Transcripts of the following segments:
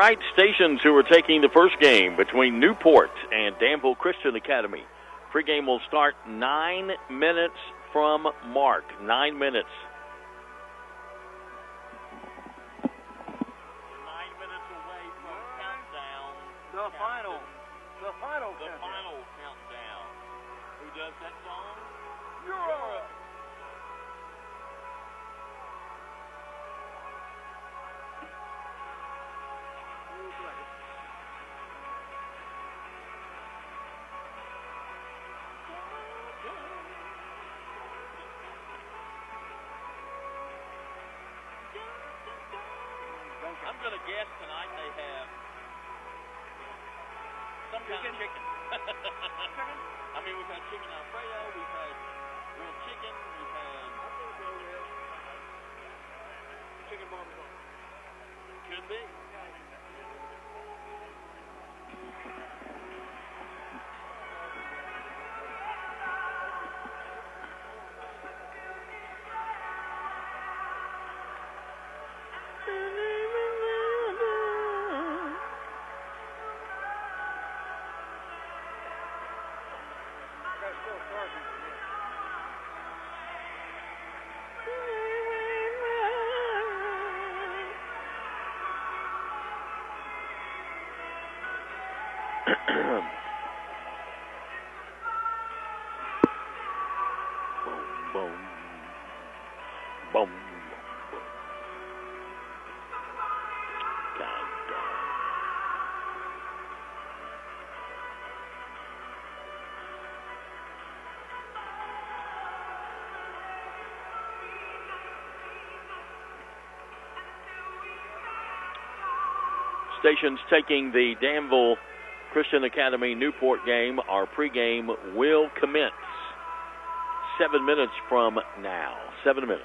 right, stations who are taking the first game between Newport and Danville Christian Academy. Pregame will start 9 minutes from mark. 9 minutes. 9 minutes away from countdown. The final countdown. Who does that song? Europe. I'm going to guess tonight they have some kind of chicken. I mean, we've had chicken Alfredo, we've had grilled chicken, we've had Chicken parmesan. could be. Boom, boom. Stations taking the Danville Christian Academy Newport game. Our pregame will commence 7 minutes from now. 7 minutes.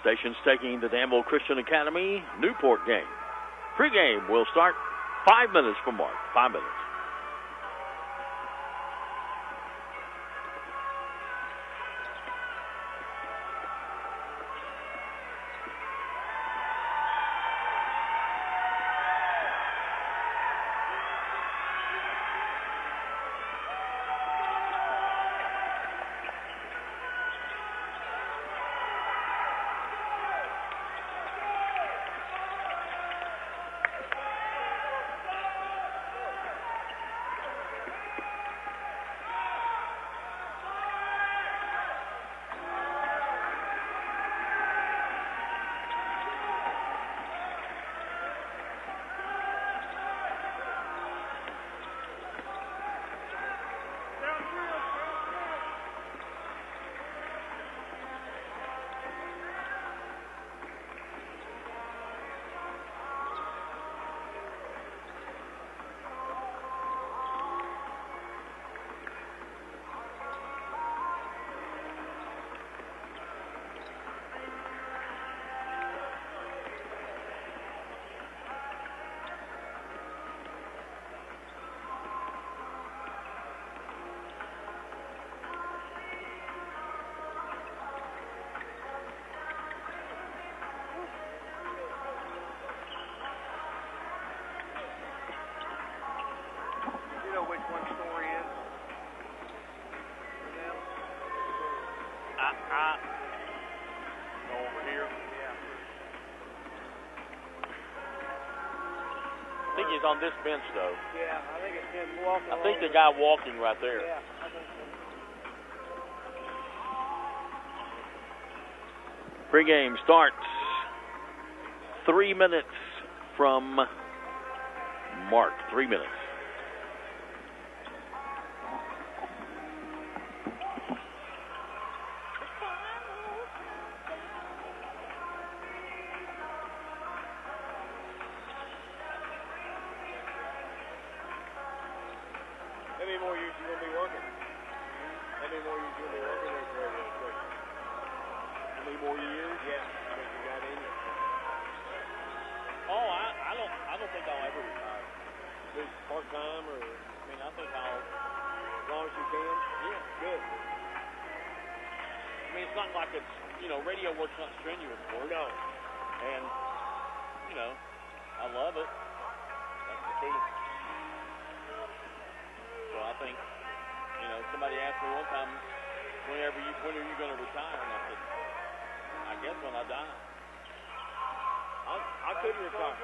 Stations taking the Danville Christian Academy Newport game. Pregame will start 5 minutes from mark. 5 minutes. think he's on this bench, though. Yeah, I think it's him walking. I think the guy walking right there. Yeah, I think so. Pregame starts 3 minutes from mark. 3 minutes. How many more years you going to be working? How many more years you going to be working there for radio? How many more years? Yeah, that you got in you. Oh, I don't think I'll ever retire. Just part-time or? I mean, I think I'll. As long as you can? Yeah. Good. I mean, it's not like it's, radio work's not strenuous work. No. And, I love it. That's the key. So I think, somebody asked me one time, when are you going to retire? And I said, I guess when I die. I couldn't retire.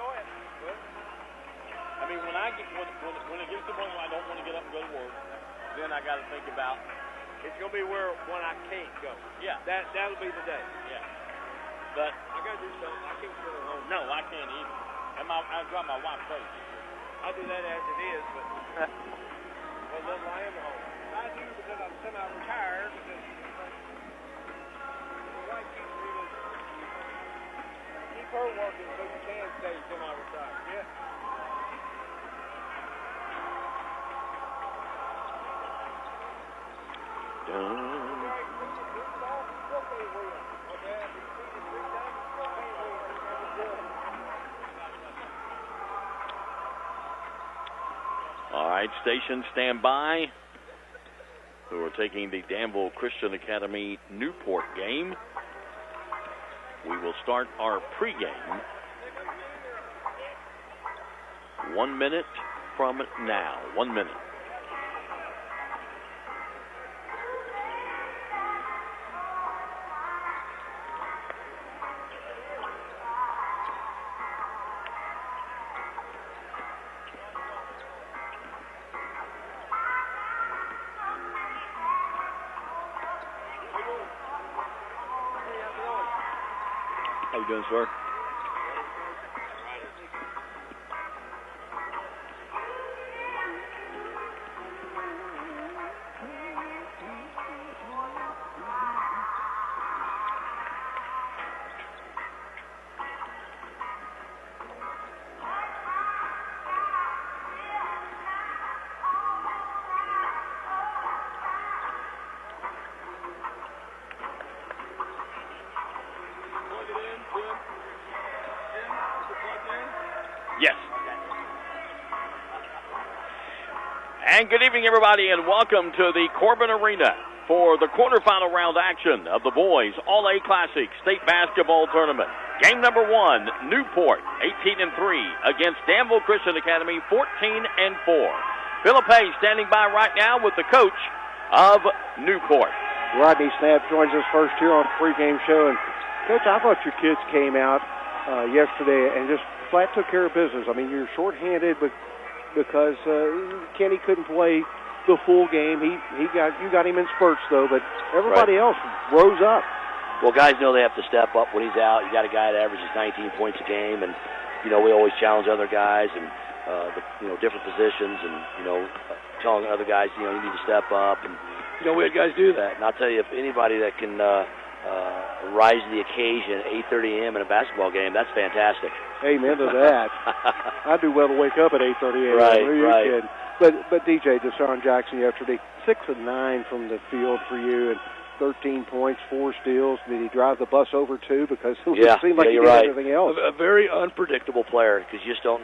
I mean, when it gets to the point where I don't want to get up and go to work, then I got to think about. It's going to be when I can't go. Yeah. That'll be the day. Yeah. But I got to do something. I can't sit at home. no, I can't either. And I drive my wife crazy. I'll do that as it is, but well, then I am at home. I do because I'm semi-retired. Because the wife keeps me to keep her working so you can stay semi-retired. Yeah. All right, station stand by. So we're taking the Danville Christian Academy Newport game. We will start our pregame 1 minute from now. 1 minute. How you doing, sir? Yes. And good evening, everybody, and welcome to the Corbin Arena for the quarterfinal round action of the Boys All-A Classic State Basketball Tournament. Game number 1, Newport, 18-3, against Danville Christian Academy, 14-4. Philip Hayes standing by right now with the coach of Newport. Rodney Snapp joins us first here on the pregame show. And, Coach, I thought your kids came out yesterday and just flat took care of business. I mean, you're shorthanded, but because Kenny couldn't play the full game, you got him in spurts though. But everybody else rose up. Well, guys know they have to step up when he's out. You got a guy that averages 19 points a game, and we always challenge other guys and different positions, and telling other guys you need to step up, and we had guys do that. And I'll tell you, if anybody that can rise to the occasion at 8:30 a.m. in a basketball game, that's fantastic. Amen to that. I do well to wake up at 8:30 a.m. Right. But DJ Deshaun Jackson yesterday, 6 of 9 from the field for you, and 13 points, 4 steals. Did he drive the bus over too? Because it seemed like he did everything else. A very unpredictable player because you just don't.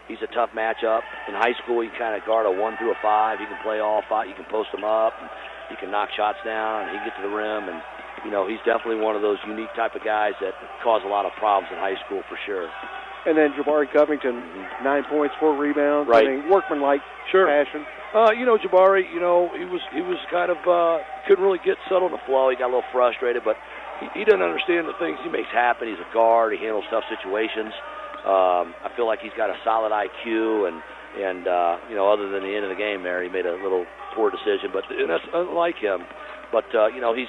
He's a tough matchup. In high school, he kind of guard a 1 through a 5. He can play all 5. You can post him up. And he can knock shots down. And he can get to the rim. And he's definitely one of those unique type of guys that cause a lot of problems in high school for sure. And then Jabari Covington, 9 points, 4 rebounds. Right. I mean, workmanlike fashion. Jabari, he was kind of couldn't really get settled in the flow. He got a little frustrated, but he doesn't understand the things he makes happen. He's a guard. He handles tough situations. I feel like he's got a solid IQ, and you know, other than the end of the game there, he made a little poor decision, but that's unlike him. But you know, he's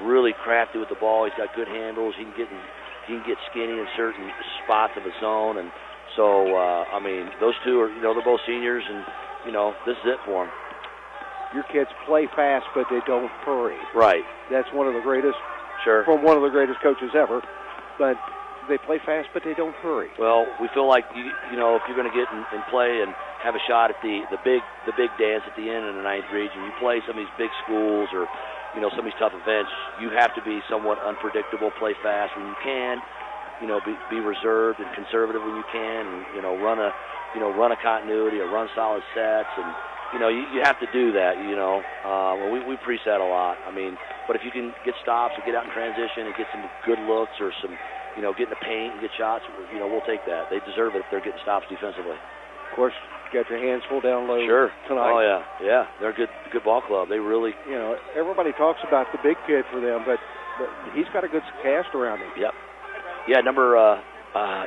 really crafty with the ball. He's got good handles. He can get skinny in certain spots of his zone, and so I mean, those two are, you know, they're both seniors, and you know, this is it for them. Your kids play fast, but they don't hurry. Right. That's one of the greatest. Sure. From one of the greatest coaches ever, but they play fast, but they don't hurry. Well, we feel like you know, if you're going to get in play and have a shot at the big dance at the end in the 9th region, you play some of these big schools or, you know, some of these tough events, you have to be somewhat unpredictable, play fast when you can, you know, be reserved and conservative when you can, and, you know, run a continuity or run solid sets, and you know, you have to do that, you know. Well, we preset a lot. I mean, but if you can get stops and get out in transition and get some good looks or some, you know, get in the paint and get shots, you know, we'll take that. They deserve it if they're getting stops defensively. Of course, you got your hands full down low tonight. Oh, yeah. They're a good ball club. They really... You know, everybody talks about the big kid for them, but he's got a good cast around him. Yep. Yeah, number,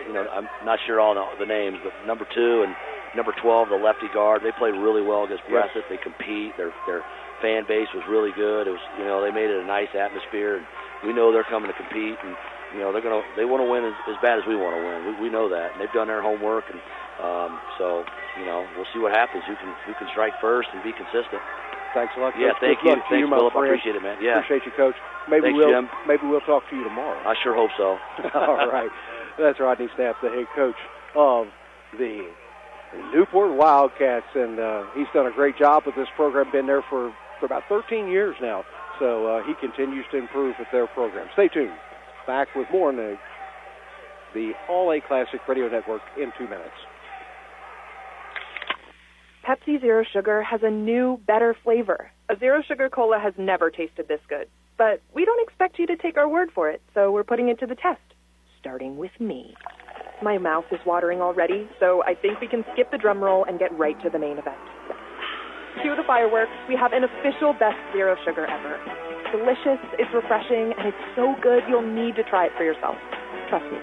you know, I'm not sure all the names, but number 2 and number 12, the lefty guard, they played really well against Breathitt. They compete. Their fan base was really good. It was, you know, they made it a nice atmosphere, and we know they're coming to compete, and you know, they want to win as bad as we want to win. We know that, and they've done their homework, and so you know, we'll see what happens. Who can strike first and be consistent. Thanks a lot, Coach. Yeah, thank you. Thanks, Philip. I appreciate it, man. Yeah, appreciate you, Coach. Maybe we'll talk to you tomorrow. I sure hope so. All right, that's Rodney Stapp, the head coach of the Newport Wildcats, and he's done a great job with this program. Been there for about 13 years now, so he continues to improve with their program. Stay tuned. Back with more on the All-A Classic Radio Network in 2 minutes. Pepsi Zero Sugar has a new, better flavor. A Zero Sugar Cola has never tasted this good. But we don't expect you to take our word for it, so we're putting it to the test, starting with me. My mouth is watering already, so I think we can skip the drum roll and get right to the main event. Cue the fireworks. We have an official best Zero Sugar ever. It's delicious, it's refreshing, and it's so good you'll need to try it for yourself. Trust me.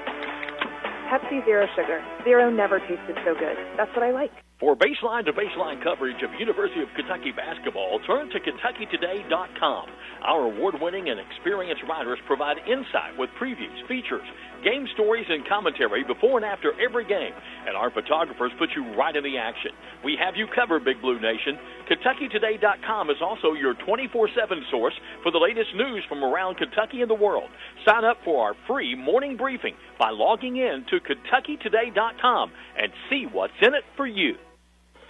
Pepsi Zero Sugar. Zero never tasted so good. That's what I like. For baseline-to-baseline coverage of University of Kentucky basketball, turn to KentuckyToday.com. Our award-winning and experienced writers provide insight with previews, features, game stories, and commentary before and after every game. And our photographers put you right in the action. We have you covered, Big Blue Nation. KentuckyToday.com is also your 24/7 source for the latest news from around Kentucky and the world. Sign up for our free morning briefing by logging in to KentuckyToday.com and see what's in it for you.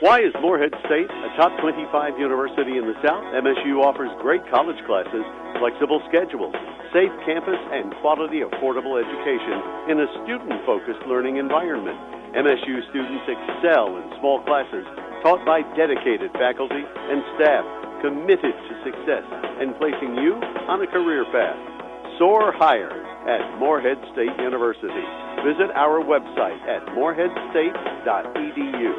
Why is Morehead State a top 25 university in the South? MSU offers great college classes, flexible schedules, safe campus, and quality, affordable education in a student-focused learning environment. MSU students excel in small classes taught by dedicated faculty and staff committed to success and placing you on a career path. Soar higher at Morehead State University. Visit our website at moreheadstate.edu.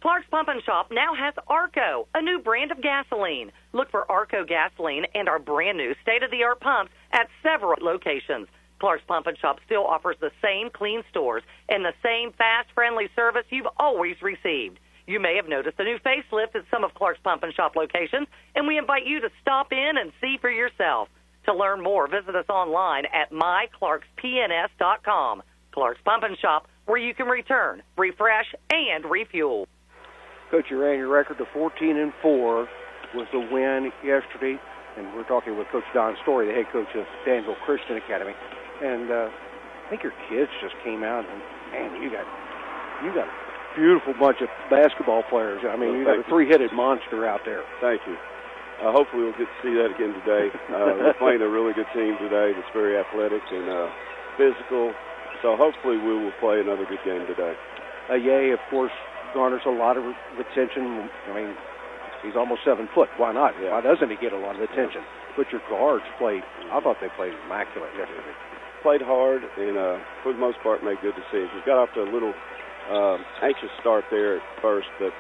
Clark's Pump and Shop now has Arco, a new brand of gasoline. Look for Arco gasoline and our brand new state-of-the-art pumps at several locations. Clark's Pump and Shop still offers the same clean stores and the same fast, friendly service you've always received. You may have noticed a new facelift at some of Clark's Pump and Shop locations, and we invite you to stop in and see for yourself. To learn more, visit us online at myclarkspns.com. Clark's Pump and Shop, where you can return, refresh, and refuel. Coach, you ran your record to 14-4 with the win yesterday, and we're talking with Coach Don Story, the head coach of Danville Christian Academy. And I think your kids just came out, and man, you got a beautiful bunch of basketball players. I mean, you got a three-headed monster out there. Thank you. Hopefully we'll get to see that again today. We're playing a really good team today that's very athletic and physical. So hopefully we will play another good game today. Ye, of course, garners a lot of attention. I mean, he's almost 7 foot. Why not? Yeah. Why doesn't he get a lot of attention? But your guards played, I thought they played immaculate yesterday. Played hard and, for the most part, made good decisions. Got off to a little anxious start there at first, but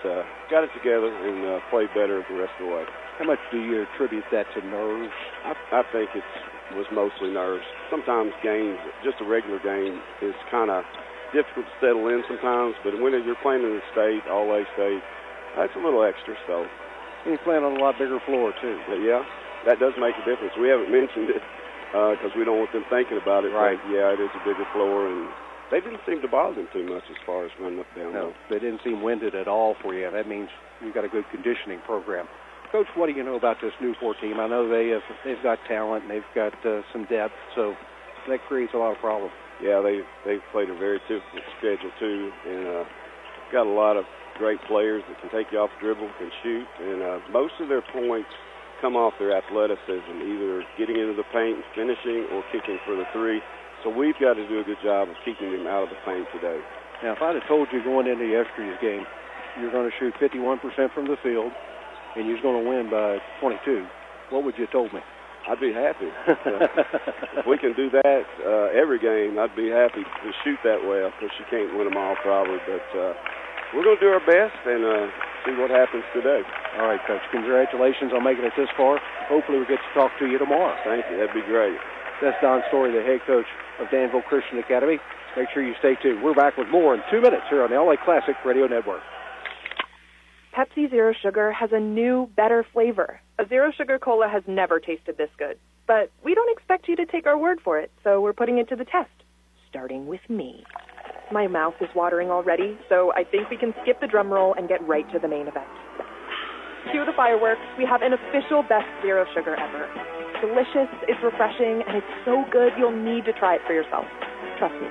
got it together and played better the rest of the way. How much do you attribute that to nerves? I think it was mostly nerves. Sometimes games, just a regular game, is kind of difficult to settle in sometimes, but when you're playing in the state, all-A state, that's a little extra. So, and you're playing on a lot bigger floor, too. But yeah, that does make a difference. We haven't mentioned it because we don't want them thinking about it. Right. But, yeah, it is a bigger floor, and they didn't seem to bother them too much as far as running up and down. No, they didn't seem winded at all for you. That means you've got a good conditioning program. Coach, what do you know about this Newport team? I know they've got talent and they've got some depth, so that creates a lot of problems. Yeah, they've played a very difficult schedule too, and got a lot of great players that can take you off the dribble, can shoot, and most of their points come off their athleticism, either getting into the paint and finishing or kicking for the three. So we've got to do a good job of keeping them out of the paint today. Now, if I'd have told you going into yesterday's game you're going to shoot 51% from the field and you're going to win by 22, what would you have told me? I'd be happy. If we can do that every game, I'd be happy to shoot that well. Of course, you can't win them all probably, but we're going to do our best and see what happens today. All right, Coach. Congratulations on making it this far. Hopefully we get to talk to you tomorrow. Thank you. That'd be great. That's Don Story, the head coach of Danville Christian Academy. Make sure you stay tuned. We're back with more in 2 minutes here on the LA Classic Radio Network. Pepsi Zero Sugar has a new, better flavor. A Zero Sugar Cola has never tasted this good. But we don't expect you to take our word for it, so we're putting it to the test. Starting with me. My mouth is watering already, so I think we can skip the drum roll and get right to the main event. Cue the fireworks. We have an official best Zero Sugar ever. Delicious, it's refreshing, and it's so good you'll need to try it for yourself. Trust me.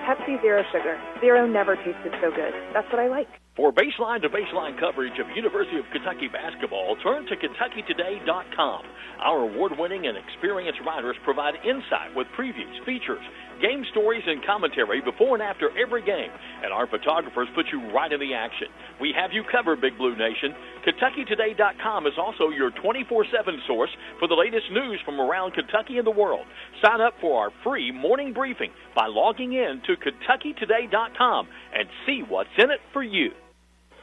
Pepsi Zero Sugar. Zero never tasted so good. That's what I like. For baseline-to-baseline coverage of University of Kentucky basketball, turn to KentuckyToday.com. Our award-winning and experienced writers provide insight with previews, features, game stories, and commentary before and after every game. And our photographers put you right in the action. We have you covered, Big Blue Nation. KentuckyToday.com is also your 24/7 source for the latest news from around Kentucky and the world. Sign up for our free morning briefing by logging in to KentuckyToday.com and see what's in it for you.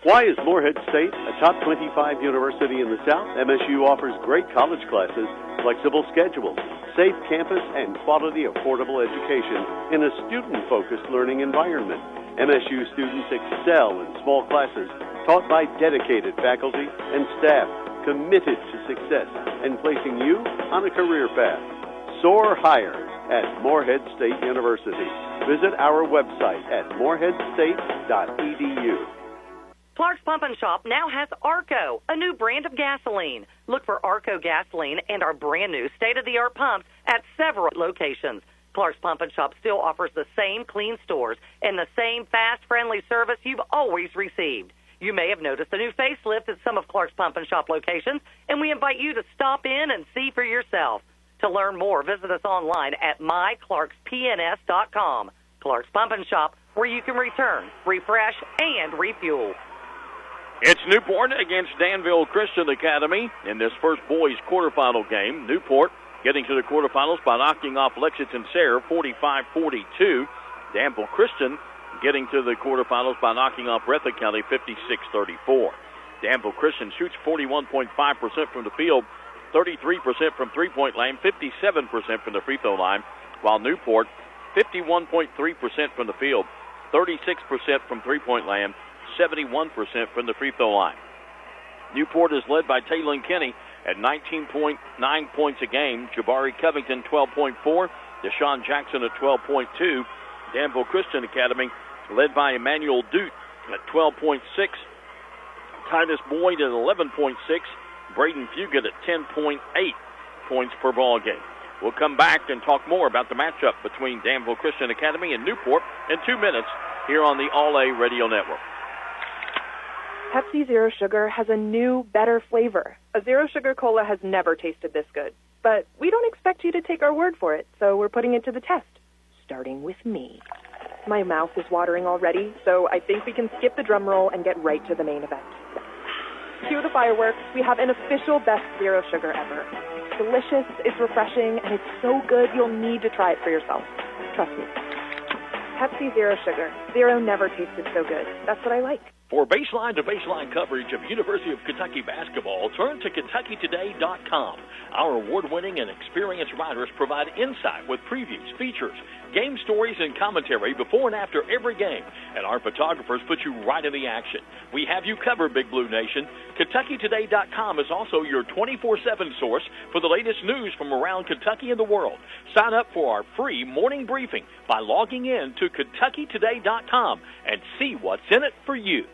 Why is Morehead State a top 25 university in the South? MSU offers great college classes, flexible schedules, safe campus, and quality, affordable education in a student-focused learning environment. MSU students excel in small classes taught by dedicated faculty and staff committed to success and placing you on a career path. Soar higher at Morehead State University. Visit our website at moreheadstate.edu. Clark's Pump and Shop now has Arco, a new brand of gasoline. Look for Arco gasoline and our brand new state-of-the-art pumps at several locations. Clark's Pump and Shop still offers the same clean stores and the same fast, friendly service you've always received. You may have noticed a new facelift at some of Clark's Pump and Shop locations, and we invite you to stop in and see for yourself. To learn more, visit us online at myclarkspns.com. Clark's Pump and Shop, where you can return, refresh, and refuel. It's Newport against Danville Christian Academy in this first boys quarterfinal game. Newport getting to the quarterfinals by knocking off Lexington Sayre 45-42. Danville Christian getting to the quarterfinals by knocking off Breathitt County 56-34. Danville Christian shoots 41.5% from the field, 33% from three-point line, 57% from the free throw line, while Newport 51.3% from the field, 36% from three-point line, 71% from the free throw line. Newport is led by Taylon Kenny at 19.9 points a game. Jabari Covington, 12.4. Deshaun Jackson at 12.2. Danville Christian Academy led by Emmanuel Dute at 12.6. Titus Boyd at 11.6. Braden Fugit at 10.8 points per ball game. We'll come back and talk more about the matchup between Danville Christian Academy and Newport in 2 minutes here on the All-A Radio Network. Pepsi Zero Sugar has a new, better flavor. A Zero Sugar Cola has never tasted this good. But we don't expect you to take our word for it, so we're putting it to the test. Starting with me. My mouth is watering already, so I think we can skip the drum roll and get right to the main event. Cue the fireworks. We have an official best Zero Sugar ever. Delicious, it's refreshing, and it's so good you'll need to try it for yourself. Trust me. Pepsi Zero Sugar. Zero never tasted so good. That's what I like. For baseline-to-baseline coverage of University of Kentucky basketball, turn to KentuckyToday.com. Our award-winning and experienced writers provide insight with previews, features, game stories, and commentary before and after every game. And our photographers put you right in the action. We have you covered, Big Blue Nation. KentuckyToday.com is also your 24/7 source for the latest news from around Kentucky and the world. Sign up for our free morning briefing by logging in to KentuckyToday.com and see what's in it for you.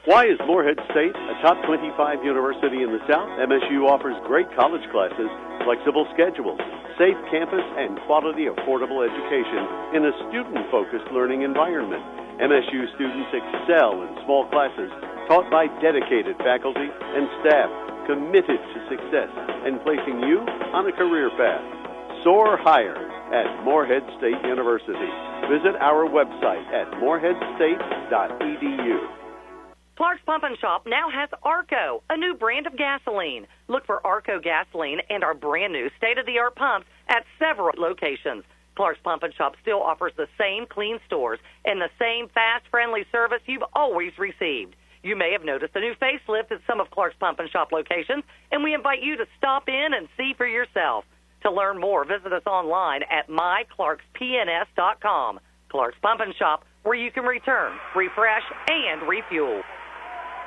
Why is Morehead State a top 25 university in the South? MSU offers great college classes, flexible schedules, safe campus, and quality, affordable education in a student-focused learning environment. MSU students excel in small classes taught by dedicated faculty and staff committed to success and placing you on a career path. Soar higher at Morehead State University. Visit our website at moreheadstate.edu. Clark's Pump and Shop now has Arco, a new brand of gasoline. Look for Arco gasoline and our brand new state-of-the-art pumps at several locations. Clark's Pump and Shop still offers the same clean stores and the same fast, friendly service you've always received. You may have noticed a new facelift at some of Clark's Pump and Shop locations, and we invite you to stop in and see for yourself. To learn more, visit us online at myclarkspns.com. Clark's Pump and Shop, where you can return, refresh, and refuel.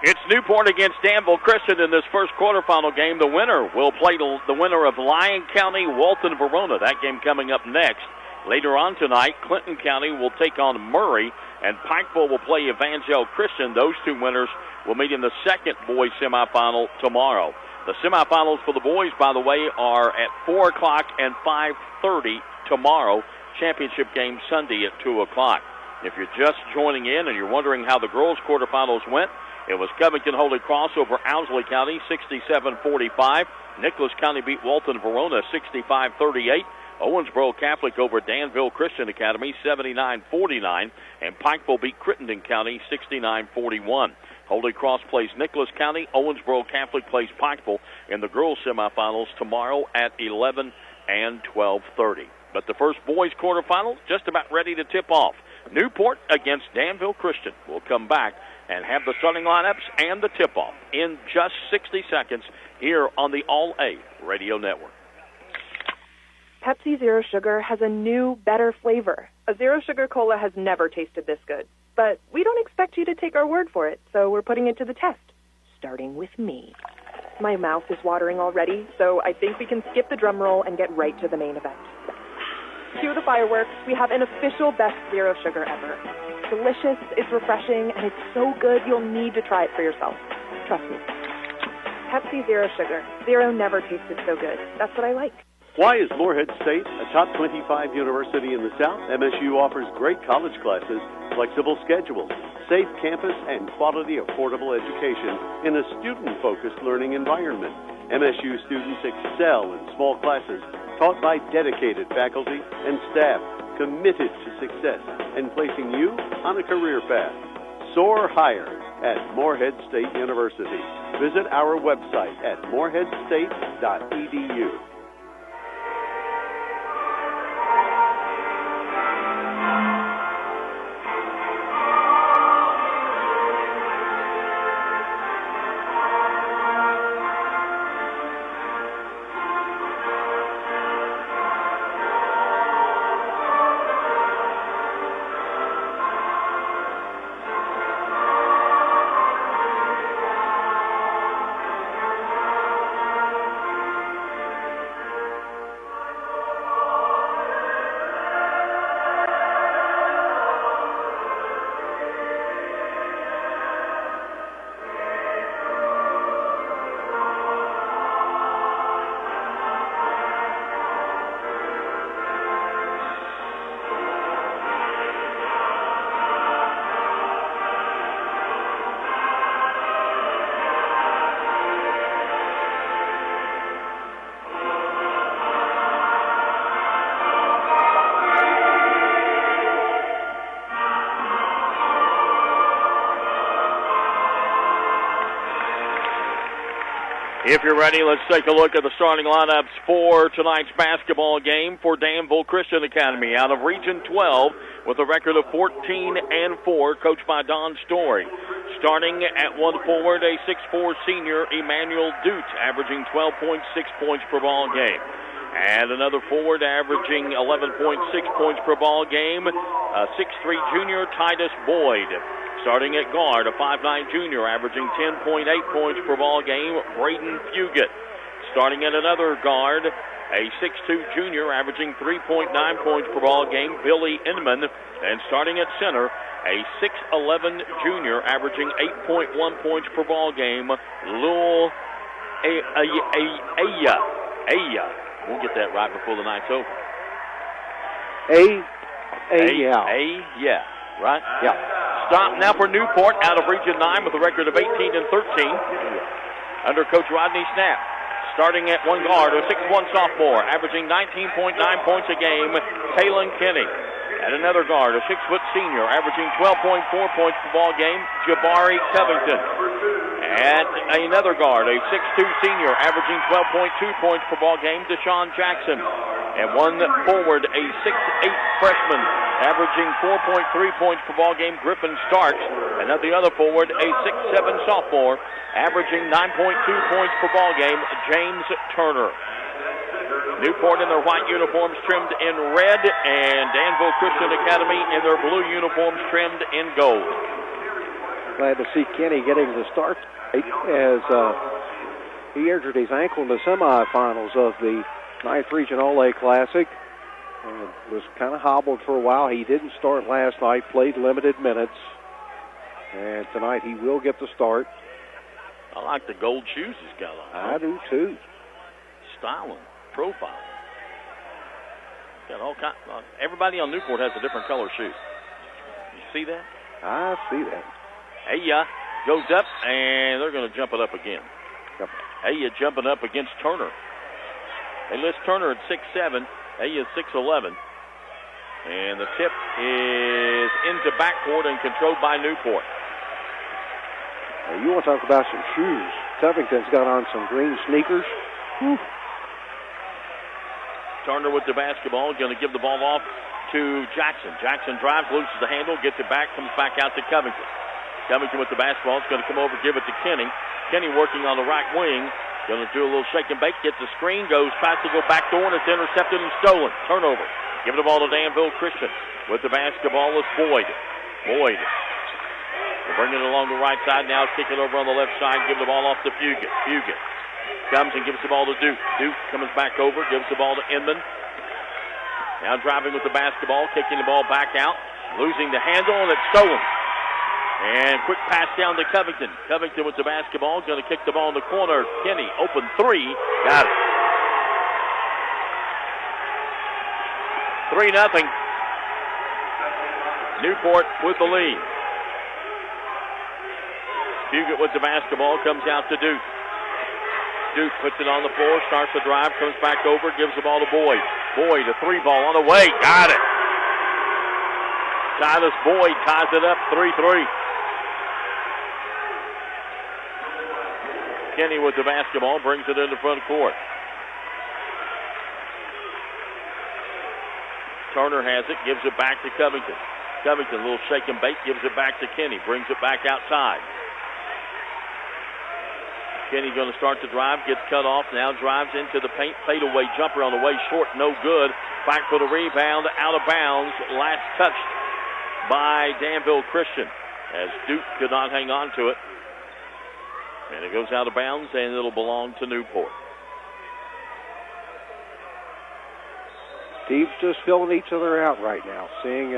It's Newport against Danville Christian in this first quarterfinal game. The winner will play the winner of Lyon County, Walton, Verona. That game coming up next. Later on tonight, Clinton County will take on Murray, and Pikeville will play Evangel Christian. Those two winners will meet in the second boys semifinal tomorrow. The semifinals for the boys, by the way, are at 4 o'clock and 5:30 tomorrow. Championship game Sunday at 2 o'clock. If you're just joining in and you're wondering how the girls' quarterfinals went, it was Covington Holy Cross over Owsley County, 67-45. Nicholas County beat Walton Verona, 65-38. Owensboro Catholic over Danville Christian Academy, 79-49. And Pikeville beat Crittenden County, 69-41. Holy Cross plays Nicholas County. Owensboro Catholic plays Pikeville in the girls' semifinals tomorrow at 11 and 12:30. But the first boys' quarterfinal just about ready to tip off. Newport against Danville Christian. We'll come back and have the starting lineups and the tip-off in just 60 seconds here on the All-A Radio Network. Pepsi Zero Sugar has a new, better flavor. A Zero Sugar Cola has never tasted this good. But we don't expect you to take our word for it, so we're putting it to the test, starting with me. My mouth is watering already, so I think we can skip the drum roll and get right to the main event. Cue the fireworks. We have an official best Zero Sugar ever. Delicious, it's refreshing, and it's so good you'll need to try it for yourself. Trust me. Pepsi Zero Sugar. Zero never tasted so good. That's what I like. Why is Morehead State a top 25 university in the South? MSU offers great college classes, flexible schedules, safe campus, and quality, affordable education in a student-focused learning environment. MSU students excel in small classes taught by dedicated faculty and staff committed to success and placing you on a career path. Soar higher at Morehead State University. Visit our website at moreheadstate.edu. If you're ready, let's take a look at the starting lineups for tonight's basketball game for Danville Christian Academy out of Region 12 with a record of 14-4, coached by Don Story. Starting at one forward, a 6'4 senior, Emmanuel Dute, averaging 12.6 points per ball game. And another forward averaging 11.6 points per ball game, a 6'3 junior, Titus Boyd. Starting at guard, a 5'9 junior, averaging 10.8 points per ball game, Braden Fugit. Starting at another guard, a 6'2 junior, averaging 3.9 points per ball game, Billy Inman. And starting at center, a 6'11 junior, averaging 8.1 points per ball game, Lul Aya. We'll get that right before the night's over. Yeah, right? Yeah. Stop now for Newport out of Region 9 with a record of 18-13 under Coach Rodney Snap. Starting at one guard, a 6'1 sophomore, averaging 19.9 points a game, Taylon Kenny. At another guard, a 6-foot senior, averaging 12.4 points per ball game, Jabari Covington. At another guard, a 6'2 senior, averaging 12.2 points per ball game, Deshaun Jackson. And one forward, a 6'8 freshman, averaging 4.3 points per ball game, Griffin Starks. And at the other forward, a 6'7 sophomore, averaging 9.2 points per ball game, James Turner. Newport in their white uniforms trimmed in red, and Danville Christian Academy in their blue uniforms trimmed in gold. Glad to see Kenny getting the start as he injured his ankle in the semifinals of the 9th Region All-A Classic and was kind of hobbled for a while. He didn't start last night, played limited minutes, and tonight he will get the start. I like the gold shoes he's got on. I do too. Styling, profile. Got all kind. Everybody on Newport has a different color shoe. You see that? I see that. Aya goes up, and they're going to jump it up again. Yep. Aya jumping up against Turner. They list Turner at 6'7". Aya is 6'11". And the tip is into backcourt and controlled by Newport. Now, you want to talk about some shoes. Covington's got on some green sneakers. Whew. Turner with the basketball, going to give the ball off to Jackson. Jackson drives, loses the handle, gets it back, comes back out to Covington. Covington with the basketball is going to come over, give it to Kenny. Kenny working on the right wing. Going to do a little shake and bake, gets the screen, goes past to go back door, and it's intercepted and stolen. Turnover. Give the ball to Danville Christian. With the basketball is Boyd. Boyd. They're bringing it along the right side now, kick it over on the left side, give the ball off to Fugit. Fugit comes and gives the ball to Duke. Duke comes back over, gives the ball to Inman. Now driving with the basketball, kicking the ball back out, losing the handle, and it's stolen. And quick pass down to Covington. Covington with the basketball, going to kick the ball in the corner. Kenny, open three, got it. 3-0. Newport with the lead. Fugit with the basketball, comes out to Duke. Duke puts it on the floor, starts the drive, comes back over, gives the ball to Boyd. Boyd, a three ball on the way, got it. Silas Boyd ties it up, 3-3. Kenny with the basketball, brings it into front court. Turner has it, gives it back to Covington. Covington, a little shake and bake, gives it back to Kenny, brings it back outside. Kenny going to start the drive, gets cut off, now drives into the paint, fadeaway jumper on the way short, no good. Back for the rebound, out of bounds, last touched by Danville Christian as Duke could not hang on to it. And it goes out of bounds, and it'll belong to Newport. Teams just filling each other out right now, seeing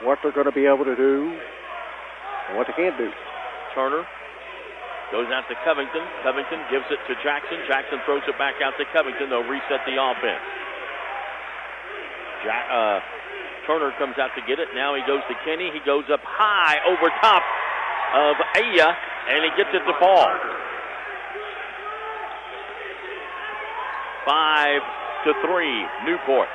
what they're going to be able to do and what they can't do. Turner goes out to Covington. Covington gives it to Jackson. Jackson throws it back out to Covington. They'll reset the offense. Turner comes out to get it. Now he goes to Kenny. He goes up high over top of Aya, and he gets it to fall. 5-3, Newport.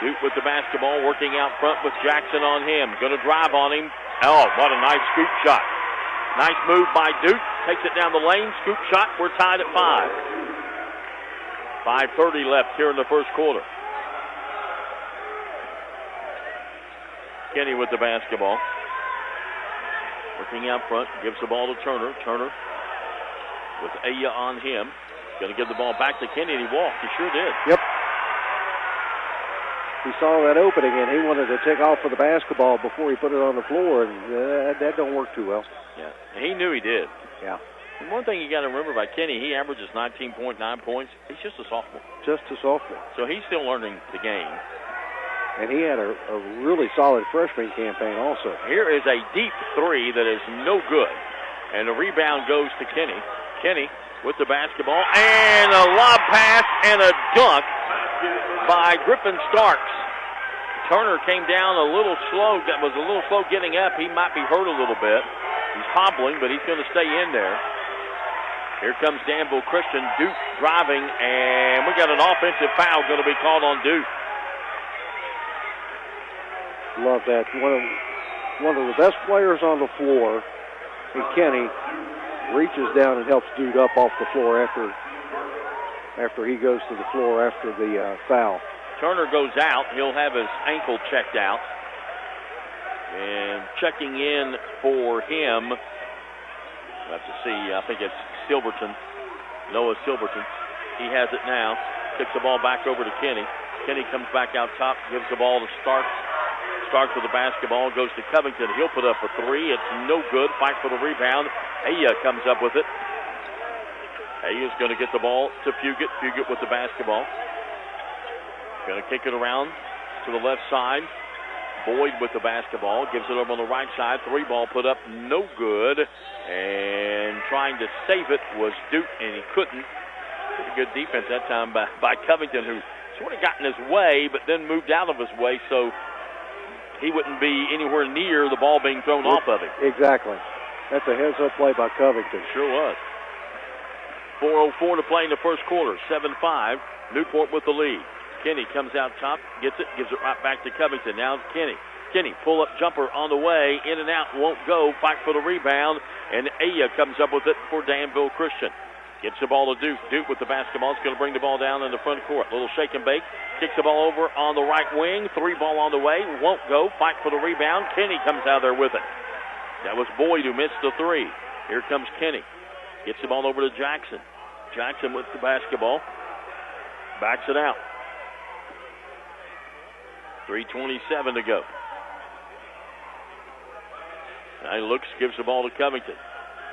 Duke with the basketball, working out front with Jackson on him. Going to drive on him, Oh, what a nice scoop shot. Nice move by Duke. Takes it down the lane. Scoop shot. We're tied at 5. 5:30 left here in the first quarter. Kenny with the basketball. Working out front. Gives the ball to Turner. Turner with Aya on him. Going to give the ball back to Kenny, and he walked. He sure did. Yep. He saw that opening, and he wanted to take off for the basketball before he put it on the floor, and that don't work too well. Yeah, he knew he did. Yeah. And one thing you got to remember about Kenny, he averages 19.9 points. He's just a sophomore. Just a sophomore. So he's still learning the game. And he had a really solid freshman campaign also. Here is a deep three that is no good. And the rebound goes to Kenny. Kenny with the basketball, and a lob pass and a dunk by Griffin Starks. Turner came down a little slow, was a little slow getting up. He might be hurt a little bit. He's hobbling, but he's going to stay in there. Here comes Danville Christian. Duke driving, and we got an offensive foul going to be called on Duke. Love that. One of the best players on the floor, and Kenny reaches down and helps Duke up off the floor after he goes to the floor after the foul. Turner goes out. He'll have his ankle checked out. And checking in for him, we'll have to see, I think it's Silverton, Noah Silverton. He has it now. Kicks the ball back over to Kenny. Kenny comes back out top, gives the ball to Starks. Starks with the basketball, goes to Covington. He'll put up a three. It's no good. Fight for the rebound. Aya comes up with it. Aya's going to get the ball to Fugit. Fugit with the basketball. Going to kick it around to the left side. Boyd with the basketball. Gives it over on the right side. Three ball put up. No good. And trying to save it was Duke, and he couldn't. Pretty good defense that time by Covington, who sort of got in his way, but then moved out of his way, so he wouldn't be anywhere near the ball being thrown off of him. Exactly. That's a heads-up play by Covington. Sure was. 4:04 to play in the first quarter. 7-5. Newport with the lead. Kenny comes out top, gets it, gives it right back to Covington. Now Kenny. Kenny, pull-up jumper on the way. In and out, won't go. Fight for the rebound. And Aya comes up with it for Danville Christian. Gets the ball to Duke. Duke with the basketball. It's going to bring the ball down in the front court. Little shake and bake. Kicks the ball over on the right wing. Three ball on the way. Won't go. Fight for the rebound. Kenny comes out there with it. That was Boyd who missed the three. Here comes Kenny. Gets the ball over to Jackson. Jackson with the basketball. Backs it out. 3:27 to go. Now he looks, gives the ball to Covington.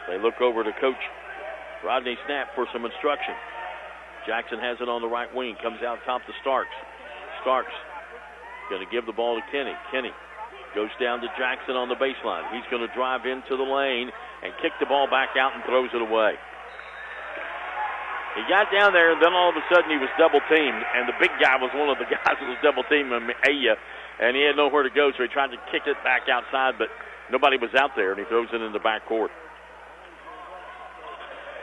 They look over to Coach Rodney Snap for some instruction. Jackson has it on the right wing. Comes out top to Starks. Starks going to give the ball to Kenny. Kenny goes down to Jackson on the baseline. He's going to drive into the lane and kick the ball back out and throws it away. He got down there, and then all of a sudden he was double-teamed, and the big guy was one of the guys that was double-teaming Aya, and he had nowhere to go, so he tried to kick it back outside, but nobody was out there, and he throws it in the backcourt.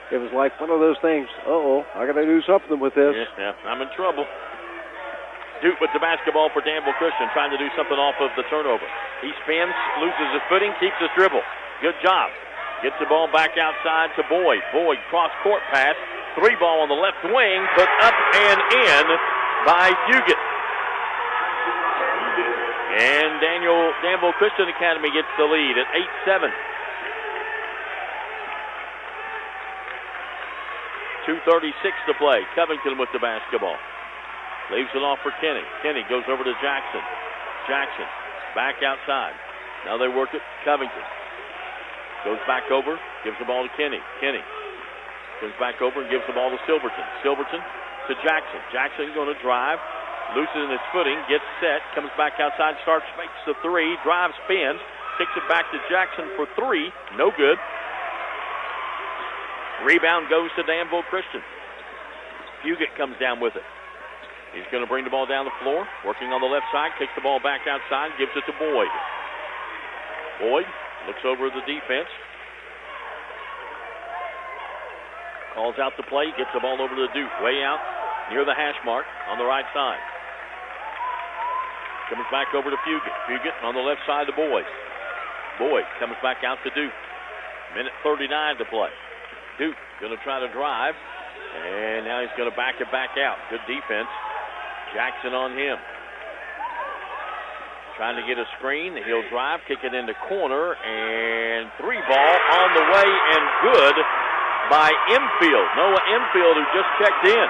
It was like one of those things, I got to do something with this. Yeah, I'm in trouble. Duke with the basketball for Danville Christian, trying to do something off of the turnover. He spins, loses his footing, keeps his dribble. Good job. Gets the ball back outside to Boyd. Boyd cross-court pass. Three ball on the left wing, put up and in by Fugit. And Danville Christian Academy gets the lead at 8-7. 2:36 to play. Covington with the basketball. Leaves it off for Kenny. Kenny goes over to Jackson. Jackson back outside. Now they work it. Covington goes back over, gives the ball to Kenny. Kenny goes back over and gives the ball to Silverton. Silverton to Jackson. Jackson going to drive, loosens his footing, gets set, comes back outside, starts, makes the three, drives, spins, kicks it back to Jackson for three. No good. Rebound goes to Danville Christian. Fugit comes down with it. He's going to bring the ball down the floor, working on the left side, kicks the ball back outside, gives it to Boyd. Boyd looks over the defense. Calls out the play, gets the ball over to Duke, way out near the hash mark on the right side. Comes back over to Fugit. Fugit on the left side to Boyd. Boyd comes back out to Duke. Minute 39 to play. Duke going to try to drive, and now he's going to back it back out. Good defense. Jackson on him. Trying to get a screen. He'll drive, kick it into corner, and 3-ball on the way and good by Enfield. Noah Enfield, who just checked in.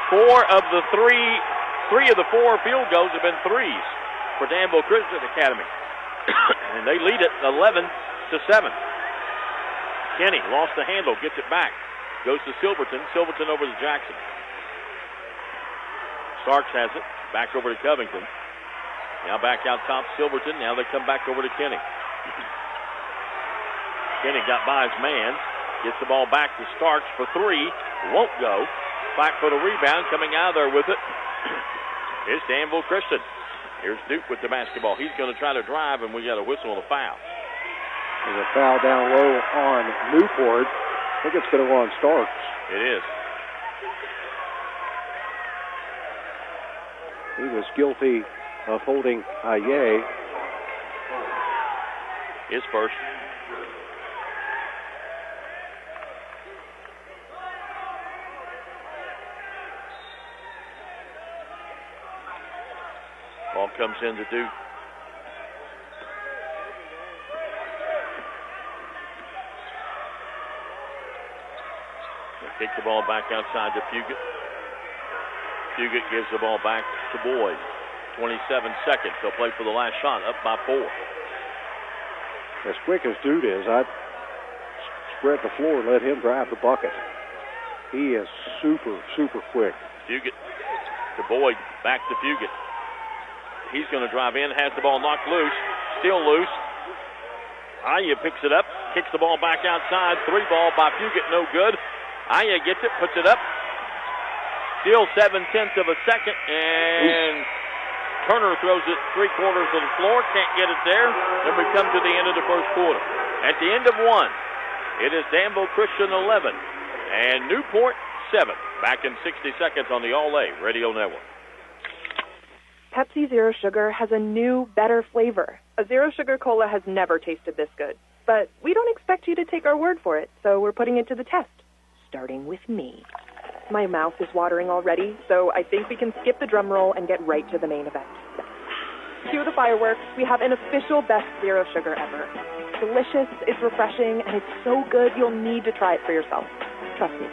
Three of the four field goals have been threes for Danville Christian Academy. And they lead it 11-7. Kenny lost the handle, gets it back. Goes to Silverton. Silverton over to Jackson. Starks has it. Back over to Covington. Now back out top Silverton. Now they come back over to Kenny. Kenny got by his man. Gets the ball back to Starks for three. Won't go. Back for the rebound. Coming out of there with it is Danville Christian. Here's Duke with the basketball. He's going to try to drive, and we got a whistle and a foul. There's a foul down low on Newport. I think it's going to go on Starks. It is. He was guilty of holding Aye. His first. Ball comes in to Duke. They kick the ball back outside to Puget. Puget gives the ball back to Boyd. 27 seconds. They'll play for the last shot, up by 4. As quick as Dude is, I'd spread the floor and let him drive the bucket. He is super, super quick. Puget to Boyd, back to Puget. He's going to drive in, has the ball knocked loose, still loose. Aya picks it up, kicks the ball back outside. 3-ball by Puget, no good. Aya gets it, puts it up. Still 7/10 of a second, and Turner throws it 3/4 of the floor, can't get it there. Then we come to the end of the first quarter. At the end of one, it is Danville Christian 11 and Newport 7. Back in 60 seconds on the All-A Radio Network. Pepsi Zero Sugar has a new, better flavor. A Zero Sugar Cola has never tasted this good. But we don't expect you to take our word for it, so we're putting it to the test. Starting with me. My mouth is watering already, so I think we can skip the drum roll and get right to the main event. Cue the fireworks. We have an official best Zero Sugar ever. It's delicious, it's refreshing, and it's so good you'll need to try it for yourself. Trust me.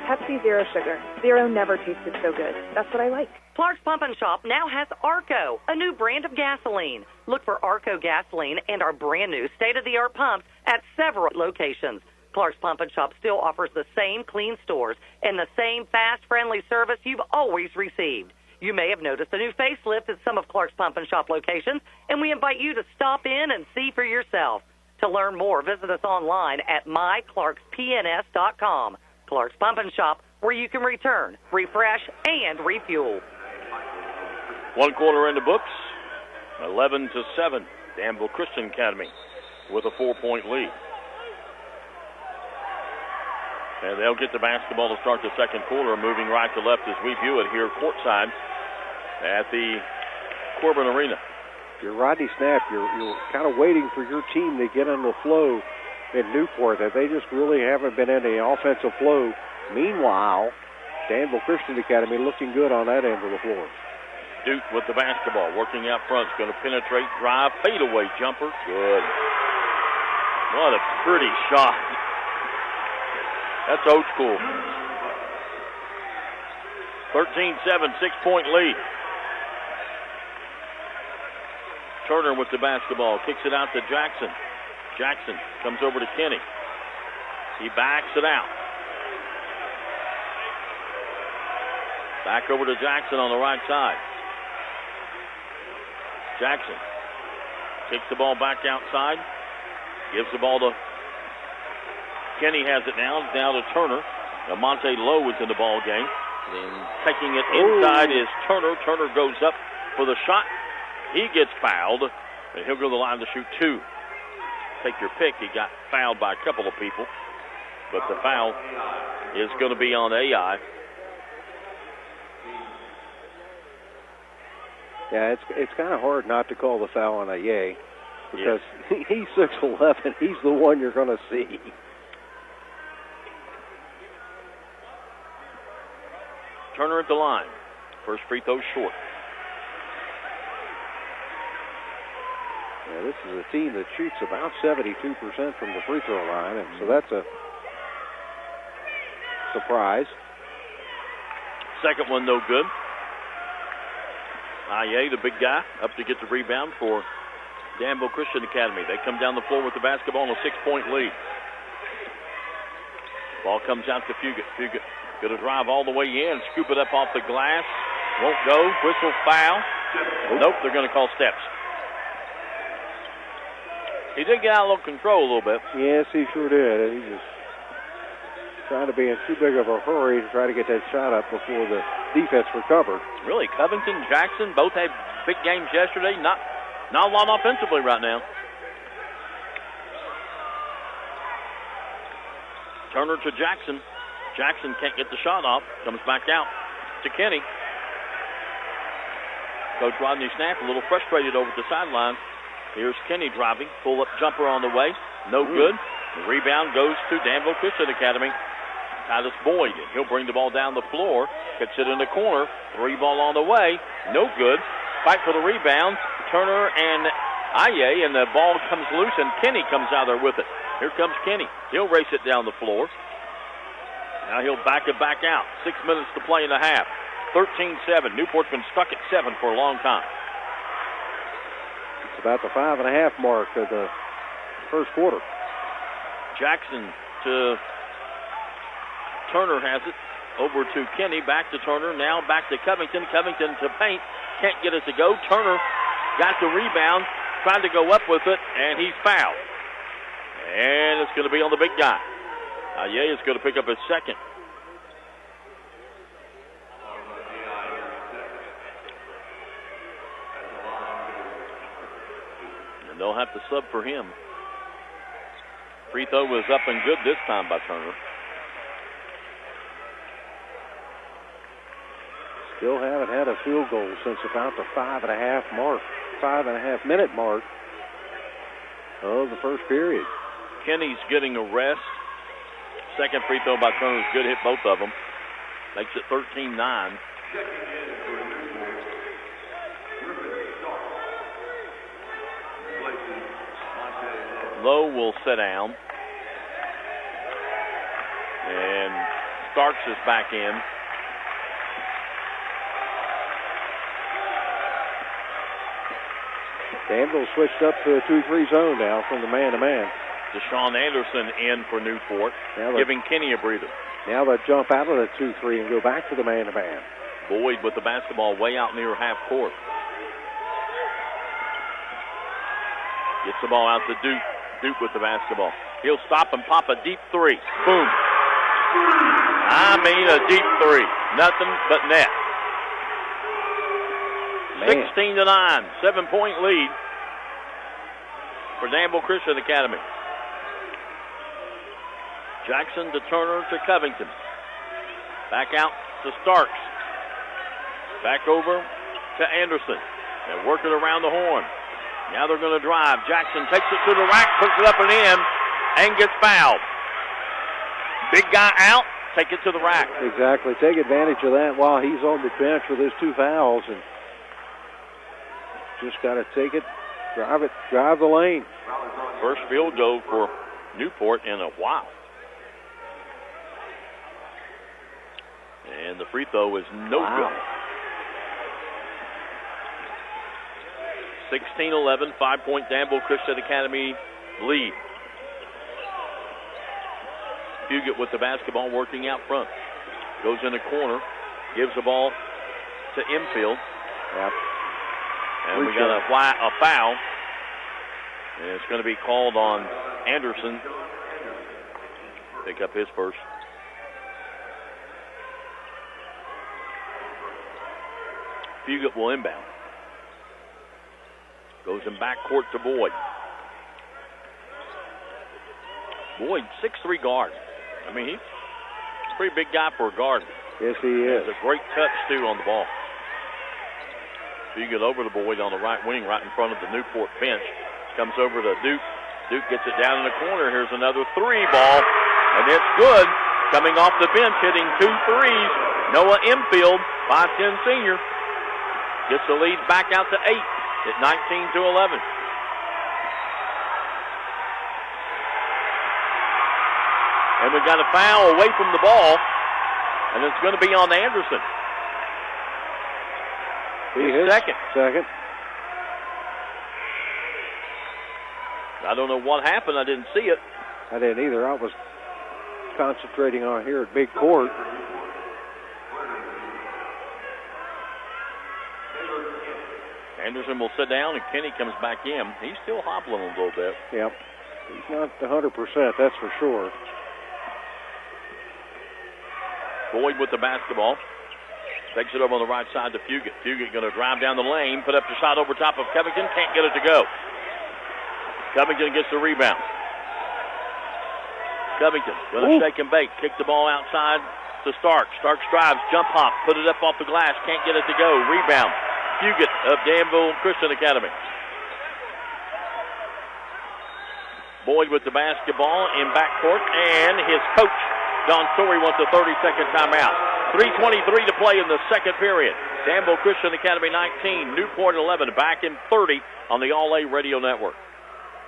Pepsi Zero Sugar. Zero never tasted so good. That's what I like. Clark's Pump and Shop now has Arco, a new brand of gasoline. Look for Arco gasoline and our brand new state-of-the-art pumps at several locations. Clark's Pump and Shop still offers the same clean stores and the same fast, friendly service you've always received. You may have noticed a new facelift at some of Clark's Pump and Shop locations, and we invite you to stop in and see for yourself. To learn more, visit us online at myclarkspns.com. Clark's Pump and Shop, where you can return, refresh, and refuel. 1 quarter in the books, 11-7. Danville Christian Academy with a 4-point lead. And they'll get the basketball to start the second quarter, moving right to left as we view it here courtside at the Corbin Arena. You're Rodney Snap. You're kind of waiting for your team to get in the flow in Newport. That they just really haven't been in the offensive flow. Meanwhile, Danville Christian Academy looking good on that end of the floor. Duke with the basketball, working out front, is going to penetrate, drive, fadeaway jumper. Good. What a pretty shot. That's old school. 13-7, 6-point lead. Turner with the basketball, kicks it out to Jackson. Jackson comes over to Kenny. He backs it out. Back over to Jackson on the right side. Jackson takes the ball back outside. Gives the ball to Kenny. Has it now to Turner. Monte Lowe is in the ball game. And taking it inside is Turner. Turner goes up for the shot. He gets fouled, and he'll go to the line to shoot 2. Take your pick. He got fouled by a couple of people, but the foul is going to be on AI. Yeah, it's kind of hard not to call the foul on Aye because he's 6'11". He's the one you're going to see. Turner at the line. First free throw short. Yeah, this is a team that shoots about 72% from the free throw line, and so that's a surprise. Second one, no good. Aye, the big guy, up to get the rebound for Danville Christian Academy. They come down the floor with the basketball and a 6-point lead. Ball comes out to Fugit. Fugit going to drive all the way in, scoop it up off the glass. Won't go. Whistle, foul. Nope, they're going to call steps. He did get out of control a little bit. Yes, he sure did. He was trying to be in too big of a hurry to try to get that shot up before the defense recovered. Really, Covington, Jackson, both had big games yesterday. Not a lot offensively right now. Turner to Jackson. Jackson can't get the shot off. Comes back out to Kenny. Coach Rodney Snapp a little frustrated over the sideline. Here's Kenny driving. Pull-up jumper on the way. No good. The rebound goes to Danville Christian Academy. Titus Boyd. He'll bring the ball down the floor. Gets it in the corner. 3-ball on the way. No good. Fight for the rebound. Turner and Aye, and the ball comes loose, and Kenny comes out there with it. Here comes Kenny. He'll race it down the floor. Now he'll back it back out. 6 minutes to play in the half. 13-7. Newport's been stuck at 7 for a long time. It's about the 5.5 mark of the first quarter. Jackson to Turner has it. Over to Kenny. Back to Turner. Now back to Covington. Covington to paint. Can't get it to go. Turner got the rebound. Trying to go up with it, and he's fouled. And it's going to be on the big guy. Aye is going to pick up his second. And they'll have to sub for him. Free throw was up and good this time by Turner. Still haven't had a field goal since about the 5.5 minute mark of the first period. Kenny's getting a rest. Second free throw by Turner's good. Hit both of them. Makes it 13-9. Lowe will sit down. And Starks is back in. Danville switched up to a 2-3 zone now from the man-to-man. Deshaun Anderson in for Newport, giving Kenny a breather. Now they jump out of the 2-3 and go back to the man-to-man. Boyd with the basketball way out near half court. Gets the ball out to Duke. Duke with the basketball. He'll stop and pop a deep three. Boom. I mean a deep three. Nothing but net. 16-9. 7-point lead for Danville Christian Academy. Jackson to Turner to Covington. Back out to Starks. Back over to Anderson. They're working around the horn. Now they're going to drive. Jackson takes it to the rack, puts it up and in, and gets fouled. Big guy out, take it to the rack. Exactly. Take advantage of that while he's on the bench with his 2 fouls. And just got to take it, drive the lane. First field goal for Newport in a while. And the free throw is no good. 16-11, 5-point Danville Christian Academy lead. Fugit with the basketball working out front. Goes in the corner, gives the ball to Infield. Yep. And we got a foul. And it's going to be called on Anderson. Pick up his first. Fugit will inbound. Goes in backcourt to Boyd. Boyd, 6'3" guard. I mean, he's a pretty big guy for a guard. Yes, he is. Has a great touch, too, on the ball. Fugate over to Boyd on the right wing, right in front of the Newport bench. Comes over to Duke. Duke gets it down in the corner. Here's another three ball, and it's good. Coming off the bench, hitting 2 threes. Noah Imfield, 5'10" senior, gets the lead back out to 8 at 19-11. And we got a foul away from the ball, and it's going to be on Anderson. Second. I don't know what happened. I didn't see it. I didn't either. I was concentrating on here at Big Court. Anderson will sit down, and Kenny comes back in. He's still hobbling a little bit. Yep. He's not 100%, that's for sure. Boyd with the basketball. Takes it over on the right side to Fugate. Fugate going to drive down the lane, put up the shot over top of Covington. Can't get it to go. Covington gets the rebound. Covington going to shake and bake. Kick the ball outside to Starks. Starks drives, jump hop, put it up off the glass. Can't get it to go. Rebound. Fugate of Danville Christian Academy. Boyd with the basketball in backcourt, and his coach, Don Story, wants a 30-second timeout. 3:23 to play in the second period. Danville Christian Academy 19, Newport 11, back in 30 on the All-A Radio Network.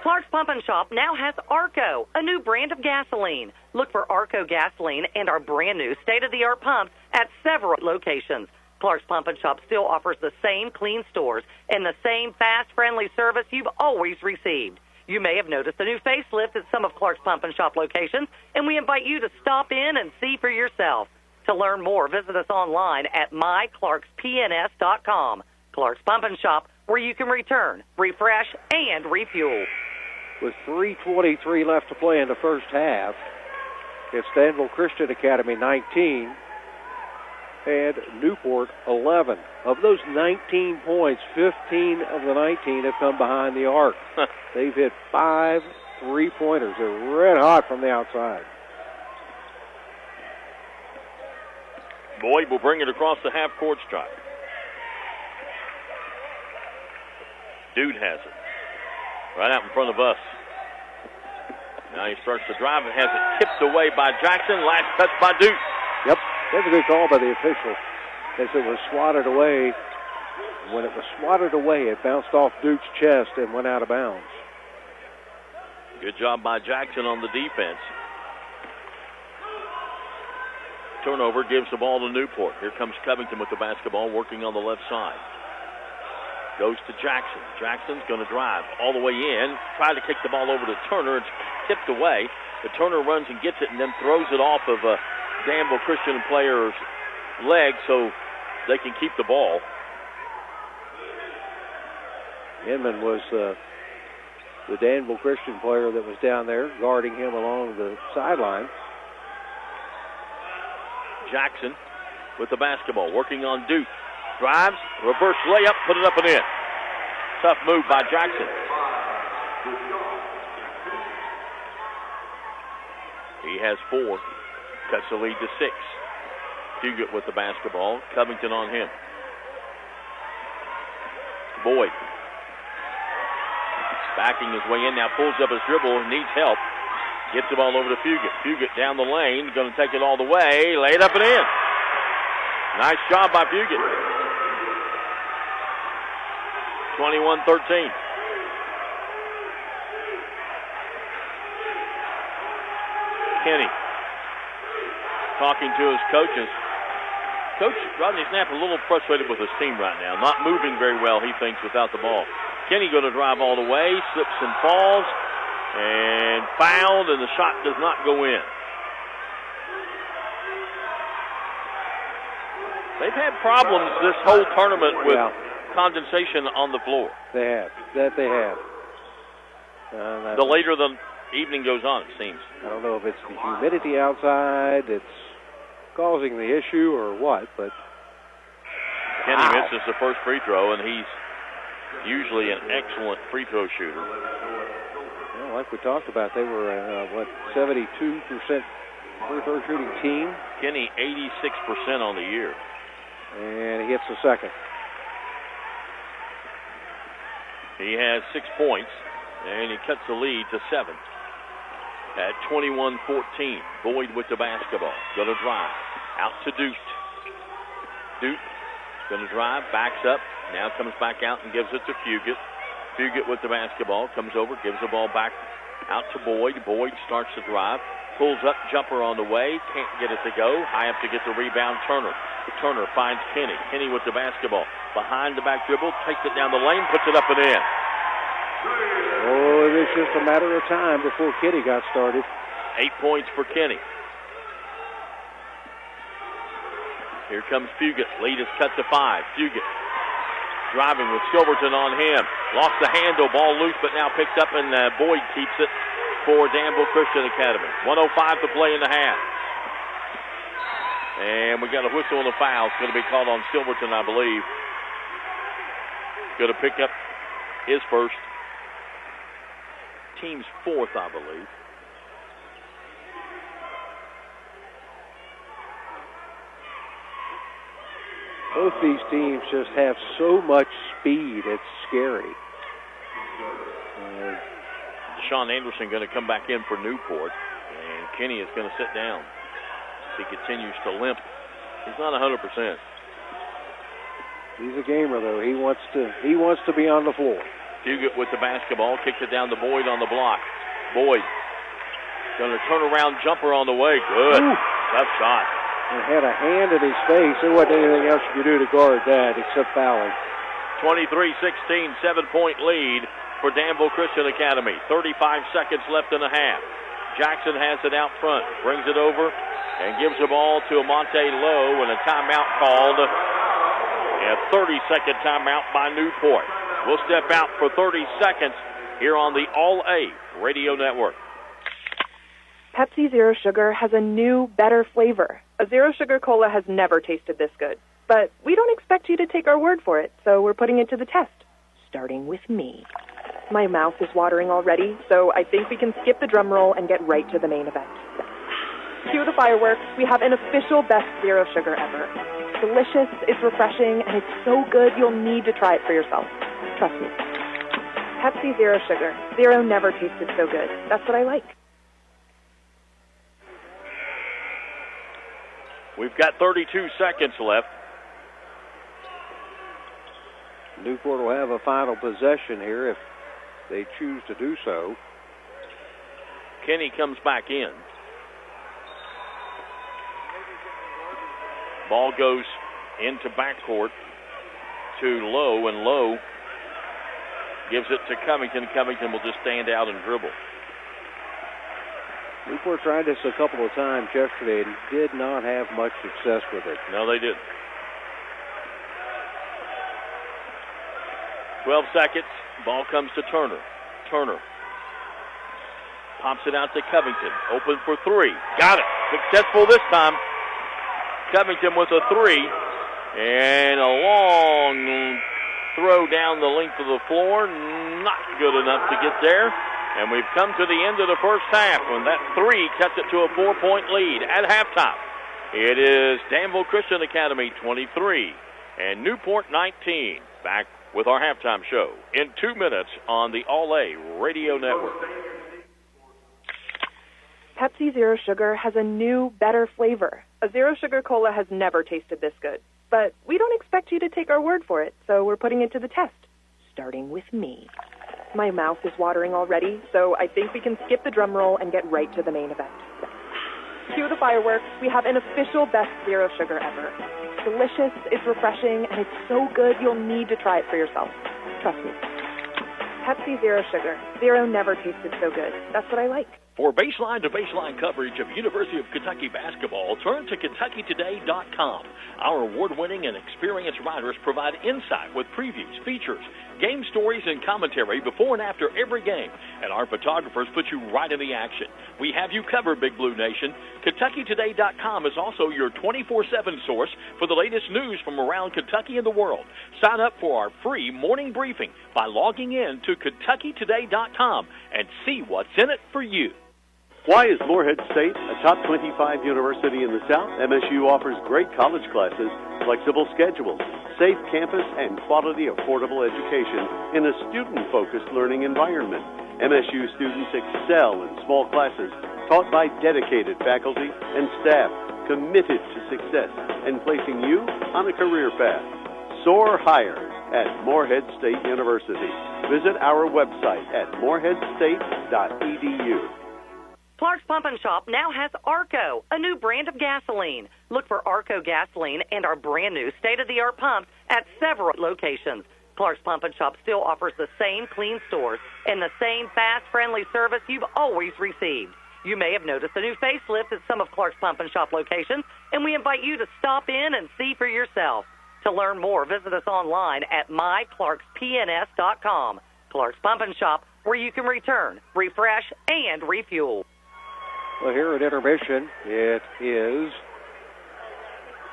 Clark's Pump and Shop now has Arco, a new brand of gasoline. Look for Arco gasoline and our brand new state-of-the-art pumps at several locations. Clark's Pump and Shop still offers the same clean stores and the same fast, friendly service you've always received. You may have noticed a new facelift at some of Clark's Pump and Shop locations, and we invite you to stop in and see for yourself. To learn more, visit us online at myclarkspns.com. Clark's Pump and Shop, where you can return, refresh, and refuel. With 3:23 left to play in the first half, it's Danville Christian Academy 19 and Newport 11. Of those 19 points, 15 of the 19 have come behind the arc. They've hit 5 3-pointers. They're red hot from the outside. Boyd will bring it across the half-court stripe. Dude has it. Right out in front of us. Now he starts to drive and has it tipped away by Jackson. Last touch by Duke. Yep, that's a good call by the official. As it was swatted away. When it was swatted away, it bounced off Duke's chest and went out of bounds. Good job by Jackson on the defense. Turnover gives the ball to Newport. Here comes Covington with the basketball, working on the left side. Goes to Jackson. Jackson's going to drive all the way in. Try to kick the ball over to Turner. It's tipped away. But Turner runs and gets it and then throws it off of a Danville Christian player's leg so they can keep the ball. Inman was the Danville Christian player that was down there guarding him along the sideline. Jackson with the basketball, working on Duke. Drives, reverse layup, put it up and in. Tough move by Jackson. He has 4. Cuts the lead to 6. Fugate with the basketball. Covington on him. Boyd. Backing his way in now, pulls up his dribble, needs help. Gets the ball over to Fugate. Fugate down the lane, going to take it all the way. Lay it up and in. Nice job by Fugate. 21-13. Kenny talking to his coaches. Coach Rodney Snapp a little frustrated with his team right now. Not moving very well, he thinks, without the ball. Kenny going to drive all the way, slips and falls, and fouled, and the shot does not go in. They've had problems this whole tournament with condensation on the floor. They have. That they have. The later the evening goes on, it seems. I don't know if it's the humidity outside that's causing the issue or what, but... Kenny misses the first free throw, and he's usually an excellent free throw shooter. Well, like we talked about, they were, 72% free throw shooting team? Kenny, 86% on the year. And he hits the second. He has 6 points, and he cuts the lead to 7 at 21-14. Boyd with the basketball. Going to drive. Out to Duke. Duke going to drive, backs up, now comes back out and gives it to Fugit. Fugit with the basketball, comes over, gives the ball back out to Boyd. Boyd starts to drive, pulls up, jumper on the way, can't get it to go. High up to get the rebound, Turner. Turner finds Kenny. Kenny with the basketball. Behind the back dribble, takes it down the lane, puts it up and in. Oh, it was just a matter of time before Kenny got started. 8 points for Kenny. Here comes Fugit. Lead is cut to 5. Fugit driving with Silverton on him. Lost the handle. Ball loose, but now picked up, and Boyd keeps it for Danville Christian Academy. 1:05 to play in the half. And we got a whistle and a foul. It's going to be called on Silverton, I believe. Going to pick up his first. Team's fourth, I believe. Both these teams just have so much speed, it's scary. Sean Anderson going to come back in for Newport, and Kenny is going to sit down. He continues to limp. He's not 100%. He's a gamer, though. He wants to be on the floor. Fugit with the basketball, kicks it down to Boyd on the block. Boyd going to turn around jumper on the way. Good. Ooh. Tough shot. He had a hand in his face. There wasn't anything else you could do to guard that except fouling. 23-16, 7-point lead for Danville Christian Academy. 35 seconds left in the half. Jackson has it out front, brings it over, and gives the ball to Amonte Lowe, and a timeout called. A 30-second timeout by Newport. We'll step out for 30 seconds here on the All-A Radio Network. Pepsi Zero Sugar has a new, better flavor. A Zero Sugar Cola has never tasted this good. But we don't expect you to take our word for it, so we're putting it to the test. Starting with me. My mouth is watering already, so I think we can skip the drum roll and get right to the main event. Cue the fireworks. We have an official best Zero Sugar ever. It's delicious, it's refreshing, and it's so good you'll need to try it for yourself. Trust me. Pepsi Zero Sugar. Zero never tasted so good. That's what I like. We've got 32 seconds left. Newport will have a final possession here if they choose to do so. Kenny comes back in. Ball goes into backcourt to Lowe, and Lowe gives it to Covington. Covington will just stand out and dribble. Newport tried this a couple of times yesterday and did not have much success with it. No, they didn't. 12 seconds. Ball comes to Turner. Turner pops it out to Covington. Open for three. Got it. Successful this time. Covington with a three. And a long throw down the length of the floor. Not good enough to get there. And we've come to the end of the first half when that three cuts it to a 4-point lead at halftime. It is Danville Christian Academy 23 and Newport 19. Back with our halftime show in 2 minutes on the All-A Radio Network. Pepsi Zero Sugar has a new, better flavor. A Zero Sugar Cola has never tasted this good. But we don't expect you to take our word for it, so we're putting it to the test. Starting with me. My mouth is watering already, so I think we can skip the drum roll and get right to the main event. Cue the fireworks. We have an official best Zero Sugar ever. It's delicious, it's refreshing, and it's so good you'll need to try it for yourself. Trust me. Pepsi Zero Sugar. Zero never tasted so good. That's what I like. For baseline-to-baseline coverage of University of Kentucky basketball, turn to KentuckyToday.com. Our award-winning and experienced writers provide insight with previews, features, game stories, and commentary before and after every game. And our photographers put you right in the action. We have you covered, Big Blue Nation. KentuckyToday.com is also your 24/7 source for the latest news from around Kentucky and the world. Sign up for our free morning briefing by logging in to KentuckyToday.com and see what's in it for you. Why is Morehead State a top 25 university in the South? MSU offers great college classes, flexible schedules, safe campus, and quality, affordable education in a student-focused learning environment. MSU students excel in small classes taught by dedicated faculty and staff committed to success and placing you on a career path. Soar higher at Morehead State University. Visit our website at moreheadstate.edu. Clark's Pump and Shop now has Arco, a new brand of gasoline. Look for Arco gasoline and our brand new state-of-the-art pumps at several locations. Clark's Pump and Shop still offers the same clean stores and the same fast, friendly service you've always received. You may have noticed a new facelift at some of Clark's Pump and Shop locations, and we invite you to stop in and see for yourself. To learn more, visit us online at myclarkspns.com. Clark's Pump and Shop, where you can return, refresh, and refuel. Well, here at intermission, it is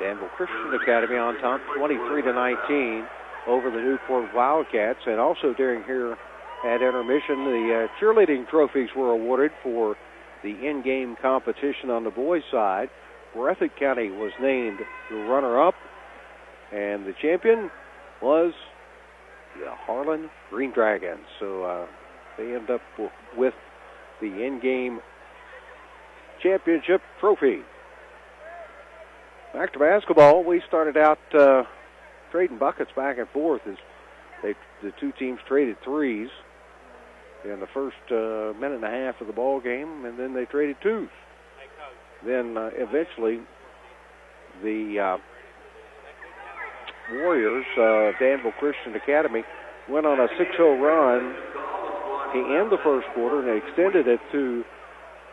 Danville Christian Academy on top, 23-19 over the Newport Wildcats. And also during here at intermission, the cheerleading trophies were awarded for the in-game competition on the boys' side. Breathitt County was named the runner-up, and the champion was the Harlan Green Dragons. So they end up with the in-game championship trophy. Back to basketball. We started out trading buckets back and forth as the two teams traded threes in the first minute and a half of the ball game, and then they traded twos. Then eventually the Warriors, Danville Christian Academy, went on a 6-0 run to end the first quarter, and they extended it to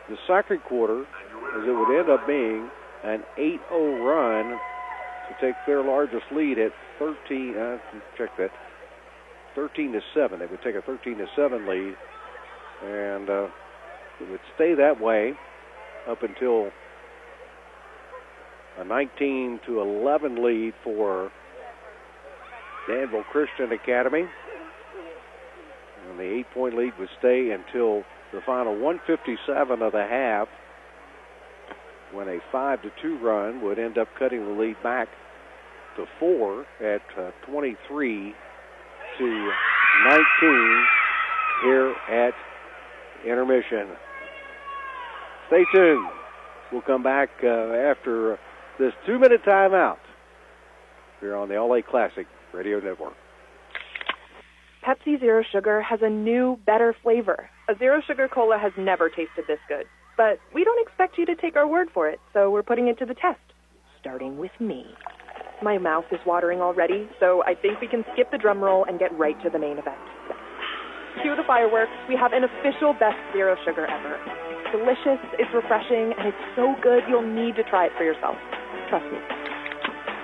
the second quarter, as it would end up being an 8-0 run to take their largest lead at 13. 13-7. They would take a 13-7 lead, and it would stay that way up until a 19-11 lead for Danville Christian Academy, and the 8-point lead would stay until the final 1:57 of the half, when a 5-2 run would end up cutting the lead back to 4 at 23-19 here at intermission. Stay tuned. We'll come back after this 2-minute timeout here on the All-A Classic Radio Network. Pepsi Zero Sugar has a new, better flavor. A Zero Sugar Cola has never tasted this good. But we don't expect you to take our word for it, so we're putting it to the test, starting with me. My mouth is watering already, so I think we can skip the drum roll and get right to the main event. Cue the fireworks. We have an official best Zero Sugar ever. It's delicious, it's refreshing, and it's so good you'll need to try it for yourself. Trust me.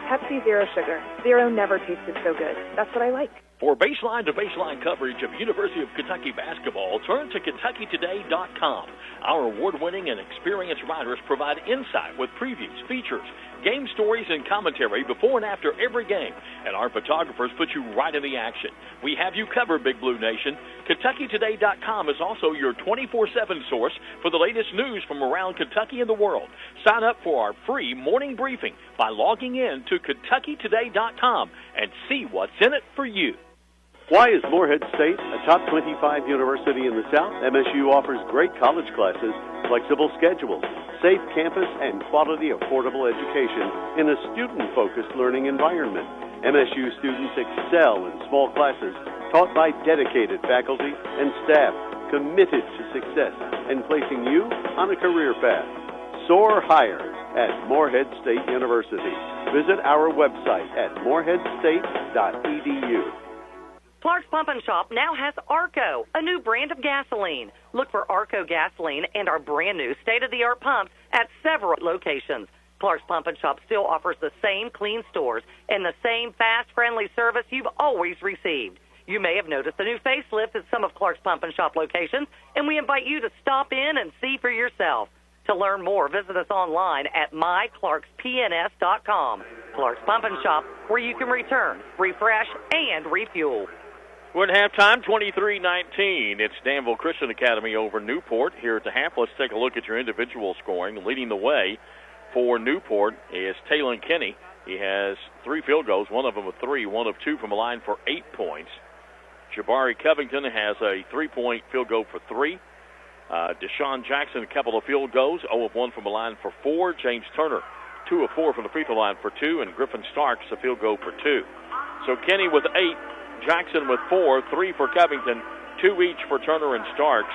Pepsi Zero Sugar. Zero never tasted so good. That's what I like. For baseline-to-baseline coverage of University of Kentucky basketball, turn to KentuckyToday.com. Our award-winning and experienced writers provide insight with previews, features, game stories, and commentary before and after every game. And our photographers put you right in the action. We have you covered, Big Blue Nation. KentuckyToday.com is also your 24/7 source for the latest news from around Kentucky and the world. Sign up for our free morning briefing by logging in to KentuckyToday.com and see what's in it for you. Why is Morehead State a top 25 university in the South? MSU offers great college classes, flexible schedules, safe campus, and quality, affordable education in a student-focused learning environment. MSU students excel in small classes taught by dedicated faculty and staff committed to success and placing you on a career path. Soar higher at Morehead State University. Visit our website at moreheadstate.edu. Clark's Pump and Shop now has Arco, a new brand of gasoline. Look for Arco gasoline and our brand new state-of-the-art pumps at several locations. Clark's Pump and Shop still offers the same clean stores and the same fast, friendly service you've always received. You may have noticed a new facelift at some of Clark's Pump and Shop locations, and we invite you to stop in and see for yourself. To learn more, visit us online at myclarkspns.com. Clark's Pump and Shop, where you can return, refresh, and refuel. We're at halftime, 23-19. It's Danville Christian Academy over Newport here at the half. Let's take a look at your individual scoring. Leading the way for Newport is Talon Kenny. He has 3 field goals, one of them a 3, 1 of 2 from the line for 8 points. Jabari Covington has a 3-point field goal for 3. Deshaun Jackson, a couple of field goals, 0 of 1 from the line for 4. James Turner, 2 of 4 from the free throw line for 2. And Griffin Starks, a field goal for 2. So Kenny with 8. Jackson with 4, 3 for Covington, 2 each for Turner and Starks.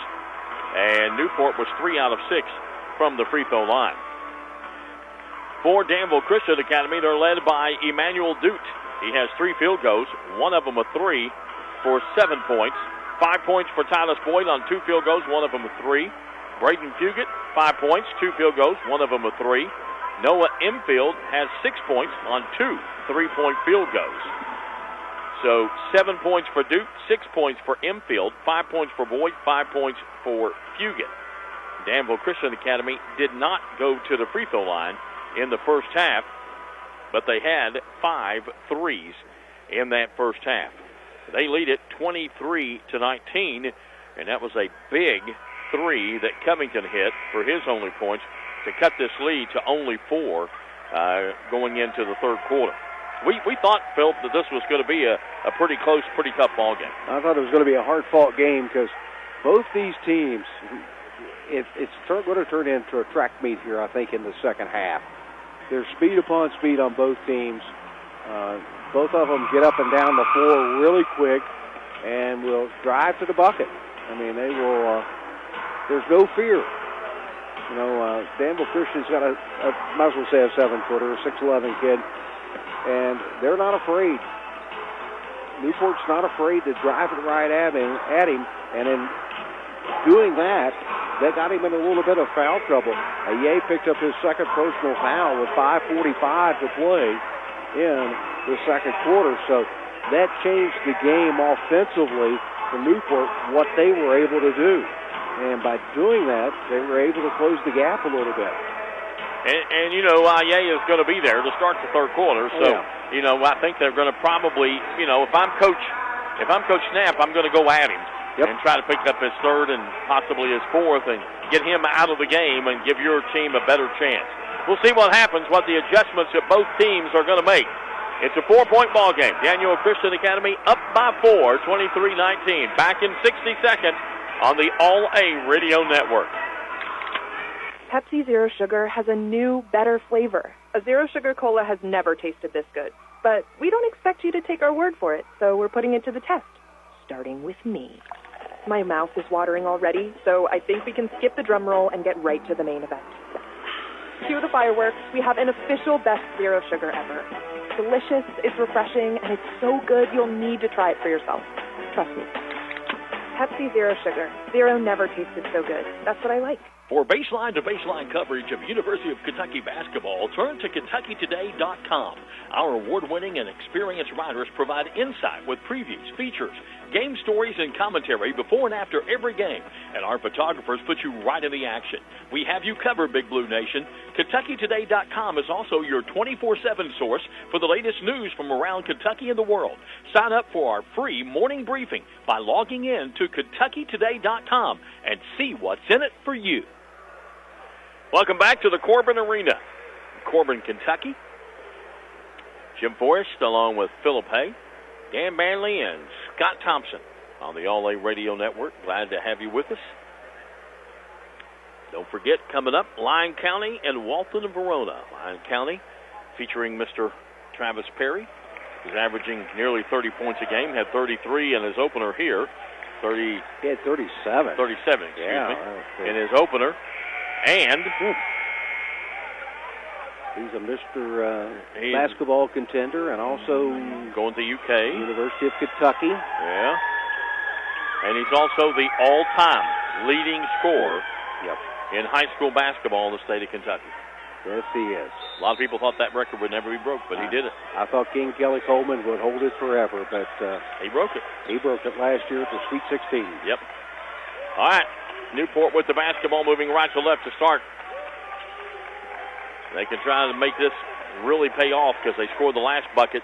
And Newport was 3 out of 6 from the free throw line. For Danville Christian Academy, they're led by Emmanuel Dute. He has 3 field goals, one of them a 3 for 7 points. 5 points for Tyler Boyd on 2 field goals, one of them a 3. Braden Fugit, 5 points, 2 field goals, one of them a 3. Noah Imfield has 6 points on 2 3-point field goals. So 7 points for Duke, 6 points for Imfield, 5 points for Boyd, 5 points for Fugit. Danville Christian Academy did not go to the free throw line in the first half, but they had 5 threes in that first half. They lead it 23-19, and that was a big 3 that Covington hit for his only points to cut this lead to only 4 going into the third quarter. We thought, Phil, that this was going to be a pretty close, pretty tough ball game. I thought it was going to be a hard-fought game because both these teams, it's going to turn into a track meet here, I think, in the second half. There's speed upon speed on both teams. Both of them get up and down the floor really quick and will drive to the bucket. I mean, they will, there's no fear. You know, Danville Christian's got might as well say a 7-footer, a 6'11" kid. And they're not afraid. Newport's not afraid to drive it right at him. And in doing that, they got him in a little bit of foul trouble. Ye picked up his second personal foul with 5:45 to play in the second quarter. So that changed the game offensively for Newport, what they were able to do. And by doing that, they were able to close the gap a little bit. And you know, Ye is going to be there to start the third quarter. So, you know, I think they're going to probably, you know, if I'm Coach Snap, I'm going to go at him and try to pick up his third and possibly his fourth and get him out of the game and give your team a better chance. We'll see what happens, what the adjustments that both teams are going to make. It's a 4-point ball game. Danville Christian Academy up by 4, 23-19. Back in 60 seconds on the All-A Radio Network. Pepsi Zero Sugar has a new, better flavor. A Zero Sugar Cola has never tasted this good. But we don't expect you to take our word for it, so we're putting it to the test. Starting with me. My mouth is watering already, so I think we can skip the drum roll and get right to the main event. Cue the fireworks. We have an official best Zero Sugar ever. It's delicious, it's refreshing, and it's so good you'll need to try it for yourself. Trust me. Pepsi Zero Sugar. Zero never tasted so good. That's what I like. For baseline-to-baseline coverage of University of Kentucky basketball, turn to KentuckyToday.com. Our award-winning and experienced writers provide insight with previews, features, game stories, and commentary before and after every game. And our photographers put you right in the action. We have you covered, Big Blue Nation. KentuckyToday.com is also your 24/7 source for the latest news from around Kentucky and the world. Sign up for our free morning briefing by logging in to KentuckyToday.com and see what's in it for you. Welcome back to the Corbin Arena, Corbin, Kentucky. Jim Forrest along with Philip Hay, Dan Manley, and Scott Thompson on the All-A Radio Network. Glad to have you with us. Don't forget, coming up, Lyon County and Walton and Verona. Lyon County featuring Mr. Travis Perry. He's averaging nearly 30 points a game, had 33 in his opener here. He had 37. 37, excuse me, in his opener. And he's a Mr. Basketball contender and also going to UK. University of Kentucky. Yeah. And he's also the all-time leading scorer in high school basketball in the state of Kentucky. Yes, he is. A lot of people thought that record would never be broke, but he did it. I thought King Kelly Coleman would hold it forever, but he broke it. He broke it last year at the Sweet 16. Yep. All right. Newport with the basketball, moving right to left to start. They can try to make this really pay off because they scored the last bucket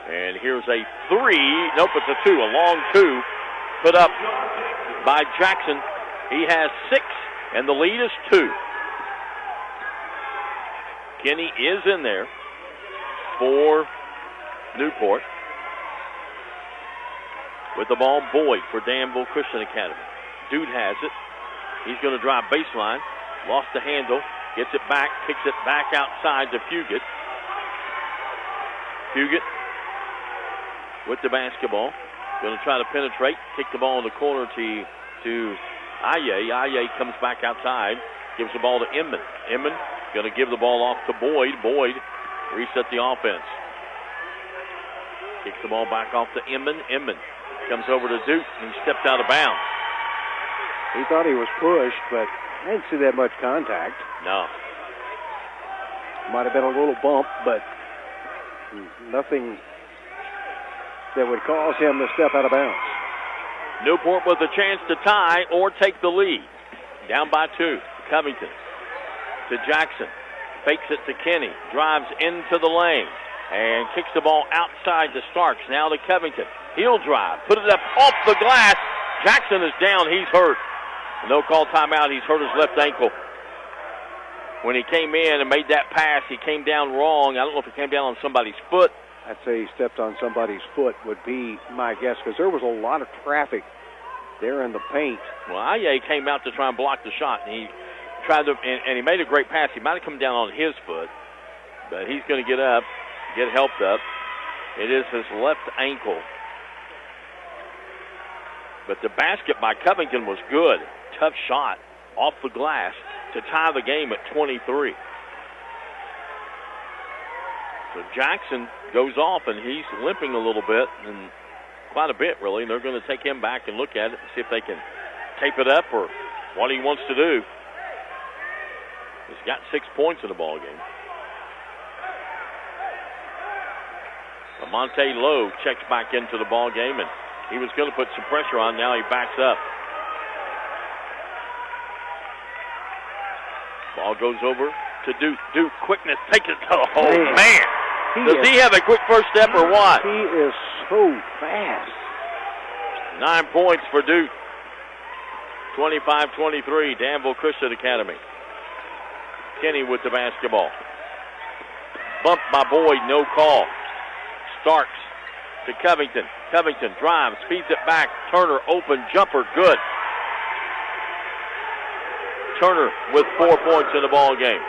And here's a 3. Nope, it's a 2. A long 2 put up by Jackson. He has 6, and the lead is 2. Kenny is in there for Newport. With the ball, Boyd for Danville Christian Academy. Dude has it. He's going to drive baseline. Lost the handle. Gets it back. Kicks it back outside to Fugit. Fugit with the basketball. Going to try to penetrate. Kick the ball in the corner to Aye. Aye comes back outside. Gives the ball to Inman. Inman going to give the ball off to Boyd. Boyd reset the offense. Kicks the ball back off to Inman. Inman comes over to Duke, and he stepped out of bounds. He thought he was pushed, but I didn't see that much contact. No. Might have been a little bump, but nothing that would cause him to step out of bounds. Newport with a chance to tie or take the lead. Down by 2. Covington to Jackson. Fakes it to Kenny. Drives into the lane and kicks the ball outside to Starks. Now to Covington. He'll drive. Put it up off the glass. Jackson is down. He's hurt. No call timeout. He's hurt his left ankle. When he came in and made that pass, he came down wrong. I don't know if it came down on somebody's foot. I'd say he stepped on somebody's foot would be my guess, because there was a lot of traffic there in the paint. Well, Aye came out to try and block the shot, and he tried to, and he made a great pass. He might have come down on his foot, but he's going to get up, get helped up. It is his left ankle. But the basket by Covington was good. Tough shot off the glass to tie the game at 23. So Jackson goes off, and he's limping a little bit, and quite a bit, really. And they're going to take him back and look at it and see if they can tape it up or what he wants to do. He's got 6 points in the ball game. Monte Lowe checks back into the ball game, and he was going to put some pressure on. Now he backs up. Ball goes over to Duke. Duke, quickness, take it. Oh, man. Does he have a quick first step or what? He is so fast. 9 points for Duke. 25-23, Danville Christian Academy. Kenny with the basketball. Bumped by Boyd, no call. Starks to Covington. Covington drives, feeds it back. Turner, open jumper, good. Turner with 4 points in the ball game.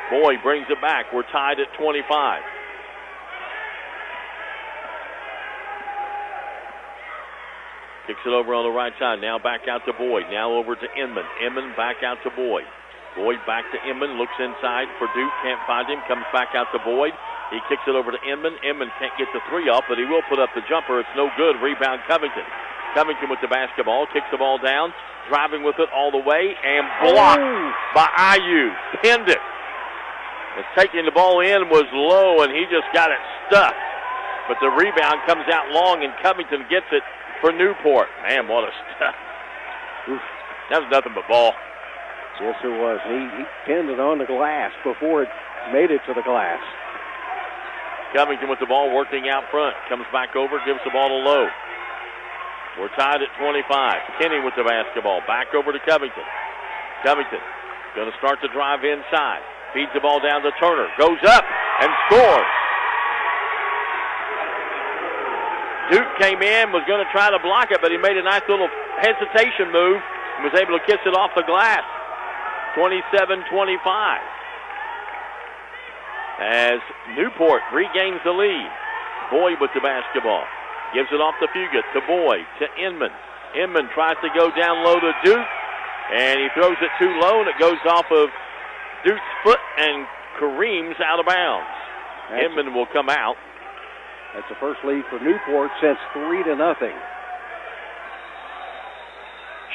Boyd brings it back. We're tied at 25. Kicks it over on the right side. Now back out to Boyd. Now over to Inman. Inman back out to Boyd. Boyd back to Inman. Looks inside for Duke. Can't find him. Comes back out to Boyd. He kicks it over to Inman. Inman can't get the 3 off, but he will put up the jumper. It's no good. Rebound Covington. Covington with the basketball. Kicks the ball down. Driving with it all the way. And blocked by IU. Pinned it. And taking the ball in was low, and he just got it stuck. But the rebound comes out long, and Covington gets it for Newport. Man, what a stuff. Oof. That was nothing but ball. Yes, it was. He pinned it on the glass before it made it to the glass. Covington with the ball working out front. Comes back over, gives the ball to Lowe. We're tied at 25. Kenny with the basketball. Back over to Covington. Covington going to start to drive inside. Feeds the ball down to Turner. Goes up and scores. Duke came in, was going to try to block it, but he made a nice little hesitation move and was able to kiss it off the glass. 27-25. As Newport regains the lead. Boyd with the basketball. Gives it off to Fugit, to Boyd, to Inman. Inman tries to go down low to Duke, and he throws it too low, and it goes off of Duke's foot and Kareem's out of bounds. Inman will come out. That's the first lead for Newport since 3-0.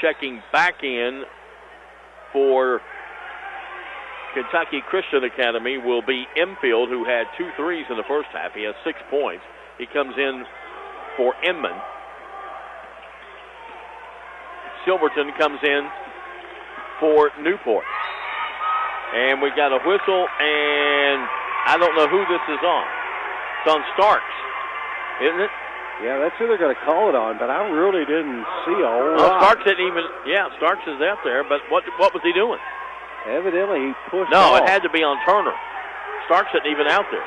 Checking back in for Kentucky Christian Academy will be Infield, who had 2 threes in the first half. He has 6 points. He comes in for Inman. Silverton comes in for Newport. And we got a whistle, and I don't know who this is on. It's on Starks, isn't it? Yeah, that's who they're going to call it on, but I really didn't see a whole lot. Starks didn't even, Starks is out there, but what was he doing? Evidently, he pushed No, off. it had to be on Turner. Starks isn't even out there.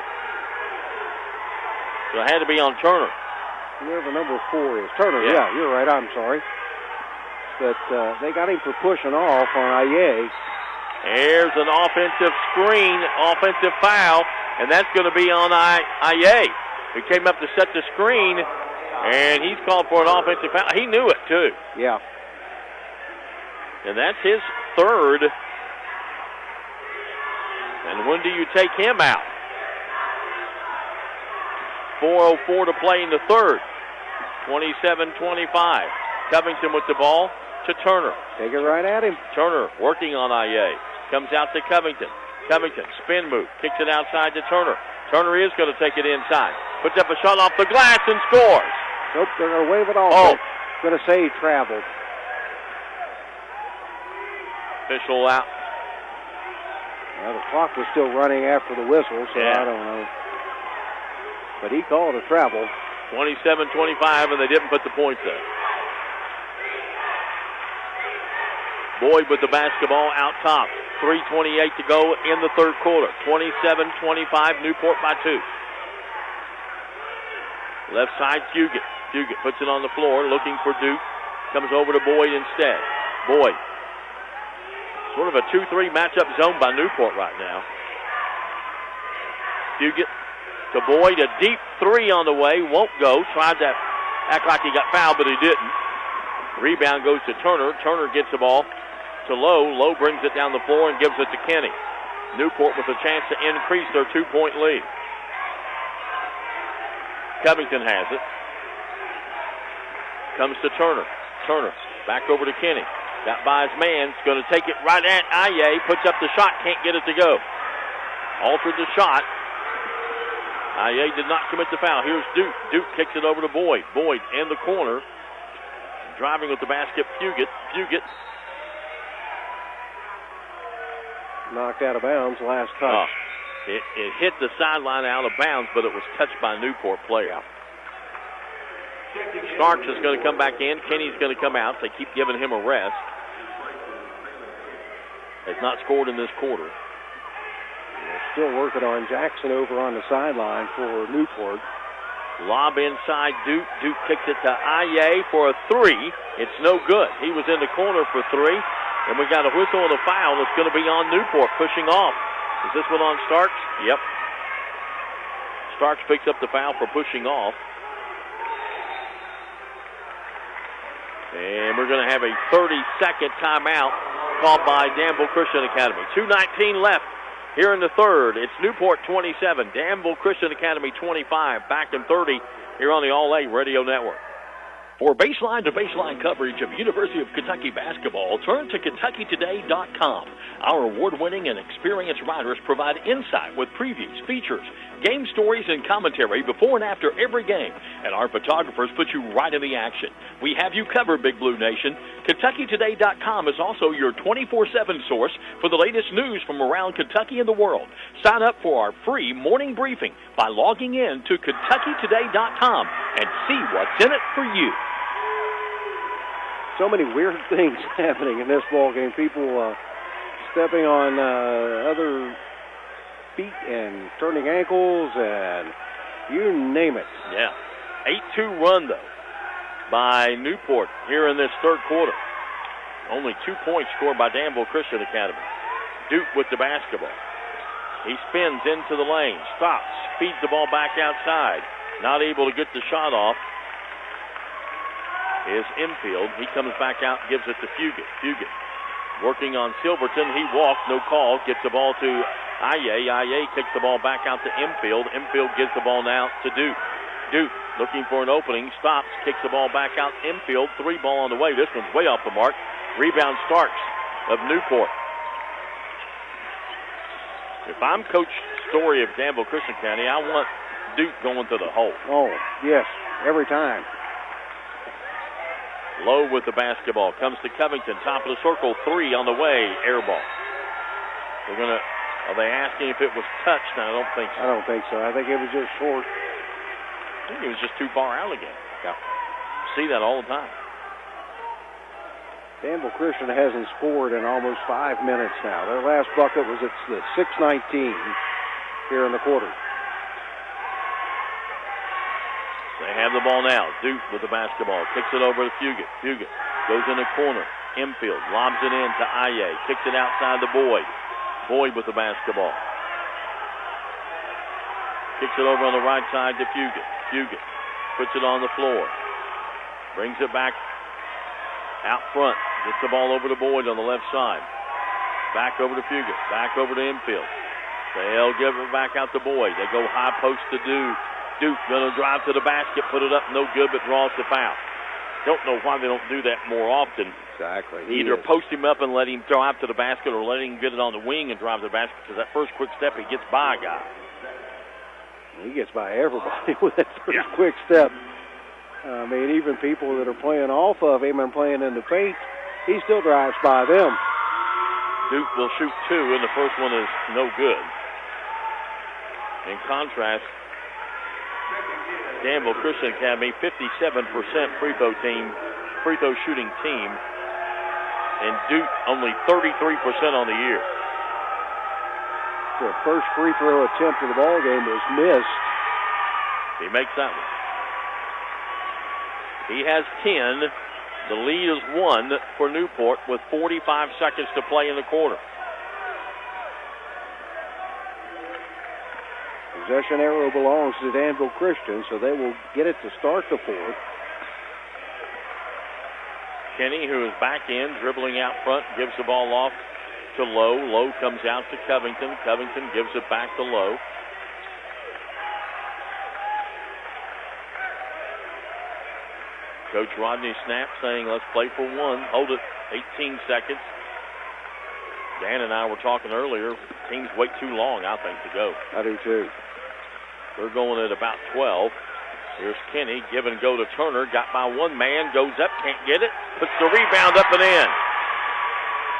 So it had to be on Turner. Whoever number 4 is. Turner, Yeah. yeah, you're right, I'm sorry. But they got him for pushing off on Aye. There's an offensive screen, offensive foul, and that's going to be on Aye, who came up to set the screen, and he's called for an offensive foul. He knew it, too. Yeah. And that's his third. And when do you take him out? 4:04 to play in the third. 27-25. Covington with the ball to Turner. Take it right at him. Turner working on Aye. Comes out to Covington. Covington, spin move. Kicks it outside to Turner. Turner is going to take it inside. Puts up a shot off the glass and scores. Nope, they're going to wave it off. Oh. Going to say he traveled. Official out. Well, the clock was still running after the whistle, so Yeah. I don't know. But he called a travel. 27-25, and they didn't put the points up. Boyd with the basketball out top. 3:28 to go in the third quarter. 27-25, Newport by 2. Left side, Fugit. Fugit puts it on the floor, looking for Duke. Comes over to Boyd instead. Boyd. Sort of a 2-3 matchup zone by Newport right now. Fugit to Boyd. A deep 3 on the way. Won't go. Tried to act like he got fouled, but he didn't. Rebound goes to Turner. Turner gets the ball to Lowe. Lowe brings it down the floor and gives it to Kenny. Newport with a chance to increase their 2-point lead. Covington has it. Comes to Turner. Turner back over to Kenny. Got by his man. He's going to take it right at Aye. Puts up the shot. Can't get it to go. Altered the shot. Aye did not commit the foul. Here's Duke. Duke kicks it over to Boyd. Boyd in the corner. Driving with the basket, Fugit. Fugit. Knocked out of bounds last touch. It hit the sideline out of bounds, but it was touched by a Newport player. Starks is going to come back in. Kenny's going to come out. They keep giving him a rest. They've not scored in this quarter. They're still working on Jackson over on the sideline for Newport. Lob inside Duke. Duke kicks it to Aye for a 3. It's no good. He was in the corner for 3. And we got a whistle and a foul that's going to be on Newport, pushing off. Is this one on Starks? Yep. Starks picks up the foul for pushing off. And we're going to have a 30-second timeout called by Danville Christian Academy. 2:19 left here in the third. It's Newport 27, Danville Christian Academy 25. Back in 30 here on the All-A Radio Network. For baseline-to-baseline coverage of University of Kentucky basketball, turn to KentuckyToday.com. Our award-winning and experienced writers provide insight with previews, features, game stories, and commentary before and after every game. And our photographers put you right in the action. We have you covered, Big Blue Nation. KentuckyToday.com is also your 24/7 source for the latest news from around Kentucky and the world. Sign up for our free morning briefing by logging in to KentuckyToday.com and see what's in it for you. So many weird things happening in this ball game. People stepping on other feet and turning ankles and you name it. Yeah. 8-2 run, though, by Newport here in this third quarter. Only 2 points scored by Danville Christian Academy. Duke with the basketball. He spins into the lane, stops, feeds the ball back outside. Not able to get the shot off. Is infield. He comes back out, gives it to Fugit. Fugit working on Silverton. He walks, no call. Gets the ball to Aye. Aye kicks the ball back out to infield. Infield gives the ball now to Duke. Duke looking for an opening. Stops, kicks the ball back out infield. 3 ball on the way. This one's way off the mark. Rebound Starks of Newport. If I'm Coach Story of Danville Christian County, I want Duke going to the hole. Oh, yes, every time. Lowe with the basketball. Comes to Covington. Top of the circle. 3 on the way. Air ball. Are they asking if it was touched? I don't think so. I don't think so. I think it was just short. I think he was just too far out again. Yeah. See that all the time. Danville Christian hasn't scored in almost 5 minutes now. Their last bucket was at the 6:19 here in the quarter. They have the ball now. Duke with the basketball. Kicks it over to Fugit. Fugit goes in the corner. Infield. Lobs it in to Aye. Kicks it outside to Boyd. Boyd with the basketball. Kicks it over on the right side to Fugit. Fugit puts it on the floor. Brings it back out front. Gets the ball over to Boyd on the left side. Back over to Fugit. Back over to Infield. They'll give it back out to Boyd. They go high post to Duke. Duke going to drive to the basket, put it up, no good, but draws the foul. Don't know why they don't do that more often. Exactly. Either post him up and let him drive to the basket or let him get it on the wing and drive to the basket, because that first quick step, he gets by a guy. He gets by everybody with that first quick step. I mean, even people that are playing off of him and playing in the paint, he still drives by them. Duke will shoot two, and the first one is no good. In contrast, Danville Christian Academy, 57% free throw shooting team, and Duke only 33% on the year. The first free throw attempt of the ball game was missed. He makes that one. He has 10. The lead is 1 for Newport with 45 seconds to play in the quarter. Possession arrow belongs to Danville Christian, so they will get it to start the fourth. Kenny, who is back in, dribbling out front, gives the ball off to Lowe. Lowe comes out to Covington. Covington gives it back to Lowe. Coach Rodney Snap saying, let's play for one. Hold it, 18 seconds. Dan and I were talking earlier. Teams wait too long, I think, to go. I do too. They're going at about 12. Here's Kenny, give and go to Turner. Got by one man, goes up, can't get it. Puts the rebound up and in.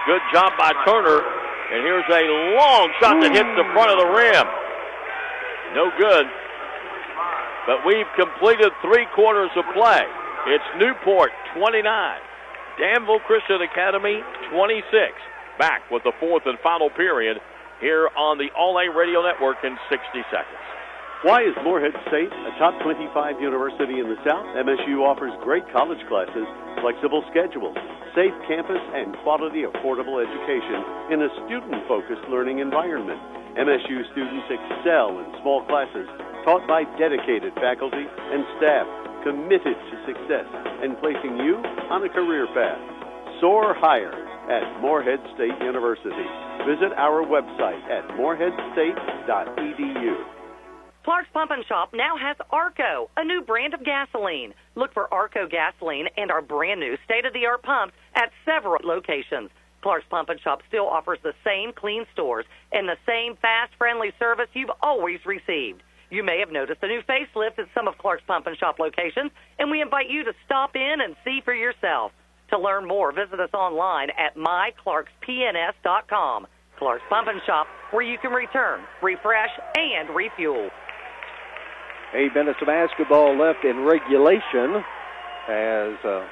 Good job by Turner. And here's a long shot that hits the front of the rim. No good. But we've completed 3 quarters of play. It's Newport 29, Danville Christian Academy 26. Back with the fourth and final period here on the All-A Radio Network in 60 seconds. Why is Morehead State a top 25 university in the South? MSU offers great college classes, flexible schedules, safe campus, and quality, affordable education in a student-focused learning environment. MSU students excel in small classes taught by dedicated faculty and staff committed to success and placing you on a career path. Soar higher at Morehead State University. Visit our website at moreheadstate.edu. Clark's Pump and Shop now has Arco, a new brand of gasoline. Look for Arco gasoline and our brand new state-of-the-art pumps at several locations. Clark's Pump and Shop still offers the same clean stores and the same fast, friendly service you've always received. You may have noticed a new facelift at some of Clark's Pump and Shop locations, and we invite you to stop in and see for yourself. To learn more, visit us online at myclarkspns.com. Clark's Pump and Shop, where you can return, refresh, and refuel. 8 minutes of basketball left in regulation as the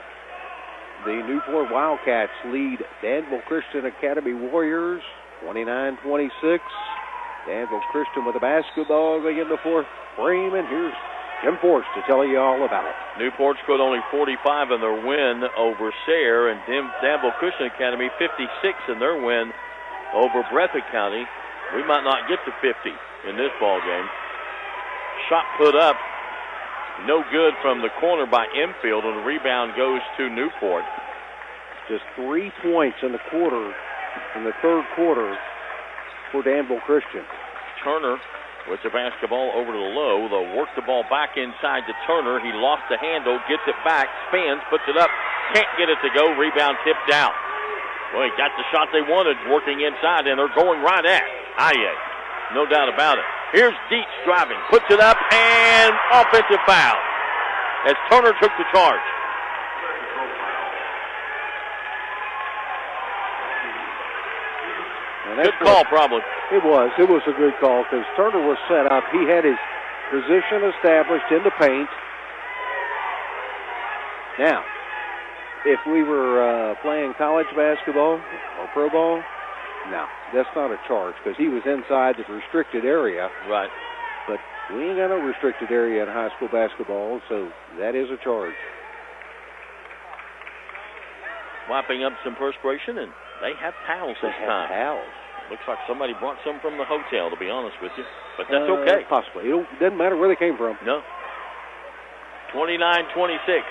Newport Wildcats lead Danville Christian Academy Warriors 29-26. Danville Christian with the basketball going in the fourth frame, and here's Jim Force to tell you all about it. Newport scored only 45 in their win over Sayre, and Danville Christian Academy 56 in their win over Breathitt County. We might not get to 50 in this ball game. Shot put up, no good from the corner by Infield, and the rebound goes to Newport. Just 3 points in the third quarter for Danville Christian. Turner with the basketball over to the Low. They'll work the ball back inside to Turner. He lost the handle, gets it back, spins, puts it up, can't get it to go. Rebound tipped out. Well, he got the shot they wanted working inside, and they're going right at Aye. No doubt about it. Here's Dietz driving, puts it up, and offensive foul as Turner took the charge. Good call, probably. It was a good call because Turner was set up. He had his Position established in the paint. Now, if we were playing college basketball or pro ball, no, that's not a charge because he was inside the restricted area. Right. But we ain't got no restricted area in high school basketball, so that is a charge. Wiping up some perspiration, and they have towels this time. Towels. Looks like somebody brought some from the hotel, to be honest with you. But that's okay. Possibly. It doesn't matter where they came from. No. 29-26.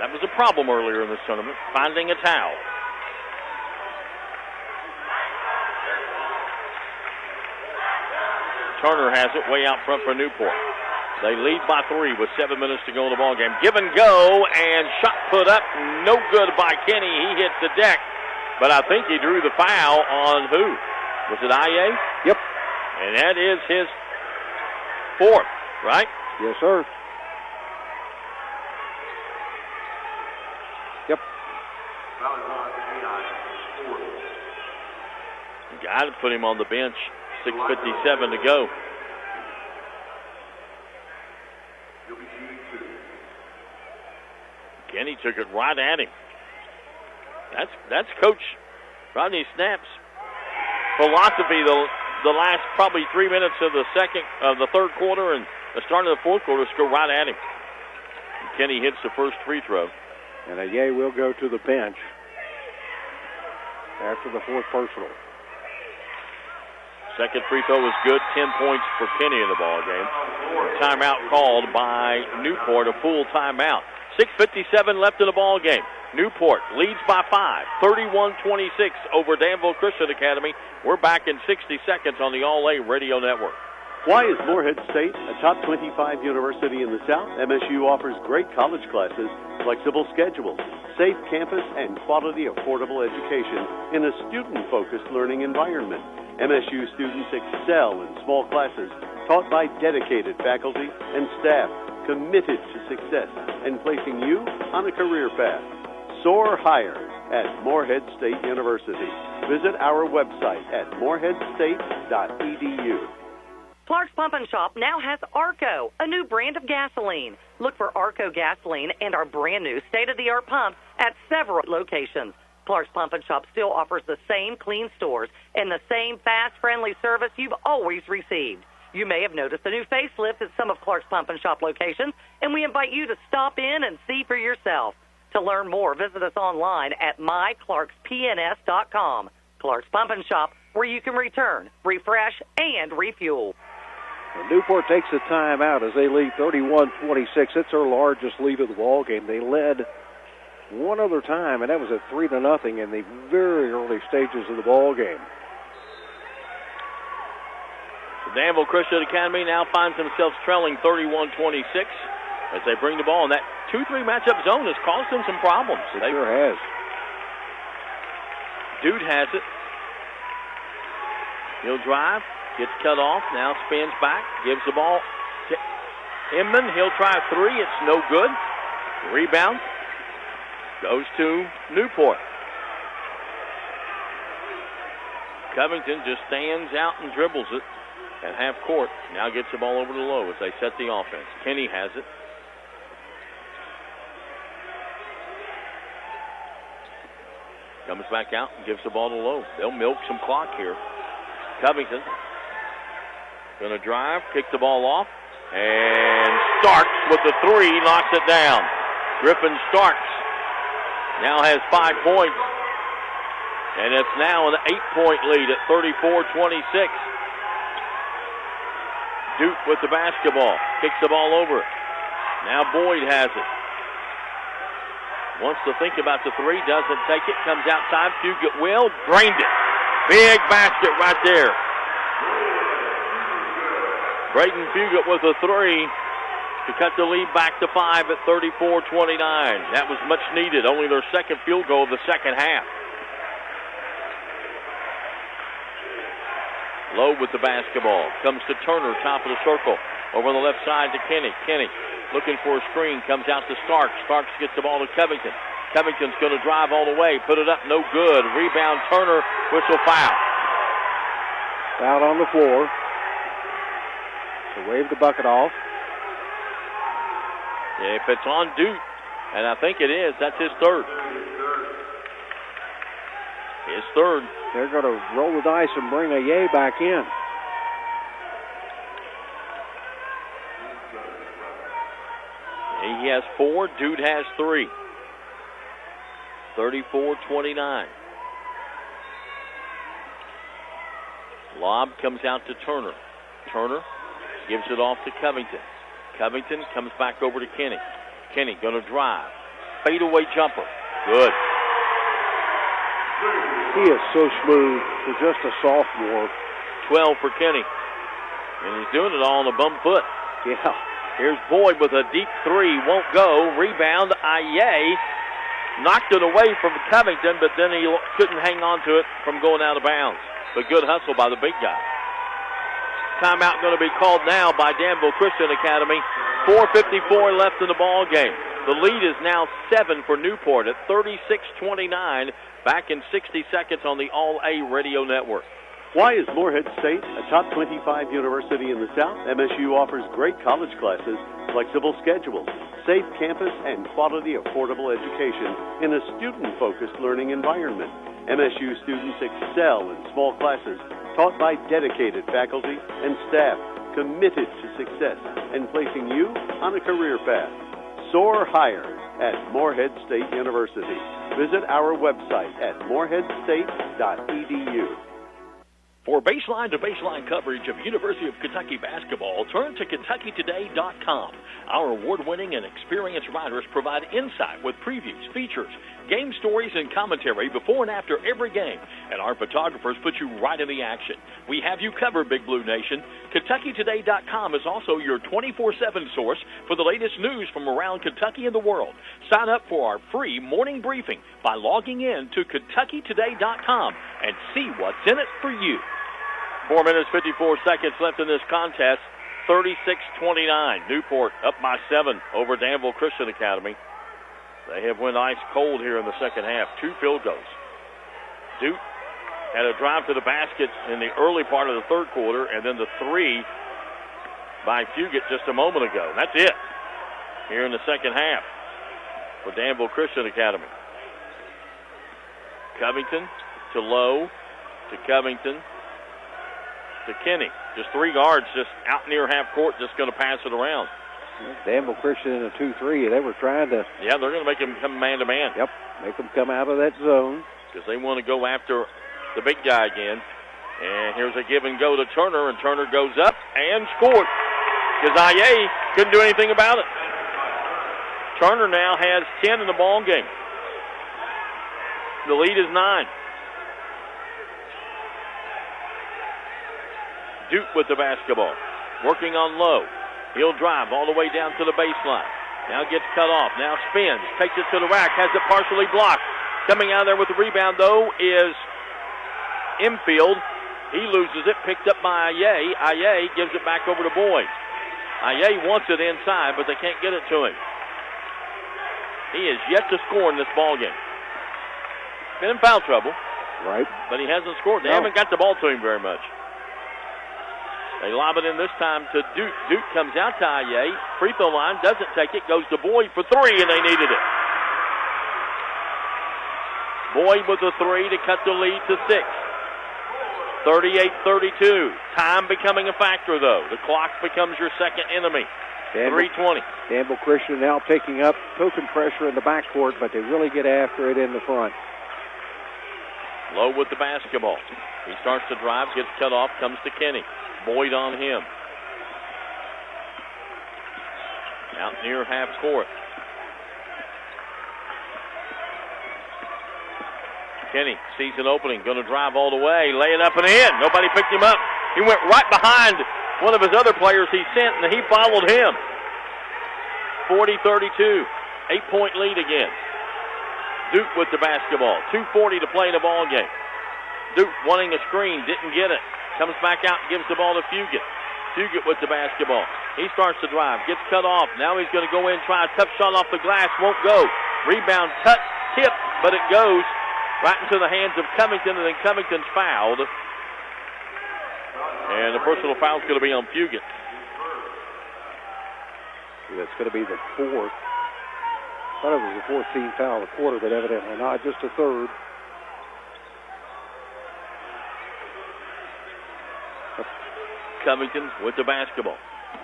That was a problem earlier in this tournament, finding a towel. Turner has it way out front for Newport. They lead by 3 with 7 minutes to go in the ball game. Give and go, and shot put up, no good by Kenny. He hit the deck, but I think he drew the foul on who? Was it Aye? Yep. And that is his 4th, right? Yes, sir. Yep. Got to put him on the bench. 6:57 to go. Kenny took it right at him. That's Coach Rodney Snapp's philosophy. The last probably 3 minutes of the third quarter and the start of the fourth quarter, just go right at him. And Kenny hits the first free throw. And Aye will go to the bench after the 4th personal. Second free throw was good. 10 points for Kenny in the ball game. Timeout called by Newport, a full timeout. 6:57 left in the ball game. Newport leads by 5, 31-26 over Danville Christian Academy. We're back in 60 seconds on the All-A Radio Network. Why is Morehead State a top 25 university in the South? MSU offers great college classes, flexible schedules, safe campus, and quality, affordable education in a student-focused learning environment. MSU students excel in small classes taught by dedicated faculty and staff committed to success and placing you on a career path. Soar higher at Morehead State University. Visit our website at moreheadstate.edu. Clark's Pump and Shop now has Arco, a new brand of gasoline. Look for Arco gasoline and our brand new state-of-the-art pumps at several locations. Clark's Pump and Shop still offers the same clean stores and the same fast, friendly service you've always received. You may have noticed a new facelift at some of Clark's Pump and Shop locations, and we invite you to stop in and see for yourself. To learn more, visit us online at myclarkspns.com. Clark's Pump and Shop, where you can return, refresh, and refuel. And Newport takes a timeout as they lead 31-26. It's their largest lead of the ball game. They led one other time, and that was at 3-0 in the very early stages of the ball game. Danville Christian Academy now finds themselves trailing 31-26 as they bring the ball. And that 2-3 matchup zone has caused them some problems. It sure has. Dude has it. He'll drive, gets cut off, now spins back, gives the ball to Inman. He'll try a 3. It's no good. Rebound goes to Newport. Covington just stands out and dribbles it at half court. Now gets the ball over to Lowe as they set the offense. Kenny has it. Comes back out and gives the ball to Lowe. They'll milk some clock here. Covington going to drive, kick the ball off, and Starks with the 3 knocks it down. Griffin Starks now has 5 points, and it's now an 8-point lead at 34-26. Duke with the basketball, kicks the ball over. Now Boyd has it. Wants to think about the 3, doesn't take it, comes outside, Fugit will, drained it. Big basket right there. Braden Fugit with a 3 to cut the lead back to 5 at 34-29. That was much needed, only their second field goal of the second half. Lowe with the basketball, comes to Turner, top of the circle, over on the left side to Kenny. Kenny looking for a screen, comes out to Starks. Starks gets the ball to Covington. Covington's going to drive all the way, put it up, no good. Rebound, Turner, whistle foul. Foul on the floor. So wave the bucket off. If it's on Duke, and I think it is, that's his third. His third. They're going to roll the dice and bring Aye back in. He has 4. Dude has 3. 34-29. Lob comes out to Turner. Turner gives it off to Covington. Covington comes back over to Kenny. Kenny going to drive. Fadeaway jumper. Good. He is so smooth for just a sophomore. 12 for Kenny. And he's doing it all on the bum foot. Yeah. Here's Boyd with a deep 3. Won't go. Rebound. Aye knocked it away from Covington, but then he couldn't hang on to it from going out of bounds. But good hustle by the big guy. Timeout going to be called now by Danville Christian Academy. 4:54 left in the ball game. The lead is now 7 for Newport at 36-29. Back in 60 seconds on the All-A Radio Network. Why is Morehead State a top 25 university in the South? MSU offers great college classes, flexible schedules, safe campus, and quality, affordable education in a student-focused learning environment. MSU students excel in small classes taught by dedicated faculty and staff committed to success and placing you on a career path. Soar higher at Morehead State University. Visit our website at moreheadstate.edu. For baseline-to-baseline coverage of University of Kentucky basketball, turn to KentuckyToday.com. Our award-winning and experienced writers provide insight with previews, features, game stories, and commentary before and after every game. And our photographers put you right in the action. We have you covered, Big Blue Nation. KentuckyToday.com is also your 24/7 source for the latest news from around Kentucky and the world. Sign up for our free morning briefing by logging in to KentuckyToday.com and see what's in it for you. 4 minutes, 54 seconds left in this contest. 36-29. Newport up by 7 over Danville Christian Academy. They have went ice cold here in the second half. 2 field goals. Duke had a drive to the basket in the early part of the third quarter, and then the 3 by Fugit just a moment ago. That's it here in the second half for Danville Christian Academy. Covington to Lowe to Covington to Kenny. Just 3 guards just out near half court, just going to pass it around. Danville Christian in a 2-3. They were trying to... Yeah, they're going to make him come man-to-man. Yep, make them come out of that zone. Because they want to go after the big guy again. And here's a give and go to Turner, and Turner goes up and scored. Because Aye couldn't do anything about it. Turner now has 10 in the ball game. The lead is 9. Duke with the basketball. Working on Lowe. He'll drive all the way down to the baseline. Now gets cut off. Now spins. Takes it to the rack. Has it partially blocked. Coming out of there with the rebound, though, is Infield. He loses it. Picked up by Aye. Aye gives it back over to Boyd. Aye wants it inside, but they can't get it to him. He is yet to score in this ballgame. Been in foul trouble. Right. But he hasn't scored. They haven't got the ball to him very much. They lob it in this time to Duke. Duke comes out to Aye. Free throw line, doesn't take it. Goes to Boyd for 3, and they needed it. Boyd with a 3 to cut the lead to 6. 38-32. Time becoming a factor, though. The clock becomes your second enemy. 3:20. Danville Christian now picking up token pressure in the backcourt, but they really get after it in the front. Lowe with the basketball. He starts to drive, gets cut off, comes to Kenny. Boyd on him. Out near half court. Kenny sees an opening, going to drive all the way, lay it up and in. Nobody picked him up. He went right behind one of his other players he sent, and he followed him. 40-32. 8-point lead again. Duke with the basketball. 2:40 to play in the ball game. Duke wanting a screen, didn't get it. Comes back out and gives the ball to Fugit. Fugit with the basketball. He starts to drive, gets cut off. Now he's going to go in, try a tough shot off the glass, won't go. Rebound, cut, tip, but it goes right into the hands of Covington, and then Covington's fouled. And the personal foul is going to be on Fugit. That's going to be the fourth. I thought it was the fourth team foul of the quarter, but evidently not, just a third. Covington with the basketball.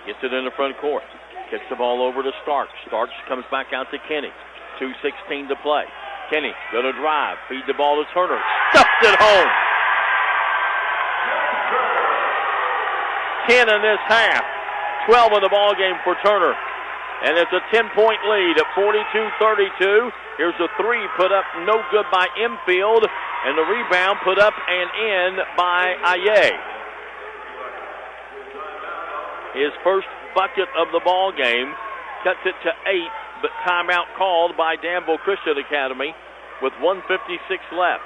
Gets it in the front court. Kicks the ball over to Starks. Starks comes back out to Kenny. 2:16 to play. Kenny going to drive. Feed the ball to Turner. Stuffed it home. 10 in this half. 12 in the ball game for Turner. And it's a 10-point lead at 42-32. Here's a three put up no good by Infield. And the rebound put up and in by Aye. His first bucket of the ball game cuts it to 8, but timeout called by Danville Christian Academy with 1:56 left.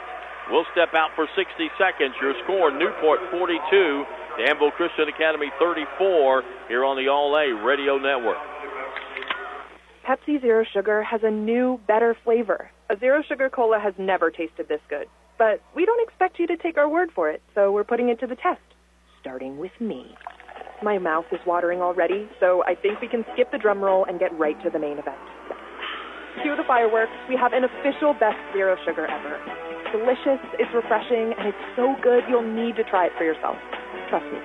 We'll step out for 60 seconds. Your score, Newport 42, Danville Christian Academy 34, here on the All-A Radio Network. Pepsi Zero Sugar has a new, better flavor. A Zero Sugar Cola has never tasted this good. But we don't expect you to take our word for it, so we're putting it to the test. Starting with me. My mouth is watering already, so I think we can skip the drum roll and get right to the main event. Cue the fireworks. We have an official best Zero Sugar ever. It's delicious, it's refreshing, and it's so good you'll need to try it for yourself. Trust me.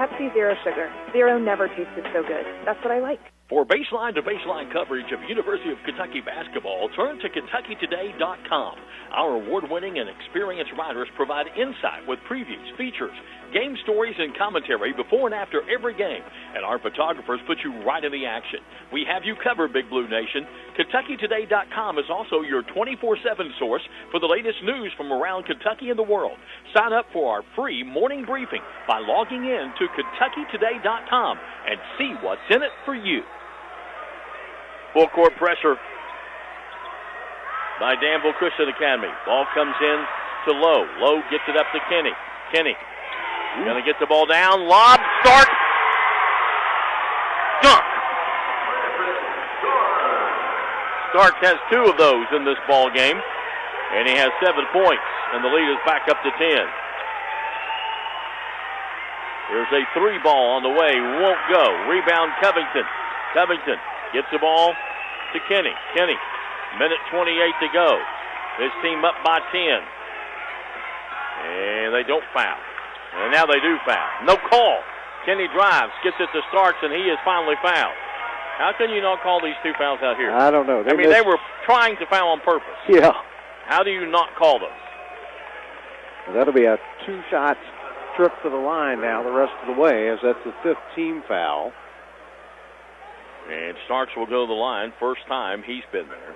Pepsi Zero Sugar. Zero never tasted so good. That's what I like. For baseline-to-baseline coverage of University of Kentucky basketball, turn to KentuckyToday.com. Our award-winning and experienced writers provide insight with previews, features, game stories, and commentary before and after every game. And our photographers put you right in the action. We have you covered, Big Blue Nation. KentuckyToday.com is also your 24/7 source for the latest news from around Kentucky and the world. Sign up for our free morning briefing by logging in to KentuckyToday.com and see what's in it for you. Full court pressure by Danville Christian Academy. Ball comes in to Lowe. Lowe gets it up to Kenny. Kenny going to get the ball down. Lob, start, dunk. Stark has 2 of those in this ball game, and he has 7 points, and the lead is back up to 10. There's a 3 ball on the way. Won't go. Rebound Covington. Covington gets the ball to Kenny. Kenny, minute 28 to go. His team up by 10. And they don't foul. And now they do foul. No call. Kenny drives, gets it to Starks, and he is finally fouled. How can you not call these 2 fouls out here? I don't know. They were trying to foul on purpose. Yeah. How do you not call them? That'll be a 2-shot trip to the line now the rest of the way, as that's the 5th team foul. And Starks will go to the line. First time he's been there.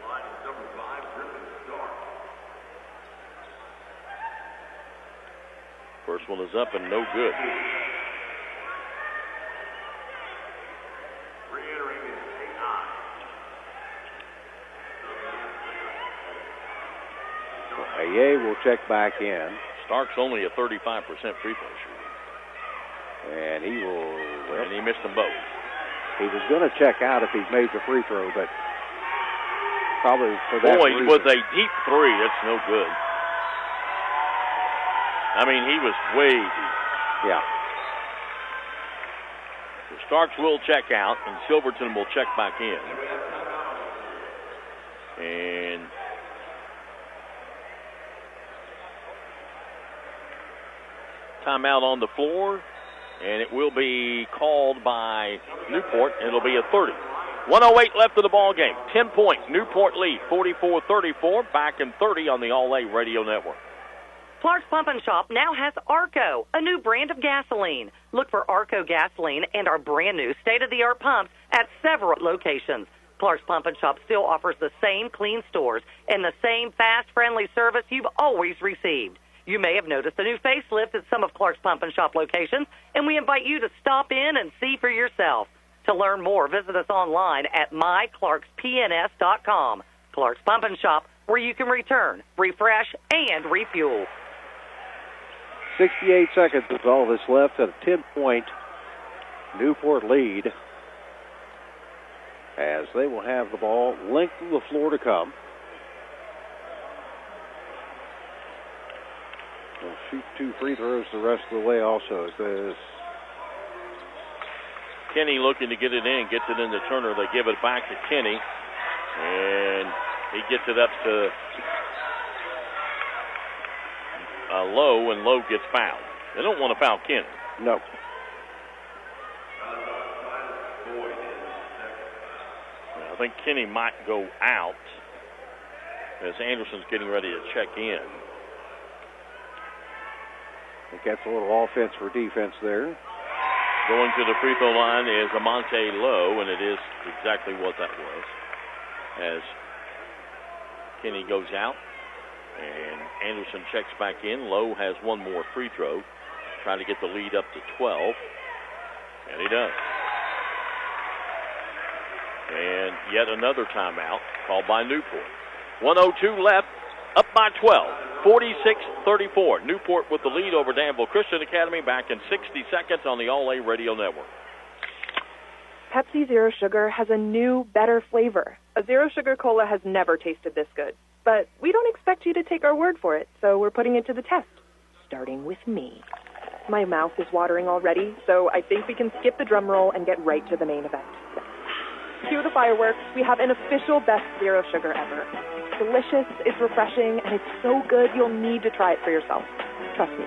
First one is up and no good. Aye will check back in. Starks only a 35% free throw shooter. And he will... And he missed them both. He was going to check out if he made the free throw, but probably for that Boyd reason. with a deep 3, it's no good. I mean, he was way deep. Yeah. So Starks will check out, and Silverton will check back in. And timeout on the floor, and it will be called by Newport. It'll be a 30. 1:08 left of the ball game. 10-point Newport lead, 44-34. Back in 30 on the All-A Radio Network. Clark's Pump and Shop now has Arco, a new brand of gasoline. Look for Arco gasoline and our brand new state-of-the-art pumps at several locations. Clark's Pump and Shop still offers the same clean stores and the same fast, friendly service you've always received. You may have noticed a new facelift at some of Clark's Pump and Shop locations, and we invite you to stop in and see for yourself. To learn more, visit us online at myclarkspns.com. Clark's Pump and Shop, where you can return, refresh, and refuel. 68 seconds is all that's left at a 10-point Newport lead, as they will have the ball length of the floor to come. They'll shoot 2 free throws the rest of the way also. As Kenny looking to get it in, gets it into Turner. They give it back to Kenny, and he gets it up to Lowe, and Lowe gets fouled. They don't want to foul Kenny. No. I think Kenny might go out as Anderson's getting ready to check in. I think that's a little offense for defense there. Going to the free throw line is Amonte Lowe, and it is exactly what that was. As Kenny goes out, and Anderson checks back in. Lowe has one more free throw, trying to get the lead up to 12, and he does. And yet another timeout called by Newport. 1:02 left, up by 12, 46-34. Newport with the lead over Danville Christian Academy. Back in 60 seconds on the All-A Radio Network. Pepsi Zero Sugar has a new, better flavor. A Zero Sugar Cola has never tasted this good. But we don't expect you to take our word for it, so we're putting it to the test. Starting with me. My mouth is watering already, so I think we can skip the drum roll and get right to the main event. Cue the fireworks. We have an official best Zero Sugar ever. It's delicious, it's refreshing, and it's so good you'll need to try it for yourself. Trust me.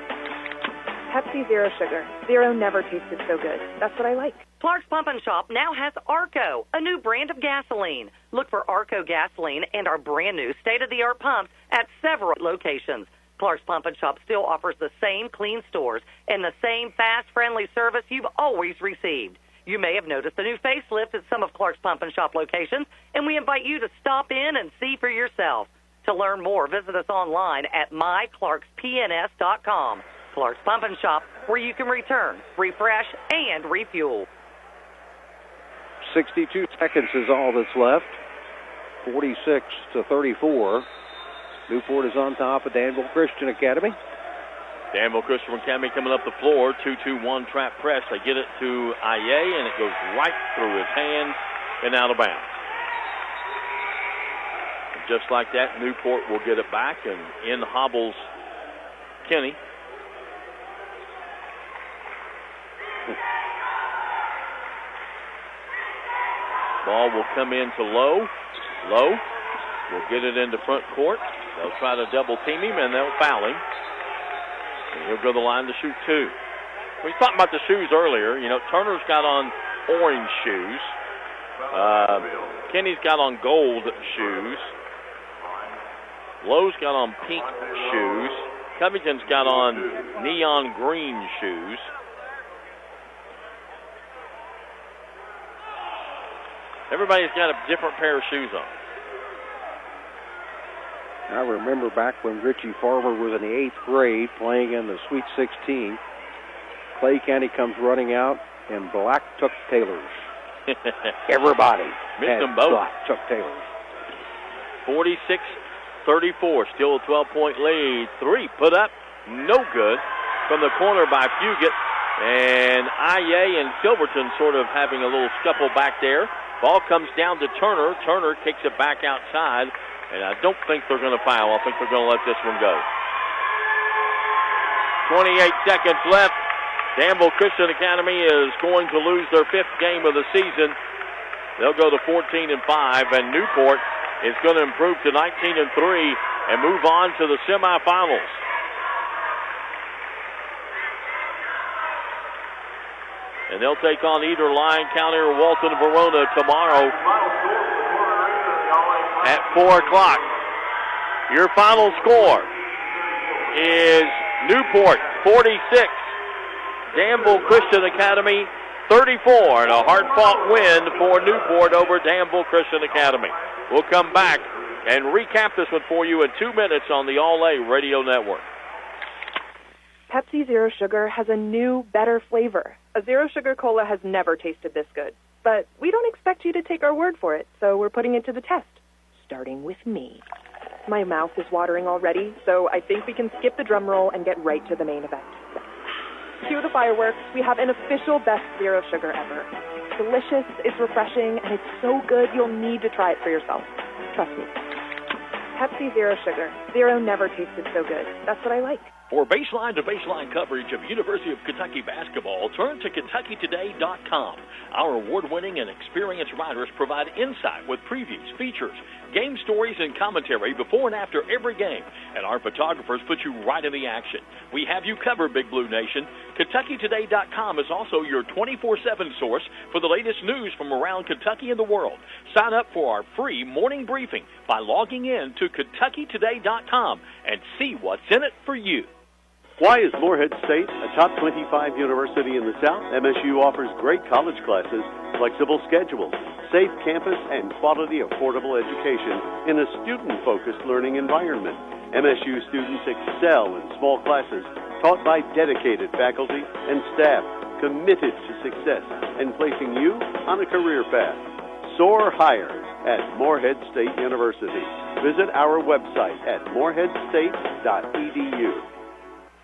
Pepsi Zero Sugar. Zero never tasted so good. That's what I like. Clark's Pump and Shop now has Arco, a new brand of gasoline. Look for Arco gasoline and our brand new state-of-the-art pumps at several locations. Clark's Pump and Shop still offers the same clean stores and the same fast, friendly service you've always received. You may have noticed a new facelift at some of Clark's Pump and Shop locations, and we invite you to stop in and see for yourself. To learn more, visit us online at myclarkspns.com. Clark's Pump and Shop, where you can return, refresh, and refuel. 62 seconds is all that's left. 46-34. Newport is on top of Danville Christian Academy. Danville Christian Academy coming up the floor. 2-2-1 trap press. They get it to Aye, and it goes right through his hands and out of bounds. And just like that, Newport will get it back, and in hobbles Kenny. Ball will come into Lowe. Lowe will get it into front court. They'll try to double team him, and they'll foul him. And he'll go to the line to shoot two. We talked about the shoes earlier. You know, Turner's got on orange shoes. Kenny's got on gold shoes. Lowe's got on pink shoes. Covington's got on neon green shoes. Everybody's got a different pair of shoes on. I remember back when Richie Farmer was in the 8th grade playing in the Sweet 16. Clay County comes running out in black Chuck Taylors. Everybody missed them had both. black Chuck Taylors. 46-34, still a 12-point lead. Three put up, no good from the corner by Fugit. And Aye and Silverton sort of having a little scuffle back there. Ball comes down to Turner. Turner kicks it back outside, and I don't think they're going to foul. I think they're going to let this one go. 28 seconds left. Danville Christian Academy is going to lose their 5th game of the season. They'll go to 14-5, and Newport is going to improve to 19-3 and move on to the semifinals. And they'll take on either Lyon County or Walton Verona tomorrow at 4 o'clock. Your final score is Newport 46, Danville Christian Academy 34, and a hard-fought win for Newport over Danville Christian Academy. We'll come back and recap this one for you in 2 minutes on the All-A Radio Network. Pepsi Zero Sugar has a new, better flavor. A Zero Sugar Cola has never tasted this good. But we don't expect you to take our word for it, so we're putting it to the test. Starting with me. My mouth is watering already, so I think we can skip the drum roll and get right to the main event. Cue the fireworks. We have an official best Zero Sugar ever. It's delicious, it's refreshing, and it's so good you'll need to try it for yourself. Trust me. Pepsi Zero Sugar. Zero never tasted so good. That's what I like. For baseline-to-baseline coverage of University of Kentucky basketball, turn to KentuckyToday.com. Our award-winning and experienced writers provide insight with previews, features, game stories, and commentary before and after every game. And our photographers put you right in the action. We have you covered, Big Blue Nation. KentuckyToday.com is also your 24/7 source for the latest news from around Kentucky and the world. Sign up for our free morning briefing by logging in to KentuckyToday.com and see what's in it for you. Why is Morehead State a top 25 university in the South? MSU offers great college classes, flexible schedules, safe campus, and quality, affordable education in a student-focused learning environment. MSU students excel in small classes taught by dedicated faculty and staff committed to success and placing you on a career path. Soar higher at Morehead State University. Visit our website at moreheadstate.edu.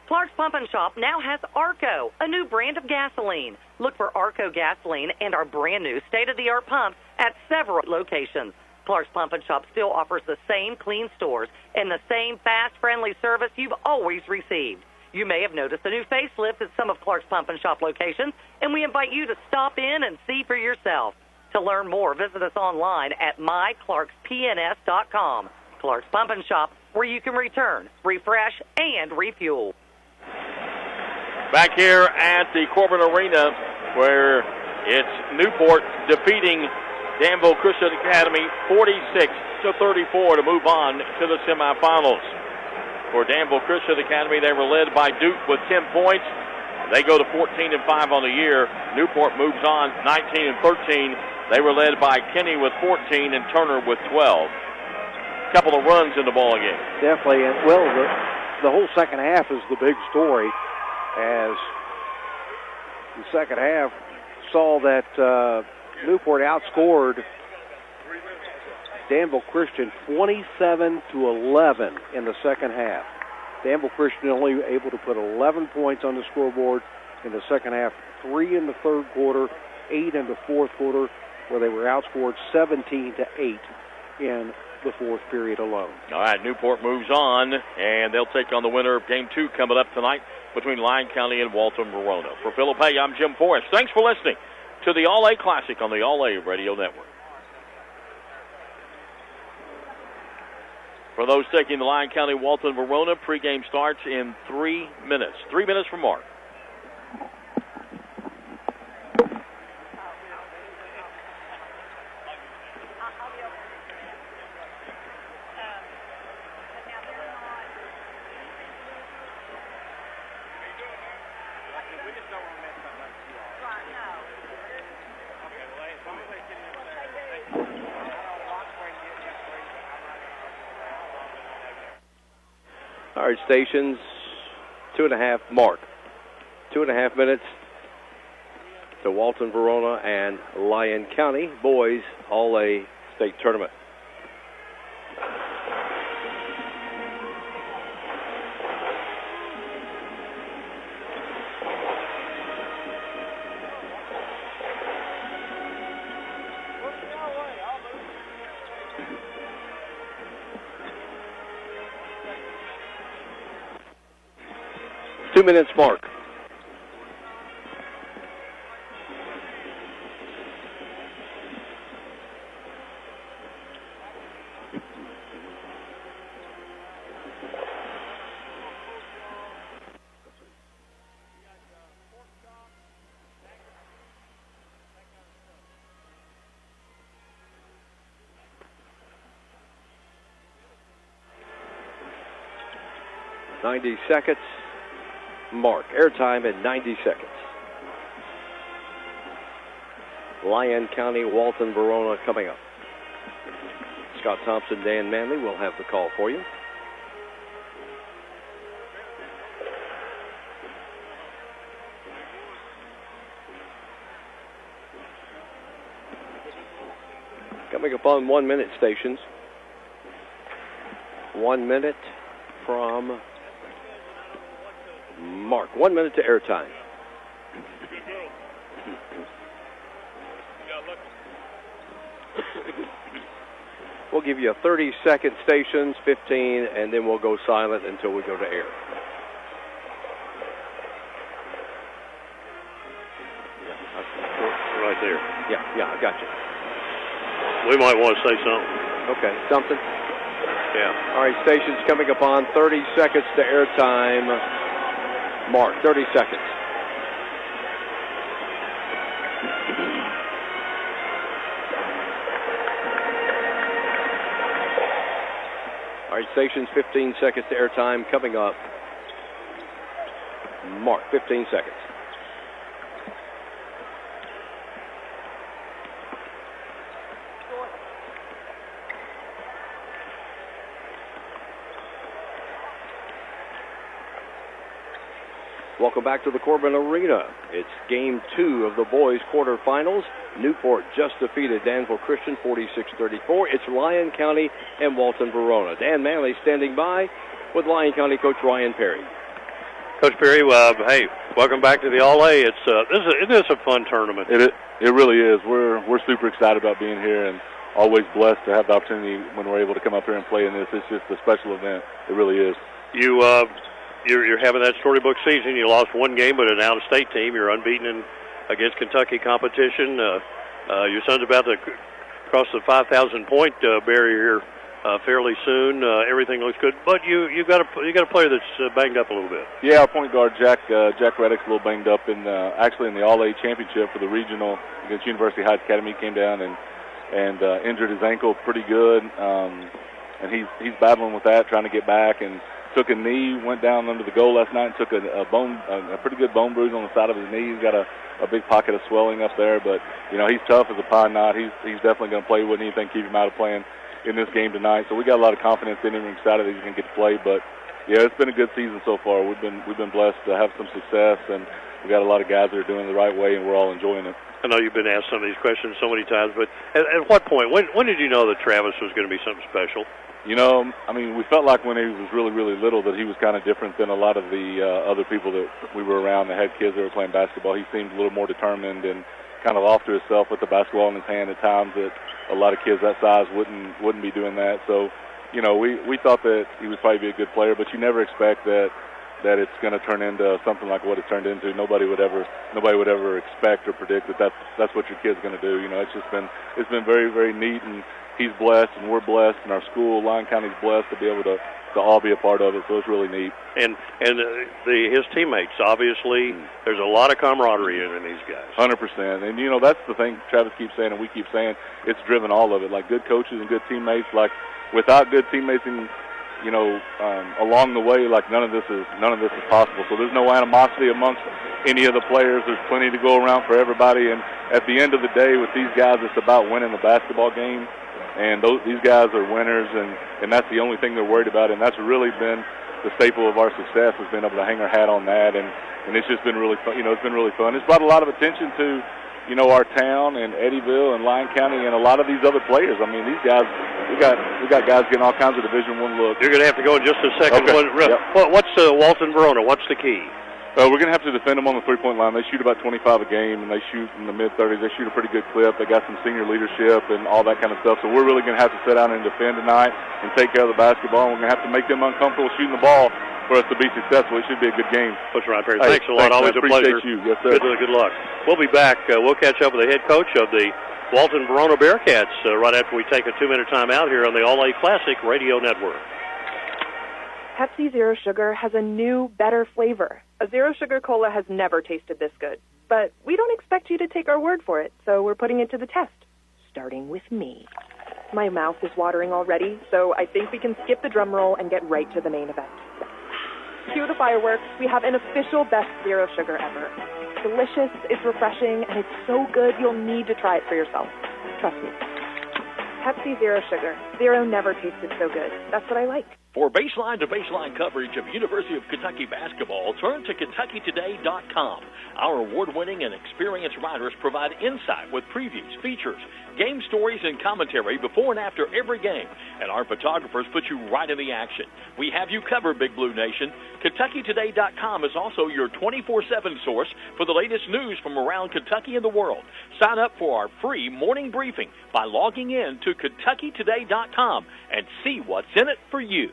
Clark's Pump and Shop now has Arco, a new brand of gasoline. Look for Arco gasoline and our brand new state-of-the-art pumps at several locations. Clark's Pump and Shop still offers the same clean stores and the same fast, friendly service you've always received. You may have noticed a new facelift at some of Clark's Pump and Shop locations, and we invite you to stop in and see for yourself. To learn more, visit us online at myclarkspns.com. Clark's Pump and Shop, where you can return, refresh, and refuel. Back here at the Corbin Arena, where it's Newport defeating Danville Christian Academy 46-34 to move on to the semifinals. For Danville Christian Academy, they were led by Duke with 10 points. They go to 14-5 on the year. Newport moves on 19-13. They were led by Kenny with 14 and Turner with 12. Couple of runs in the ball game. Definitely, and well, the whole second half is the big story, as the second half saw that Newport outscored Danville Christian 27-11 in the second half. Danville Christian only able to put 11 points on the scoreboard in the second half, 3 in the third quarter, 8 in the fourth quarter, where they were outscored 17-8 in the fourth period alone. All right, Newport moves on, and they'll take on the winner of Game 2 coming up tonight between Lyon County and Walton Verona. For Philip Hay, I'm Jim Forrest. Thanks for listening to the All-A Classic on the All-A Radio Network. For those taking the Lyon County Walton Verona, pregame starts in 3 minutes. 3 minutes from mark. All right, stations, 2.5 mark. 2.5 minutes to Walton Verona and Lyon County boys All-A state tournament. Minutes mark. Seconds. Mark. Airtime at 90 seconds. Lyon County, Walton Verona coming up. Scott Thompson, Dan Manley will have the call for you. Coming up on 1 minute stations. 1 minute from mark. 1 minute to airtime. We'll give you a 30-second stations, 15, and then we'll go silent until we go to air. Yeah, I got you. We might want to say something. Okay, something? Yeah. All right, station's coming up on 30 seconds to airtime. Mark, 30 seconds. All right, station's 15 seconds to airtime coming up. Mark, 15 seconds. Welcome back to the Corbin Arena. It's Game 2 of the boys' quarterfinals. Newport just defeated Danville Christian 46-34. It's Lyon County and Walton Verona. Dan Manley standing by with Lyon County coach Ryan Perry. Coach Perry, hey, welcome back to the All-A. It is a fun tournament. It really is. We're super excited about being here and always blessed to have the opportunity when we're able to come up here and play in this. It's just a special event. It really is. You're having that storybook season. You lost one game, but an out-of-state team. You're unbeaten against Kentucky competition. Your son's about to cross the 5,000-point barrier here fairly soon. Everything looks good, but you got a player that's banged up a little bit. Yeah, our point guard Jack Reddick's a little banged up in actually in the All-A championship for the regional against University Heights Academy. He came down and injured his ankle pretty good, and he's battling with that, trying to get back and. Took a knee, went down under the goal last night, and took a pretty good bone bruise on the side of his knee. He's got a big pocket of swelling up there, but he's tough as a pine knot. He's definitely going to play. Wouldn't anything keep him out of playing in this game tonight? So we got a lot of confidence in him. We're excited that he's going to get to play. But yeah, it's been a good season so far. We've been blessed to have some success, and we got a lot of guys that are doing it the right way, and we're all enjoying it. I know you've been asked some of these questions so many times, but at what point? When did you know that Travis was going to be something special? We felt like when he was really, really little that he was kind of different than a lot of the other people that we were around that had kids that were playing basketball. He seemed a little more determined and kind of off to himself with the basketball in his hand at times that a lot of kids that size wouldn't be doing that. So, we thought that he would probably be a good player, but you never expect that it's going to turn into something like what it turned into. Nobody would ever expect or predict that that's what your kid's going to do. It's been very, very neat, and he's blessed, and we're blessed, and our school, Lyon County's blessed to be able to all be a part of it. So it's really neat. And his teammates, obviously, there's a lot of camaraderie in these guys. 100%. And that's the thing Travis keeps saying, and we keep saying, it's driven all of it. Like good coaches and good teammates. Like without good teammates and along the way, like none of this is possible. So there's no animosity amongst any of the players. There's plenty to go around for everybody. And at the end of the day, with these guys, it's about winning the basketball game. And these guys are winners, and that's the only thing they're worried about. And that's really been the staple of our success, has been able to hang our hat on that. And it's just been really fun. It's been really fun. It's brought a lot of attention to our town and Eddyville and Lyon County and a lot of these other players. I mean, these guys, we got guys getting all kinds of Division I looks. You're going to have to go in just a second. Okay. Yep. What's Walton Verona? What's the key? We're going to have to defend them on the three-point line. They shoot about 25 a game, and they shoot in the mid-30s. They shoot a pretty good clip. They got some senior leadership and all that kind of stuff. So we're really going to have to sit down and defend tonight and take care of the basketball. And we're going to have to make them uncomfortable shooting the ball for us to be successful. It should be a good game. Coach Ryan Perry, thanks a lot. Always a pleasure. You. Yes, sir. Good luck. We'll be back. We'll catch up with the head coach of the Walton Verona Bearcats right after we take a 2-minute timeout here on the All-A Classic Radio Network. Pepsi Zero Sugar has a new, better flavor. A Zero Sugar Cola has never tasted this good. But we don't expect you to take our word for it, so we're putting it to the test. Starting with me. My mouth is watering already, so I think we can skip the drum roll and get right to the main event. Cue the fireworks. We have an official best Zero Sugar ever. It's delicious, it's refreshing, and it's so good you'll need to try it for yourself. Trust me. Pepsi Zero Sugar. Zero never tasted so good. That's what I like. For baseline-to-baseline coverage of University of Kentucky basketball, turn to KentuckyToday.com. Our award-winning and experienced writers provide insight with previews, features, game stories, and commentary before and after every game. And our photographers put you right in the action. We have you covered, Big Blue Nation. KentuckyToday.com is also your 24/7 source for the latest news from around Kentucky and the world. Sign up for our free morning briefing by logging in to KentuckyToday.com and see what's in it for you.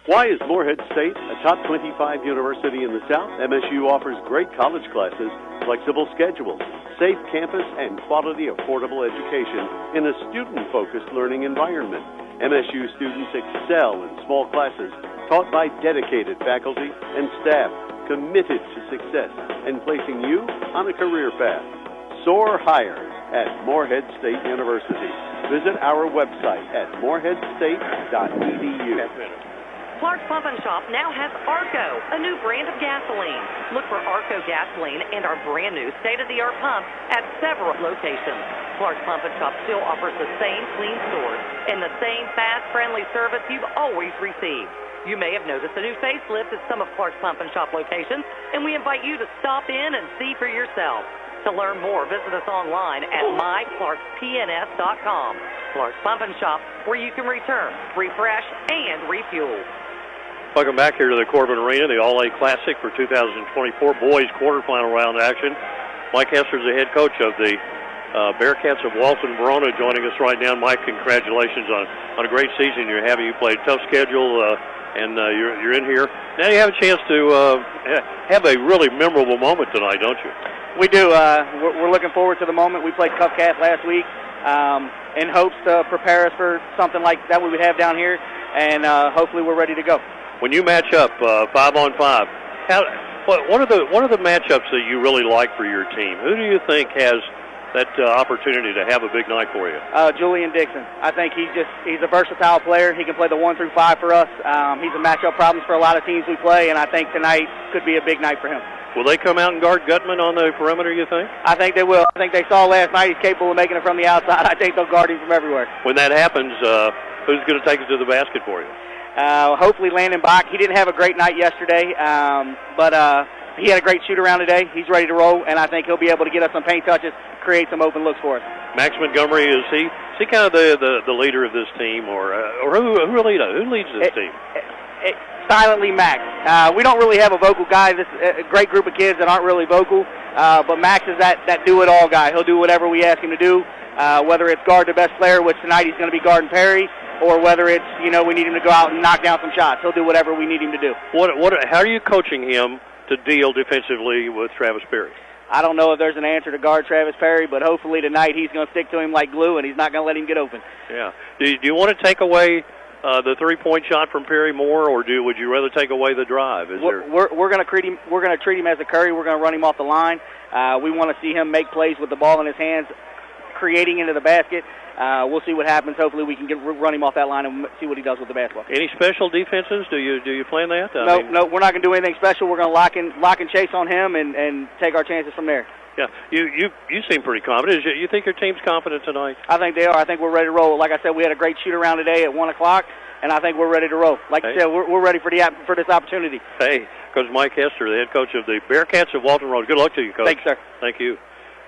Why is Morehead State a top 25 university in the South? MSU offers great college classes, flexible schedules, safe campus, and quality, affordable education in a student-focused learning environment. MSU students excel in small classes taught by dedicated faculty and staff committed to success and placing you on a career path. Soar higher at Morehead State University. Visit our website at moreheadstate.edu. Clark's Pump and Shop now has Arco, a new brand of gasoline. Look for Arco gasoline and our brand new state-of-the-art pumps at several locations. Clark's Pump and Shop still offers the same clean stores and the same fast, friendly service you've always received. You may have noticed a new facelift at some of Clark's Pump and Shop locations, and we invite you to stop in and see for yourself. To learn more, visit us online at myclarkspns.com. Clark's Pump and Shop, where you can return, refresh, and refuel. Welcome back here to the Corbin Arena, the All-A Classic for 2024 boys quarterfinal round action. Mike Hester is the head coach of the Bearcats of Walton, Verona, joining us right now. Mike, congratulations on a great season you're having. You played a tough schedule, and you're in here. Now you have a chance to have a really memorable moment tonight, don't you? We do. We're looking forward to the moment. We played Cupcat last week in hopes to prepare us for something like that we would have down here, and hopefully we're ready to go. When you match up 5-on-5, what are the matchups that you really like for your team? Who do you think has that opportunity to have a big night for you? Julian Dixon. I think he's a versatile player. He can play the 1 through 5 for us. He's a matchup problem for a lot of teams we play, and I think tonight could be a big night for him. Will they come out and guard Gutman on the perimeter, you think? I think they will. I think they saw last night he's capable of making it from the outside. I think they'll guard him from everywhere. When that happens, who's going to take it to the basket for you? Hopefully Landon Bach. He didn't have a great night yesterday, but he had a great shoot-around today. He's ready to roll, and I think he'll be able to get us some paint touches, create some open looks for us. Max Montgomery, is he kind of the leader of this team, or who leads this team? Silently Max. We don't really have a vocal guy. This a great group of kids that aren't really vocal, but Max is that do-it-all guy. He'll do whatever we ask him to do, whether it's guard the best player, which tonight he's going to be guarding Perry, or whether it's, we need him to go out and knock down some shots. He'll do whatever we need him to do. How are you coaching him to deal defensively with Travis Perry? I don't know if there's an answer to guard Travis Perry, but hopefully tonight he's going to stick to him like glue, and he's not going to let him get open. Yeah. Do you want to take away the three-point shot from Perry more, or would you rather take away the drive? We're going to treat him. We're going to treat him as a Curry. We're going to run him off the line. We want to see him make plays with the ball in his hands, creating into the basket. We'll see what happens. Hopefully, we can run him off that line and see what he does with the basketball. Any special defenses? Do you plan that? No, we're not going to do anything special. We're going to lock and chase on him and take our chances from there. Yeah, you seem pretty confident. You think your team's confident tonight? I think they are. I think we're ready to roll. Like I said, we had a great shoot-around today at 1 o'clock, and I think we're ready to roll. Like I said, we're ready for this opportunity. Hey, Coach Mike Hester, the head coach of the Bearcats of Walton Road. Good luck to you, Coach. Thanks, sir. Thank you.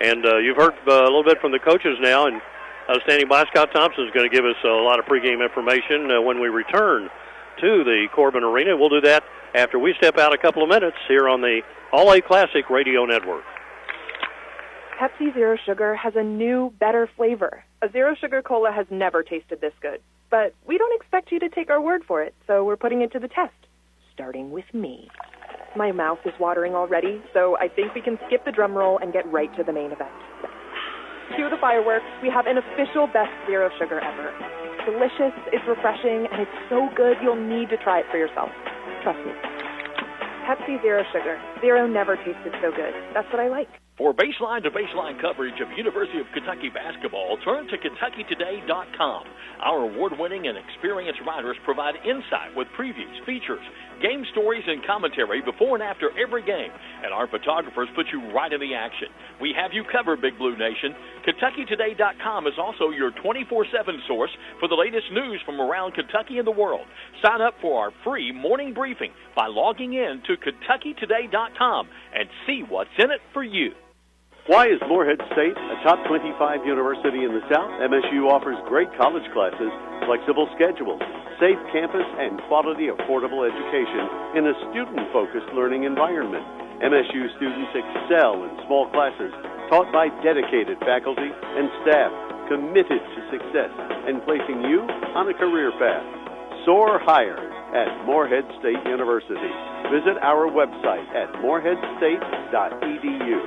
And you've heard a little bit from the coaches now, and standing by, Scott Thompson is going to give us a lot of pregame information when we return to the Corbin Arena. We'll do that after we step out a couple of minutes here on the All-A Classic Radio Network. Pepsi Zero Sugar has a new, better flavor. A Zero Sugar Cola has never tasted this good. But we don't expect you to take our word for it, so we're putting it to the test. Starting with me. My mouth is watering already, so I think we can skip the drum roll and get right to the main event. Cue the fireworks. We have an official best Zero Sugar ever. It's delicious, it's refreshing, and it's so good you'll need to try it for yourself. Trust me. Pepsi Zero Sugar. Zero never tasted so good. That's what I like. For baseline-to-baseline coverage of University of Kentucky basketball, turn to KentuckyToday.com. Our award-winning and experienced writers provide insight with previews, features, game stories, and commentary before and after every game. And our photographers put you right in the action. We have you covered, Big Blue Nation. KentuckyToday.com is also your 24/7 source for the latest news from around Kentucky and the world. Sign up for our free morning briefing by logging in to KentuckyToday.com and see what's in it for you. Why is Morehead State a top 25 university in the South? MSU offers great college classes, flexible schedules, safe campus, and quality, affordable education in a student-focused learning environment. MSU students excel in small classes taught by dedicated faculty and staff committed to success and placing you on a career path. Soar higher at Morehead State University. Visit our website at moreheadstate.edu.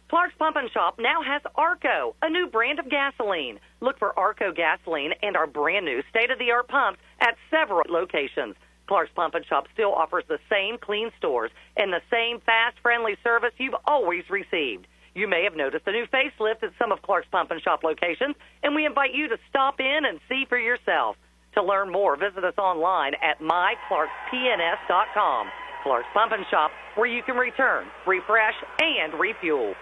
Clark's Pump and Shop now has Arco, a new brand of gasoline. Look for Arco gasoline and our brand new state-of-the-art pumps at several locations. Clark's Pump and Shop still offers the same clean stores and the same fast, friendly service you've always received. You may have noticed a new facelift at some of Clark's Pump and Shop locations, and we invite you to stop in and see for yourself. To learn more, visit us online at myclarkspns.com. Clark's Pump and Shop, where you can return, refresh, and refuel.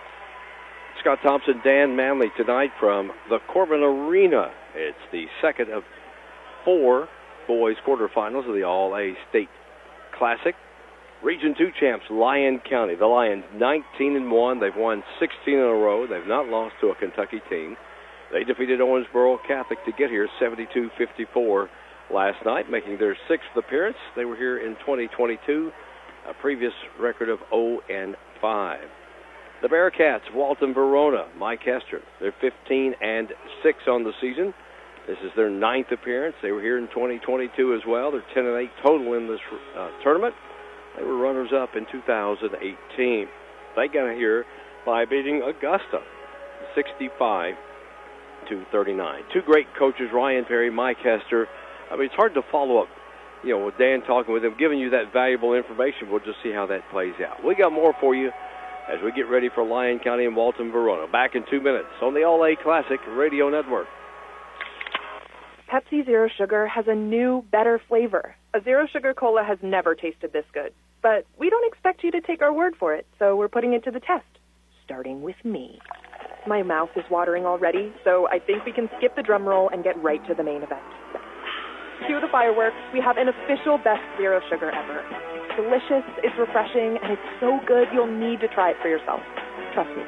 Scott Thompson, Dan Manley tonight from the Corbin Arena. It's the second of 4 boys quarterfinals of the All-A State Classic. Region 2 champs, Lyon County. The Lions 19-1. They've won 16 in a row. They've not lost to a Kentucky team. They defeated Owensboro Catholic to get here 72-54 last night, making their 6th appearance. They were here in 2022, a previous record of 0-5. The Bearcats, Walton Verona, Mike Hester. They're 15-6 on the season. This is their 9th appearance. They were here in 2022 as well. They're 10-8 total in this tournament. They were runners-up in 2018. They got here by beating Augusta, 65-39. Two great coaches, Ryan Perry, Mike Hester. I mean, it's hard to follow up, with Dan talking with him, giving you that valuable information. We'll just see how that plays out. We got more for you as we get ready for Lyon County and Walton Verona. Back in 2 minutes on the All-A Classic Radio Network. Pepsi Zero Sugar has a new, better flavor. A Zero Sugar Cola has never tasted this good. But we don't expect you to take our word for it, so we're putting it to the test. Starting with me. My mouth is watering already, so I think we can skip the drum roll and get right to the main event. Cue the fireworks. We have an official best Zero Sugar ever. It's delicious, it's refreshing, and it's so good you'll need to try it for yourself. Trust me.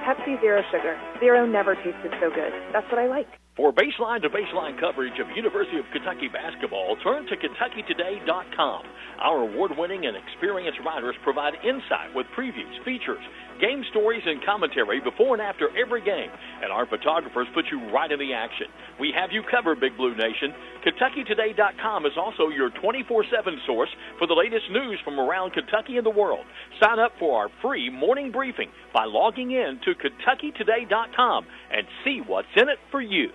Pepsi Zero Sugar. Zero never tasted so good. That's what I like. For baseline-to-baseline coverage of University of Kentucky basketball, turn to KentuckyToday.com. Our award-winning and experienced writers provide insight with previews, features, game stories, and commentary before and after every game. And our photographers put you right in the action. We have you covered, Big Blue Nation. KentuckyToday.com is also your 24/7 source for the latest news from around Kentucky and the world. Sign up for our free morning briefing by logging in to KentuckyToday.com and see what's in it for you.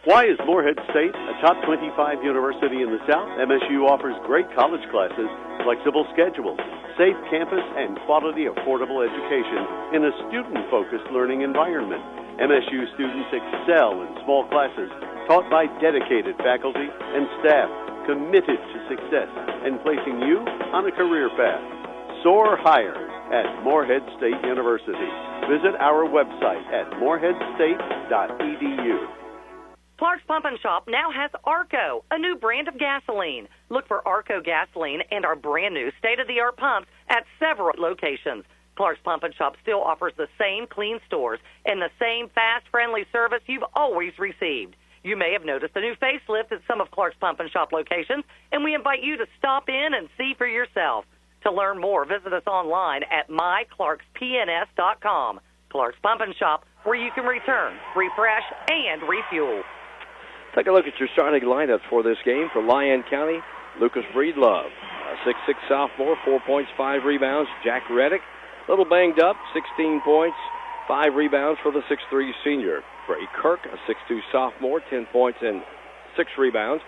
Why is Morehead State a top 25 university in the South? MSU offers great college classes, flexible schedules, safe campus, and quality, affordable education in a student-focused learning environment. MSU students excel in small classes taught by dedicated faculty and staff committed to success and placing you on a career path. Soar higher at Morehead State University. Visit our website at moreheadstate.edu. Clark's Pump and Shop now has Arco, a new brand of gasoline. Look for Arco gasoline and our brand new state-of-the-art pumps at several locations. Clark's Pump and Shop still offers the same clean stores and the same fast, friendly service you've always received. You may have noticed a new facelift at some of Clark's Pump and Shop locations, and we invite you to stop in and see for yourself. To learn more, visit us online at myclarkspns.com. Clark's Pump and Shop, where you can return, refresh, and refuel. Take a look at your starting lineups for this game. For Lyon County, Lucas Breedlove, a 6'6 sophomore, 4 points, 5 rebounds. Jack Reddick, a little banged up, 16 points, 5 rebounds for the 6'3 senior. Bray Kirk, a 6'2 sophomore, 10 points and 6 rebounds.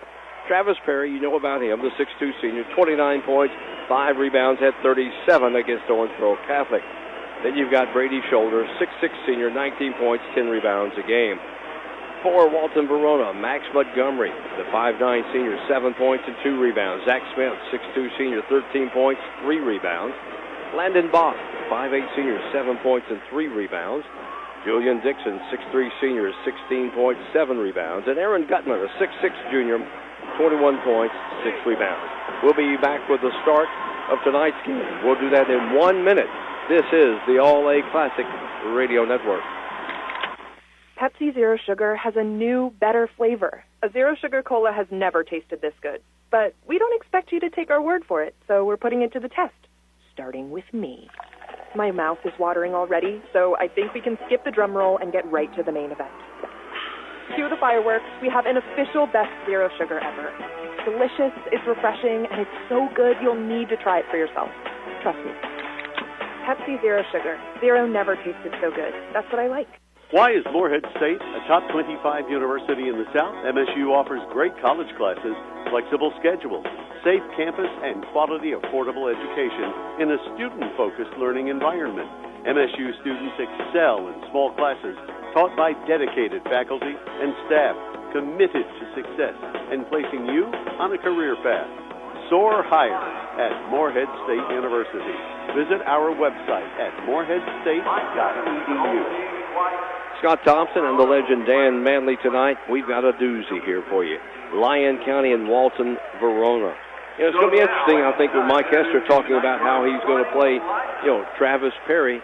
Travis Perry, you know about him, the 6'2 senior, 29 points, 5 rebounds, had 37 against Owensboro Catholic. Then you've got Brady Shoulder, 6'6 senior, 19 points, 10 rebounds a game. For Walton Verona, Max Montgomery, the 5'9 senior, 7 points and 2 rebounds. Zach Smith, 6'2 senior, 13 points, 3 rebounds. Landon Bach, 5'8 senior, 7 points and 3 rebounds. Julian Dixon, 6'3 senior, 16 points, 7 rebounds. And Aaron Gutman, a 6'6 junior, 21 points, 6 rebounds. We'll be back with the start of tonight's game. We'll do that in 1 minute. This is the All-A Classic Radio Network. Pepsi Zero Sugar has a new, better flavor. A Zero Sugar Cola has never tasted this good. But we don't expect you to take our word for it, so we're putting it to the test. Starting with me. My mouth is watering already, so I think we can skip the drum roll and get right to the main event. Cue the fireworks. We have an official best Zero Sugar ever. It's delicious, it's refreshing, and it's so good you'll need to try it for yourself. Trust me. Pepsi Zero Sugar. Zero never tasted so good. That's what I like. Why is Morehead State a top 25 university in the South? MSU offers great college classes, flexible schedules, safe campus, and quality, affordable education in a student-focused learning environment. MSU students excel in small classes taught by dedicated faculty and staff committed to success and placing you on a career path. Soar higher at Morehead State University. Visit our website at moreheadstate.edu. Scott Thompson and the legend Dan Manley tonight. We've got a doozy here for you. Lyon County and Walton, Verona. It's going to be interesting, I think, with Mike Hester talking about how he's going to play, Travis Perry.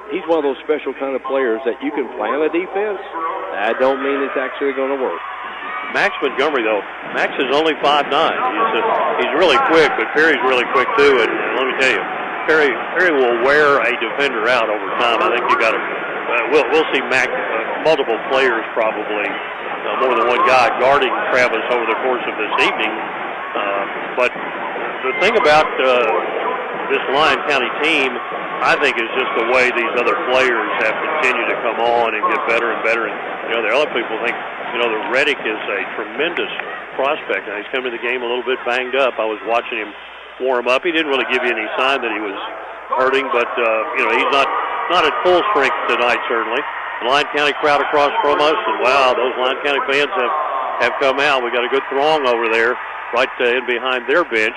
He's one of those special kind of players that you can plan a defense. That don't mean it's actually going to work. Max Montgomery, though, Max is only 5'9". He's really quick, but Perry's really quick, too. And let me tell you, Perry will wear a defender out over time. I think you got to we'll see Max, multiple players probably, more than one guy guarding Travis over the course of this evening. But the thing about this Lyon County team, I think, is just the way these other players have continued to come on and get better and better. And, there are other people think, that Reddick is a tremendous prospect. Now, he's come to the game a little bit banged up. I was watching him warm up. He didn't really give you any sign that he was hurting, but, he's not at full strength tonight, certainly. The Lyon County crowd across from us, and wow, those Lyon County fans have come out. We got a good throng over there, right in behind their bench.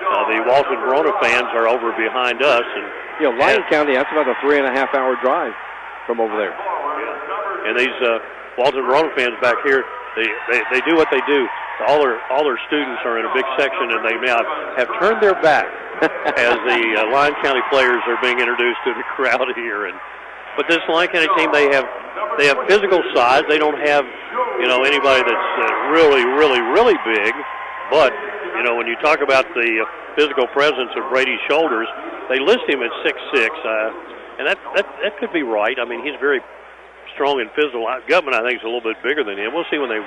The Walton Verona fans are over behind us, and Lyon County, that's about a 3.5-hour drive from over there. Yeah. And these Walton Verona fans back here, they do what they do. All their students are in a big section, and they now have turned their back as the Lyon County players are being introduced to the crowd here. But this Lyon County team, they have physical size. They don't have anybody that's really, really, really big. But when you talk about the physical presence of Brady's shoulders, they list him at 6'6", and that could be right. I mean, he's very strong and physical. Gutman, I think, is a little bit bigger than him. We'll see when they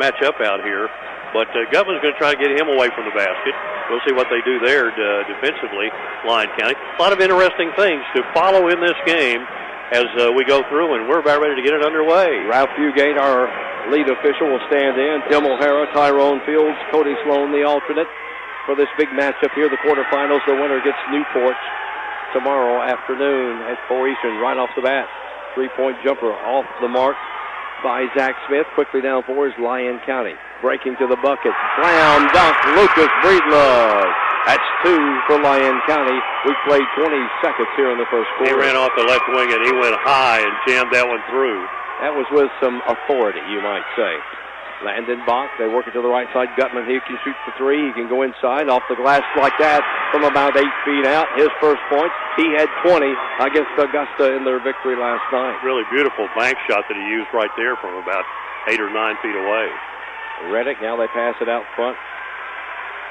match up out here. But Gutman's going to try to get him away from the basket. We'll see what they do there defensively, Lyon County. A lot of interesting things to follow in this game as we go through, and we're about ready to get it underway. Ralph Fugate, our lead official, will stand in. Tim O'Hara, Tyrone Fields, Cody Sloan, the alternate for this big matchup here, the quarterfinals. The winner gets Newport tomorrow afternoon at 4 Eastern, right off the bat. Three-point jumper off the mark by Zach Smith. Quickly down for is Lyon County. Breaking to the bucket. Slam dunk, Lucas Breedlove. That's 2 for Lyon County. We played 20 seconds here in the first quarter. He ran off the left wing and he went high and jammed that one through. That was with some authority, you might say. Landon Bach, they work it to the right side. Gutman, he can shoot the three. He can go inside off the glass like that from about 8 feet out. His first points, he had 20 against Augusta in their victory last night. Really beautiful bank shot that he used right there from about 8 or 9 feet away. Reddick, now they pass it out front.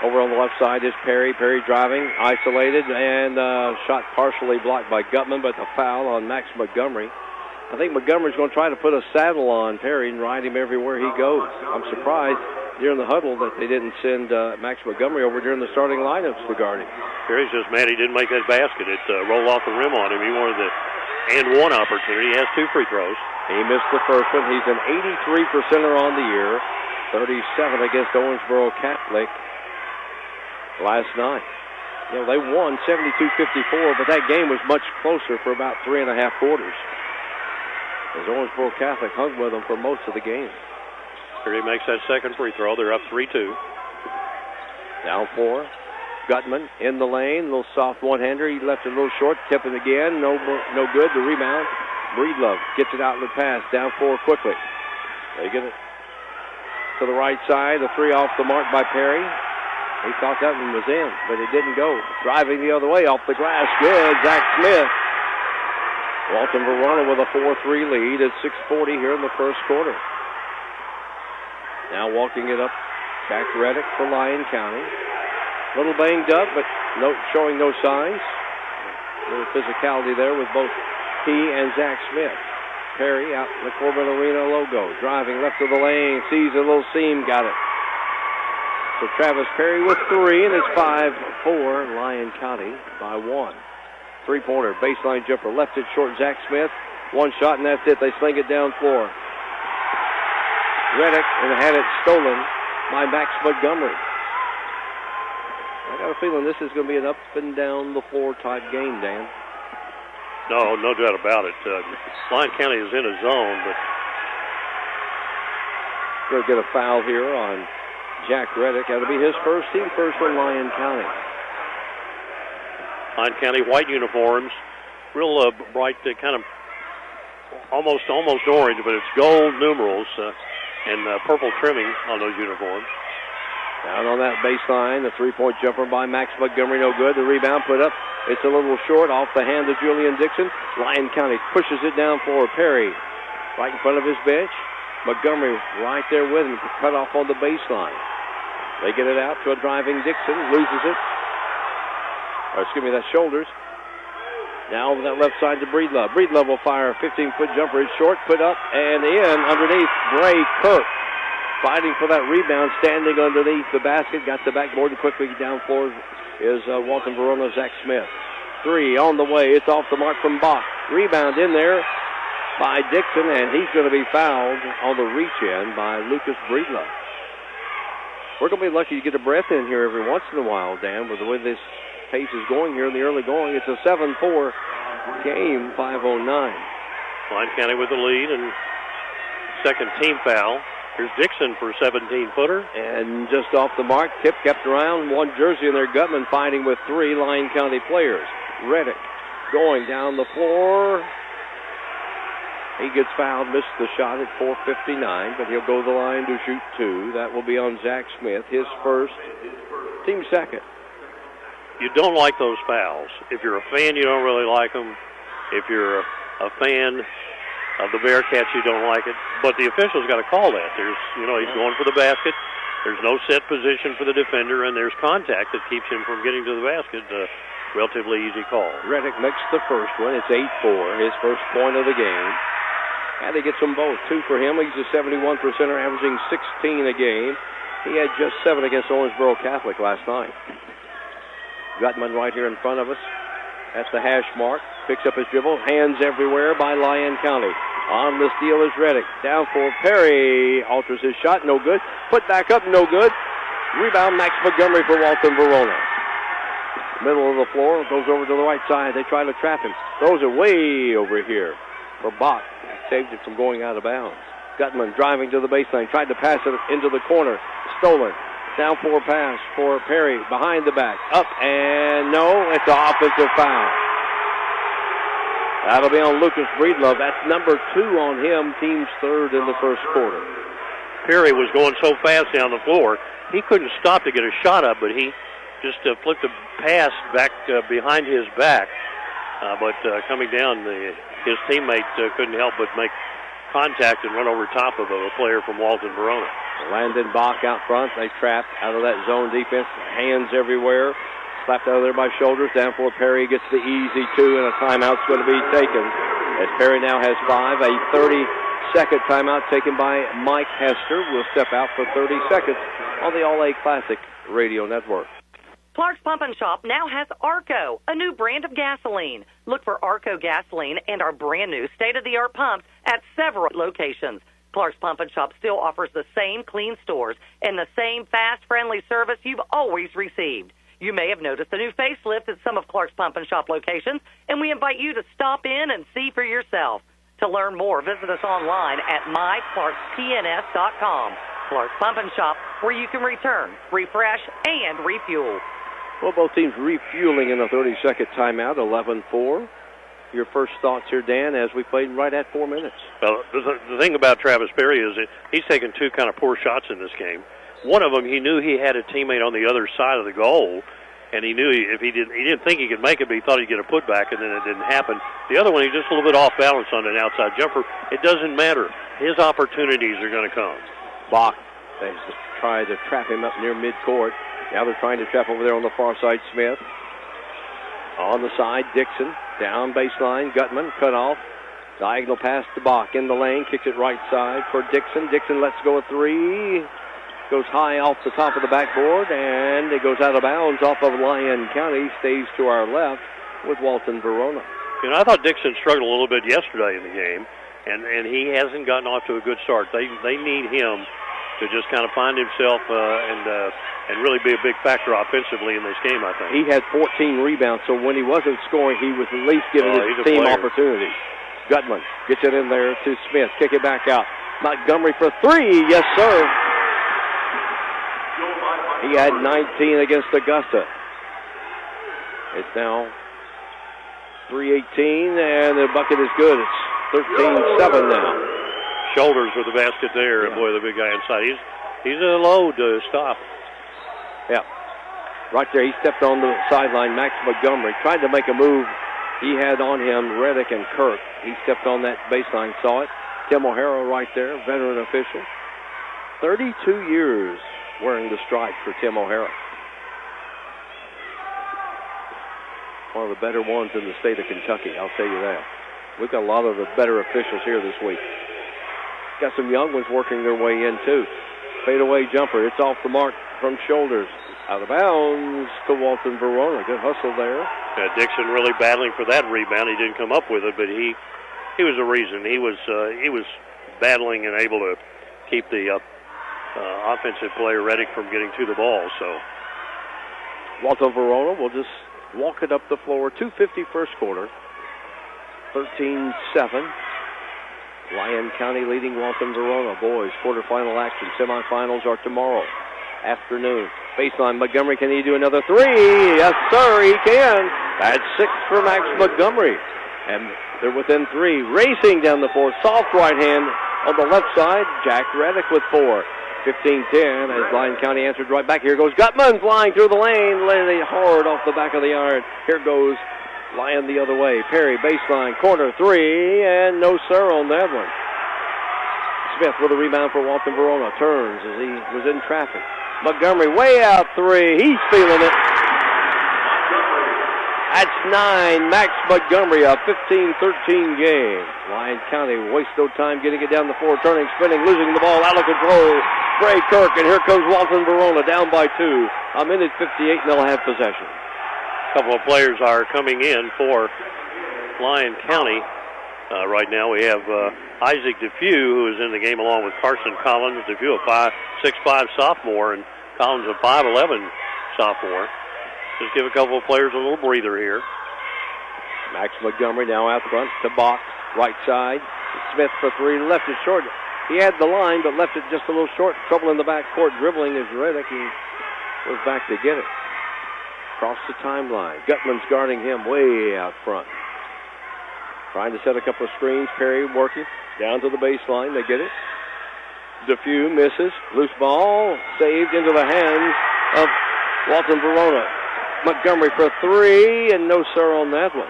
Over on the left side is Perry. Perry driving, isolated, and shot partially blocked by Gutman, but the foul on Max Montgomery. I think Montgomery's going to try to put a saddle on Perry and ride him everywhere he goes. I'm surprised during the huddle that they didn't send Max Montgomery over during the starting lineups to guard him. Perry's just mad he didn't make that basket. It rolled off the rim on him. He wanted the and-one opportunity. He has 2 free throws. He missed the first one. He's an 83%er on the year. 37 against Owensboro Catholic last night. They won 72-54, but that game was much closer for about 3.5 quarters, as Owensboro Catholic hung with them for most of the game. Perry makes that second free throw. They're up 3-2. Down 4. Gutman in the lane. Little soft one-hander. He left it a little short. Tipping again. No good. The rebound. Breedlove gets it out in the pass. Down 4 quickly. They get it to the right side. The 3 off the mark by Perry. He thought that one was in, but it didn't go. Driving the other way off the glass. Good. Zach Smith. Walton Verona with a 4-3 lead at 6:40 here in the first quarter. Now walking it up, Jack Reddick for Lyon County. A little banged up, but showing no signs. A little physicality there with both he and Zach Smith. Perry out in the Corbin Arena logo. Driving left of the lane, sees a little seam, got it. So Travis Perry with 3, and it's 5-4 Lyon County by 1. Three-pointer, baseline jumper, left it short, Zach Smith. One shot, and that's it. They sling it down floor. Reddick, and had it stolen by Max Montgomery. I got a feeling this is going to be an up and down the floor type game, Dan. No doubt about it. Lyon County is in a zone, but going to get a foul here on Jack Reddick. That'll be his first, team first for Lyon County. Lyon County white uniforms, real bright, kind of almost orange, but it's gold numerals and purple trimming on those uniforms. Down on that baseline, the three-point jumper by Max Montgomery, no good. The rebound put up. It's a little short, off the hand of Julian Dixon. Lyon County pushes it down for Perry, right in front of his bench. Montgomery right there with him, cut off on the baseline. They get it out to a driving Dixon, loses it. That's shoulders. Now over that left side to Breedlove. Breedlove will fire a 15-foot jumper. It's short, put up and in underneath. Bray Kirk fighting for that rebound, standing underneath the basket. Got the backboard and quickly down floor is Walton Verona, Zach Smith. Three on the way. It's off the mark from Bach. Rebound in there by Dixon, and he's going to be fouled on the reach-in by Lucas Breedlove. We're going to be lucky to get a breath in here every once in a while, Dan, with the way this pace is going here in the early going. It's a 7-4 game, 5:09. Lyon County with the lead, and second team foul. Here's Dixon for a 17-footer. And just off the mark, tip kept around, one jersey in there. Gutman fighting with three Lyon County players. Reddick going down the floor. He gets fouled, missed the shot at 4:59, but he'll go to the line to shoot two. That will be on Zach Smith, his first, team second. You don't like those fouls. If you're a fan, you don't really like them. If you're a fan of the Bearcats, you don't like it. But the official's got to call that. He's going for the basket. There's no set position for the defender, and there's contact that keeps him from getting to the basket. Relatively easy call. Reddick makes the first one. It's 8-4, his first point of the game. And he gets them both. Two for him. He's a 71%er, averaging 16 a game. He had just 7 against Owensboro Catholic last night. Gutman right here in front of us. That's the hash mark. Picks up his dribble. Hands everywhere by Lyon County. On the steal is Reddick. Down for Perry. Alters his shot. No good. Put back up. No good. Rebound Max Montgomery for Walton Verona. Middle of the floor. Goes over to the right side. They try to trap him. Throws it way over here for Bach. Saved it from going out of bounds. Gutman driving to the baseline. Tried to pass it into the corner. Stolen. Down for a pass for Perry. Behind the back. Up and no. It's an offensive foul. That'll be on Lucas Breedlove. That's number 2 on him. Team's third in the first quarter. Perry was going so fast down the floor, he couldn't stop to get a shot up, but he just flipped a pass back behind his back. But coming down, his teammate couldn't help but make contact and run over top of a player from Walton Verona. Landon Bach out front. They trapped out of that zone defense. Hands everywhere. Slapped out of there by shoulders. Down for Perry. Gets the easy 2, and a timeout's going to be taken. As Perry now has 5. A 30-second timeout taken by Mike Hester. Will step out for 30 seconds on the All-A Classic Radio Network. Clark's Pump and Shop now has Arco, a new brand of gasoline. Look for Arco gasoline and our brand new state-of-the-art pumps at several locations. Clark's Pump and Shop still offers the same clean stores and the same fast, friendly service you've always received. You may have noticed a new facelift at some of Clark's Pump and Shop locations, and we invite you to stop in and see for yourself. To learn more, visit us online at myclarkspns.com. Clark's Pump and Shop, where you can return, refresh, and refuel. Well, both teams refueling in a 30-second timeout, 11-4. Your first thoughts here, Dan, as we played right at 4 minutes. Well, the thing about Travis Perry is that he's taken 2 kind of poor shots in this game. One of them, he knew he had a teammate on the other side of the goal, and he knew he didn't think he could make it, but he thought he'd get a putback, and then it didn't happen. The other one, he's just a little bit off balance on an outside jumper. It doesn't matter. His opportunities are going to come. Bach, they try to trap him up near midcourt. Now they're trying to trap over there on the far side, Smith. On the side, Dixon. Down baseline, Gutman, cut off. Diagonal pass to Bach in the lane. Kicks it right side for Dixon. Dixon lets go a 3. Goes high off the top of the backboard, and it goes out of bounds off of Lyon County. Stays to our left. with Walton Verona. You know, I thought Dixon struggled a little bit yesterday in the game, and he hasn't gotten off to a good start. They need him to just kind of find himself and really be a big factor offensively in this game, I think. He had 14 rebounds, so when he wasn't scoring, he was at least giving his team opportunities. Gutman gets it in there to Smith. Kick it back out. Montgomery for three. Yes, sir. He had 19 against Augusta. It's now 3:18, and the bucket is good. It's 13-7 now. Shoulders with the basket there. Yeah. Boy, the big guy inside. He's a load to stop. Yeah. Right there, he stepped on the sideline. Max Montgomery tried to make a move. He had on him Reddick and Kirk. He stepped on that baseline, saw it. Tim O'Hara right there, veteran official. 32 years wearing the stripe for Tim O'Hara. One of the better ones in the state of Kentucky, I'll tell you that. We've got a lot of the better officials here this week. Got some young ones working their way in, too. Fadeaway jumper. It's off the mark from Shoulders. Out of bounds to Walton Verona. Good hustle there. Dixon really battling for that rebound. He didn't come up with it, but he was the reason. He was battling and able to keep the offensive player Reddick from getting to the ball. So Walton Verona will just walk it up the floor. 2:50 first quarter. 13-7. Lyon County leading Walton Verona. Boys, quarterfinal action. Semifinals are tomorrow afternoon. Baseline, Montgomery, can he do another three? Yes, sir, he can. That's 6 for Max Montgomery. And they're within 3. Racing down the floor. Soft right hand on the left side. Jack Reddick with 4. 15-10 as Lyon County answered right back. Here goes Gutman flying through the lane. Laying it hard off the back of the iron. Here goes Lyon the other way. Perry, baseline, corner 3, and no sir on that one. Smith with a rebound for Walton Verona. Turns as he was in traffic. Montgomery way out 3. He's feeling it. That's 9. Max Montgomery, a 15-13 game. Lyon County wastes no time getting it down the floor, turning, spinning, losing the ball, out of control. Bray Kirk, and here comes Walton Verona down by 2. A minute 58, and they'll have possession. A couple of players are coming in for Lyon County. Right now we have Isaac DeFew, who is in the game along with Carson Collins. DeFew, a 6'5" sophomore, and Collins, a 5'11" sophomore. Just give a couple of players a little breather here. Max Montgomery now out front to box, right side. Smith for 3, left it short. He had the line, but left it just a little short. Trouble in the backcourt, dribbling is Reddick. He was back to get it. Across the timeline. Gutman's guarding him way out front. Trying to set a couple of screens. Perry working down to the baseline. They get it. DeFew misses. Loose ball saved into the hands of Walton Verona. Montgomery for 3, and no sir on that one.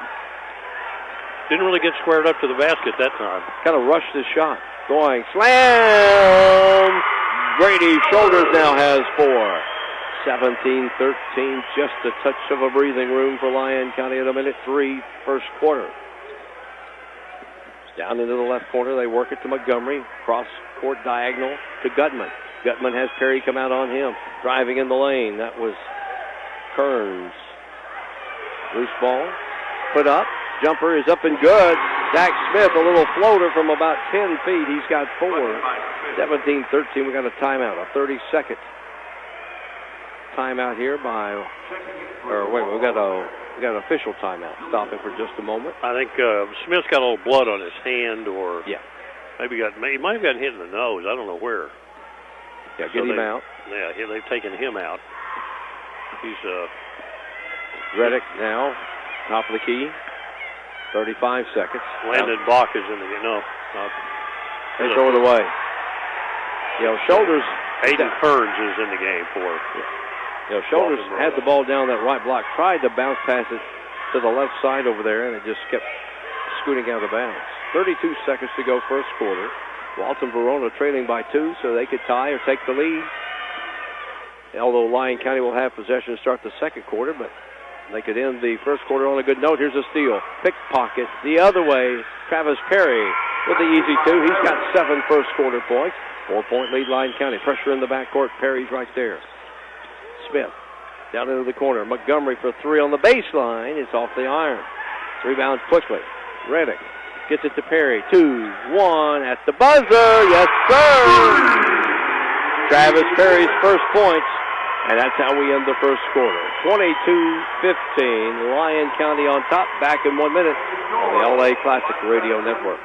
Didn't really get squared up to the basket that time. Kind of rushed his shot. Going slam. Grady Shoulders now has 4. 17-13, just a touch of a breathing room for Lyon County at a minute 3 first quarter. Down into the left corner, they work it to Montgomery. Cross court diagonal to Gutman. Gutman has Perry come out on him. Driving in the lane, that was Kearns. Loose ball, put up. Jumper is up and good. Zach Smith, a little floater from about 10 feet. He's got 4. 17-13, we got a timeout, a 30-second timeout here by, or wait, we got an official timeout. Stopping for just a moment. I think Smith's got a little blood on his hand, or yeah, maybe he might have gotten hit in the nose. I don't know where. Yeah, get him out. Yeah, they've taken him out. He's Reddick now, top of the key. 35 seconds. Landon Bach is in the game. No, they throw it away. Shoulders. Aiden Kearns is in the game for. Shoulders had the ball down that right block, tried to bounce pass it to the left side over there, and it just kept scooting out of bounds. 32 seconds to go first quarter. Walton Verona trailing by 2, so they could tie or take the lead. Although Lyon County will have possession to start the second quarter, but they could end the first quarter on a good note. Here's a steal. Pickpocket the other way. Travis Perry with the easy 2. He's got 7 first quarter points. 4-point lead, Lyon County. Pressure in the backcourt. Perry's right there. Smith Down into the corner. Montgomery for three on the baseline. It's off the iron. Rebounds quickly. Reddick gets it to Perry. 2-1 at the buzzer. Yes, sir! Travis Perry's first points. And that's how we end the first quarter. 22-15. Lyon County on top. Back in 1 minute on the LA Classic Radio Network.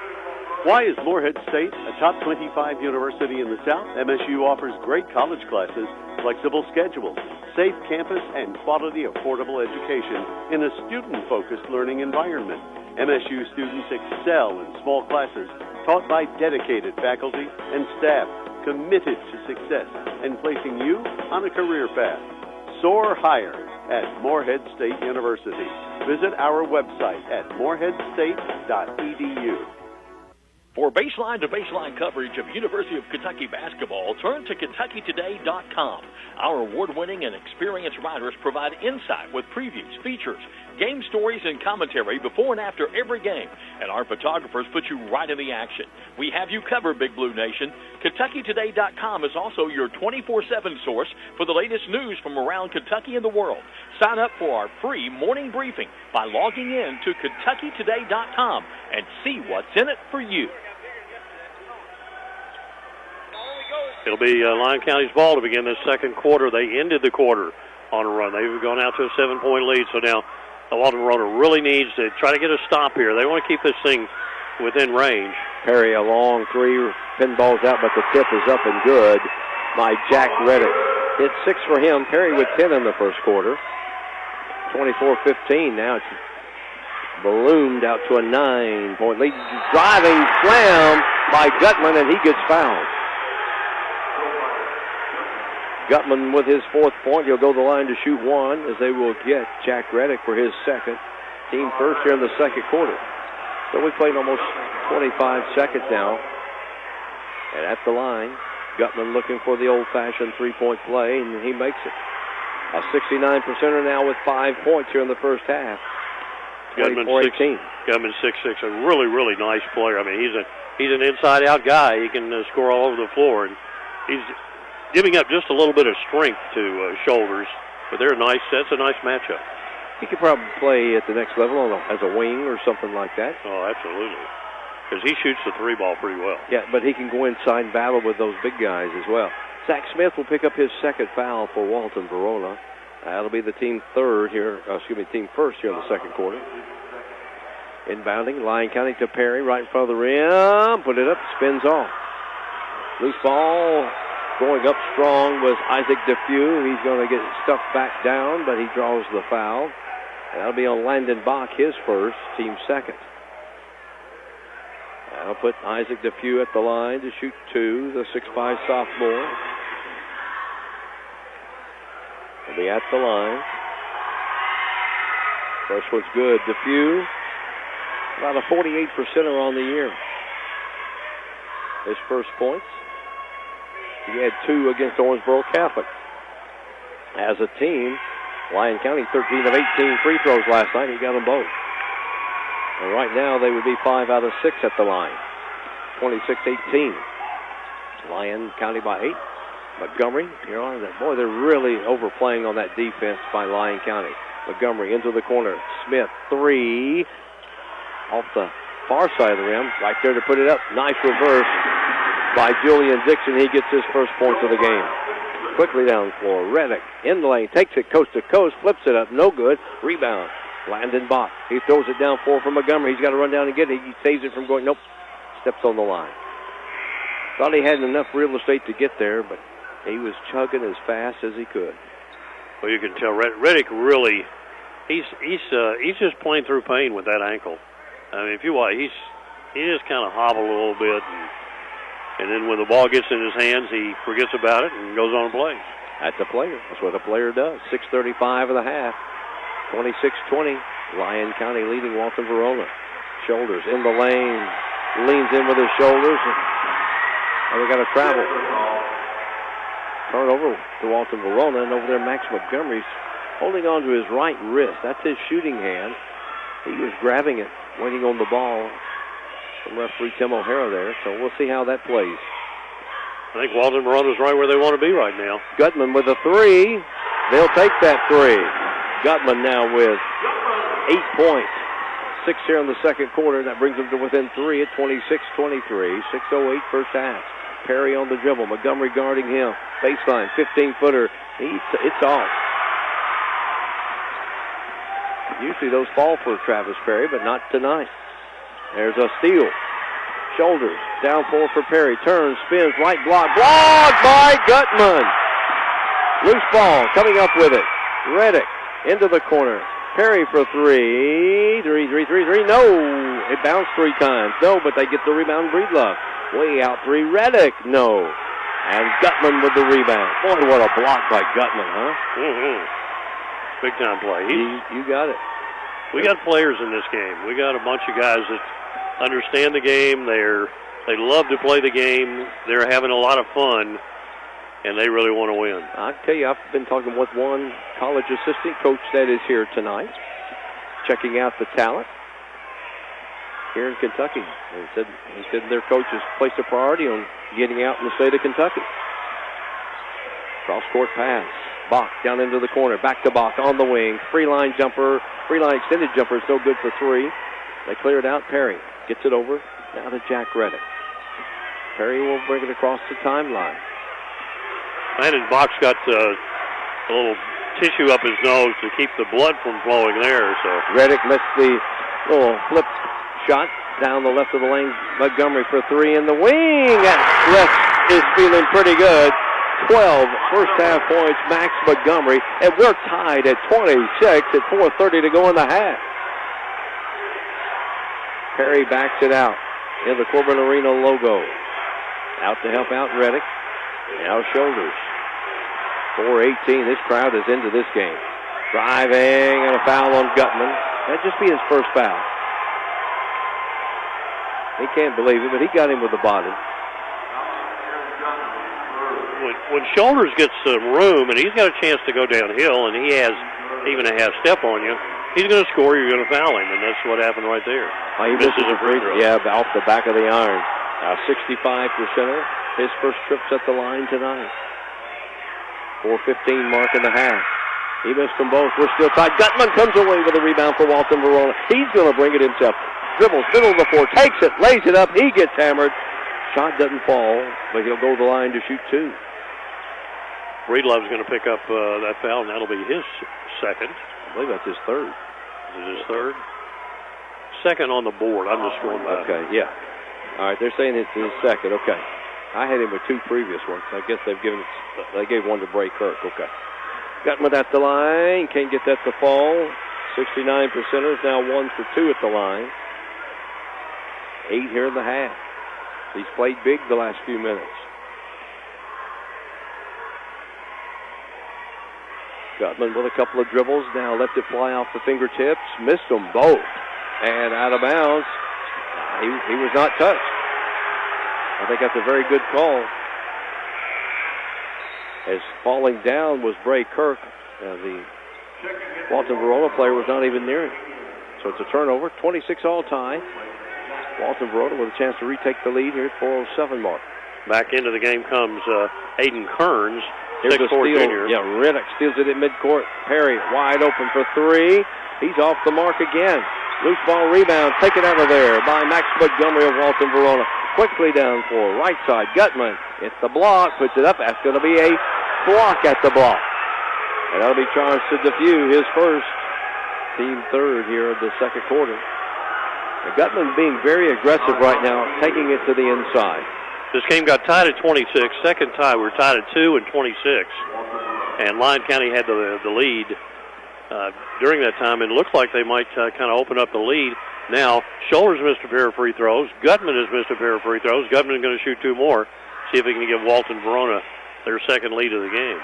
Why is Morehead State a top 25 university in the South? MSU offers great college classes, flexible schedules, safe campus, and quality, affordable education in a student-focused learning environment. MSU students excel in small classes taught by dedicated faculty and staff committed to success and placing you on a career path. Soar higher at Morehead State University. Visit our website at moreheadstate.edu. For baseline-to-baseline coverage of University of Kentucky basketball, turn to KentuckyToday.com. Our award-winning and experienced writers provide insight with previews, features, game stories, and commentary before and after every game. And our photographers put you right in the action. We have you covered, Big Blue Nation. KentuckyToday.com is also your 24/7 source for the latest news from around Kentucky and the world. Sign up for our free morning briefing by logging in to KentuckyToday.com and see what's in it for you. It'll be Lyon County's ball to begin this second quarter. They ended the quarter on a run. They've gone out to a 7-point lead, so now Walton Verona really needs to try to get a stop here. They want to keep this thing within range. Perry, a long three, pinballs out, but the tip is up and good by Jack Reddick. It's 6 for him. Perry with 10 in the first quarter. 24-15 now. It's ballooned out to a 9-point lead. Driving slam by Gutman, and he gets fouled. Gutman with his 4th point. He'll go to the line to shoot one as they will get Jack Reddick for his second. Team first here in the second quarter. So we played almost 25 seconds now. And at the line, Gutman looking for the old-fashioned three-point play, and he makes it. A 69%er now with 5 points here in the first half. Gutman's 6'6", a really, really nice player. I mean, he's an inside-out guy. He can score all over the floor, and he's giving up just a little bit of strength to shoulders. But they're nice. That's a nice matchup. He could probably play at the next level as a wing or something like that. Oh, absolutely. Because he shoots the three ball pretty well. Yeah, but he can go inside and battle with those big guys as well. Zach Smith will pick up his second foul for Walton Verona. That'll be the team first here in the second quarter. Inbounding, Lyon County to Perry, right in front of the rim. Put it up, spins off. Loose ball. Going up strong was Isaac DeFew. He's going to get stuffed back down, but he draws the foul. And that'll be on Landon Bach, his first, team second. I'll put Isaac DeFew at the line to shoot 2, the 6'5" sophomore. He'll be at the line. First one's good. DeFew, about a 48%er on the year. His first points. He had 2 against Owensboro Catholic. As a team, Lyon County 13 of 18 free throws last night. He got them both. And right now they would be 5 out of 6 at the line. 26-18. Lyon County by 8. Montgomery, boy, they're really overplaying on that defense by Lyon County. Montgomery into the corner. Smith, 3. Off the far side of the rim. Right there to put it up. Nice reverse by Julian Dixon. He gets his first points of the game. Quickly down the floor. Reddick in the lane. Takes it coast to coast. Flips it up. No good. Rebound. Landon Bach. He throws it down 4 for Montgomery. He's got to run down and get it. He saves it from going. Nope. Steps on the line. Thought he had enough real estate to get there, but he was chugging as fast as he could. Well, you can tell Reddick really, he's just playing through pain with that ankle. I mean, if you watch, he just kind of hobbled a little bit, and then when the ball gets in his hands, he forgets about it and goes on and plays. That's a player. That's what a player does. 6:35 of the half. 26-20. Lyon County leading Walton Verona. Shoulders in the lane. Leans in with his shoulders. And we got to travel. Turn over to Walton Verona, and over there Max Montgomery's holding on to his right wrist. That's his shooting hand. He was grabbing it, waiting on the ball from referee Tim O'Hara there. So we'll see how that plays. I think Walton Verona's right where they want to be right now. Gutman with a 3. They'll take that three. Gutman now with 8 points. 6 here in the second quarter. That brings them to within 3 at 26-23. 6:08 first half. Perry on the dribble. Montgomery guarding him. Baseline, 15-footer. It's off. Usually those fall for Travis Perry, but not tonight. There's a steal. Shoulders. Down 4 for Perry. Turns, spins, right block. Blocked by Gutman. Loose ball. Coming up with it. Reddick into the corner. Perry for 3. 3. No. It bounced 3 times. No, but they get the rebound. Breedlove. Way out 3. Reddick. No. And Gutman with the rebound. Boy, what a block by Gutman, huh? Mm-hmm. Big time play. You got it. We got players in this game. We got a bunch of guys that understand the game. They love to play the game. They're having a lot of fun, and they really want to win. I tell you, I've been talking with one college assistant coach that is here tonight, checking out the talent here in Kentucky. He said their coach has placed a priority on getting out in the state of Kentucky. Cross-court pass. Bach down into the corner. Back to Bach on the wing. Free line jumper. Free line extended jumper is no good for 3. They clear it out. Perry gets it over. Now to Jack Reddick. Perry will bring it across the timeline. Landon Bach's got a little tissue up his nose to keep the blood from flowing there. So Reddick missed the little flip shot down the left of the lane. Montgomery for 3 in the wing. And Rex is feeling pretty good. 12 first half points, Max Montgomery, and we're tied at 26 at 4:30 to go in the half. Perry backs it out in the Corbin Arena logo. Out to help out Reddick. Now Shoulders. 4:18. This crowd is into this game. Driving and a foul on Gutman. That'd just be his first foul. He can't believe it, but he got him with the body. When Shoulders gets some room and he's got a chance to go downhill and he has even a half step on you, he's going to score, you're going to foul him, and that's what happened right there. He misses a free throw. Yeah, off the back of the iron. 65%er. His first trips at the line tonight. 4:15 mark in the half. He missed them both. We're still tied. Gutman comes away with a rebound for Walton Verona. He's going to bring it himself. Dribbles, middle of the floor, takes it, lays it up. He gets hammered. Shot doesn't fall, but he'll go to the line to shoot 2. Breedlove's going to pick up that foul, and that'll be his second. I believe that's his third. Is it his third? Second on the board. I'm just going by. Okay, yeah. All right, they're saying it's his second. Okay. I had him with 2 previous ones. I guess they gave one to Bray Kirk. Okay. Gutman at the line. Can't get that to fall. 69%ers now 1 for 2 at the line. 8 here in the half. He's played big the last few minutes. Gutman with a couple of dribbles. Now left it fly off the fingertips. Missed them both. And out of bounds. He was not touched. I think that's a very good call. As falling down was Bray Kirk. The Walton Verona player was not even near him. So it's a turnover. 26 all tie. Walton Verona with a chance to retake the lead here at 4:07 mark. Back into the game comes Aiden Kearns. Here's a steal. Junior. Yeah, Reddick steals it at midcourt. Perry wide open for 3. He's off the mark again. Loose ball rebound taken out of there by Max Montgomery of Walton Verona. Quickly down for right side. Gutman. It's the block. Puts it up. That's going to be a block at the block. And that'll be charged to DeFew, his first, team third here of the second quarter. And Gutman being very aggressive right now, taking it to the inside. This game got tied at 26. Second tie, we were tied at 2 and 26. And Lyon County had the lead during that time, and it looked like they might kind of open up the lead. Now, Shoulders missed a pair of free throws. Gutman has missed a pair of free throws. Gutman is going to shoot 2 more. See if he can give Walton Verona their second lead of the game.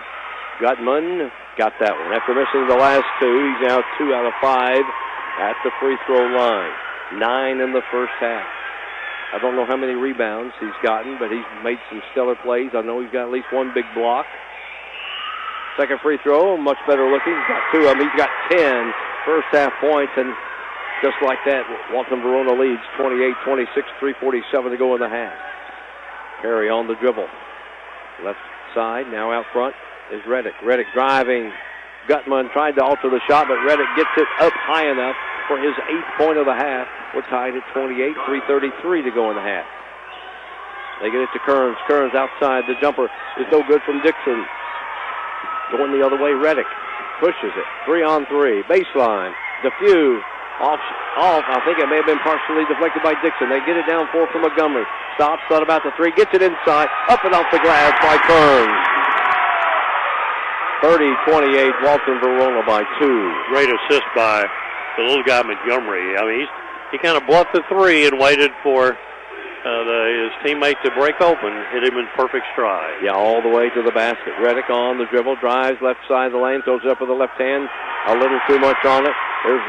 Gutman got that one. After missing the last 2, he's now 2 out of 5 at the free throw line. 9 in the first half. I don't know how many rebounds he's gotten, but he's made some stellar plays. I know he's got at least 1 big block. Second free throw, much better looking. He's got 2 of them. He's got 10 first half points, and just like that, Walton Verona leads 28-26, 3:47 to go in the half. Perry on the dribble. Left side, now out front is Reddick. Reddick driving, Gutman tried to alter the shot, but Reddick gets it up high enough for his 8th point of the half. We're tied at 28, 3:33 to go in the half. They get it to Kearns. Kearns outside. The jumper is no good from Dixon. Going the other way, Reddick pushes it. 3-on-3. Baseline. DeFew. Off. I think it may have been partially deflected by Dixon. They get it down 4 from Montgomery. Stops, thought about the 3. Gets it inside. Up and off the glass by Kearns. 30-28, Walton Verona by 2. Great assist by the little guy Montgomery. I mean, he kind of bluffed the 3 and waited for his teammate to break open, hit him in perfect stride. Yeah, all the way to the basket. Reddick on the dribble, drives left side of the lane, throws it up with the left hand. A little too much on it. There's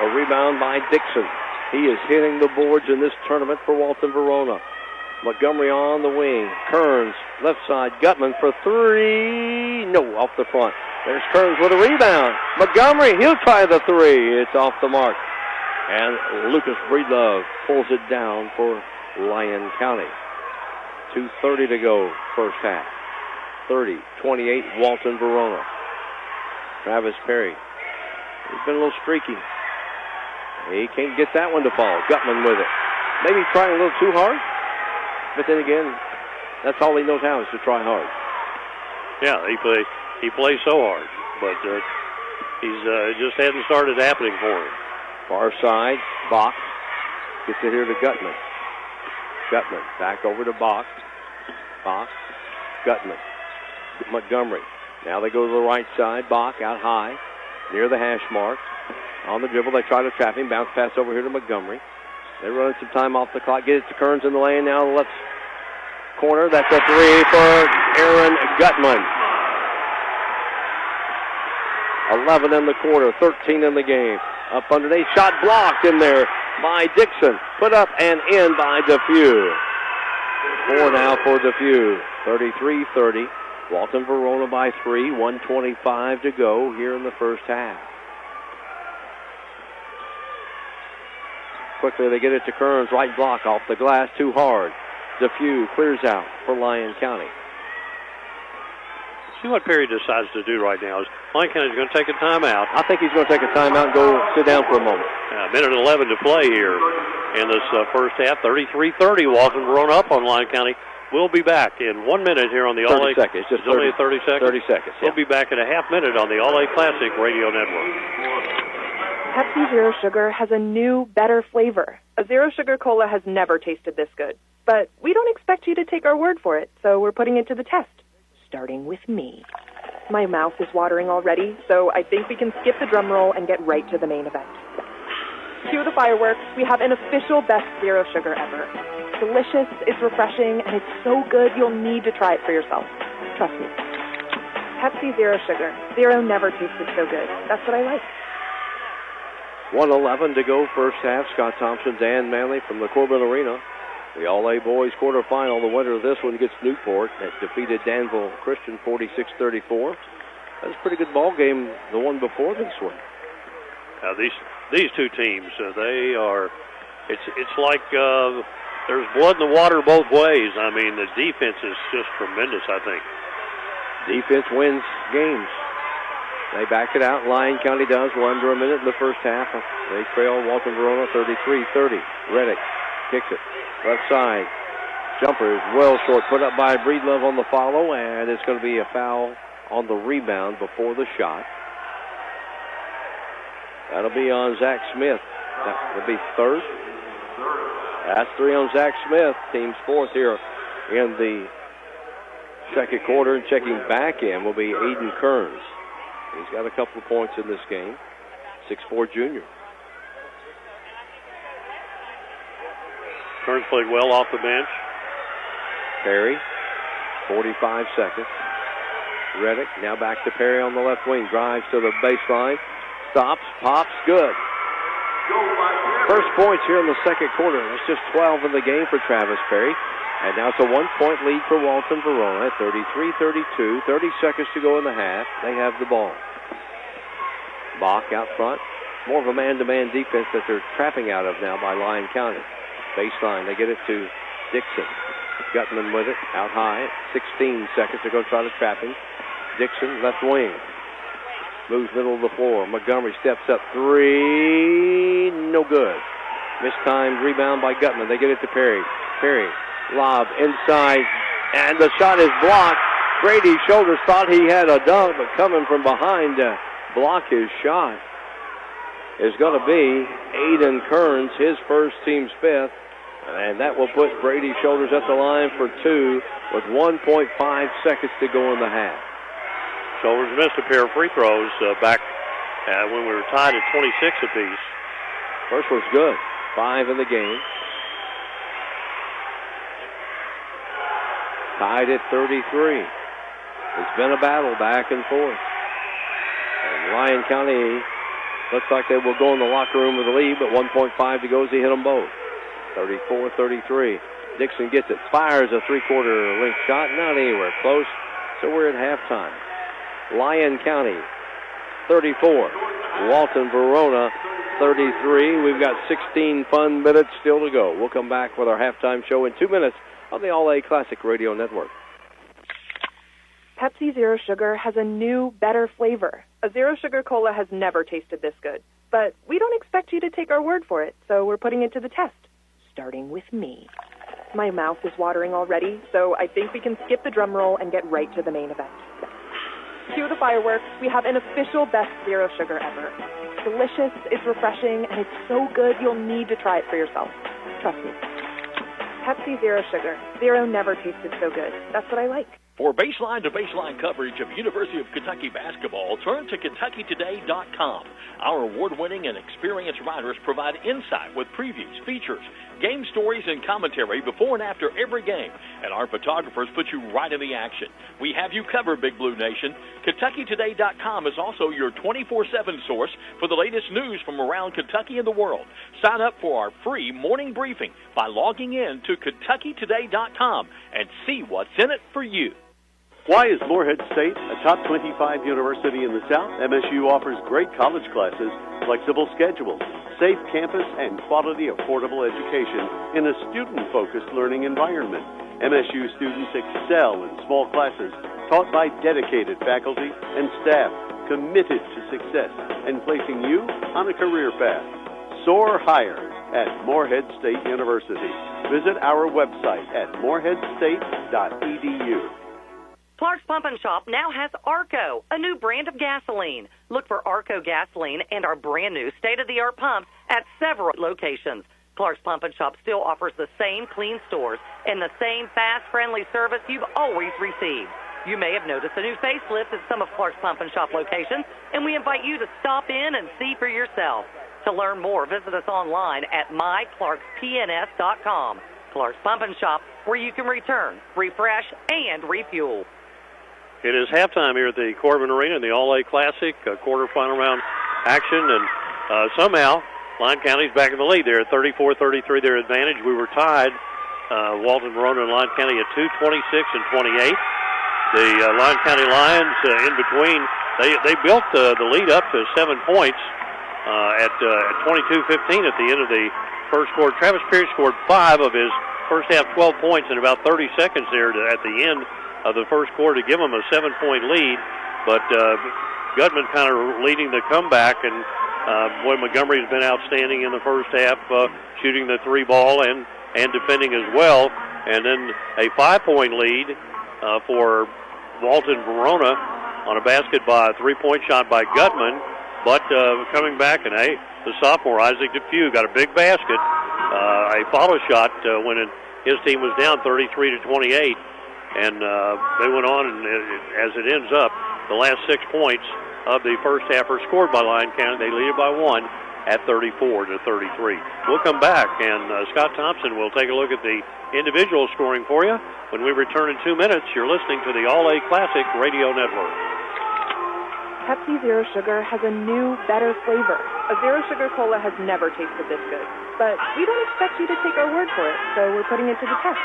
a rebound by Dixon. He is hitting the boards in this tournament for Walton Verona. Montgomery on the wing. Kearns, left side. Gutman for 3. No, off the front. There's Kearns with a rebound. Montgomery, he'll try the 3. It's off the mark. And Lucas Breedlove pulls it down for Lyon County. 2:30 to go, first half. 30-28, Walton Verona. Travis Perry. He's been a little streaky. He can't get that one to fall. Gutman with it. Maybe trying a little too hard. But then again, that's all he knows how is to try hard. Yeah, he plays so hard. But he's just hadn't started happening for him. Far side, Bach gets it here to Gutman. Gutman back over to Bach. Bach, Gutman, Montgomery. Now they go to the right side. Bach out high, near the hash mark. On the dribble, they try to trap him. Bounce pass over here to Montgomery. They're running some time off the clock. Get it to Kearns in the lane. Now the left corner. That's a 3 for Aaron Gutman. 11 in the quarter, 13 in the game. Up underneath, shot blocked in there by Dixon. Put up and in by DeFew. 4 now for DeFew. 33-30. Walton Verona by 3. 1:25 to go here in the first half. Quickly they get it to Kearns. Right block off the glass. Too hard. DeFew clears out for Lyon County. See what Perry decides to do right now. Lyon County's going to take a timeout. I think he's going to take a timeout and go sit down for a moment. A minute 11 to play here in this first half. 33-30. Walton Verona up on Lyon County. We'll be back in 1 minute here on the All-A. 30 seconds. Just 30 seconds? 30 seconds. We'll be back in a half minute on the All-A Classic Radio Network. Pepsi Zero Sugar has a new, better flavor. A Zero Sugar Cola has never tasted this good. But we don't expect you to take our word for it, so we're putting it to the test. Starting with me. My mouth is watering already, so I think we can skip the drum roll and get right to the main event. Cue the fireworks. We have an official best Zero Sugar ever. Delicious, it's refreshing, and it's so good you'll need to try it for yourself. Trust me. Pepsi Zero Sugar. Zero never tasted so good. That's what I like. 1:11 to go, first half. Scott Thompson, Dan Manley from the Corbin Arena. The All-A Boys quarterfinal. The winner of this one gets Newport. That defeated Danville Christian 46-34. That was a pretty good ball game, the one before this one. These two teams, they are. It's like there's blood in the water both ways. I mean, the defense is just tremendous, I think. Defense wins games. They back it out. Lyon County does. We're under a minute in the first half. They trail Walton Verona 33-30. Reddick kicks it. Left side. Jumper is well short. Put up by Breedlove on the follow, and it's going to be a foul on the rebound before the shot. That'll be on Zach Smith. That will be third. That's 3 on Zach Smith. Team's fourth here in the second quarter. And checking back in will be Aiden Kearns. He's got a couple of points in this game. 6'4" junior. Kearns played well off the bench. Perry, 45 seconds. Reddick now back to Perry on the left wing. Drives to the baseline. Stops, pops, good. First points here in the second quarter. It's just 12 in the game for Travis Perry. And now it's a 1-point lead for Walton Verona. 33-32. 30 seconds to go in the half. They have the ball. Bach out front. More of a man-to-man defense that they're trapping out of now by Lyon County. Baseline, they get it to Dixon. Gutman with it, out high. 16 seconds to go try to trap him. Dixon, left wing. Moves middle of the floor. Montgomery steps up 3. No good. Mistimed rebound by Gutman. They get it to Perry. Perry, lob inside, and the shot is blocked. Brady's shoulders thought he had a dunk, but coming from behind to block his shot is going to be Aiden Kearns, his first, team's 5th. And that will put Brady's shoulders at the line for 2 with 1.5 seconds to go in the half. Shoulders missed a pair of free throws back when we were tied at 26 apiece. First one's good. 5 in the game. Tied at 33. It's been a battle back and forth. And Lyon County looks like they will go in the locker room with a lead, but 1.5 to go as he hit them both. 34-33. Dixon gets it, fires a three-quarter length shot, not anywhere close, so we're at halftime. Lyon County, 34. Walton Verona, 33. We've got 16 fun minutes still to go. We'll come back with our halftime show in 2 minutes on the All-A Classic Radio Network. Pepsi Zero Sugar has a new, better flavor. A Zero Sugar Cola has never tasted this good. But we don't expect you to take our word for it, so we're putting it to the test. Starting with me. My mouth is watering already, so I think we can skip the drum roll and get right to the main event. Cue the fireworks. We have an official best Zero Sugar ever. It's delicious, it's refreshing, and it's so good you'll need to try it for yourself. Trust me. Pepsi Zero Sugar. Zero never tasted so good. That's what I like. For baseline-to-baseline coverage of University of Kentucky basketball, turn to KentuckyToday.com. Our award-winning and experienced writers provide insight with previews, features, game stories, and commentary before and after every game. And our photographers put you right in the action. We have you covered, Big Blue Nation. KentuckyToday.com is also your 24/7 source for the latest news from around Kentucky and the world. Sign up for our free morning briefing by logging in to KentuckyToday.com and see what's in it for you. Why is Morehead State a top 25 university in the South? MSU offers great college classes, flexible schedules, safe campus, and quality, affordable education in a student-focused learning environment. MSU students excel in small classes taught by dedicated faculty and staff committed to success and placing you on a career path. Soar higher at Morehead State University. Visit our website at moreheadstate.edu. Clark's Pump and Shop now has Arco, a new brand of gasoline. Look for Arco gasoline and our brand new state-of-the-art pumps at several locations. Clark's Pump and Shop still offers the same clean stores and the same fast, friendly service you've always received. You may have noticed a new facelift at some of Clark's Pump and Shop locations, and we invite you to stop in and see for yourself. To learn more, visit us online at myclarkspns.com. Clark's Pump and Shop, where you can return, refresh, and refuel. It is halftime here at the Corbin Arena in the All-A Classic, quarterfinal round action, and somehow Lyon County's back in the lead there at 34-33, their advantage. We were tied, Walton, Verona, and Lyon County at 2, 26, and 28. The Lyon County Lions in between, they built the lead up to 7 points at 22-15 at the end of the first quarter. Travis Pierce scored 5 of his first half 12 points in about 30 seconds there at the end of the first quarter to give them a 7-point lead, but Gutman kind of leading the comeback, and Montgomery's been outstanding in the first half, shooting the 3 ball and defending as well, and then a 5-point lead for Walton Verona on a basket by a 3-point shot by Gutman, but coming back, and the sophomore Isaac DePew got a big basket, a follow shot when his team was down 33-28. And they went on, and as it ends up, the last 6 points of the first half are scored by Lyon County. They lead it by 1 at 34-33. We'll come back, and Scott Thompson will take a look at the individual scoring for you. When we return in 2 minutes, you're listening to the All-A Classic Radio Network. Pepsi Zero Sugar has a new, better flavor. A Zero Sugar Cola has never tasted this good. But we don't expect you to take our word for it, so we're putting it to the test.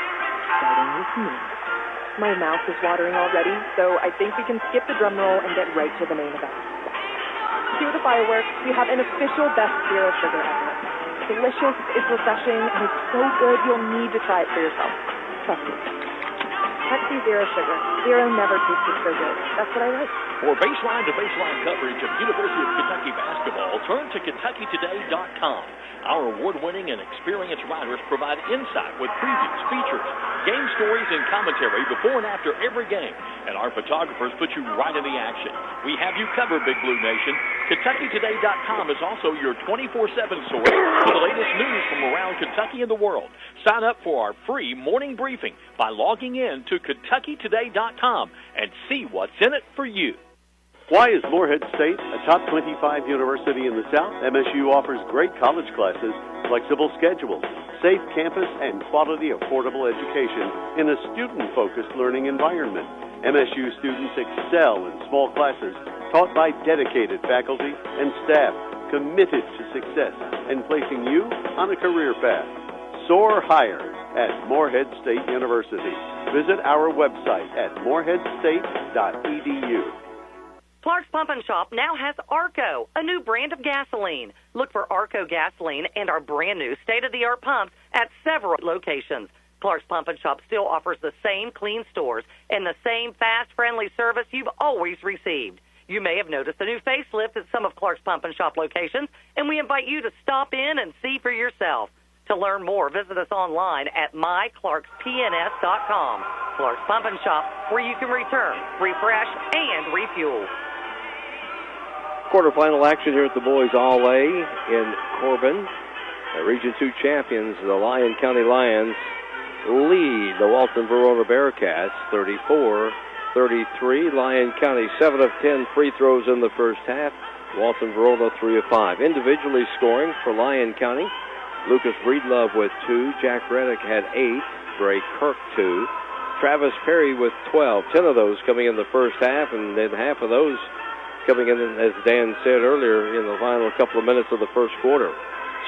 Starting with me. My mouth is watering already, so I think we can skip the drum roll and get right to the main event. Cue the fireworks. We have an official best Zero Sugar ever. It's delicious, it's refreshing, and it's so good you'll need to try it for yourself. Trust me. Pepsi Zero Sugar. Zero never tasted so good. That's what I like. For baseline-to-baseline coverage of University of Kentucky basketball, turn to KentuckyToday.com. Our award-winning and experienced writers provide insight with previews, features, game stories, and commentary before and after every game. And our photographers put you right in the action. We have you covered, Big Blue Nation. KentuckyToday.com is also your 24/7 source for the latest news from around Kentucky and the world. Sign up for our free morning briefing by logging in to KentuckyToday.com and see what's in it for you. Why is Morehead State a top 25 university in the South? MSU offers great college classes, flexible schedules, safe campus, and quality, affordable education in a student-focused learning environment. MSU students excel in small classes taught by dedicated faculty and staff committed to success and placing you on a career path. Soar higher at Morehead State University. Visit our website at moreheadstate.edu. Clark's Pump and Shop now has Arco, a new brand of gasoline. Look for Arco gasoline and our brand new state-of-the-art pumps at several locations. Clark's Pump and Shop still offers the same clean stores and the same fast, friendly service you've always received. You may have noticed a new facelift at some of Clark's Pump and Shop locations, and we invite you to stop in and see for yourself. To learn more, visit us online at myclarkspns.com. Clark's Pump and Shop, where you can return, refresh, and refuel. Quarterfinal action here at the Boys All-A in Corbin. The Region 2 champions, the Lyon County Lions, lead the Walton Verona Bearcats 34-33. Lyon County 7 of 10 free throws in the first half. Walton Verona 3 of 5. Individually scoring for Lyon County, Lucas Breedlove with 2. Jack Reddick had 8. Bray Kirk 2. Travis Perry with 12. 10 of those coming in the first half, and then half of those coming in, as Dan said earlier, in the final couple of minutes of the first quarter.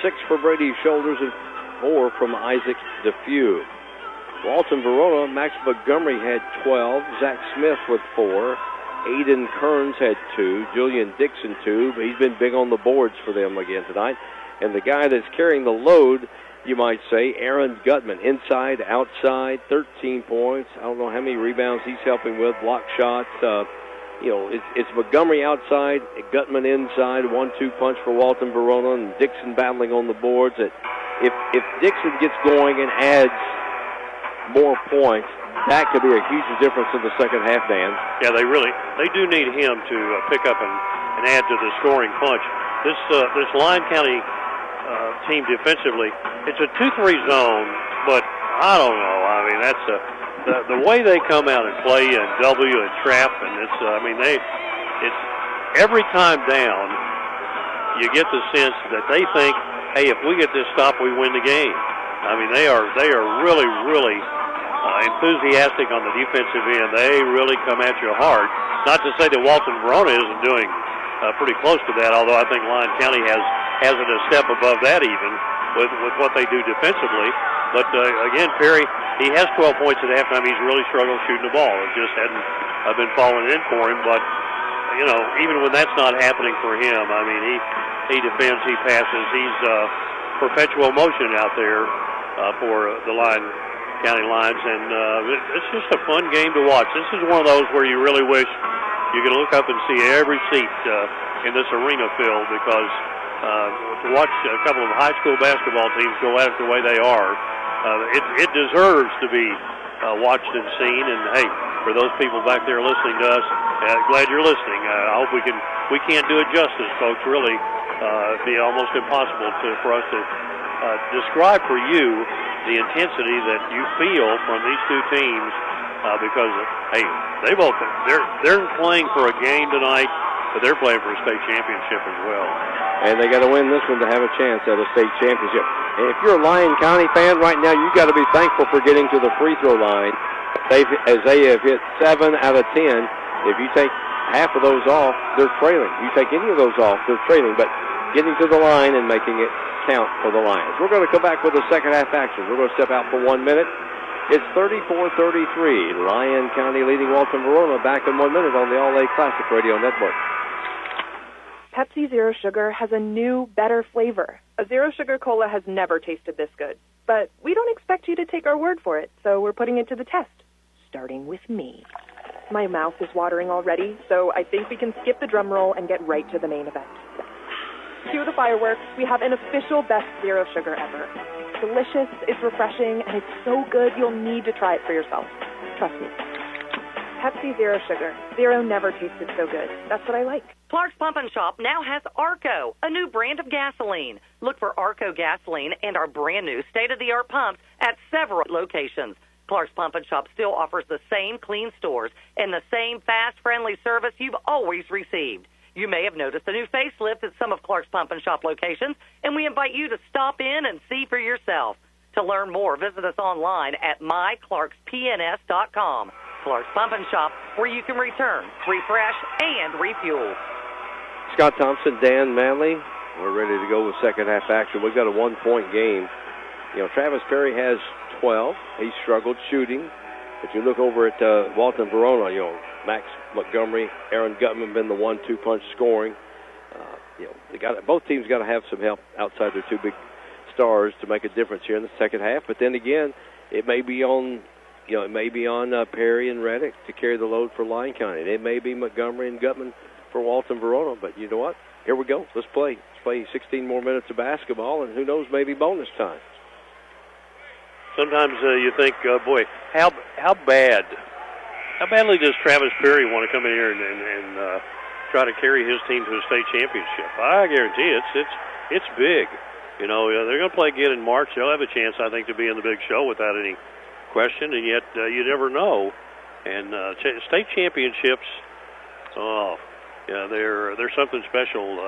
6 for Brady Shoulders and 4 from Isaac DeFew. Walton Verona, Max Montgomery had 12. Zach Smith with 4. Aiden Kearns had 2. Julian Dixon 2. But he's been big on the boards for them again tonight. And the guy that's carrying the load, you might say, Aaron Gutman, inside, outside, 13 points. I don't know how many rebounds he's helping with, block shots. It's Montgomery outside, Gutman inside, 1-2 punch for Walton Verona, and Dixon battling on the boards. If Dixon gets going and adds more points, that could be a huge difference in the second half, Dan. Yeah, they do need him to pick up and add to the scoring punch. This Lyon County team defensively, it's a 2-3 zone, but I don't know. I mean, that's the way they come out and play and W and trap, and it's every time down, you get the sense that they think, hey, if we get this stop, we win the game. I mean, they are really, really enthusiastic on the defensive end. They really come at you hard. Not to say that Walton Verona isn't doing pretty close to that, although I think Lyon County has it a step above that even with what they do defensively. But again, Perry, he has 12 points at halftime. He's really struggled shooting the ball. It just hadn't been falling in for him. But even when that's not happening for him, I mean, he defends, he passes, he's perpetual motion out there for the Lyon County Lions, and it's just a fun game to watch. This is one of those where you really wish you could look up and see every seat in this arena filled, because to watch a couple of high school basketball teams go at it the way they are, it deserves to be watched and seen. And hey, for those people back there listening to us, glad you're listening. I hope we can't do it justice, folks. Really, it'd be almost impossible for us to describe for you the intensity that you feel from these two teams, because hey, they're playing for a game tonight, but they're playing for a state championship as well. And they got to win this one to have a chance at a state championship. And if you're a Lyon County fan right now, you've got to be thankful for getting to the free throw line. They have hit 7 out of 10. If you take half of those off, they're trailing. You take any of those off, they're trailing. But getting to the line and making it count for the Lions. We're going to come back with the second half action. We're going to step out for 1 minute. It's 34-33. Lyon County leading Walton Verona. Back in 1 minute on the All-A Classic Radio Network. Pepsi Zero Sugar has a new, better flavor. A Zero Sugar Cola has never tasted this good. But we don't expect you to take our word for it, so we're putting it to the test. starting with me. My mouth is watering already, so I think we can skip the drum roll and get right to the main event. Cue the fireworks. We have an official best zero sugar ever. Delicious, it's refreshing, and it's so good you'll need to try it for yourself. Trust me. Pepsi Zero Sugar. Zero never tasted so good. That's what I like. Clark's Pump and Shop now has Arco, a new brand of gasoline. Look for Arco gasoline and our brand new state-of-the-art pumps at several locations. Clark's Pump and Shop still offers the same clean stores and the same fast, friendly service you've always received. You may have noticed a new facelift at some of Clark's Pump and Shop locations, and we invite you to stop in and see for yourself. To learn more, visit us online at myclarkspns.com. Clark's Pump and Shop, where you can return, refresh, and refuel. Scott Thompson, Dan Manley, we're ready to go with second half action. We've got a 1-point game. You know, Travis Perry has 12. He struggled shooting. But you look over at Walton Verona, you know, Max Montgomery, Aaron Gutman been the 1-2 punch scoring. You know, both teams got to have some help outside their two big stars to make a difference here in the second half. But then again, it may be on Perry and Reddick to carry the load for Lyon County. It may be Montgomery and Gutman for Walton Verona. But you know what? Here we go. Let's play. Let's play 16 more minutes of basketball, and who knows, maybe bonus time. Sometimes you think, boy, how badly does Travis Perry want to come in here and try to carry his team to a state championship? I guarantee it's big. You know, they're going to play again in March. They'll have a chance, I think, to be in the big show without any question, and yet you never know. And state championships, they're something special,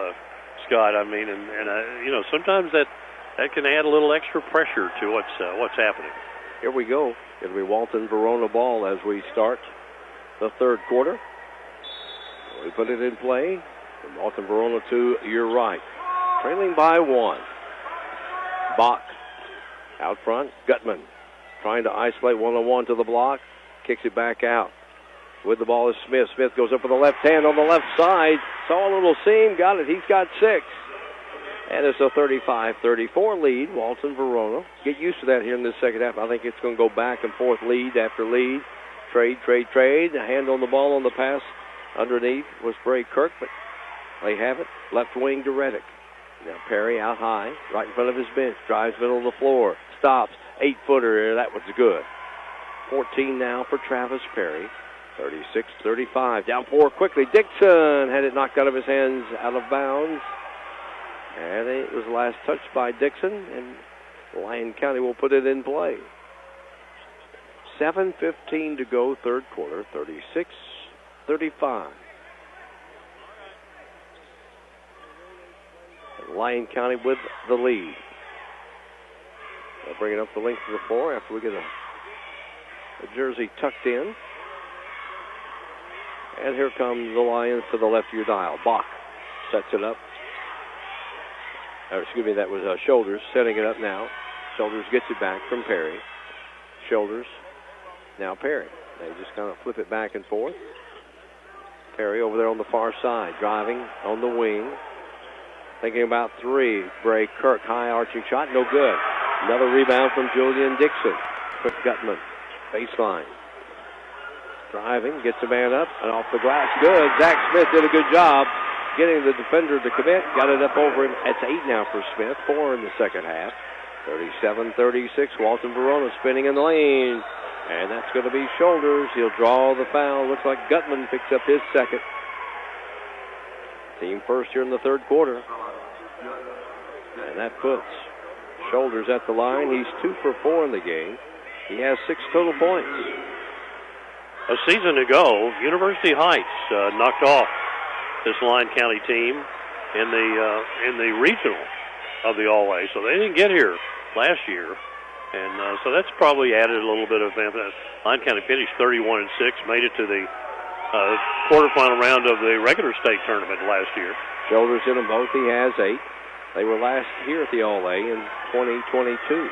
Scott. I mean, and you know, sometimes that can add a little extra pressure to what's happening. Here we go. It'll be Walton Verona ball as we start the third quarter. We put it in play. From Walton Verona to your right. Trailing by 1. Bach out front. Gutman trying to isolate one-on-one to the block. Kicks it back out. With the ball is Smith. Smith goes up with the left hand on the left side. Saw a little seam. Got it. He's got 6. And it's a 35-34 lead. Walton Verona. Get used to that here in the second half. I think it's going to go back and forth, lead after lead. Trade. A hand on the ball on the pass underneath was Bray Kirk, but they have it. Left wing to Reddick. Now Perry out high, right in front of his bench. Drives middle of the floor. Stops. 8-footer. That was good. 14 now for Travis Perry. 36-35. Down 4 quickly. Dixon had it knocked out of his hands, out of bounds. And it was the last touch by Dixon, and Lyon County will put it in play. 7:15 to go, third quarter, 36-35. And Lyon County with the lead. They'll bring it up the length of the floor after we get a jersey tucked in. And here come the Lions to the left of your dial. Bach sets it up. That was Shoulders setting it up now. Shoulders gets it back from Perry. Shoulders, now Perry. They just kind of flip it back and forth. Perry over there on the far side, driving on the wing. Thinking about 3. Bray Kirk, high arching shot, no good. Another rebound from Julian Dixon. Quick Gutman, baseline. Driving, gets the man up, and off the glass, good. Zach Smith did a good job getting the defender to commit. Got it up over him. It's 8 now for Smith. 4 in the second half. 37-36. Walton Verona spinning in the lane. And that's going to be Shoulders. He'll draw the foul. Looks like Gutman picks up his second. Team first here in the third quarter. And that puts Shoulders at the line. He's 2 for 4 in the game. He has 6 total points. A season ago, University Heights knocked off this Lyon County team in the regional of the All-A. So they didn't get here last year. And so that's probably added a little bit of emphasis. Lyon County finished 31-6, made it to the quarterfinal round of the regular state tournament last year. Shoulders in them both. He has 8. They were last here at the All-A in 2022.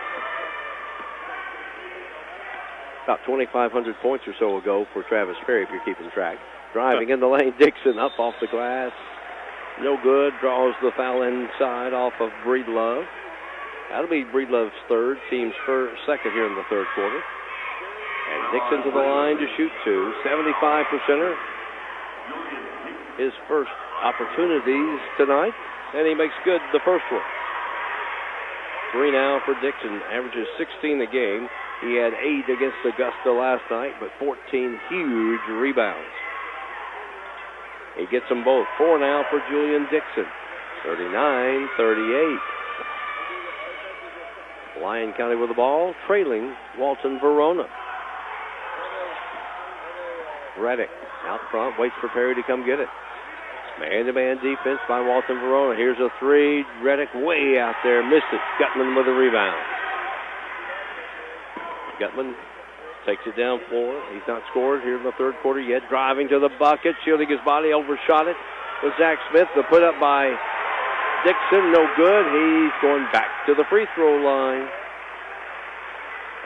About 2,500 points or so ago for Travis Perry, if you're keeping track. Driving in the lane, Dixon up off the glass. No good. Draws the foul inside off of Breedlove. That'll be Breedlove's third. Team's second here in the third quarter. And Dixon to the line to shoot two. 75%er. His first opportunities tonight, and he makes good the first one. 3 now for Dixon. Averages 16 a game. He had 8 against Augusta last night, but 14 huge rebounds. He gets them both. 4 now for Julian Dixon. 39-38. Lyon County with the ball, trailing Walton Verona. Reddick out front, waits for Perry to come get it. Man-to-man defense by Walton Verona. Here's a 3. Reddick way out there, missed it. Gutman with a rebound. Gutman takes it down floor. He's not scored here in the third quarter yet. Driving to the bucket, shielding his body, overshot it with Zach Smith. The put up by Dixon, no good. He's going back to the free throw line.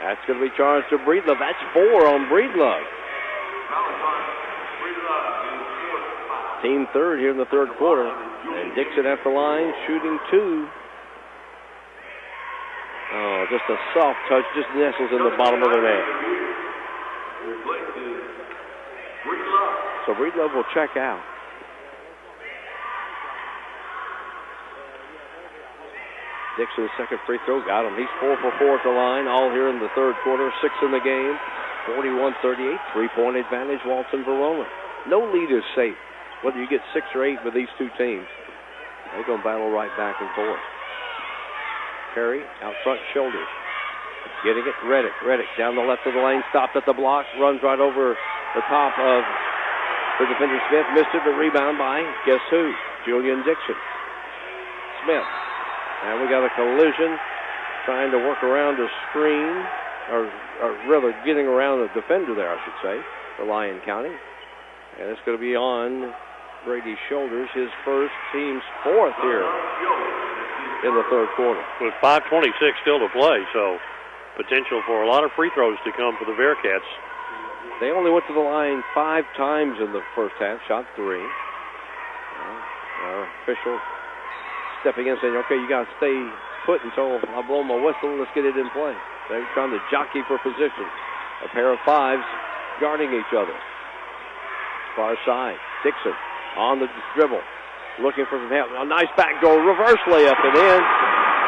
That's going to be charged to Breedlove. That's 4 on Breedlove. Team third here in the third quarter. And Dixon at the line, shooting 2. Oh, just a soft touch, just nestles in the bottom of the net. So Breedlove will check out. Dixon's second free throw got him. He's 4 for 4 at the line, all here in the third quarter. 6 in the game. 41-38, 3-point advantage, Walton Verona. No lead is safe. Whether you get 6 or 8 with these two teams, they're going to battle right back and forth. Perry out front, shoulders. Getting it, Reddick. Reddick down the left of the lane, stopped at the block, runs right over the top of the defender Smith. Missed it, but rebound by, guess who? Julian Dixon. Smith. And we got a collision, trying to work around the screen, or rather getting around the defender there, I should say, for Lyon County. And it's going to be on Brady's shoulders, his first, team's 4th here in the third quarter. With 5:26 still to play, so potential for a lot of free throws to come for the Bearcats. They only went to the line 5 times in the first half, shot 3. Our official stepping in saying, okay, you got to stay put until I blow my whistle. Let's get it in play. They're trying to jockey for position. A pair of 5s guarding each other. Far side, Dixon on the dribble, looking for some help. A nice backdoor reverse layup and in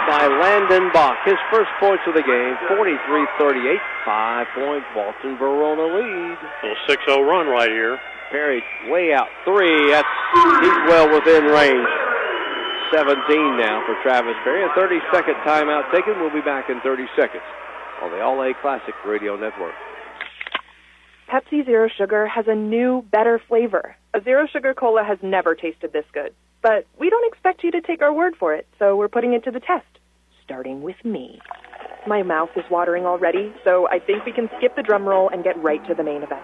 by Landon Bach. His first points of the game, 43-38, 5-point Walton Verona lead. Little 6-0 run right here. Perry way out 3. He's well within range. 17 now for Travis Perry. A 30-second timeout taken. We'll be back in 30 seconds on the All-A Classic Radio Network. Pepsi Zero Sugar has a new, better flavor. A Zero Sugar Cola has never tasted this good. But we don't expect you to take our word for it, so we're putting it to the test. Starting with me. My mouth is watering already, so I think we can skip the drum roll and get right to the main event.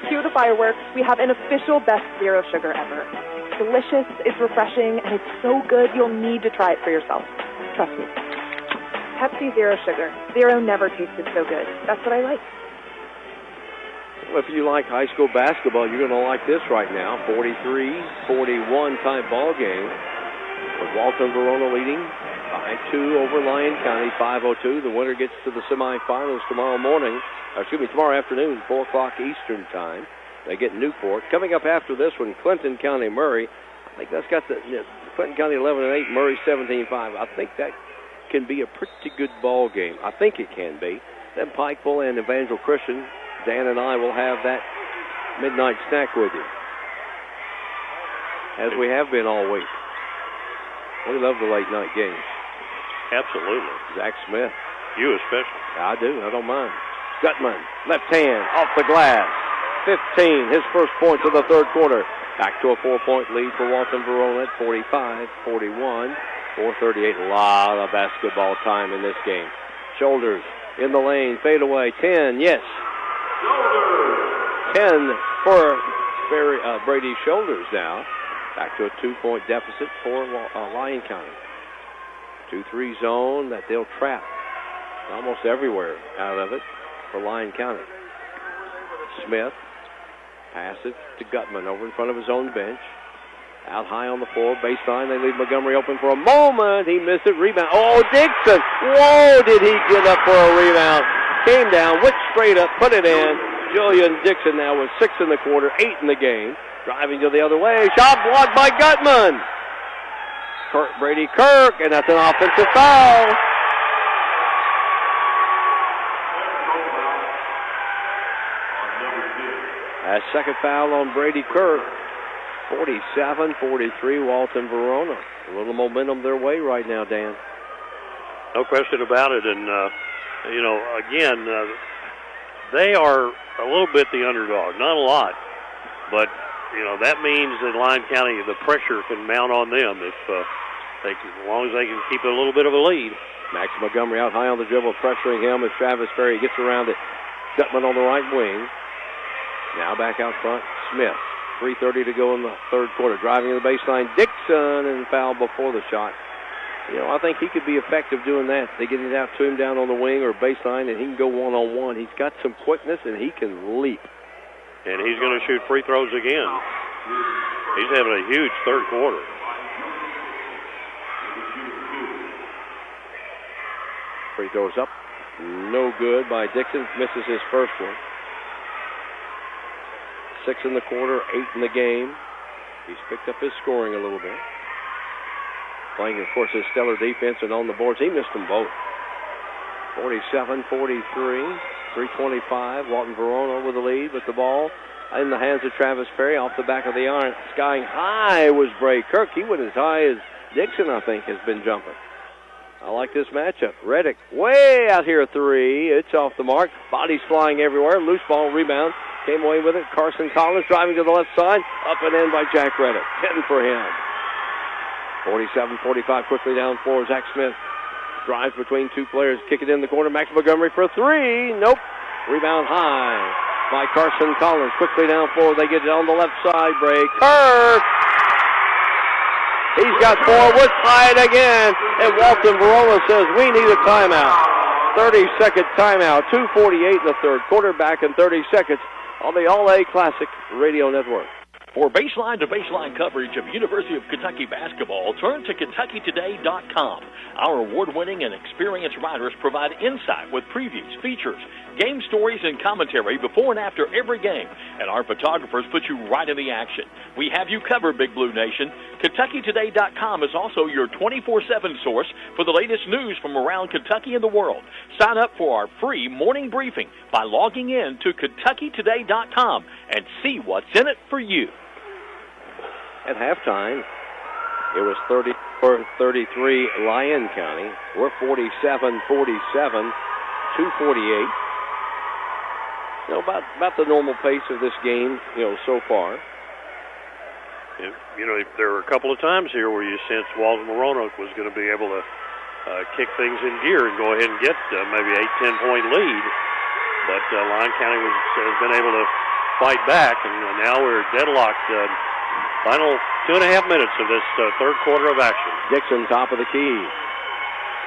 Cue the fireworks. We have an official best Zero Sugar ever. It's delicious, it's refreshing, and it's so good you'll need to try it for yourself. Trust me. Pepsi Zero Sugar. Zero never tasted so good. That's what I like. Well, if you like high school basketball, you're going to like this right now. 43-41 type ball game. With Walton Verona leading by 2 over Lyon County, 5:02. The winner gets to the semifinals tomorrow afternoon, 4 o'clock Eastern time. They get Newport. Coming up after this one, Clinton County Murray. I think that's got Clinton County 11-8, Murray 17-5. I think that can be a pretty good ball game. I think it can be. Then Pikeville and Evangel Christian. Dan and I will have that midnight snack with you, as we have been all week. We love the late night games. Absolutely. Zach Smith. You especially. I do. I don't mind. Gutman, left hand, off the glass. 15, his first points of the third quarter. Back to a 4-point lead for Walton Verona at 45-41. 4:38. A lot of basketball time in this game. Shoulders in the lane, fade away. 10, yes. 10 for Brady Shoulders now. Back to a 2-point deficit for Lyon County. 2-3 zone that they'll trap almost everywhere out of it for Lyon County. Smith passes to Gutman over in front of his own bench. Out high on the floor, baseline. They leave Montgomery open for a moment. He missed it. Rebound. Oh, Dixon. Whoa, did he get up for a rebound? came down, went straight up, put it in. Julian Dixon now with 6 in the quarter, 8 in the game. Driving to the other way, shot blocked by Gutman. Brady Kirk, and that's an offensive foul. That second foul on Brady Kirk. 47-43, Walton Verona. A little momentum their way right now, Dan. No question about it. And, again, they are a little bit the underdog. Not a lot. But, that means that Lyon County, the pressure can mount on them if as long as they can keep a little bit of a lead. Max Montgomery out high on the dribble, pressuring him as Travis Perry gets around it. Gutman on the right wing. Now back out front, Smith. 3:30 to go in the third quarter. Driving to the baseline, Dixon, and foul before the shot. I think he could be effective doing that. They get it out to him down on the wing or baseline, and he can go one-on-one. He's got some quickness, and he can leap. And he's going to shoot free throws again. He's having a huge third quarter. Free throws up. No good by Dixon. Misses his first one. 6 in the quarter, 8 in the game. He's picked up his scoring a little bit. Playing, of course, his stellar defense and on the boards. He missed them both. 47-43, 3:25. Walton Verona with the lead with the ball in the hands of Travis Perry off the back of the iron. Skying high was Bray Kirk. He went as high as Dixon, I think, has been jumping. I like this matchup. Reddick way out here, 3. It's off the mark. Bodies flying everywhere. Loose ball rebound. Came away with it. Carson Collins driving to the left side. Up and in by Jack Reddick. 10 for him. 47-45 quickly down floor. Zach Smith drives between two players. Kick it in the corner. Max Montgomery for 3. Nope. Rebound high by Carson Collins. Quickly down floor. They get it on the left side. Bray Kirk. He's got 4. Wood tied again. And Walton Verona says, we need a timeout. 30-second timeout. 2:48 in the third quarter. Back in 30 seconds on the All-A Classic Radio Network. For baseline-to-baseline coverage of University of Kentucky basketball, turn to KentuckyToday.com. Our award-winning and experienced writers provide insight with previews, features, game stories, and commentary before and after every game. And our photographers put you right in the action. We have you covered, Big Blue Nation. KentuckyToday.com is also your 24/7 source for the latest news from around Kentucky and the world. Sign up for our free morning briefing by logging in to KentuckyToday.com and see what's in it for you. At halftime, it was 34-33 Lyon County. We're 47-47, 2:48. About the normal pace of this game, so far. There were a couple of times here where you sensed Walton Verona was going to be able to kick things in gear and go ahead and get maybe 8-10 point lead. But Lyon County has been able to fight back, and now we're deadlocked. Final 2.5 minutes of this third quarter of action. Dixon, top of the key.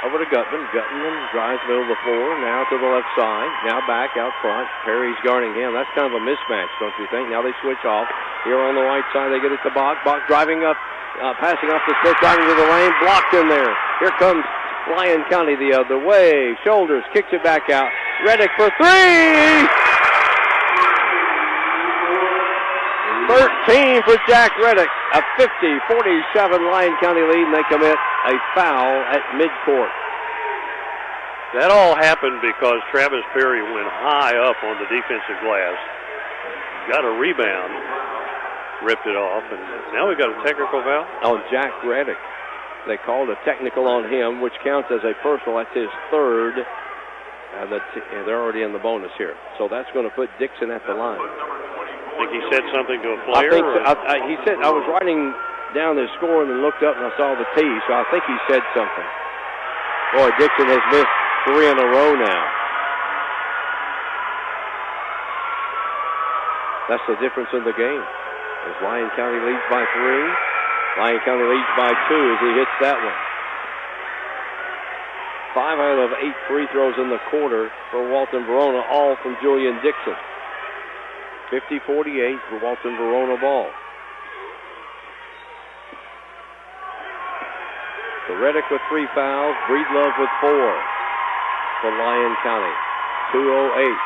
Over to Gutman. Gutman drives middle of the floor. Now to the left side. Now back out front. Perry's guarding him. That's kind of a mismatch, don't you think? Now they switch off. Here on the right side, they get it to Bach. Bach driving up, passing off the Smith, driving to the lane. Blocked in there. Here comes Lyon County the other way. Shoulders, kicks it back out. Reddick for 3! 13 for Jack Reddick. A 50-47 Lyon County lead, and they commit a foul at midcourt. That all happened because Travis Perry went high up on the defensive glass, got a rebound, ripped it off, and now we got a technical foul on Jack Reddick. They called a technical on him, which counts as a personal. That's his third. They're already in the bonus here. So that's going to put Dixon at the line. I think he said something to a player? He said, I was writing down his score and then looked up and I saw the T, so I think he said something. Boy, Dixon has missed 3 in a row now. That's the difference in the game. As Lyon County leads by 3, Lyon County leads by 2 as he hits that one. 5 out of 8 free throws in the quarter for Walton Verona, all from Julian Dixon. 50-48 for Walton Verona ball. So Reddick with 3 fouls, Breedlove with 4 for Lyon County. 2:08.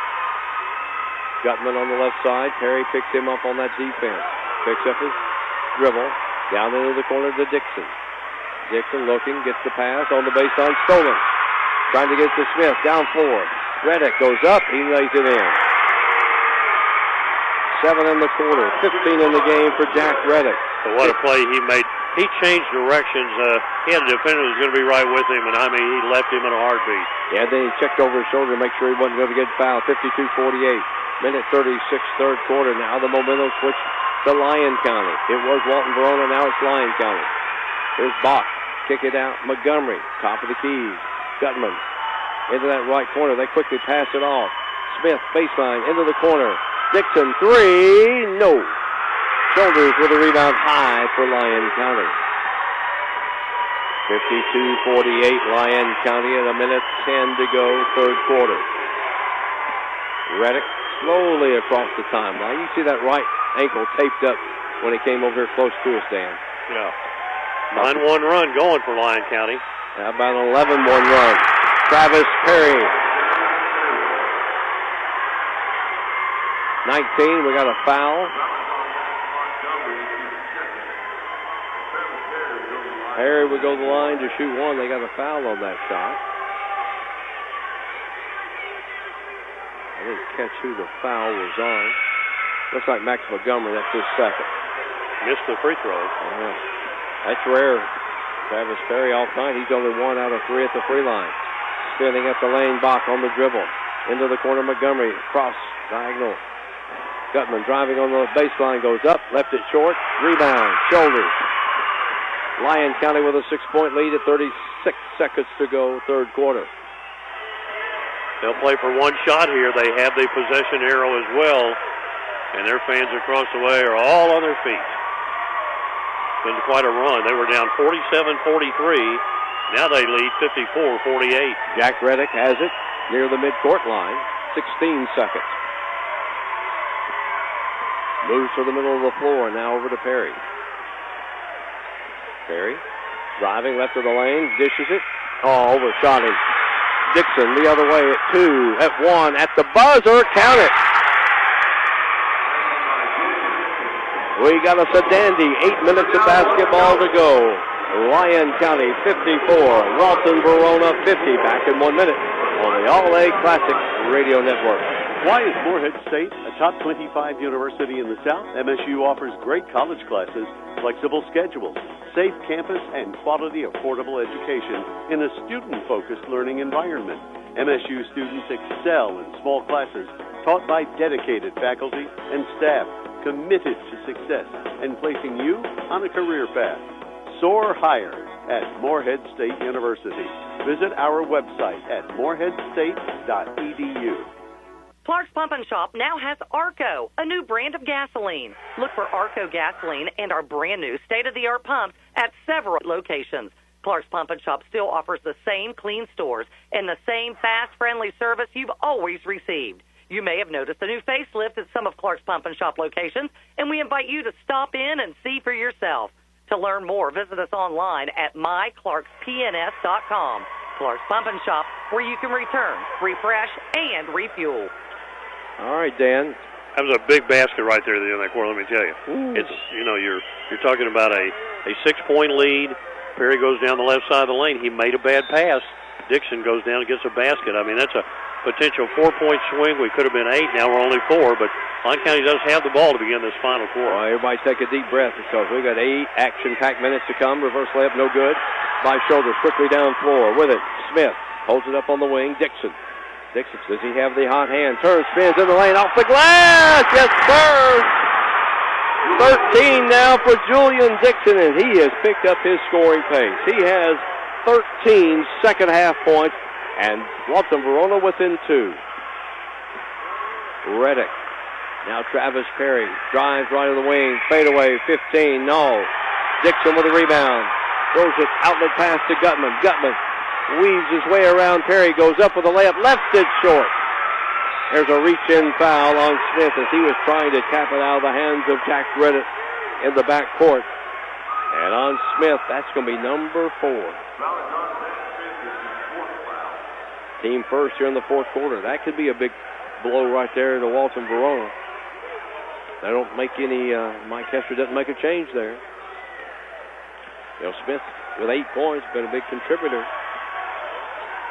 Gutman on the left side. Perry picks him up on that defense. Picks up his dribble. Down into the corner to Dixon. Dixon looking, gets the pass on the baseline, stolen. Trying to get to Smith, down 4. Reddick goes up, he lays it in. 7 in the quarter, 15 in the game for Jack Reddick. But what a play he made. He changed directions. He had a defender who was going to be right with him, and I mean, he left him in a heartbeat. Yeah, then he checked over his shoulder to make sure he wasn't going to get fouled. 52-48. Minute 36, third quarter. Now the momentum switch to Lyon County. It was Walton Verona, now it's Lyon County. Here's Bach. Kick it out. Montgomery, top of the keys. Gutman into that right corner. They quickly pass it off. Smith, baseline, into the corner. Dixon, 3, no. Shoulders with a rebound high for Lyon County. 52-48, Lyon County, and a minute 10 to go, third quarter. Reddick slowly across the timeline. You see that right ankle taped up when he came over here close to us, Dan. Yeah. 9-1 run going for Lyon County. How about an 11-1 run? Travis Perry. 19, we got a foul. Perry would go to the line to shoot one. They got a foul on that shot. I didn't catch who the foul was on. Looks like Max Montgomery. That's his second. Missed the free throw. Yeah. That's rare. Travis Perry all night. He's only 1 out of 3 at the free line. Spinning at the lane, Bach on the dribble. Into the corner, Montgomery. Cross, diagonal. Gutman driving on the baseline, goes up, left it short. Rebound, shoulders. Lyon County with a 6-point lead at 36 seconds to go, third quarter. They'll play for one shot here. They have the possession arrow as well. And their fans across the way are all on their feet. Been quite a run. They were down 47-43. Now they lead 54-48. Jack Reddick has it near the midcourt line. 16 seconds. Moves to the middle of the floor. Now over to Perry. Perry driving left of the lane. Dishes it. Oh, overshot him. Dixon the other way at 2, at 1, at the buzzer. Count it. We got us a dandy. 8 minutes of basketball to go. Lyon County 54, Walton Verona 50. Back in 1 minute on the All-A Classic Radio Network. Why is Morehead State a top 25 university in the South? MSU offers great college classes, flexible schedules, safe campus, and quality, affordable education in a student-focused learning environment. MSU students excel in small classes taught by dedicated faculty and staff committed to success and placing you on a career path. Soar higher at Morehead State University. Visit our website at moreheadstate.edu. Clark's Pump and Shop now has Arco, a new brand of gasoline. Look for Arco gasoline and our brand new state-of-the-art pumps at several locations. Clark's Pump and Shop still offers the same clean stores and the same fast, friendly service you've always received. You may have noticed a new facelift at some of Clark's Pump and Shop locations, and we invite you to stop in and see for yourself. To learn more, visit us online at myclarkspns.com. Clark's Pump and Shop, where you can return, refresh, and refuel. All right, Dan. That was a big basket right there at the end of that quarter, let me tell you. Ooh. It's, you're talking about a 6-point lead. Perry goes down the left side of the lane. He made a bad pass. Dixon goes down and gets a basket. I mean, that's a potential 4-point swing. We could have been 8. Now we're only 4, but Lyon County does have the ball to begin this final quarter. Well, everybody take a deep breath because we got 8 action-packed minutes to come. Reverse layup, no good. By shoulders, quickly down floor. With it, Smith holds it up on the wing. Dixon, does he have the hot hand? Turns, spins in the lane, off the glass. Yes, sir. 13 now for Julian Dixon, and he has picked up his scoring pace. He has 13 second-half points, and Walton Verona within 2. Reddick. Now Travis Perry drives right of the wing. Fadeaway, 15, no. Dixon with a rebound. Throws it, outlet pass to Gutman. Gutman weaves his way around Perry, goes up with a layup, left it short. There's a reach-in foul on Smith as he was trying to tap it out of the hands of Jack Reddick in the backcourt. And on Smith, that's going to be number 4. Team first here in the fourth quarter. That could be a big blow right there to Walton Verona. They don't make any, Mike Hester doesn't make a change there. Smith with 8 points, been a big contributor.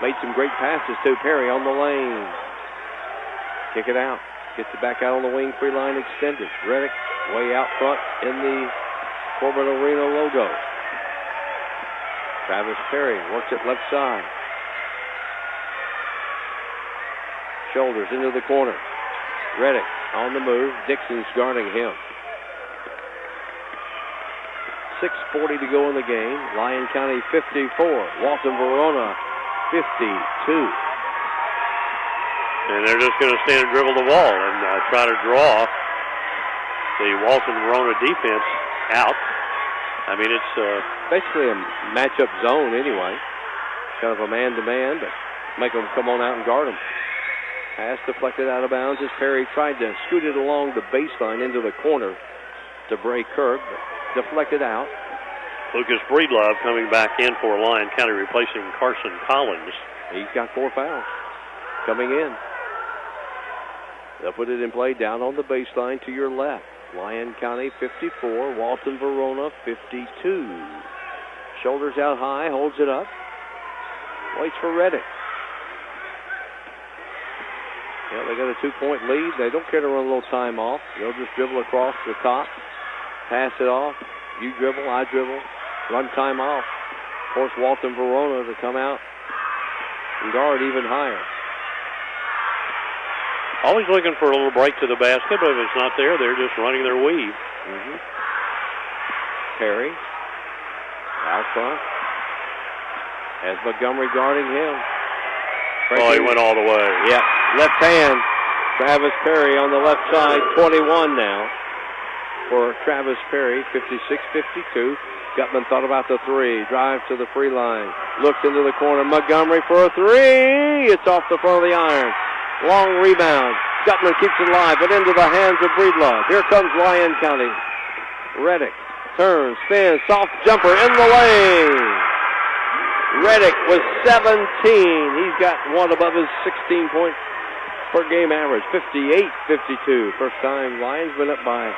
Made some great passes to Perry on the lane. Kick it out. Gets it back out on the wing, free line extended. Reddick way out front in the Corbin Arena logo. Travis Perry works it left side. Shoulders into the corner. Reddick on the move. Dixon's guarding him. 6:40 to go in the game. Lyon County 54. Walton Verona 52. And they're just going to stand and dribble the ball and try to draw the Walton Verona defense out. I mean, it's basically a matchup zone anyway. Kind of a man-to-man, but make them come on out and guard them. Pass deflected out of bounds as Perry tried to scoot it along the baseline into the corner to Bray Kirk, but deflected out. Lucas Breedlove coming back in for Lyon County, replacing Carson Collins. He's got 4 fouls coming in. They'll put it in play down on the baseline to your left. Lyon County 54, Walton Verona 52. Shoulders out high, holds it up. Waits for Reddick. Yeah, they got a 2-point lead. They don't care to run a little time off. They'll just dribble across the top, pass it off. You dribble, I dribble, run time off. Force Walton Verona to come out and guard even higher. Always looking for a little break to the basket, but if it's not there, they're just running their weave. Perry out front. Has Montgomery guarding him. Oh, he went all the way. Yeah, left hand. Travis Perry on the left side, 21 now for Travis Perry, 56-52. Gutman thought about the three. Drives to the free line. Looks into the corner. Montgomery for a three. It's off the front of the iron. Long rebound. Gutman keeps it alive, but into the hands of Breedlove. Here comes Lyon County. Reddick turns, spins, soft jumper in the lane. Reddick with 17. He's got one above his 16-point per game average. 58-52. First time Lions been up by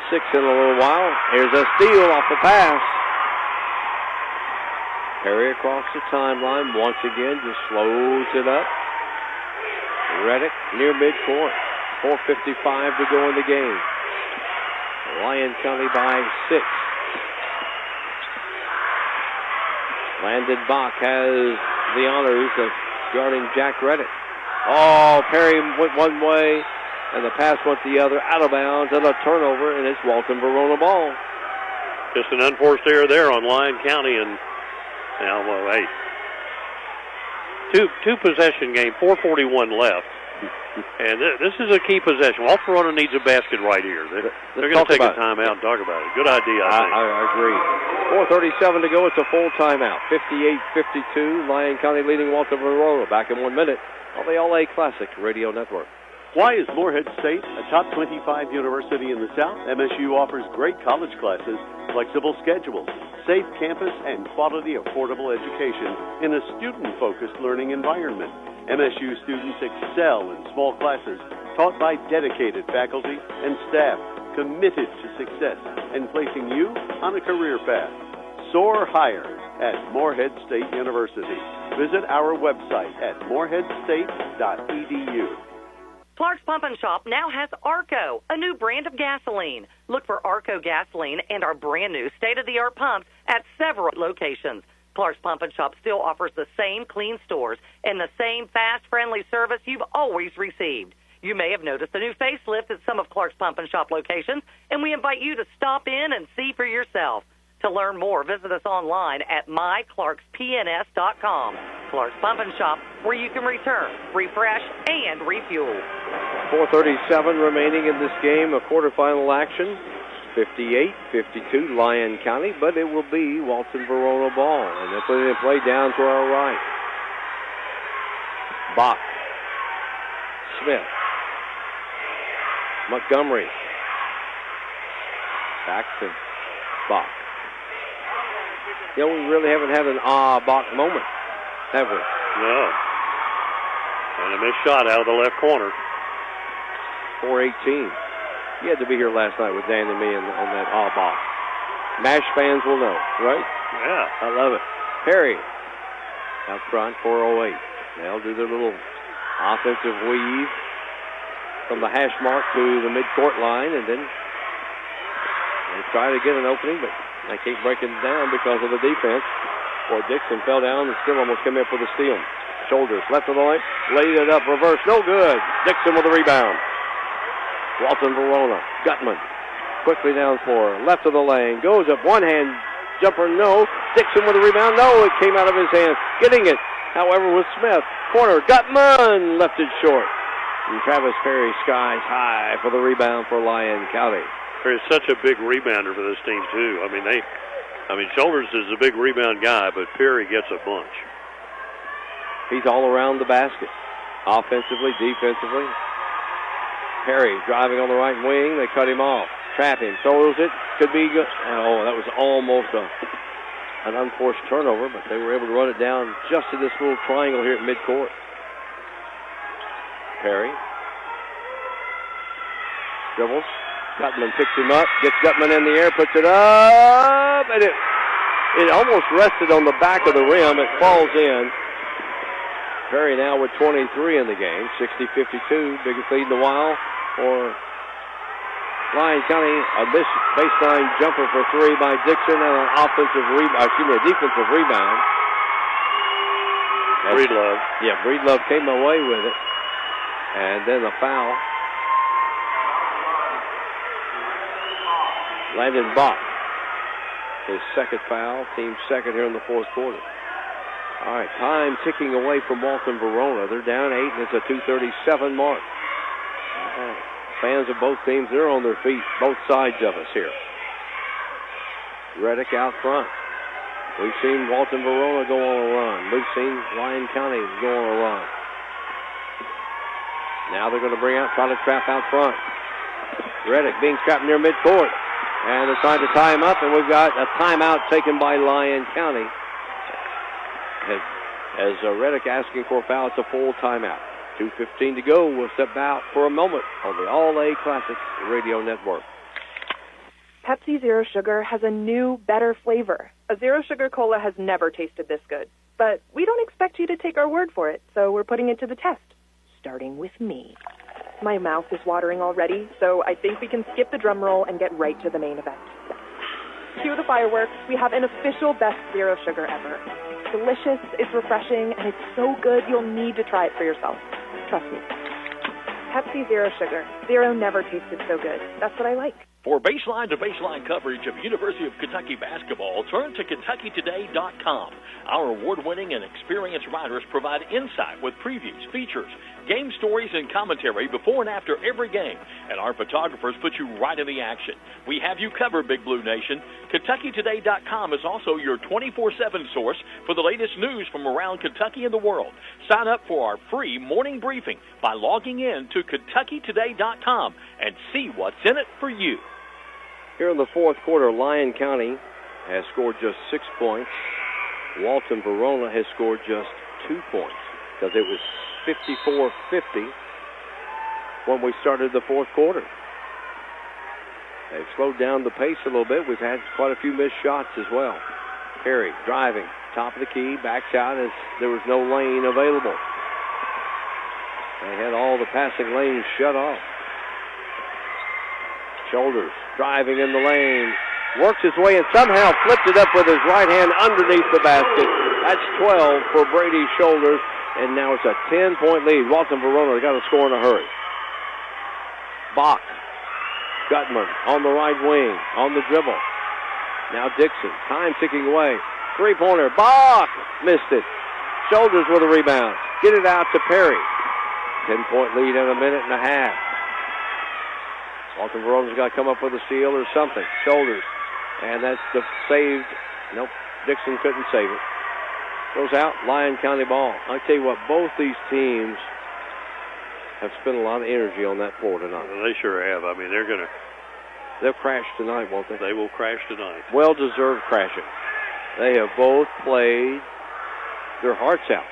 6 in a little while. Here's a steal off the pass. Perry across the timeline once again, just slows it up. Reddick near midcourt. 4:55 to go in the game. Lyon County by 6. Landon Bach has the honors of guarding Jack Reddick. Oh, Perry went one way, and the pass went the other, out of bounds, and a turnover, and it's Walton Verona ball. Just an unforced error there on Lyon County, and now, well, hey, two possession game, 4:41 left. And this is a key possession. Walton Verona needs a basket right here. They're going to take a timeout and talk about it. Good idea, I think. I agree. 4:37 to go. It's a full timeout. 58-52. Lyon County leading Walton Verona. Back in 1 minute on the All-A Classic Radio Network. Why is Morehead State a top 25 university in the South? MSU offers great college classes, flexible schedules, safe campus, and quality, affordable education in a student-focused learning environment. MSU students excel in small classes taught by dedicated faculty and staff committed to success and placing you on a career path. Soar higher at Morehead State University. Visit our website at moreheadstate.edu. Clark's Pump and Shop now has Arco, a new brand of gasoline. Look for Arco gasoline and our brand new state-of-the-art pumps at several locations. Clark's Pump and Shop still offers the same clean stores and the same fast, friendly service you've always received. You may have noticed the new facelift at some of Clark's Pump and Shop locations, and we invite you to stop in and see for yourself. To learn more, visit us online at myclarkspns.com. Clark's Pump and Shop, where you can return, refresh, and refuel. 4:37 remaining in this game of quarterfinal action. 58-52 Lyon County, but it will be Walton Verona ball. And they'll put it in play down to our right. Bach. Smith. Montgomery. Back to Bach. You know, we really haven't had an Bach moment, have we? No. And a missed shot out of the left corner. 4:18. You had to be here last night with Dan and me on that ball. MASH fans will know, right? Yeah. I love it. Perry out front, 4:08. They'll do their little offensive weave from the hash mark to the midcourt line, and then they try to get an opening, but they can't break it down because of the defense. Boy, Dixon fell down and still almost came up with a steal. Shoulders left of the lane, laid it up, reverse, no good. Dixon with a rebound. Walton Verona, Gutman quickly down floor, left of the lane, goes up, one-hand jumper, no. Dixon with a rebound, no, it came out of his hand. Getting it, however, was Smith. Corner, Gutman left it short. And Travis Perry skies high for the rebound for Lyon County. Perry's such a big rebounder for this team, too. I mean, Shoulders is a big rebound guy, but Perry gets a bunch. He's all around the basket, offensively, defensively. Perry driving on the right wing. They cut him off. Trap him. Throws it. Could be good. Oh, that was almost an unforced turnover, but they were able to run it down just to this little triangle here at midcourt. Perry dribbles. Gutman picks him up. Gets Gutman in the air. Puts it up. And it almost rested on the back of the rim. It falls in. Perry now with 23 in the game. 60-52. Biggest lead in a while for Lyon County. A baseline jumper for three by Dixon and an a defensive rebound. Breedlove. Yeah, Breedlove came away with it. And then a foul. Landon Bach. His second foul. Team second here in the fourth quarter. All right, time ticking away from Walton Verona. They're down 8, and it's a 2:37 mark. Fans of both teams, they're on their feet, both sides of us here. Reddick out front. We've seen Walton Verona go on a run. We've seen Lyon County go on a run. Now they're going to try to trap out front. Reddick being trapped near midcourt. And they're trying to tie him up, and we've got a timeout taken by Lyon County. As Reddick asking for a foul, it's a full timeout. 2:15 to go. We'll step out for a moment on the All-A Classic Radio Network. Pepsi Zero Sugar has a new, better flavor. A Zero Sugar Cola has never tasted this good. But we don't expect you to take our word for it, so we're putting it to the test. Starting with me. My mouth is watering already, so I think we can skip the drum roll and get right to the main event. Cue the fireworks. We have an official best Zero Sugar ever. It's delicious, it's refreshing, and it's so good you'll need to try it for yourself. Trust me. Pepsi Zero Sugar. Zero never tasted so good. That's what I like. For baseline-to-baseline coverage of University of Kentucky basketball, turn to KentuckyToday.com. Our award-winning and experienced writers provide insight with previews, features, game stories, and commentary before and after every game. And our photographers put you right in the action. We have you covered, Big Blue Nation. KentuckyToday.com is also your 24/7 source for the latest news from around Kentucky and the world. Sign up for our free morning briefing by logging in to KentuckyToday.com and see what's in it for you. Here in the fourth quarter, Lyon County has scored just 6 points. Walton Verona has scored just 2 points because it was 54-50 when we started the fourth quarter. They've slowed down the pace a little bit. We've had quite a few missed shots as well. Perry driving, top of the key, backs out as there was no lane available. They had all the passing lanes shut off. Shoulders driving in the lane, works his way and somehow flipped it up with his right hand underneath the basket. That's 12 for Brady Shoulders, and now it's a 10-point lead. Walton Verona, they got to score in a hurry. Bach, Gutman on the right wing, on the dribble. Now Dixon, time ticking away. Three-pointer, Bach missed it. Shoulders with a rebound. Get it out to Perry. 10-point lead in a minute and a half. Walton Verona's got to come up with a steal or something. Shoulders. And that's the saved. Nope, Dixon couldn't save it. Goes out, Lyon County ball. I tell you what, both these teams have spent a lot of energy on that floor tonight. Well, they sure have. I mean, they'll crash tonight, won't they? They will crash tonight. Well-deserved crashing. They have both played their hearts out.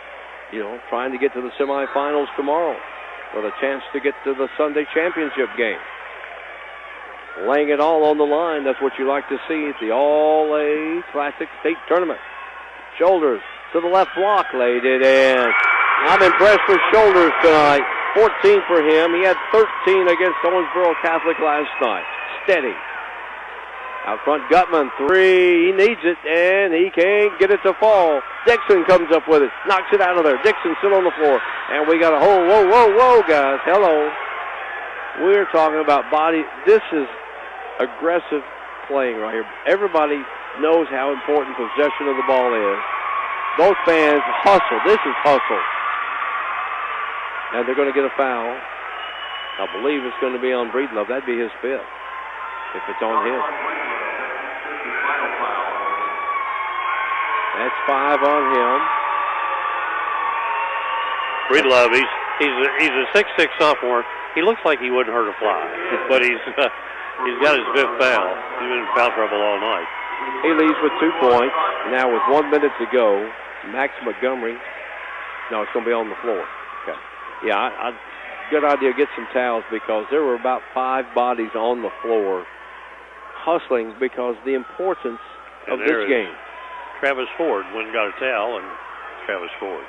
trying to get to the semifinals tomorrow with a chance to get to the Sunday championship game. Laying it all on the line. That's what you like to see at the All-A Classic State Tournament. Shoulders to the left block, laid it in. I'm impressed with Shoulders tonight. 14 for him. He had 13 against Owensboro Catholic last night. Steady. Out front, Gutman, 3. He needs it, and he can't get it to fall. Dixon comes up with it, knocks it out of there. Dixon still on the floor, and we got a whole, whoa, guys. Hello. We're talking about body. This is aggressive playing right here. Everybody knows how important possession of the ball is. Both fans hustle. This is hustle. And they're going to get a foul. I believe it's going to be on Breedlove. That'd be his fifth if it's on him. That's 5 on him. Breedlove, he's a 6'6" sophomore. He looks like he wouldn't hurt a fly, but he's got his fifth foul. He's been in foul trouble all night. He leads with 2 points. Now with 1 minute to go, Max Montgomery. No, it's going to be on the floor. Okay. Yeah, good idea. Get some towels because there were about 5 bodies on the floor hustling because the importance of this game. Travis Ford went and got a towel, and Travis Ford.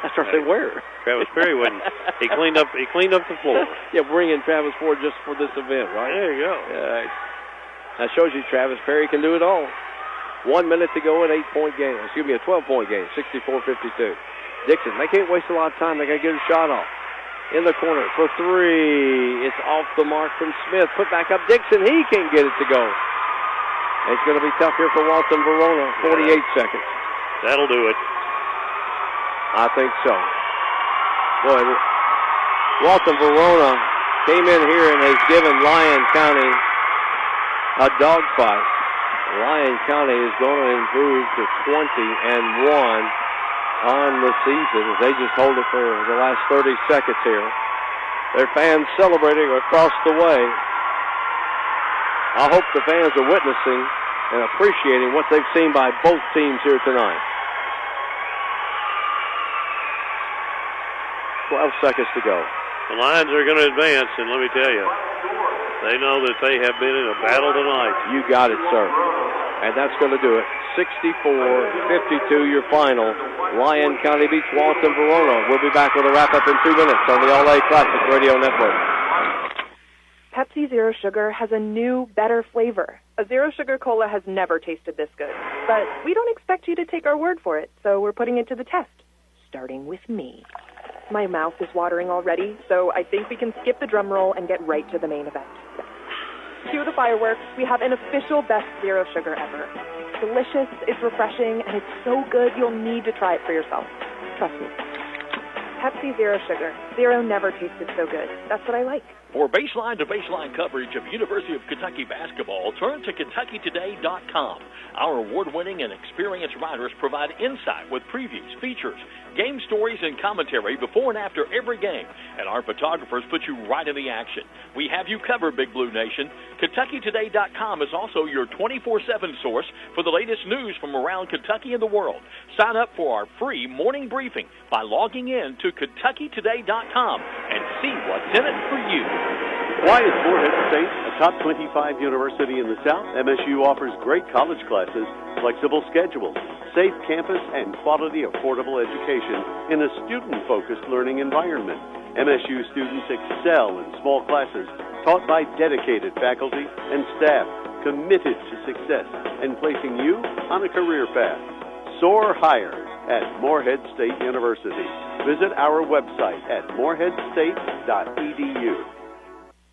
That's what I said. Where? Travis Perry went. He cleaned up the floor. Yeah, bring in Travis Ford just for this event, right? There you go. That shows you Travis Perry can do it all. 1 minute to go, an 8-point game. Excuse me, a 12-point game. 64-52. Dixon, they can't waste a lot of time. They got to get a shot off. In the corner for 3. It's off the mark from Smith. Put back up Dixon. He can't get it to go. It's going to be tough here for Walton Verona. 48 seconds. That'll do it. I think so. Boy, Walton Verona came in here and has given Lyon County a dogfight. Lyon County is going to improve to 20-1 on the season as they just hold it for the last 30 seconds here. Their fans celebrating across the way. I hope the fans are witnessing and appreciating what they've seen by both teams here tonight. 12 seconds to go. The Lions are going to advance, and let me tell you, they know that they have been in a battle tonight. You got it, sir. And that's going to do it. 64-52, your final. Lyon County beats Walton Verona. We'll be back with a wrap-up in 2 minutes on the All-A Classic Radio Network. Pepsi Zero Sugar has a new, better flavor. A Zero Sugar Cola has never tasted this good. But we don't expect you to take our word for it, so we're putting it to the test. Starting with me. My mouth is watering already, so I think we can skip the drum roll and get right to the main event. Cue the fireworks. We have an official best Zero Sugar ever. It's delicious, it's refreshing, and it's so good you'll need to try it for yourself. Trust me. Pepsi Zero Sugar. Zero never tasted so good. That's what I like. For baseline-to-baseline coverage of University of Kentucky basketball, turn to KentuckyToday.com. Our award-winning and experienced writers provide insight with previews, features, game stories, and commentary before and after every game. And our photographers put you right in the action. We have you covered, Big Blue Nation. KentuckyToday.com is also your 24/7 source for the latest news from around Kentucky and the world. Sign up for our free morning briefing by logging in to KentuckyToday.com and see what's in it for you. Why is Morehead State a top 25 university in the South? MSU offers great college classes, flexible schedules, safe campus, and quality, affordable education in a student-focused learning environment. MSU students excel in small classes taught by dedicated faculty and staff committed to success and placing you on a career path. Soar higher at Morehead State University. Visit our website at moreheadstate.edu.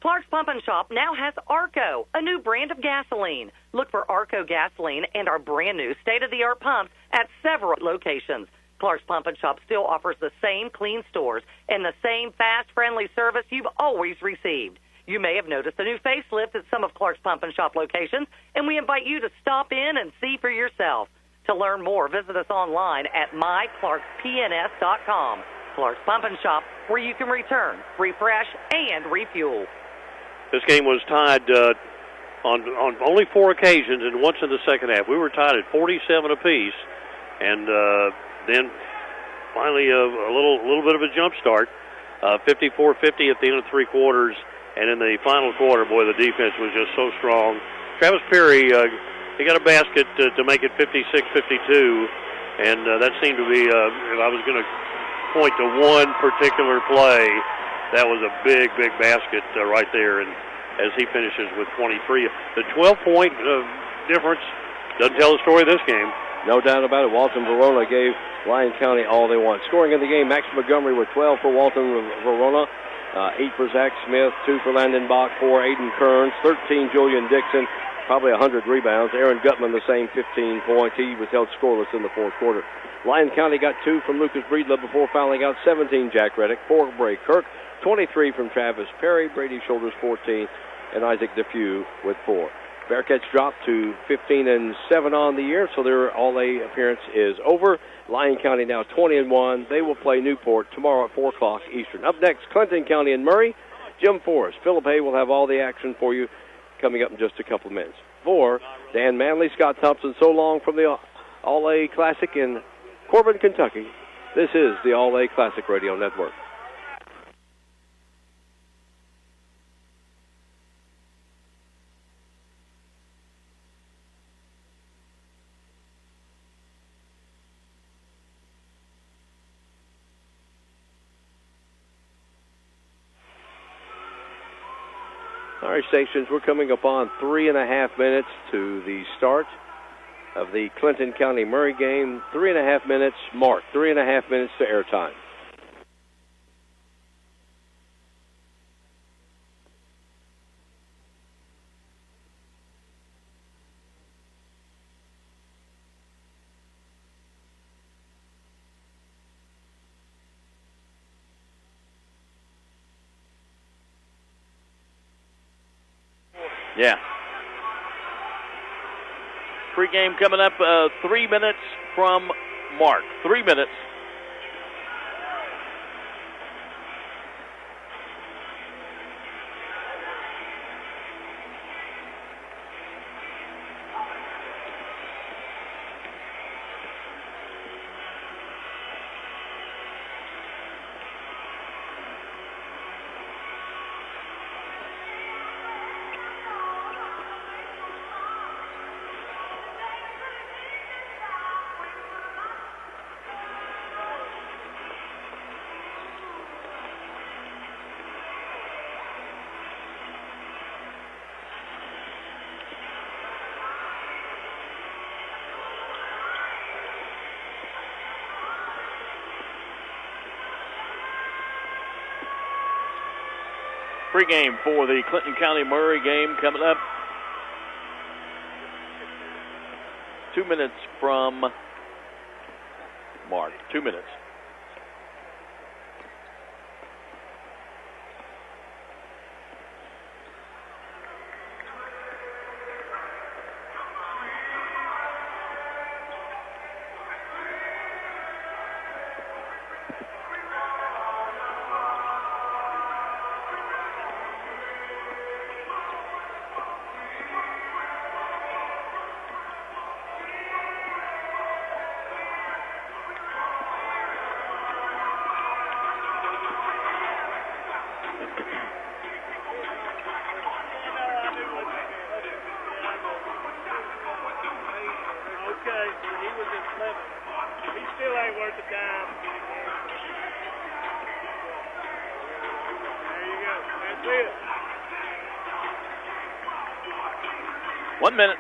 Clark's Pump and Shop now has Arco, a new brand of gasoline. Look for Arco gasoline and our brand new state-of-the-art pumps at several locations. Clark's Pump and Shop still offers the same clean stores and the same fast, friendly service you've always received. You may have noticed a new facelift at some of Clark's Pump and Shop locations, and we invite you to stop in and see for yourself. To learn more, visit us online at myclarkspns.com. Clark's Pump and Shop, where you can return, refresh, and refuel. This game was tied on only 4 occasions and once in the second half. We were tied at 47 apiece, and then finally a little bit of a jump start. 54-50 at the end of 3 quarters, and in the final quarter, boy, the defense was just so strong. Travis Perry, he got a basket to make it 56-52, and that seemed to be, if I was going to point to one particular play, that was a big basket right there, and as he finishes with 23. The 12-point difference doesn't tell the story of this game. No doubt about it. Walton Verona gave Lyon County all they want. Scoring in the game, Max Montgomery with 12 for Walton Verona, 8 for Zach Smith, 2 for Landon Bach, 4 Aiden Kearns, 13 Julian Dixon, probably 100 rebounds. Aaron Gutman the same, 15 points. He was held scoreless in the 4th quarter. Lyon County got 2 from Lucas Breedlove before fouling out. 17 Jack Reddick, 4 Bray Kirk, 23 from Travis Perry, Brady Shoulders 14, and Isaac DeFew with 4. Bearcats dropped to 15-7 on the year, so their All-A appearance is over. Lyon County now 20-1. They will play Newport tomorrow at 4 o'clock Eastern. Up next, Clinton County and Murray. Jim Forrest, Philip Hay will have all the action for you coming up in just a couple of minutes. For Dan Manley, Scott Thompson, so long from the All-A Classic in Corbin, Kentucky. This is the All-A Classic Radio Network. All right, stations, we're coming up on 3.5 minutes to the start of the Clinton County Murray game. 3.5 minutes mark, 3.5 minutes to airtime. Yeah. Pregame coming up 3 minutes from mark. 3 minutes. Pregame for the Clinton County Murray game coming up 2 minutes from mark. 2 minutes. worth the time. There you go. That's it. 1 minute.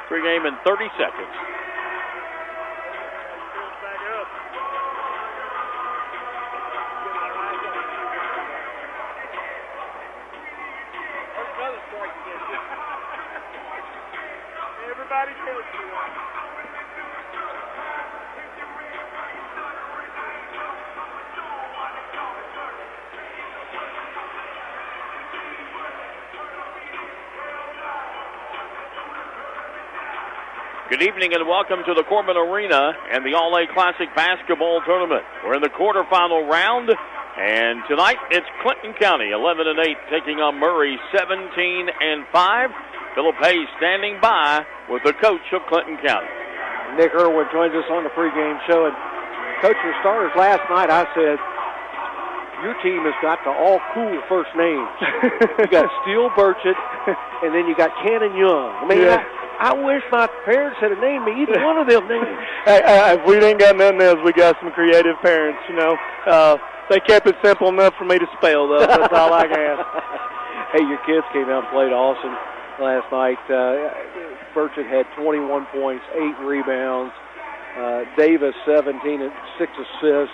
Pregame in 30 seconds. Everybody tells you that. Good evening and welcome to the Corbin Arena and the All-A Classic Basketball Tournament. We're in the quarterfinal round, and tonight it's Clinton County 11-8 taking on Murray 17-5. Philip Hayes standing by with the coach of Clinton County. Nick Irwin joins us on the pregame show. And Coach, for starters, last night I said, your team has got the all cool first names. You got Steele Burchett, and then you got Cannon Young. I mean, yeah. I wish my parents had named me either one of them names. If we ain't got nothing else, we got some creative parents, you know. They kept it simple enough for me to spell, though. That's all I can ask. Hey, your kids came out and played awesome last night. Burchett had 21 points, 8 rebounds. Davis, 17 and 6 assists.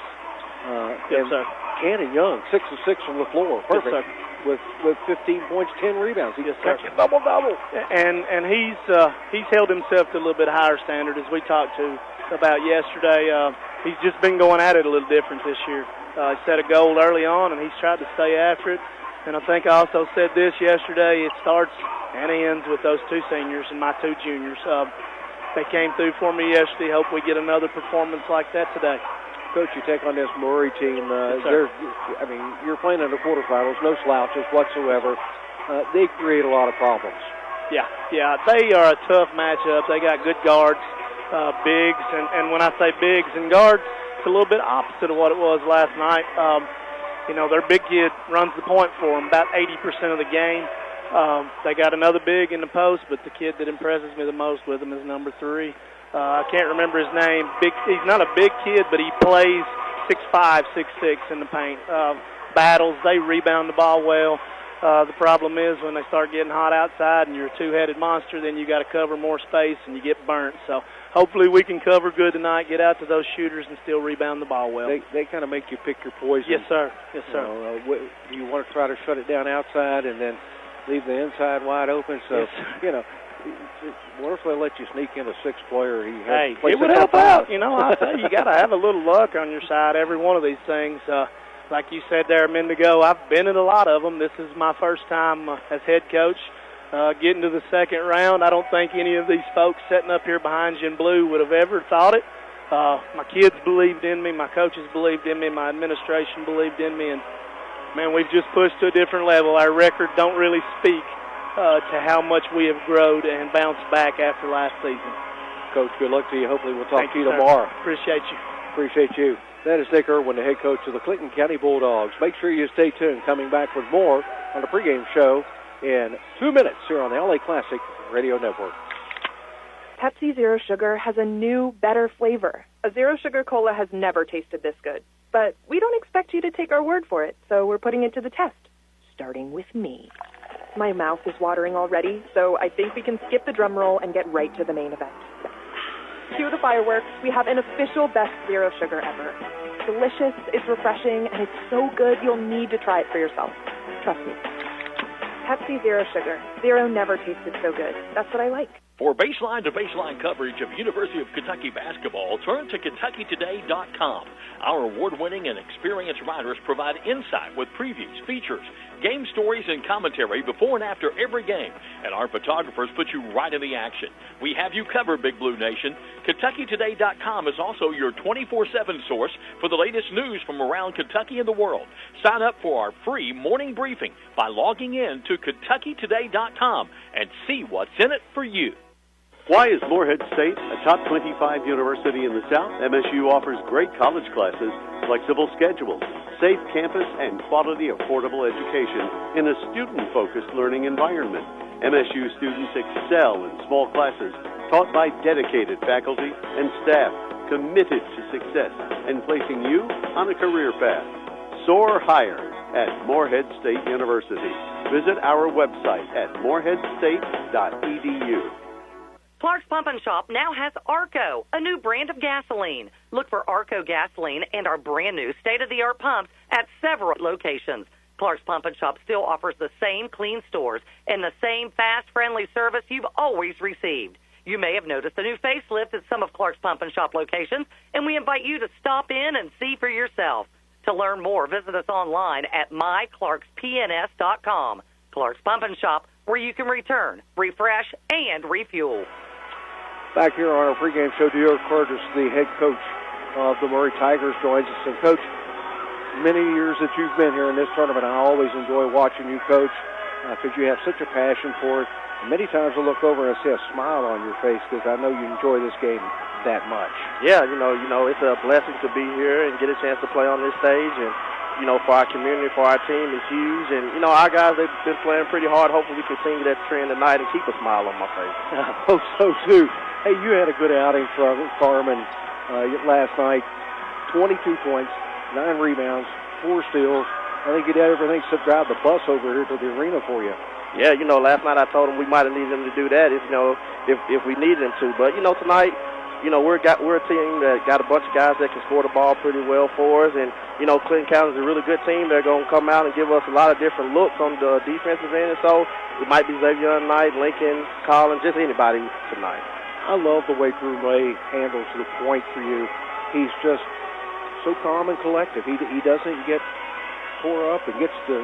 Yes, sir. Cannon Young, 6 of 6 from the floor. Perfect. Yes, sir. With 15 points, 10 rebounds. He just catches double-double. And he's held himself to a little bit higher standard, as we talked to about yesterday. He's just been going at it a little different this year. He set a goal early on, and he's tried to stay after it. And I think I also said this yesterday, it starts and ends with those 2 seniors and my 2 juniors. They came through for me yesterday. Hope we get another performance like that today. Coach, you take on this Murray team. Yes, you're playing in the quarterfinals, no slouches whatsoever. They create a lot of problems. Yeah, they are a tough matchup. They got good guards, bigs, and when I say bigs and guards, it's a little bit opposite of what it was last night. Their big kid runs the point for them about 80% of the game. They got another big in the post, but the kid that impresses me the most with them is number 3. I can't remember his name. He's not a big kid, but he plays 6'5", 6'6" in the paint. Battles, they rebound the ball well. The problem is when they start getting hot outside and you're a 2-headed monster, then you got to cover more space and you get burnt. So hopefully we can cover good tonight, get out to those shooters, and still rebound the ball well. They kind of make you pick your poison. Yes, sir. Yes, sir. You want to try to shut it down outside and then leave the inside wide open. So, yes, what if they let you sneak in a 6th player? It would help out. I tell you, you got to have a little luck on your side, every one of these things. Like you said there a minute ago, I've been in a lot of them. This is my first time as head coach getting to the second round. I don't think any of these folks sitting up here behind you in blue would have ever thought it. My kids believed in me. My coaches believed in me. My administration believed in me. And, man, we've just pushed to a different level. Our record don't really speak to how much we have grown and bounced back after last season. Coach, good luck to you. Hopefully we'll talk to you sir. tomorrow. Appreciate you. Appreciate you. That is Nick Irwin, the head coach of the Clinton County Bulldogs. Make sure you stay tuned. Coming back with more on the pregame show in 2 minutes here on the LA Classic Radio Network. Pepsi Zero Sugar has a new, better flavor. A Zero Sugar Cola has never tasted this good. But we don't expect you to take our word for it, so we're putting it to the test. Starting with me. My mouth is watering already, so I think we can skip the drum roll and get right to the main event. Cue the fireworks. We have an official best Zero Sugar ever. It's delicious, it's refreshing, and it's so good you'll need to try it for yourself. Trust me. Pepsi Zero Sugar. Zero never tasted so good. That's what I like. For baseline-to-baseline coverage of University of Kentucky basketball, turn to KentuckyToday.com. Our award-winning and experienced writers provide insight with previews, features, game stories, and commentary before and after every game. And our photographers put you right in the action. We have you covered, Big Blue Nation. KentuckyToday.com is also your 24/7 source for the latest news from around Kentucky and the world. Sign up for our free morning briefing by logging in to KentuckyToday.com and see what's in it for you. Why is Morehead State a top 25 university in the South? MSU offers great college classes, flexible schedules, safe campus, and quality, affordable education in a student-focused learning environment. MSU students excel in small classes taught by dedicated faculty and staff committed to success and placing you on a career path. Soar higher at Morehead State University. Visit our website at moreheadstate.edu. Clark's Pump and Shop now has Arco, a new brand of gasoline. Look for Arco gasoline and our brand new state-of-the-art pumps at several locations. Clark's Pump and Shop still offers the same clean stores and the same fast, friendly service you've always received. You may have noticed a new facelift at some of Clark's Pump and Shop locations, and we invite you to stop in and see for yourself. To learn more, visit us online at myclarkspns.com. Clark's Pump and Shop, where you can return, refresh, and refuel. Back here on our pregame show, Dior Curtis, the head coach of the Murray Tigers, joins us. And, Coach, many years that you've been here in this tournament, I always enjoy watching you coach because you have such a passion for it. And many times I look over and I see a smile on your face because I know you enjoy this game that much. Yeah, you know, it's a blessing to be here and get a chance to play on this stage. And, you know, for our community, for our team, it's huge. And, you know, our guys, they've been playing pretty hard. Hopefully we continue that trend tonight and keep a smile on my face. I hope so, too. Hey, you had a good outing from Carmen last night. 22 points, 9 rebounds, 4 steals. I think you did everything except drive the bus over here to the arena for you. Yeah, you know, last night I told him we might have needed him to do that if we needed him to. But, you know, tonight, you know, we're a team that got a bunch of guys that can score the ball pretty well for us. And, you know, Clinton County is a really good team. They're going to come out and give us a lot of different looks on the defensive end. And so it might be Xavier tonight, Lincoln, Collins, just anybody tonight. I love the way Drew May handles the point for you. He's just so calm and collective. He doesn't get tore up and gets the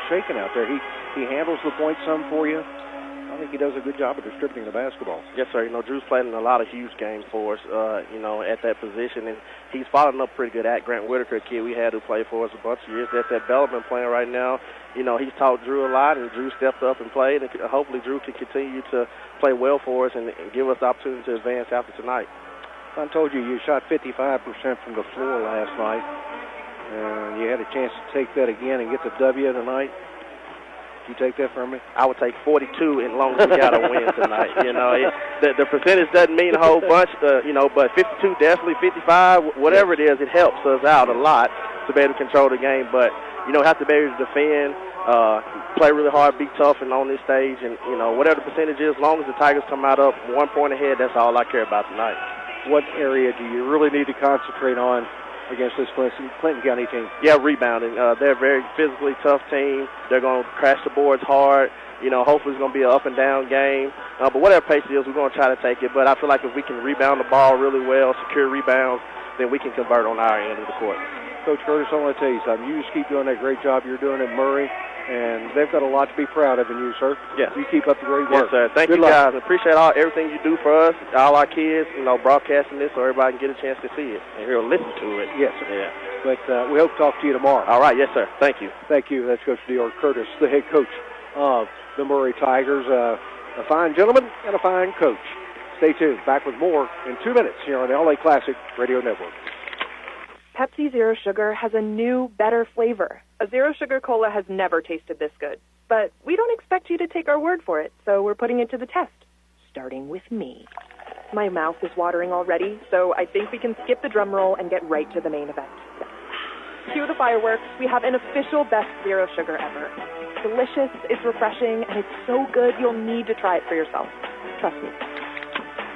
shaken out there. He handles the point some for you. I think he does a good job of distributing the basketball. Yes, sir. You know, Drew's played in a lot of huge games for us, you know, at that position. And he's following up pretty good at Grant Whitaker, a kid we had who played for us a bunch of years. That's at Bellarmine playing right now. You know, he's taught Drew a lot, and Drew stepped up and played. And hopefully Drew can continue to play well for us and give us the opportunity to advance after tonight. I told you shot 55% from the floor last night. And you had a chance to take that again and get the W tonight. You take that from me? I would take 42 as long as we got a win tonight. You know, the percentage doesn't mean a whole bunch, you know, but 52, definitely 55, whatever it is, it helps us out a lot to be able to control the game. But, you know, have to be able to defend, play really hard, be tough and on this stage. And, you know, whatever the percentage is, as long as the Tigers come out up 1 point ahead, that's all I care about tonight. What area do you really need to concentrate on against this Clinton County team? Yeah, rebounding. They're a very physically tough team. They're going to crash the boards hard. You know, hopefully it's going to be an up and down game. But whatever pace it is, we're going to try to take it. But I feel like if we can rebound the ball really well, secure rebounds, then we can convert on our end of the court. Coach Curtis, I want to tell you something. You just keep doing that great job you're doing at Murray, and they've got a lot to be proud of in you, sir. Yes. You keep up the great work. Yes, sir. Thank you, guys. I appreciate everything you do for us, all our kids, you know, broadcasting this so everybody can get a chance to see it and hear or listen to it. Yes, sir. Yeah. But we hope to talk to you tomorrow. All right. Yes, sir. Thank you. Thank you. That's Coach Dior Curtis, the head coach of the Murray Tigers. A fine gentleman and a fine coach. Stay tuned. Back with more in 2 minutes here on the LA Classic Radio Network. Pepsi Zero Sugar has a new, better flavor. A Zero Sugar Cola has never tasted this good. But we don't expect you to take our word for it, so we're putting it to the test. Starting with me. My mouth is watering already, so I think we can skip the drum roll and get right to the main event. Cue the fireworks. We have an official best Zero Sugar ever. It's delicious, it's refreshing, and it's so good you'll need to try it for yourself. Trust me.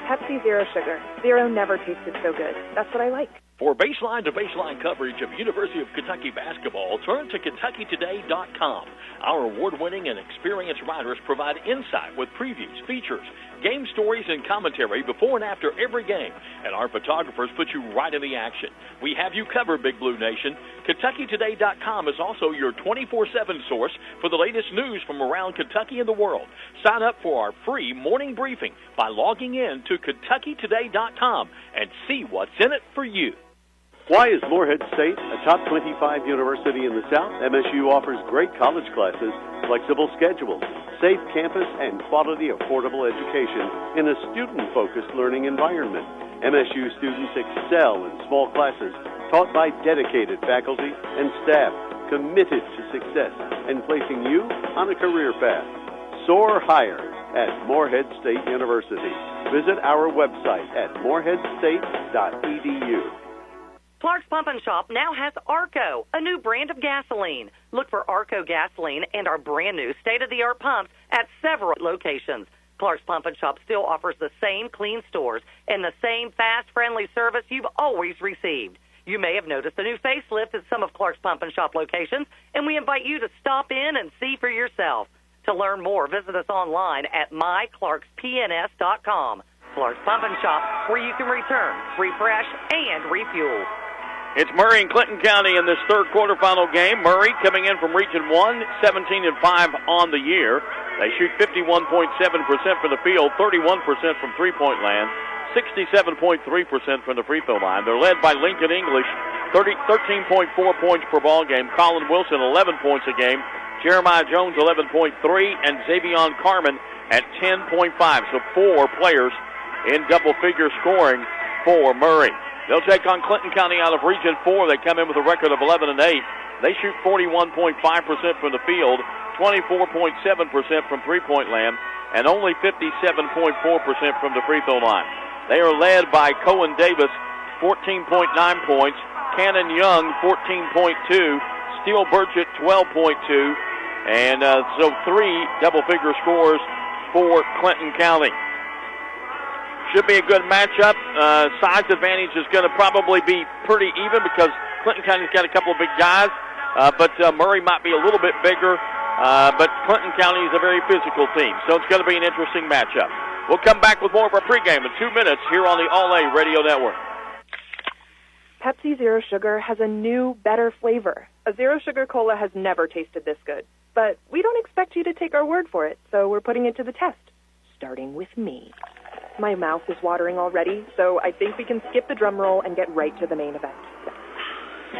Pepsi Zero Sugar. Zero never tasted so good. That's what I like. For baseline-to-baseline coverage of University of Kentucky basketball, turn to KentuckyToday.com. Our award-winning and experienced writers provide insight with previews, features, game stories, and commentary before and after every game. And our photographers put you right in the action. We have you covered, Big Blue Nation. KentuckyToday.com is also your 24/7 source for the latest news from around Kentucky and the world. Sign up for our free morning briefing by logging in to KentuckyToday.com and see what's in it for you. Why is Morehead State a top 25 university in the South? MSU offers great college classes, flexible schedules, safe campus, and quality, affordable education in a student-focused learning environment. MSU students excel in small classes taught by dedicated faculty and staff committed to success and placing you on a career path. Soar higher at Morehead State University. Visit our website at moreheadstate.edu. Clark's Pump and Shop now has Arco, a new brand of gasoline. Look for Arco gasoline and our brand new state-of-the-art pumps at several locations. Clark's Pump and Shop still offers the same clean stores and the same fast, friendly service you've always received. You may have noticed a new facelift at some of Clark's Pump and Shop locations, and we invite you to stop in and see for yourself. To learn more, visit us online at myclarkspns.com. Clark's Pump and Shop, where you can return, refresh, and refuel. It's Murray and Clinton County in this third quarterfinal game. Murray coming in from Region 1, 17-5 on the year. They shoot 51.7% from the field, 31% from three-point land, 67.3% from the free throw line. They're led by Lincoln English, 13.4 points per ball game. Colin Wilson, 11 points a game. Jeremiah Jones, 11.3, and Xavion Carmen at 10.5. So 4 players in double-figure scoring for Murray. They'll take on Clinton County out of Region 4. They come in with a record of 11-8. They shoot 41.5% from the field, 24.7% from three-point land, and only 57.4% from the free throw line. They are led by Cohen Davis, 14.9 points, Cannon Young, 14.2, Steele Burchett, 12.2, and so 3 double-figure scores for Clinton County. Should be a good matchup. Size advantage is going to probably be pretty even because Clinton County's got a couple of big guys, but Murray might be a little bit bigger, but Clinton County is a very physical team, so it's going to be an interesting matchup. We'll come back with more of our pregame in 2 minutes here on the All-A Radio Network. Pepsi Zero Sugar has a new, better flavor. A Zero Sugar Cola has never tasted this good. But we don't expect you to take our word for it, so we're putting it to the test, starting with me. My mouth is watering already, so I think we can skip the drum roll and get right to the main event.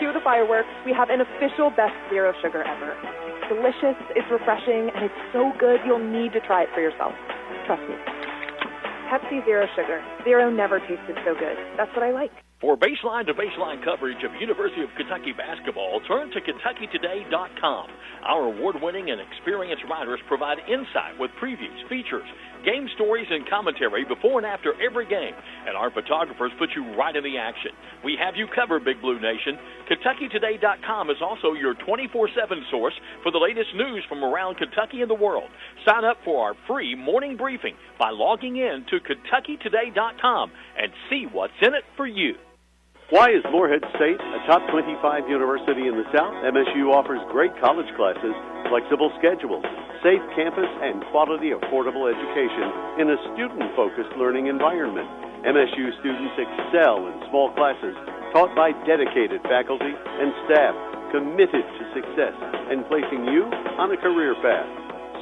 Cue the fireworks. We have an official best Zero Sugar ever. It's delicious, it's refreshing, and it's so good you'll need to try it for yourself. Trust me. Pepsi Zero Sugar. Zero never tasted so good. That's what I like. For baseline-to-baseline coverage of University of Kentucky basketball, turn to KentuckyToday.com. Our award-winning and experienced writers provide insight with previews, features, game stories, and commentary before and after every game. And our photographers put you right in the action. We have you covered, Big Blue Nation. KentuckyToday.com is also your 24/7 source for the latest news from around Kentucky and the world. Sign up for our free morning briefing by logging in to KentuckyToday.com and see what's in it for you. Why is Morehead State a top 25 university in the South? MSU offers great college classes, flexible schedules, safe campus, and quality, affordable education in a student-focused learning environment. MSU students excel in small classes taught by dedicated faculty and staff committed to success and placing you on a career path.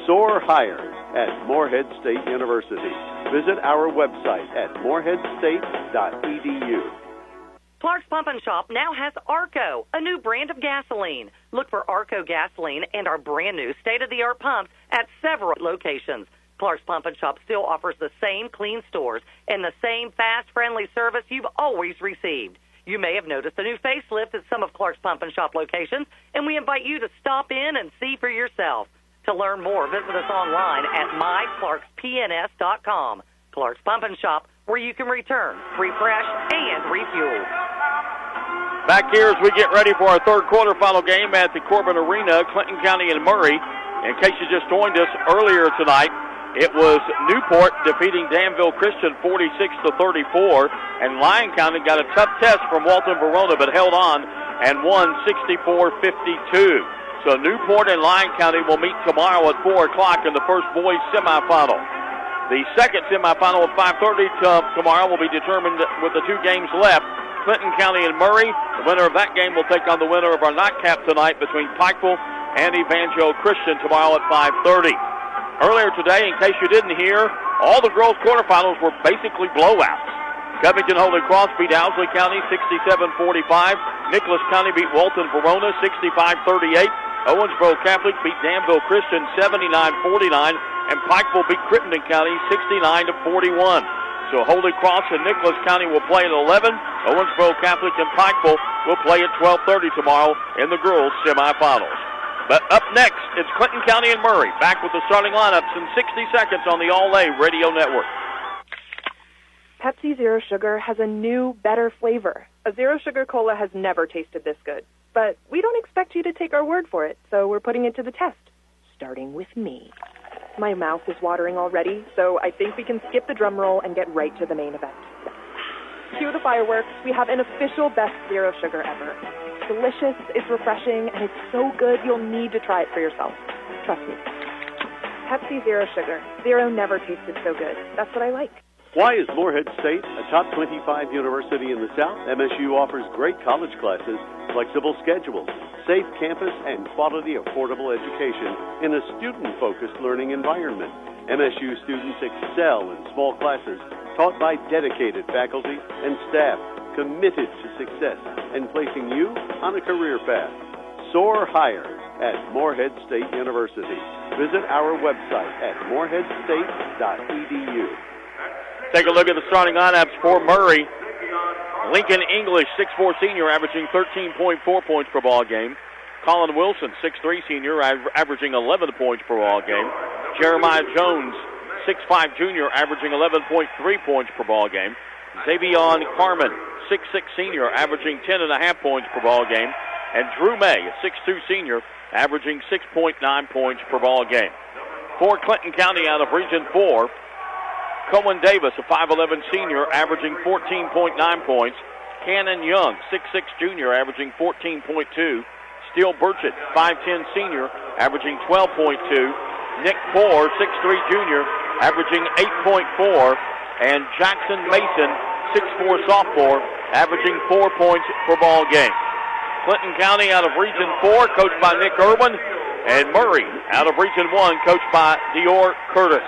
Soar higher at Morehead State University. Visit our website at moreheadstate.edu. Clark's Pump and Shop now has Arco, a new brand of gasoline. Look for Arco gasoline and our brand new state-of-the-art pumps at several locations. Clark's Pump and Shop still offers the same clean stores and the same fast, friendly service you've always received. You may have noticed a new facelift at some of Clark's Pump and Shop locations, and we invite you to stop in and see for yourself. To learn more, visit us online at myclarkspns.com. Clark's Pump and Shop, where you can return, refresh, and refuel. Back here as we get ready for our third quarterfinal game at the Corbin Arena, Clinton County and Murray. In case you just joined us earlier tonight, it was Newport defeating Danville Christian 46-34, and Lyon County got a tough test from Walton Verona but held on and won 64-52. So Newport and Lyon County will meet tomorrow at 4 o'clock in the first boys semifinal. The second semifinal at 5:30 tomorrow will be determined with the 2 games left. Clinton County and Murray. The winner of that game will take on the winner of our nightcap tonight between Pikeville and Evangel Christian tomorrow at 5:30. Earlier today, in case you didn't hear, all the girls' quarterfinals were basically blowouts. Covington Holy Cross beat Owsley County 67-45. Nicholas County beat Walton Verona 65-38. Owensboro Catholic beat Danville Christian 79-49. And Pikeville beat Crittenden County 69-41. So Holy Cross and Nicholas County will play at 11. Owensboro Catholic and Pikeville will play at 12:30 tomorrow in the girls' semifinals. But up next, it's Clinton County and Murray, back with the starting lineups in 60 seconds on the All-A Radio Network. Pepsi Zero Sugar has a new, better flavor. A Zero Sugar Cola has never tasted this good. But we don't expect you to take our word for it, so we're putting it to the test, starting with me. My mouth is watering already, so I think we can skip the drum roll and get right to the main event. Cue the fireworks. We have an official best Zero Sugar ever. It's delicious, it's refreshing, and it's so good you'll need to try it for yourself. Trust me. Pepsi Zero Sugar. Zero never tasted so good. That's what I like. Why is Morehead State a top 25 university in the South? MSU offers great college classes, flexible schedules, safe campus, and quality, affordable education in a student-focused learning environment. MSU students excel in small classes taught by dedicated faculty and staff committed to success and placing you on a career path. Soar higher at Morehead State University. Visit our website at moreheadstate.edu. Take a look at the starting lineups for Murray. Lincoln English, 6'4" senior, averaging 13.4 points per ball game. Colin Wilson, 6'3" senior, averaging 11 points per ball game. Jeremiah Jones, 6'5" junior, averaging 11.3 points per ball game. Xavion Carmen, 6'6" senior, averaging 10.5 points per ball game. And Drew May, a 6'2" senior, averaging 6.9 points per ball game. For Clinton County out of Region 4, Cohen Davis, a 5'11" senior, averaging 14.9 points. Cannon Young, 6'6" junior, averaging 14.2. Steele Burchett, 5'10" senior, averaging 12.2. Nick Poore, 6'3" junior, averaging 8.4. And Jackson Mason, 6'4" sophomore, averaging 4 points per ball game. Clinton County out of Region 4, coached by Nick Irwin. And Murray out of Region 1, coached by Dior Curtis.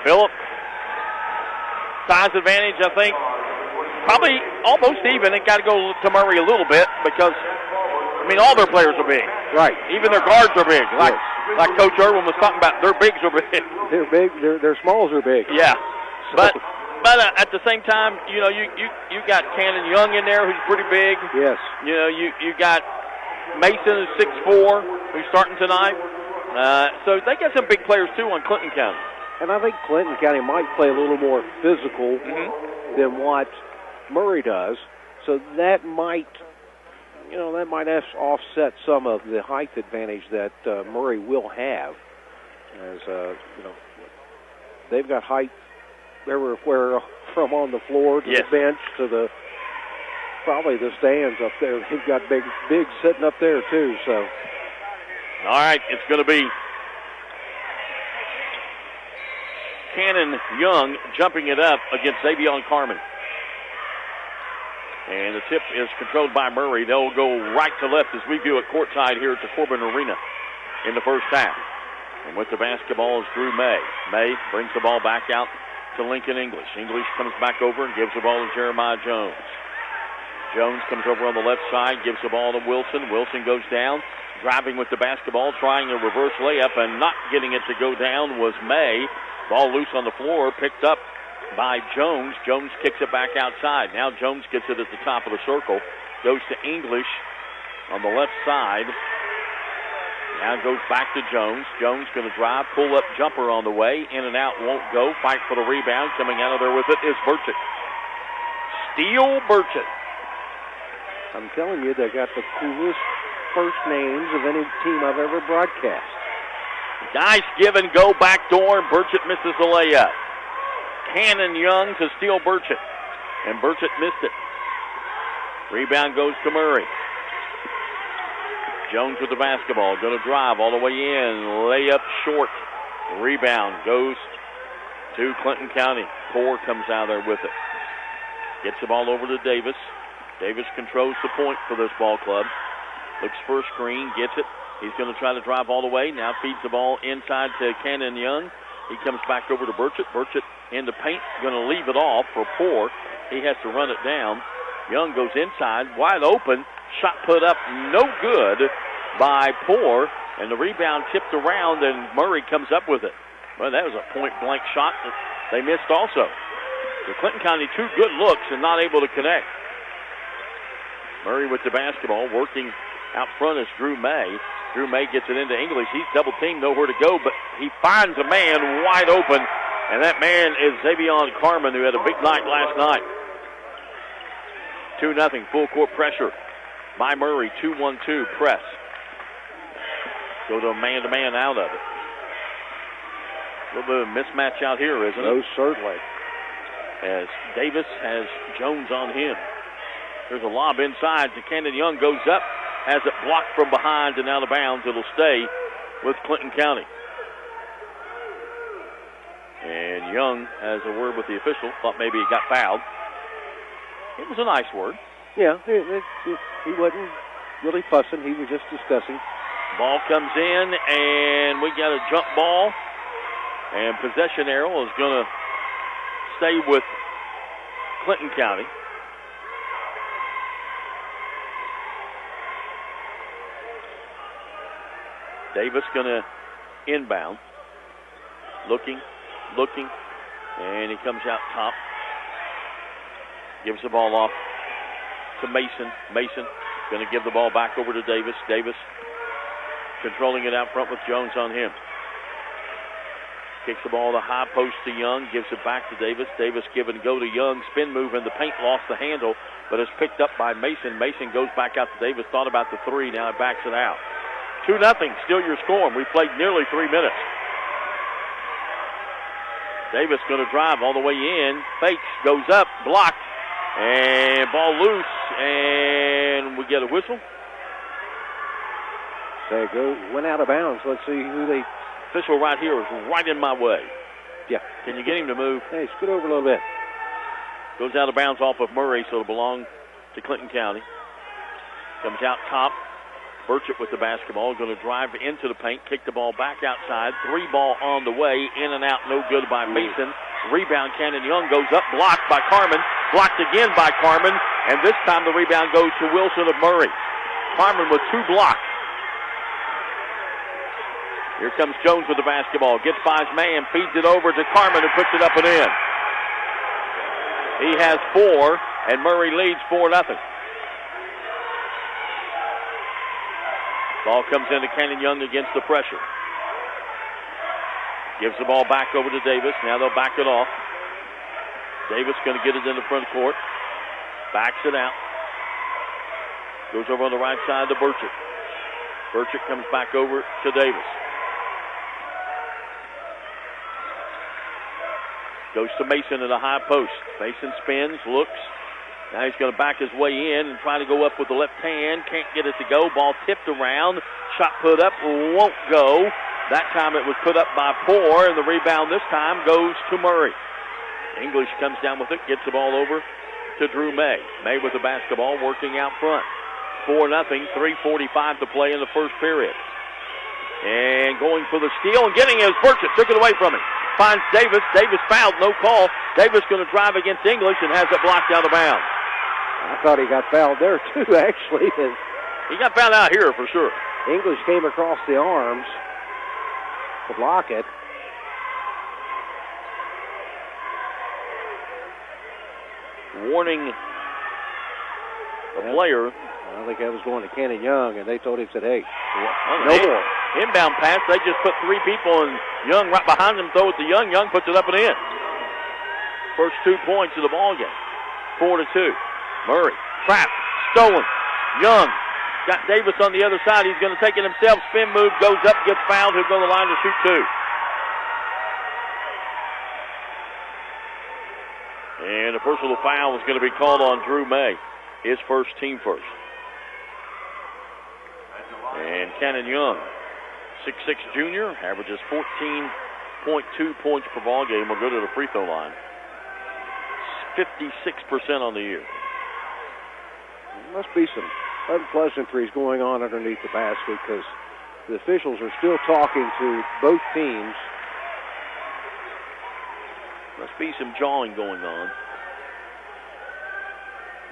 Phillip, size advantage, I think, probably almost even. It got to go to Murray a little bit because, I mean, all their players are big. Right. Even their guards are big. Like Coach Irwin was talking about, their bigs are big. They're big. Their smalls are big. Yeah. But at the same time, you know, you got Cannon Young in there, who's pretty big. Yes. You know, you got Mason, 6'4", who's starting tonight. So they got some big players too on Clinton County. And I think Clinton County might play a little more physical than what Murray does. So that might, offset some of the height advantage that Murray will have. As they've got height everywhere from on the floor to the bench to probably the stands up there. They've got big sitting up there too. So, all right, it's going to be Cannon Young jumping it up against Xavion Carmen. And the tip is controlled by Murray. They'll go right to left as we view it courtside here at the Corbin Arena in the first half. And with the basketball is Drew May. May brings the ball back out to Lincoln English. English comes back over and gives the ball to Jeremiah Jones. Jones comes over on the left side, gives the ball to Wilson. Wilson goes down, driving with the basketball, trying a reverse layup, and not getting it to go down was May. Ball loose on the floor, picked up by Jones. Jones kicks it back outside. Now Jones gets it at the top of the circle. Goes to English on the left side. Now goes back to Jones. Jones going to drive, pull up jumper on the way. In and out, won't go. Fight for the rebound. Coming out of there with it is Burchett. Steele Burchett. I'm telling you, they got the coolest first names of any team I've ever broadcast. Nice give and go back door, and Burchett misses the layup. Cannon Young to Steele Burchett, and Burchett missed it. Rebound goes to Murray. Jones with the basketball, going to drive all the way in, layup short. Rebound goes to Clinton County. Poore comes out there with it. Gets the ball over to Davis. Davis controls the point for this ball club. Looks for a screen, gets it. He's going to try to drive all the way. Now feeds the ball inside to Cannon Young. He comes back over to Burchett. Burchett in the paint, going to leave it off for Poore. He has to run it down. Young goes inside, wide open. Shot put up, no good by Poore. And the rebound tipped around, and Murray comes up with it. Well, that was a point-blank shot that they missed also. So Clinton County, two good looks and not able to connect. Murray with the basketball, working out front is Drew May. Drew May gets it into English. He's double-teamed, nowhere to go, but he finds a man wide open, and that man is Xavion Carmen, who had a big night last night. 2-0, full-court pressure by Murray, 2-1-2 press. Go to a man-to-man out of it. A little bit of a mismatch out here, isn't it? No, certainly. As Davis has Jones on him. There's a lob inside to Cannon Young, goes up, has it blocked from behind and out of bounds. It'll stay with Clinton County. And Young has a word with the official. Thought maybe he got fouled. It was a nice word. Yeah, he wasn't really fussing. He was just discussing. Ball comes in, and we got a jump ball. And possession arrow is going to stay with Clinton County. Davis going to inbound. Looking, and he comes out top. Gives the ball off to Mason. Mason going to give the ball back over to Davis. Davis controlling it out front with Jones on him. Kicks the ball to the high post to Young. Gives it back to Davis. Davis give and go to Young. Spin move in the paint. Lost the handle, but is picked up by Mason. Mason goes back out to Davis. Thought about the three. Now it backs it out. 2-0. Still your score. And we played nearly 3 minutes. Davis going to drive all the way in. Fakes. Goes up. Blocked. And ball loose. And we get a whistle. They went out of bounds. Let's see who they... Official right here is right in my way. Yeah. Can you get him to move? Hey, scoot over a little bit. Goes out of bounds off of Murray, so it'll belong to Clinton County. Comes out top. Burchett with the basketball. Going to drive into the paint. Kick the ball back outside. 3 ball on the way. In and out. No good by Mason. Rebound. Cannon Young goes up. Blocked by Carmen. Blocked again by Carmen. And this time the rebound goes to Wilson of Murray. Carmen with 2 blocks. Here comes Jones with the basketball. Gets by his man. Feeds it over to Carmen, who puts it up and in. He has 4, and Murray leads 4-0. Ball comes into Cannon Young against the pressure. Gives the ball back over to Davis. Now they'll back it off. Davis going to get it in the front court. Backs it out. Goes over on the right side to Burchett. Burchett comes back over to Davis. Goes to Mason at a high post. Mason spins, looks. Now he's going to back his way in and try to go up with the left hand. Can't get it to go. Ball tipped around. Shot put up. Won't go. That time it was put up by Poor, and the rebound this time goes to Murray. English comes down with it. Gets the ball over to Drew May. May with the basketball working out front. 4-0. 3:45 to play in the first period. And going for the steal and getting it is Burchett. Took it away from him. Finds Davis. Davis fouled. No call. Davis going to drive against English and has it blocked out of bounds. I thought he got fouled there, too, actually. He got fouled out here for sure. English came across the arms to block it. Warning the player. I think that was going to Cannon Young, and they told him, said, hey, no more. Inbound pass. They just put 3 people, and Young right behind them, throw it to Young. Young puts it up and in. First 2 points of the ball game. 4-2. Murray, trapped, stolen. Young got Davis on the other side. He's going to take it himself. Spin move, goes up, gets fouled. He'll go to the line to shoot 2. And a personal foul is going to be called on Drew May. His first, team first. And Cannon Young, 6'6" junior, averages 14.2 points per ball game. Will go to the free throw line. 56% on the year. There must be some unpleasantries going on underneath the basket because the officials are still talking to both teams. Must be some jawing going on.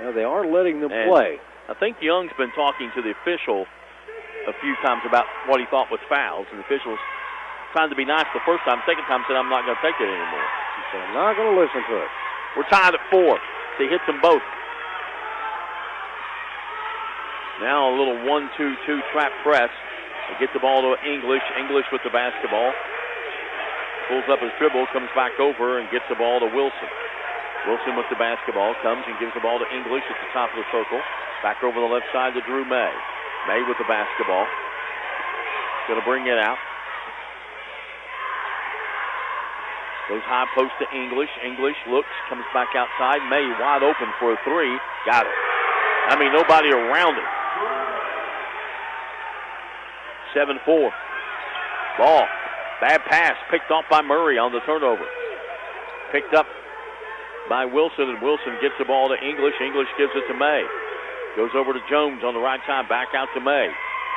Well, they are letting them play. I think Young's been talking to the official a few times about what he thought was fouls, and the officials trying to be nice the first time. Second time said, I'm not going to take it anymore. He said, I'm not going to listen to it. We're tied at 4. He hits them both. Now a little 1-2-2 trap press. They get the ball to English. English with the basketball. Pulls up his dribble, comes back over, and gets the ball to Wilson. Wilson with the basketball comes and gives the ball to English at the top of the circle. Back over the left side to Drew May. May with the basketball. Going to bring it out. Goes high post to English. English looks, comes back outside. May wide open for a 3. Got it. I mean, nobody around it. 7-4. Ball. Bad pass picked off by Murray on the turnover. Picked up by Wilson, and Wilson gets the ball to English. English gives it to May. Goes over to Jones on the right side, back out to May.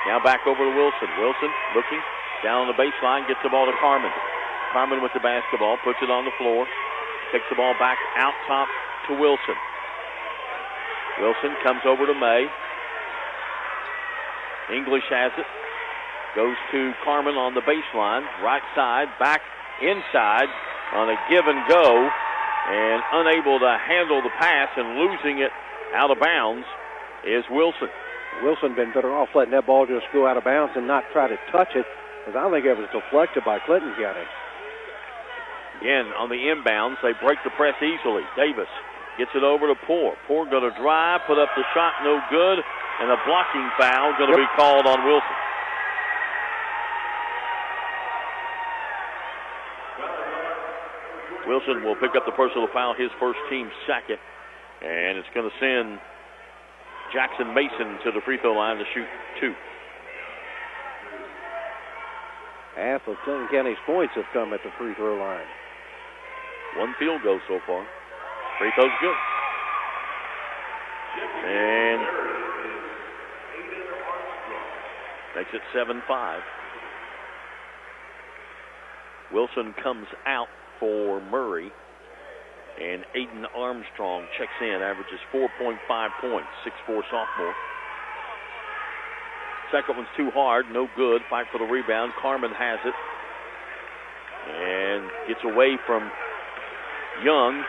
Now back over to Wilson. Wilson looking down on the baseline, gets the ball to Carmen. Carmen with the basketball, puts it on the floor, takes the ball back out top to Wilson. Wilson comes over to May. English has it. Goes to Carmen on the baseline, right side, back inside on a give and go, and unable to handle the pass and losing it out of bounds is Wilson. Wilson been better off letting that ball just go out of bounds and not try to touch it, because I think it was deflected by Clinton County. Again, on the inbounds, they break the press easily. Davis gets it over to Poore. Poore going to drive, put up the shot, no good, and a blocking foul going to be called on Wilson. Wilson will pick up the personal foul, his first, team second, and it's going to send Jackson Mason to the free throw line to shoot 2. Half of Clinton County's points have come at the free throw line. 1 field goal so far. Free throw's good. And makes it 7-5. Wilson comes out for Murray, and Aiden Armstrong checks in, averages 4.5 points, 6'4" sophomore. Second one's too hard, no good. Fight for the rebound. Carmen has it and gets away from Young,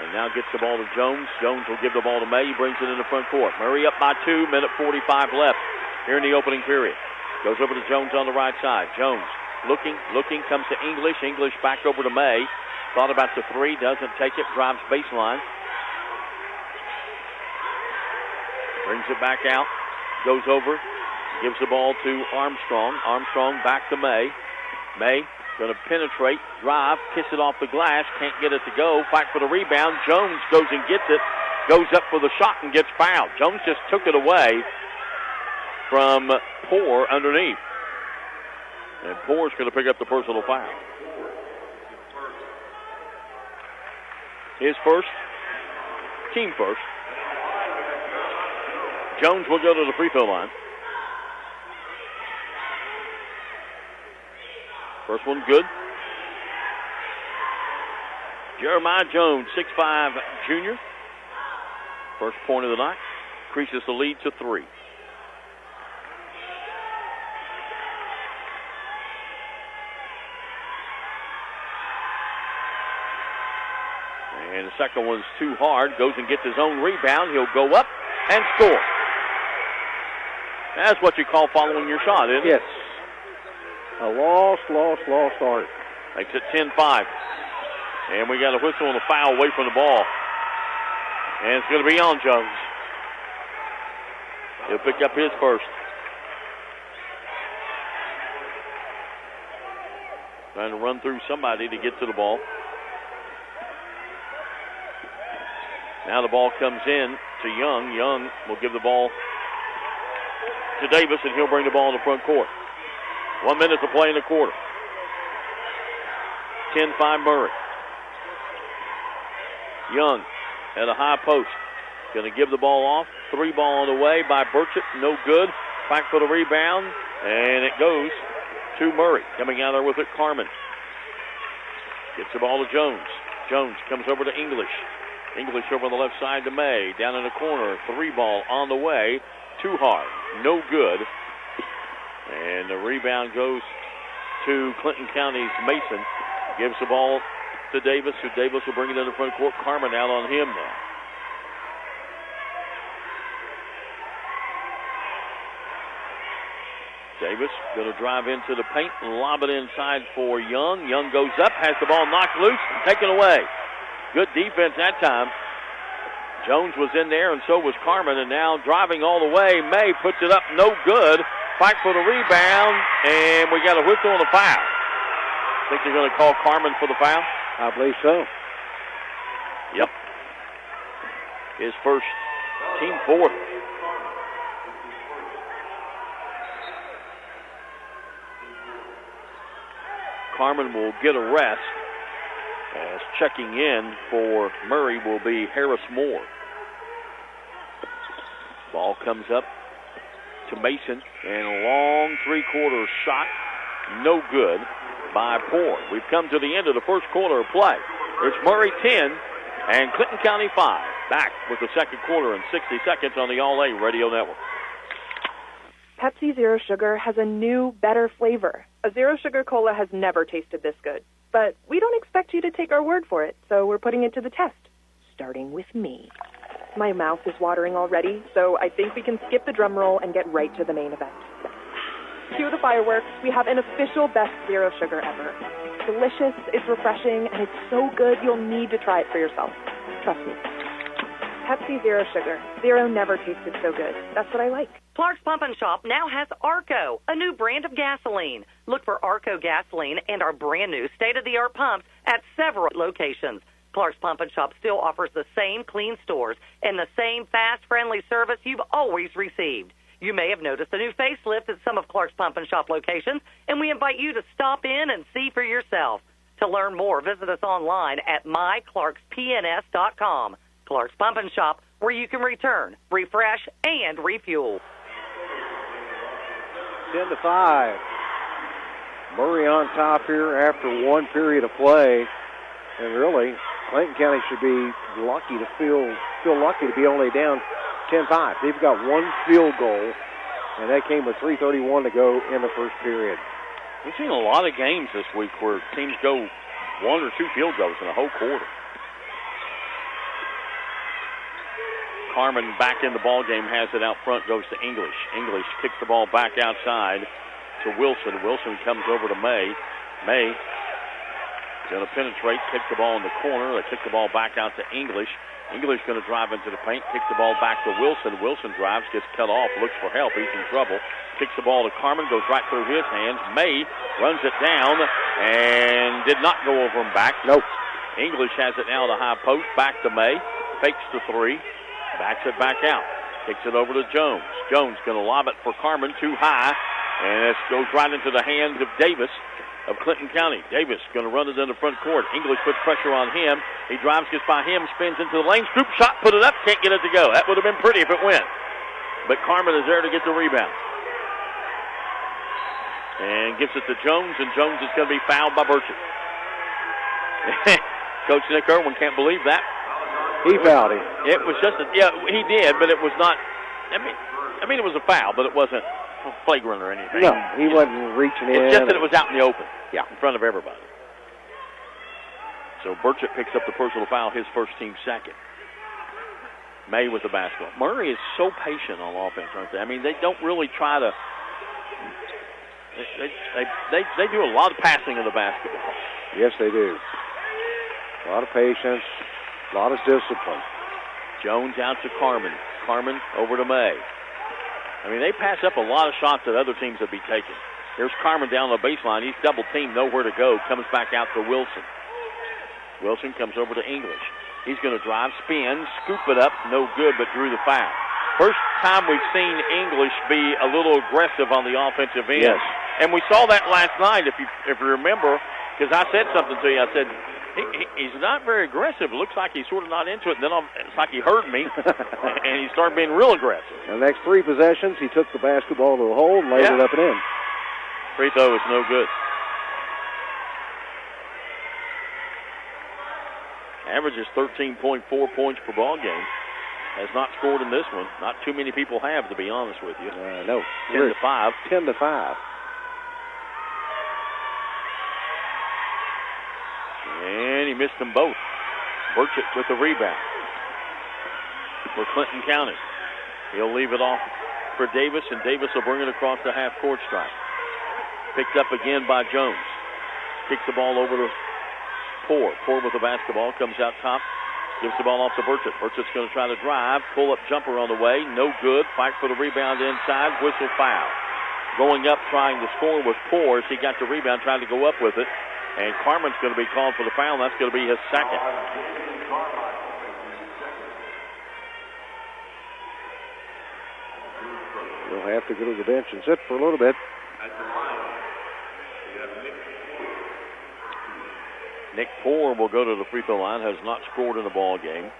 and now gets the ball to Jones. Jones will give the ball to May. He brings it in the front court. Murray up by 2, minute 45 left here in the opening period. Goes over to Jones on the right side. Jones looking, comes to English. English back over to May. Thought about the 3, doesn't take it, drives baseline. Brings it back out, goes over, gives the ball to Armstrong. Armstrong back to May. May going to penetrate, drive, kiss it off the glass, can't get it to go, fight for the rebound. Jones goes and gets it, goes up for the shot and gets fouled. Jones just took it away from Poore underneath. And Poore's going to pick up the personal foul. His first, team first. Jones will go to the free throw line. First one good. Jeremiah Jones, 6'5" junior. First point of the night. Increases the lead to 3. And the second one's too hard. Goes and gets his own rebound. He'll go up and score. That's what you call following your shot, isn't it? Yes. A lost art. Makes it 10-5. And we got a whistle and a foul away from the ball. And it's going to be on Jones. He'll pick up his first. Trying to run through somebody to get to the ball. Now the ball comes in to Young. Young will give the ball to Davis, and he'll bring the ball in the front court. 1 minute to play in the quarter. 10-5 Murray. Young at a high post. Going to give the ball off. 3 ball on the way by Burchett. No good. Back for the rebound. And it goes to Murray. Coming out there with it, Carmen. Gets the ball to Jones. Jones comes over to English. English over on the left side to May. Down in the corner. 3 ball on the way. Too hard. No good. And the rebound goes to Clinton County's Mason. Gives the ball to Davis, who Davis will bring it in the front court. Carmen out on him now. Davis going to drive into the paint and lob it inside for Young. Young goes up, has the ball knocked loose and taken away. Good defense that time. Jones was in there, and so was Carmen, and now driving all the way. May puts it up, no good. Fight for the rebound, and we got a whistle and a foul. Think they're going to call Carmen for the foul? I believe so. Yep. His first, team fourth. Carmen will get a rest. As checking in for Murray will be Harris Moore. Ball comes up to Mason, and a long three-quarter shot, no good by Poor. We've come to the end of the first quarter of play. It's Murray 10 and Clinton County 5. Back with the second quarter in 60 seconds on the All-A Radio Network. Pepsi Zero Sugar has a new, better flavor. A Zero Sugar Cola has never tasted this good. But we don't expect you to take our word for it, so we're putting it to the test. Starting with me. My mouth is watering already, so I think we can skip the drum roll and get right to the main event. Cue the fireworks. We have an official best Zero Sugar ever. It's delicious, it's refreshing, and it's so good you'll need to try it for yourself. Trust me. Pepsi Zero Sugar. Zero never tasted so good. That's what I like. Clark's Pump and Shop now has Arco, a new brand of gasoline. Look for Arco gasoline and our brand new state-of-the-art pumps at several locations. Clark's Pump and Shop still offers the same clean stores and the same fast, friendly service you've always received. You may have noticed a new facelift at some of Clark's Pump and Shop locations, and we invite you to stop in and see for yourself. To learn more, visit us online at myclarkspns.com. Clark's Pump and Shop, where you can return, refresh, and refuel. 10-5. Murray on top here after one period of play, and really, Clinton County should be lucky to feel lucky to be only down 10-5. They've got one field goal, and that came with 3:31 to go in the first period. We've seen a lot of games this week where teams go one or two field goals in a whole quarter. Carmen back in the ball game, has it out front, goes to English. English kicks the ball back outside to Wilson. Wilson comes over to May. May going to penetrate, kick the ball in the corner. They kick the ball back out to English. English going to drive into the paint, kick the ball back to Wilson. Wilson drives, gets cut off, looks for help. He's in trouble. Kicks the ball to Carmen, goes right through his hands. May runs it down and did not go over him back. Nope. English has it now to high post, back to May. Fakes the three, backs it back out. Kicks it over to Jones. Jones going to lob it for Carmen, too high. And it goes right into the hands of Davis of Clinton County. Davis going to run it in the front court. English puts pressure on him. He drives, gets by him, spins into the lane. Scoop shot, put it up, can't get it to go. That would have been pretty if it went. But Carmen is there to get the rebound. And gives it to Jones, and Jones is going to be fouled by Burchett. Coach Nick Irwin can't believe that. He fouled him. It was just he did, but it was not, I mean it was a foul, but it wasn't flagrant or anything. No, he wasn't reaching in. It's just that it was out in the open. Yeah. In front of everybody. So Burchett picks up the personal foul, his first, team second. May with the basketball. Murray is so patient on offense, aren't they? I mean, they don't really try to. They do a lot of passing of the basketball. Yes, they do. A lot of patience, a lot of discipline. Jones out to Carmen. Carmen over to May. I mean, they pass up a lot of shots that other teams would be taking. Here's Carmen down the baseline. He's double-teamed, nowhere to go. Comes back out to Wilson. Wilson comes over to English. He's going to drive, spin, scoop it up. No good, but drew the foul. First time we've seen English be a little aggressive on the offensive end. Yes. And we saw that last night, if you remember, because I said something to you. I said, he's not very aggressive. It looks like he's sort of not into it. And then it's like he heard me, and he started being real aggressive. The next three possessions, he took the basketball to the hole and laid it up and in. Free throw is no good. Averages 13.4 points per ball game. Has not scored in this one. Not too many people have, to be honest with you. No. 10-5. 10-5. And he missed them both. Burchett with the rebound for Clinton County. He'll leave it off for Davis, and Davis will bring it across the half-court stripe. Picked up again by Jones. Kicks the ball over to Poor. Poor with the basketball, comes out top. Gives the ball off to Burchett. Burchett's going to try to drive. Pull-up jumper on the way. No good. Fight for the rebound inside. Whistle foul. Going up trying to score was Poor as he got the rebound, trying to go up with it. And Carmen's going to be called for the foul, and that's going to be his second. He'll have to go to the bench and sit for a little bit. Nick Poore will go to the free throw line, has not scored in the ball game.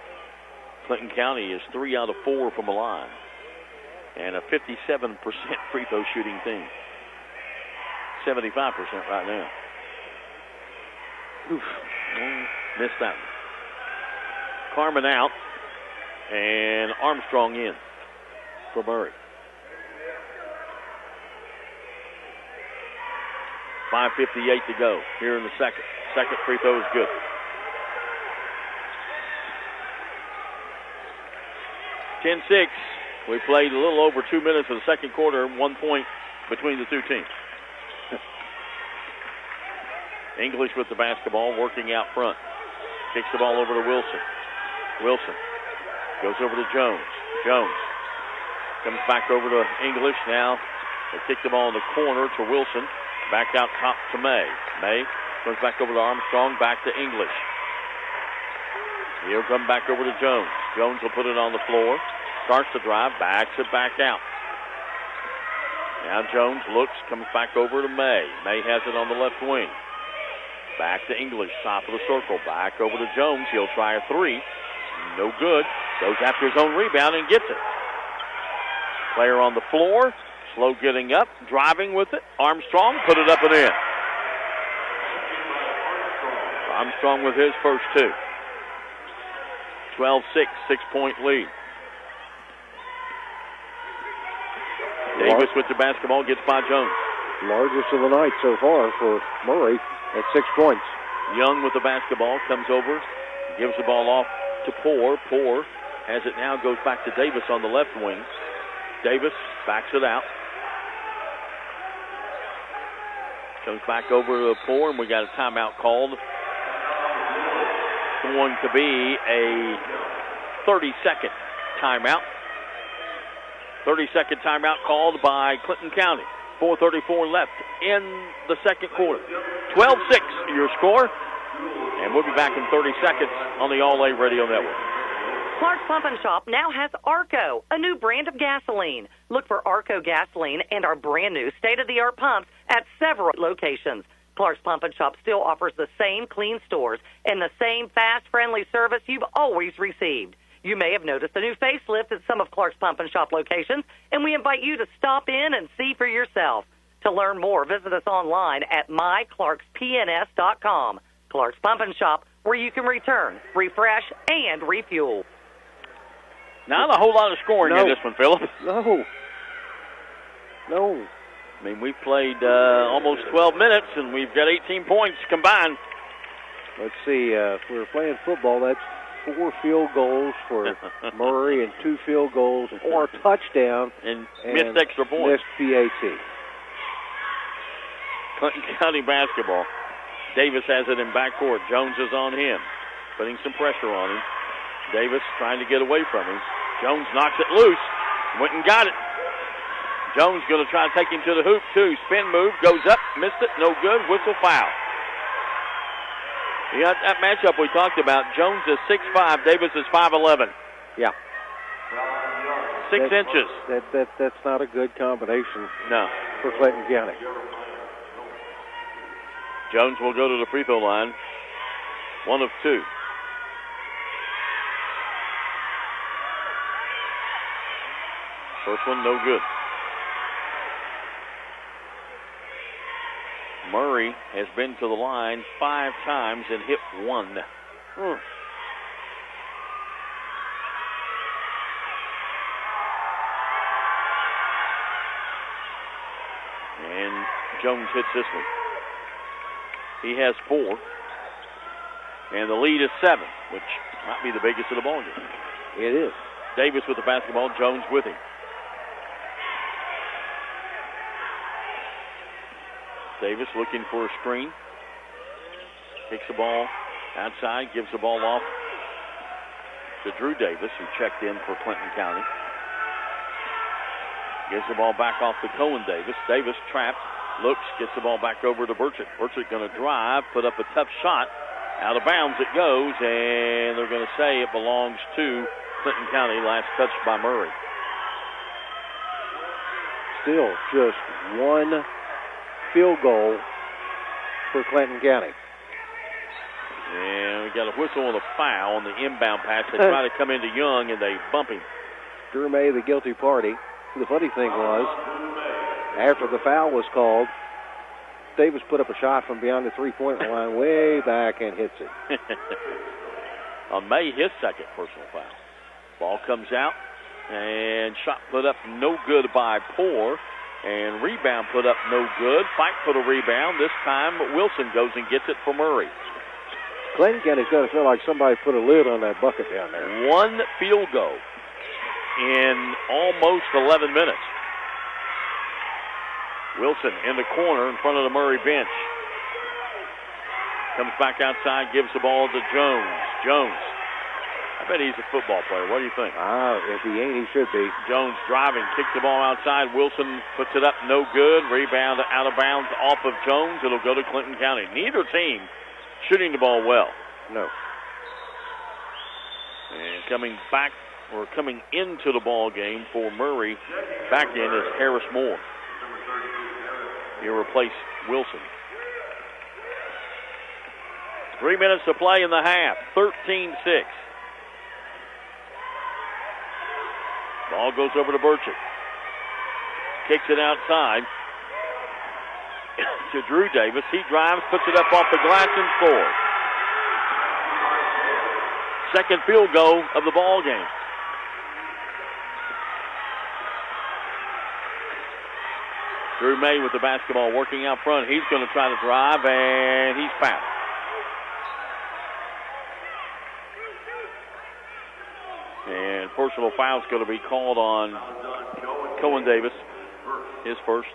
Clinton County is 3 out of 4 from the line. And a 57% free throw shooting team. 75% right now. Oof. Missed that one. Carmen out. And Armstrong in for Murray. 5:58 to go here in the second. Second free throw is good. (10-6). We played a little over 2 minutes of the second quarter, 1 point between the two teams. English with the basketball, working out front. Kicks the ball over to Wilson. Wilson goes over to Jones. Jones comes back over to English. Now they kick the ball in the corner to Wilson. Back out top to May. May comes back over to Armstrong, back to English. He'll come back over to Jones. Jones will put it on the floor. Starts to drive, backs it back out. Now Jones looks, comes back over to May. May has it on the left wing. Back to English, top of the circle. Back over to Jones. He'll try a three. No good. Goes after his own rebound and gets it. Player on the floor. Slow getting up, driving with it. Armstrong put it up and in. Armstrong with his first two. 12-6, 6-point lead. Davis with the basketball, gets by Jones. Largest of the night so far for Murray at 6 points. Young with the basketball, comes over, gives the ball off to Poore. Poore has it now, goes back to Davis on the left wing. Davis backs it out. Comes back over to Poore, and we got a timeout called. It's going to be a 30-second timeout. 30-second timeout called by Clinton County. 4:34 left in the second quarter. 12-6 your score. And we'll be back in 30 seconds on the All-A Radio Network. Clark's Pump and Shop now has Arco, a new brand of gasoline. Look for Arco gasoline and our brand new state-of-the-art pumps at several locations. Clark's Pump and Shop still offers the same clean stores and the same fast, friendly service you've always received. You may have noticed a new facelift at some of Clark's Pump and Shop locations, and we invite you to stop in and see for yourself. To learn more, visit us online at myclarkspns.com. Clark's Pump and Shop, where you can return, refresh, and refuel. Not a whole lot of scoring in this one, Philip. No. I mean, we've played almost 12 minutes, and we've got 18 points combined. Let's see. If we're playing football, that's 4 field goals for Murray and 2 field goals or a touchdown. And missed extra points. Missed PAT. Clinton County basketball. Davis has it in backcourt. Jones is on him, putting some pressure on him. Davis trying to get away from him. Jones knocks it loose. Went and got it. Jones going to try to take him to the hoop, too. Spin move, goes up, missed it, no good, whistle foul. You got that matchup we talked about. Jones is 6'5", Davis is 5'11". Yeah. 6 inches. That's not a good combination. No. For Clinton County. Jones will go to the free throw line. 1 of 2. First one, no good. Murray has been to the line 5 times and hit 1. And Jones hits this one. He has 4. And the lead is 7, which might be the biggest of the ball game. It is. Davis with the basketball, Jones with him. Davis looking for a screen. Kicks the ball outside, gives the ball off to Drew Davis, who checked in for Clinton County. Gives the ball back off to Cohen Davis. Davis trapped, looks, gets the ball back over to Burchett. Burchett going to drive, put up a tough shot. Out of bounds it goes, and they're going to say it belongs to Clinton County. Last touch by Murray. Still just 1 field goal for Clinton County. got a whistle on the foul on the inbound pass. They try to come into Young, and they bump him. Drew May, the guilty party. The funny thing was, after the foul was called, Davis put up a shot from beyond the three-point line way back and hits it. On May, his second personal foul. Ball comes out, and shot put up no good by Poor, and rebound put up no good. Fight for the rebound. This time, Wilson goes and gets it for Murray. Clayton County's going to feel like somebody put a lid on that bucket down there. One field goal in almost 11 minutes. Wilson in the corner in front of the Murray bench. Comes back outside, gives the ball to Jones. Jones. I bet he's a football player. What do you think? If he ain't, he should be. Jones driving, kicks the ball outside. Wilson puts it up, no good. Rebound out of bounds off of Jones. It'll go to Clinton County. Neither team shooting the ball well. No. And coming back, or coming into the ball game for Murray, back in is Harris Moore. He'll replace Wilson. 3 minutes to play in the half. 13-6. Ball goes over to Burchett. Kicks it outside to Drew Davis. He drives, puts it up off the glass, and scores. Second field goal of the ball game. Drew May with the basketball working out front. He's going to try to drive, and he's fouled. And personal foul's going to be called on Cohen Davis, his first.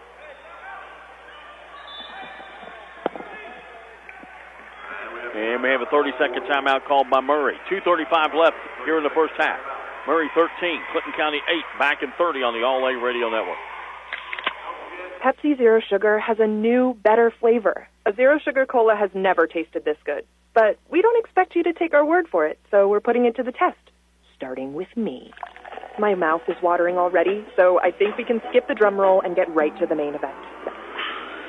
And we have a 30-second timeout called by Murray. 2:35 left here in the first half. Murray 13, Clinton County 8, back in 30 on the All-A Radio Network. Pepsi Zero Sugar has a new, better flavor. A Zero Sugar Cola has never tasted this good. But we don't expect you to take our word for it, so we're putting it to the test. Starting with me. My mouth is watering already, so I think we can skip the drum roll and get right to the main event.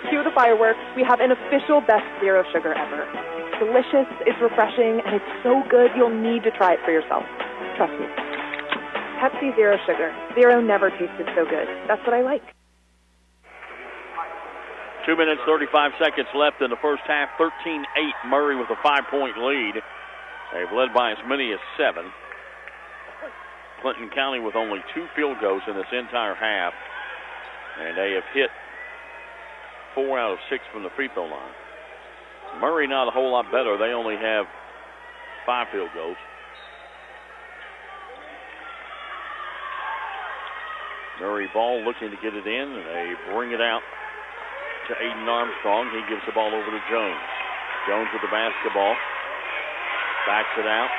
Cue the fireworks. We have an official best Zero Sugar ever. It's delicious, it's refreshing, and it's so good you'll need to try it for yourself. Trust me. Pepsi Zero Sugar. Zero never tasted so good. That's what I like. 2 minutes, 35 seconds left in the first half. 13-8, Murray with a 5-point lead. They've led by as many as 7. Clinton County with only 2 field goals in this entire half. And they have hit 4 out of 6 from the free throw line. Murray not a whole lot better. They only have 5 field goals. Murray ball looking to get it in, and they bring it out to Aiden Armstrong. He gives the ball over to Jones. Jones with the basketball. Backs it out.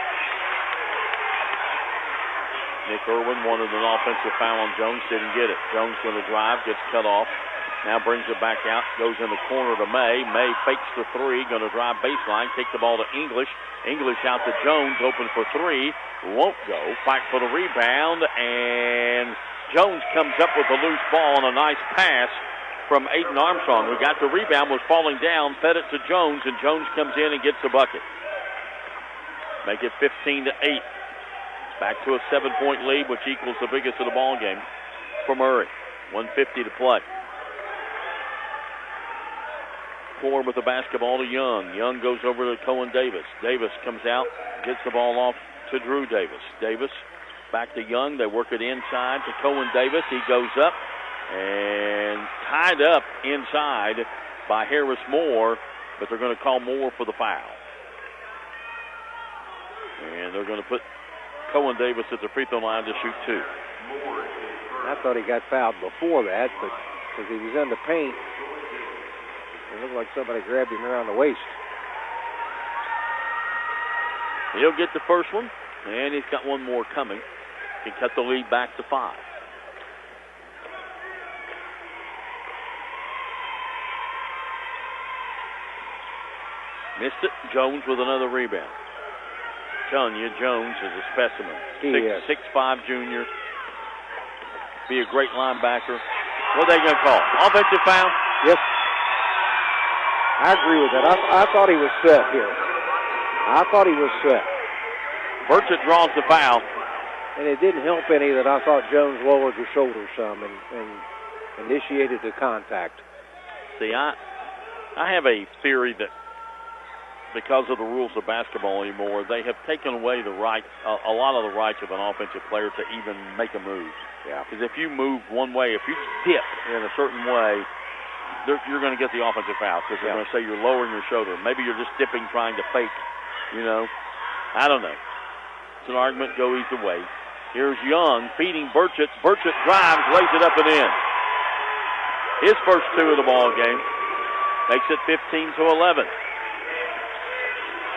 Nick Irwin wanted an offensive foul on Jones, didn't get it. Jones going to drive, gets cut off. Now brings it back out, goes in the corner to May. May fakes the three, going to drive baseline, kick the ball to English. English out to Jones, open for three. Won't go. Fight for the rebound, and Jones comes up with a loose ball and a nice pass from Aiden Armstrong, who got the rebound, was falling down, fed it to Jones, and Jones comes in and gets the bucket. Make it 15-8. Back to a 7-point lead, which equals the biggest of the ball game for Murray. 1:50 to play. Ford with the basketball to Young. Young goes over to Cohen Davis. Davis comes out, gets the ball off to Drew Davis. Davis back to Young. They work it inside to Cohen Davis. He goes up and tied up inside by Harris Moore, but they're going to call Moore for the foul. And they're going to put Cohen Davis at the free throw line to shoot 2. I thought he got fouled before that, but because he was in the paint, it looked like somebody grabbed him around the waist. He'll get the first one, and he's got one more coming. He can cut the lead back to 5. Missed it. Jones with another rebound. Telling you, Jones is a specimen. 6'5" junior. Be a great linebacker. What are they going to call? Offensive foul? Yes. I agree with that. I thought he was set here. I thought he was set. Burchett draws the foul. And it didn't help any that I thought Jones lowered the shoulder some and initiated the contact. See, I have a theory that because of the rules of basketball anymore, they have taken away the right, a lot of the rights of an offensive player to even make a move. Yeah. Because if you move one way, if you dip in a certain way, you're going to get the offensive foul because they're going to say you're lowering your shoulder. Maybe you're just dipping trying to fake, you know. I don't know. It's an argument, go either way. Here's Young feeding Burchett. Burchett drives, lays it up and in. His first two of the ball game. Makes it 15-11.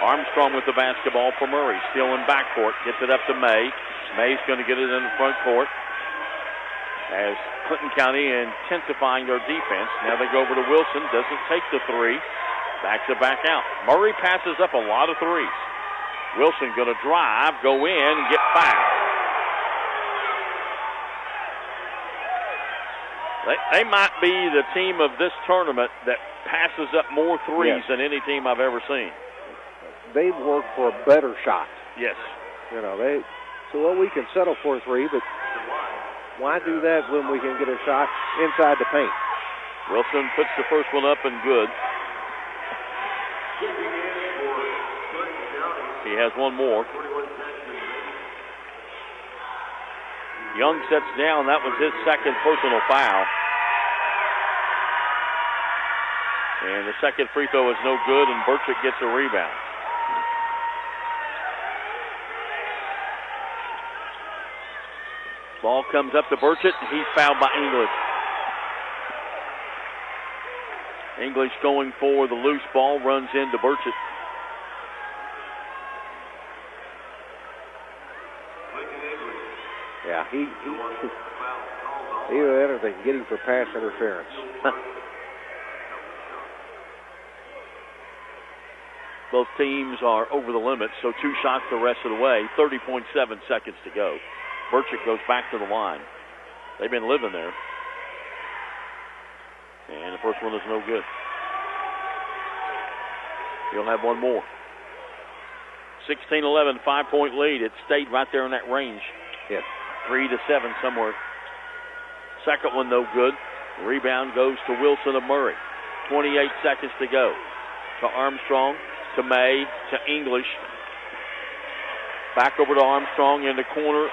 Armstrong with the basketball for Murray. Still in backcourt. Gets it up to May. May's going to get it in the front court. As Clinton County intensifying their defense. Now they go over to Wilson. Doesn't take the three. Backs it back out. Murray passes up a lot of threes. Wilson going to drive, go in, and get fouled. They might be the team of this tournament that passes up more threes than any team I've ever seen. They work for a better shot. Yes. You know, we can settle for a three, but why do that when we can get a shot inside the paint? Wilson puts the first one up and good. He has one more. Young sets down. That was his second personal foul. And the second free throw is no good, and Burchett gets a rebound. Ball comes up to Burchett. He's fouled by English. English going for the loose ball, runs into Burchett. Yeah, either that or they can get him for pass interference. Both teams are over the limit, so 2 shots the rest of the way. 30.7 seconds to go. Burchett goes back to the line. They've been living there. And the first one is no good. He'll have one more. 16-11, 5-point lead. It stayed right there in that range. Yes. 3-7 somewhere. Second one no good. The rebound goes to Wilson of Murray. 28 seconds to go. To Armstrong, to May, to English. Back over to Armstrong in the corner.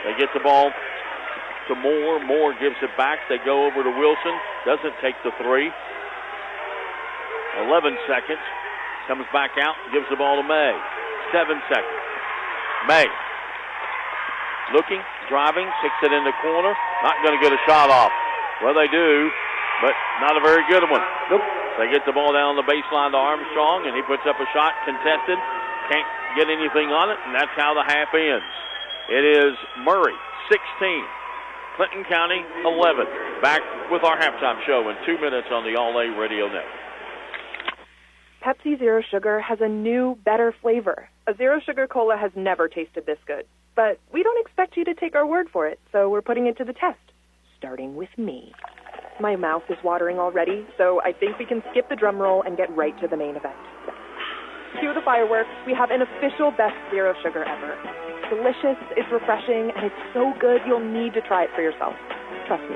They get the ball to Moore. Moore gives it back. They go over to Wilson. Doesn't take the three. 11 seconds. Comes back out. Gives the ball to May. 7 seconds. May. Looking, driving, kicks it in the corner. Not going to get a shot off. Well, they do, but not a very good one. Nope. They get the ball down the baseline to Armstrong, and he puts up a shot, contested. Can't get anything on it, and that's how the half ends. It is Murray, 16. Clinton County, 11. Back with our halftime show in 2 minutes on the All-A Radio Network. Pepsi Zero Sugar has a new, better flavor. A Zero Sugar Cola has never tasted this good. But we don't expect you to take our word for it, so we're putting it to the test, starting with me. My mouth is watering already, so I think we can skip the drum roll and get right to the main event. Cue the fireworks. We have an official best Zero Sugar ever. It's delicious, it's refreshing, and it's so good you'll need to try it for yourself. Trust me.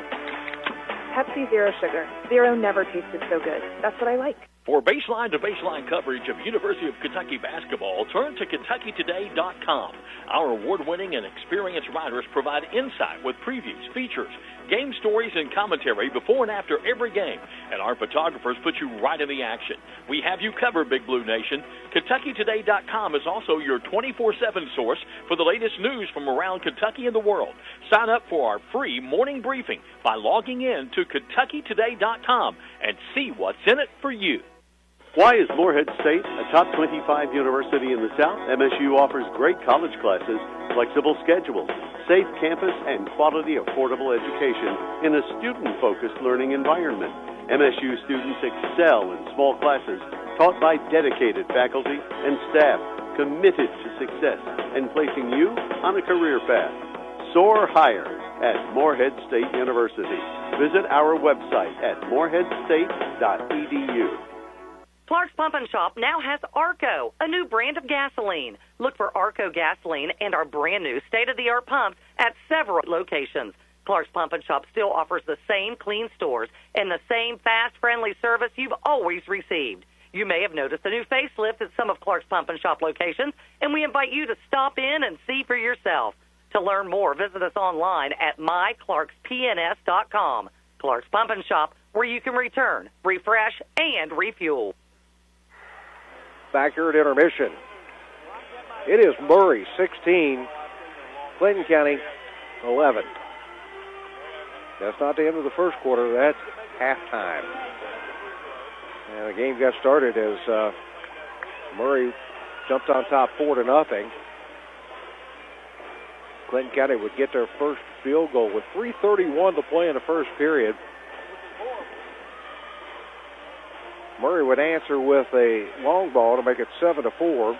Pepsi Zero Sugar. Zero never tasted so good. That's what I like. For baseline-to-baseline coverage of University of Kentucky basketball, turn to KentuckyToday.com. Our award-winning and experienced writers provide insight with previews, features, game stories, and commentary before and after every game. And our photographers put you right in the action. We have you covered, Big Blue Nation. KentuckyToday.com is also your 24/7 source for the latest news from around Kentucky and the world. Sign up for our free morning briefing by logging in to KentuckyToday.com and see what's in it for you. Why is Morehead State a top 25 university in the South? MSU offers great college classes, flexible schedules, safe campus, and quality, affordable education in a student-focused learning environment. MSU students excel in small classes taught by dedicated faculty and staff committed to success and placing you on a career path. Soar higher at Morehead State University. Visit our website at moreheadstate.edu. Clark's Pump and Shop now has Arco, a new brand of gasoline. Look for Arco gasoline and our brand new state-of-the-art pumps at several locations. Clark's Pump and Shop still offers the same clean stores and the same fast, friendly service you've always received. You may have noticed a new facelift at some of Clark's Pump and Shop locations, and we invite you to stop in and see for yourself. To learn more, visit us online at myclarkspns.com. Clark's Pump and Shop, where you can return, refresh, and refuel. Back here at intermission. It is Murray 16, Clinton County 11. That's not the end of the first quarter. That's halftime. And the game got started as Murray jumped on top 4-0. Clinton County would get their first field goal with 3:31 to play in the first period. Murray would answer with a long ball to make it 7-4.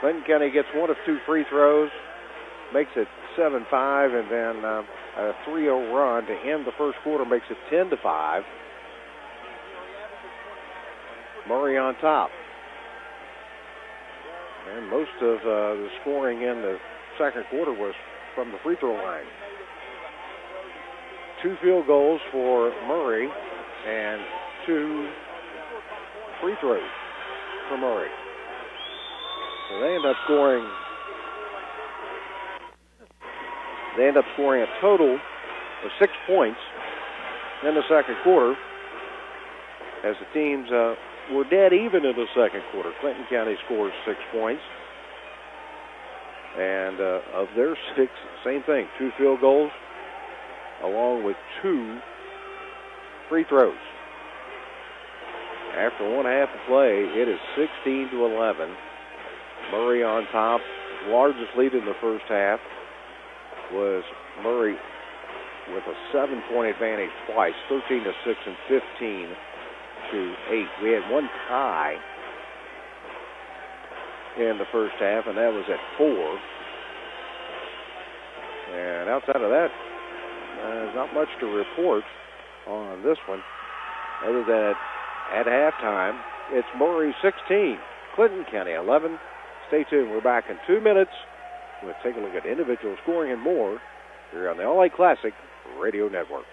Clinton County gets one of two free throws, makes it 7-5, and then a 3-0 run to end the first quarter makes it 10-5. Murray on top. And most of the scoring in the second quarter was from the free throw line. 2 field goals for Murray and 2 free throws for Murray. So they end up scoring a total of 6 points in the second quarter as the teams were dead even in the second quarter. Clinton County scores 6 points. And of their 6, same thing, 2 field goals along with 2 free throws. After 1 half of play, it is 16-11. Murray on top. Largest lead in the first half was Murray with a 7-point advantage twice, 13-6 and 15-8. We had one tie in the first half, and that was at 4. And outside of that, there's not much to report on this one, other than at halftime, it's Murray 16, Clinton County 11. Stay tuned. We're back in 2 minutes. We'll take a look at individual scoring and more here on the All-A Classic Radio Network.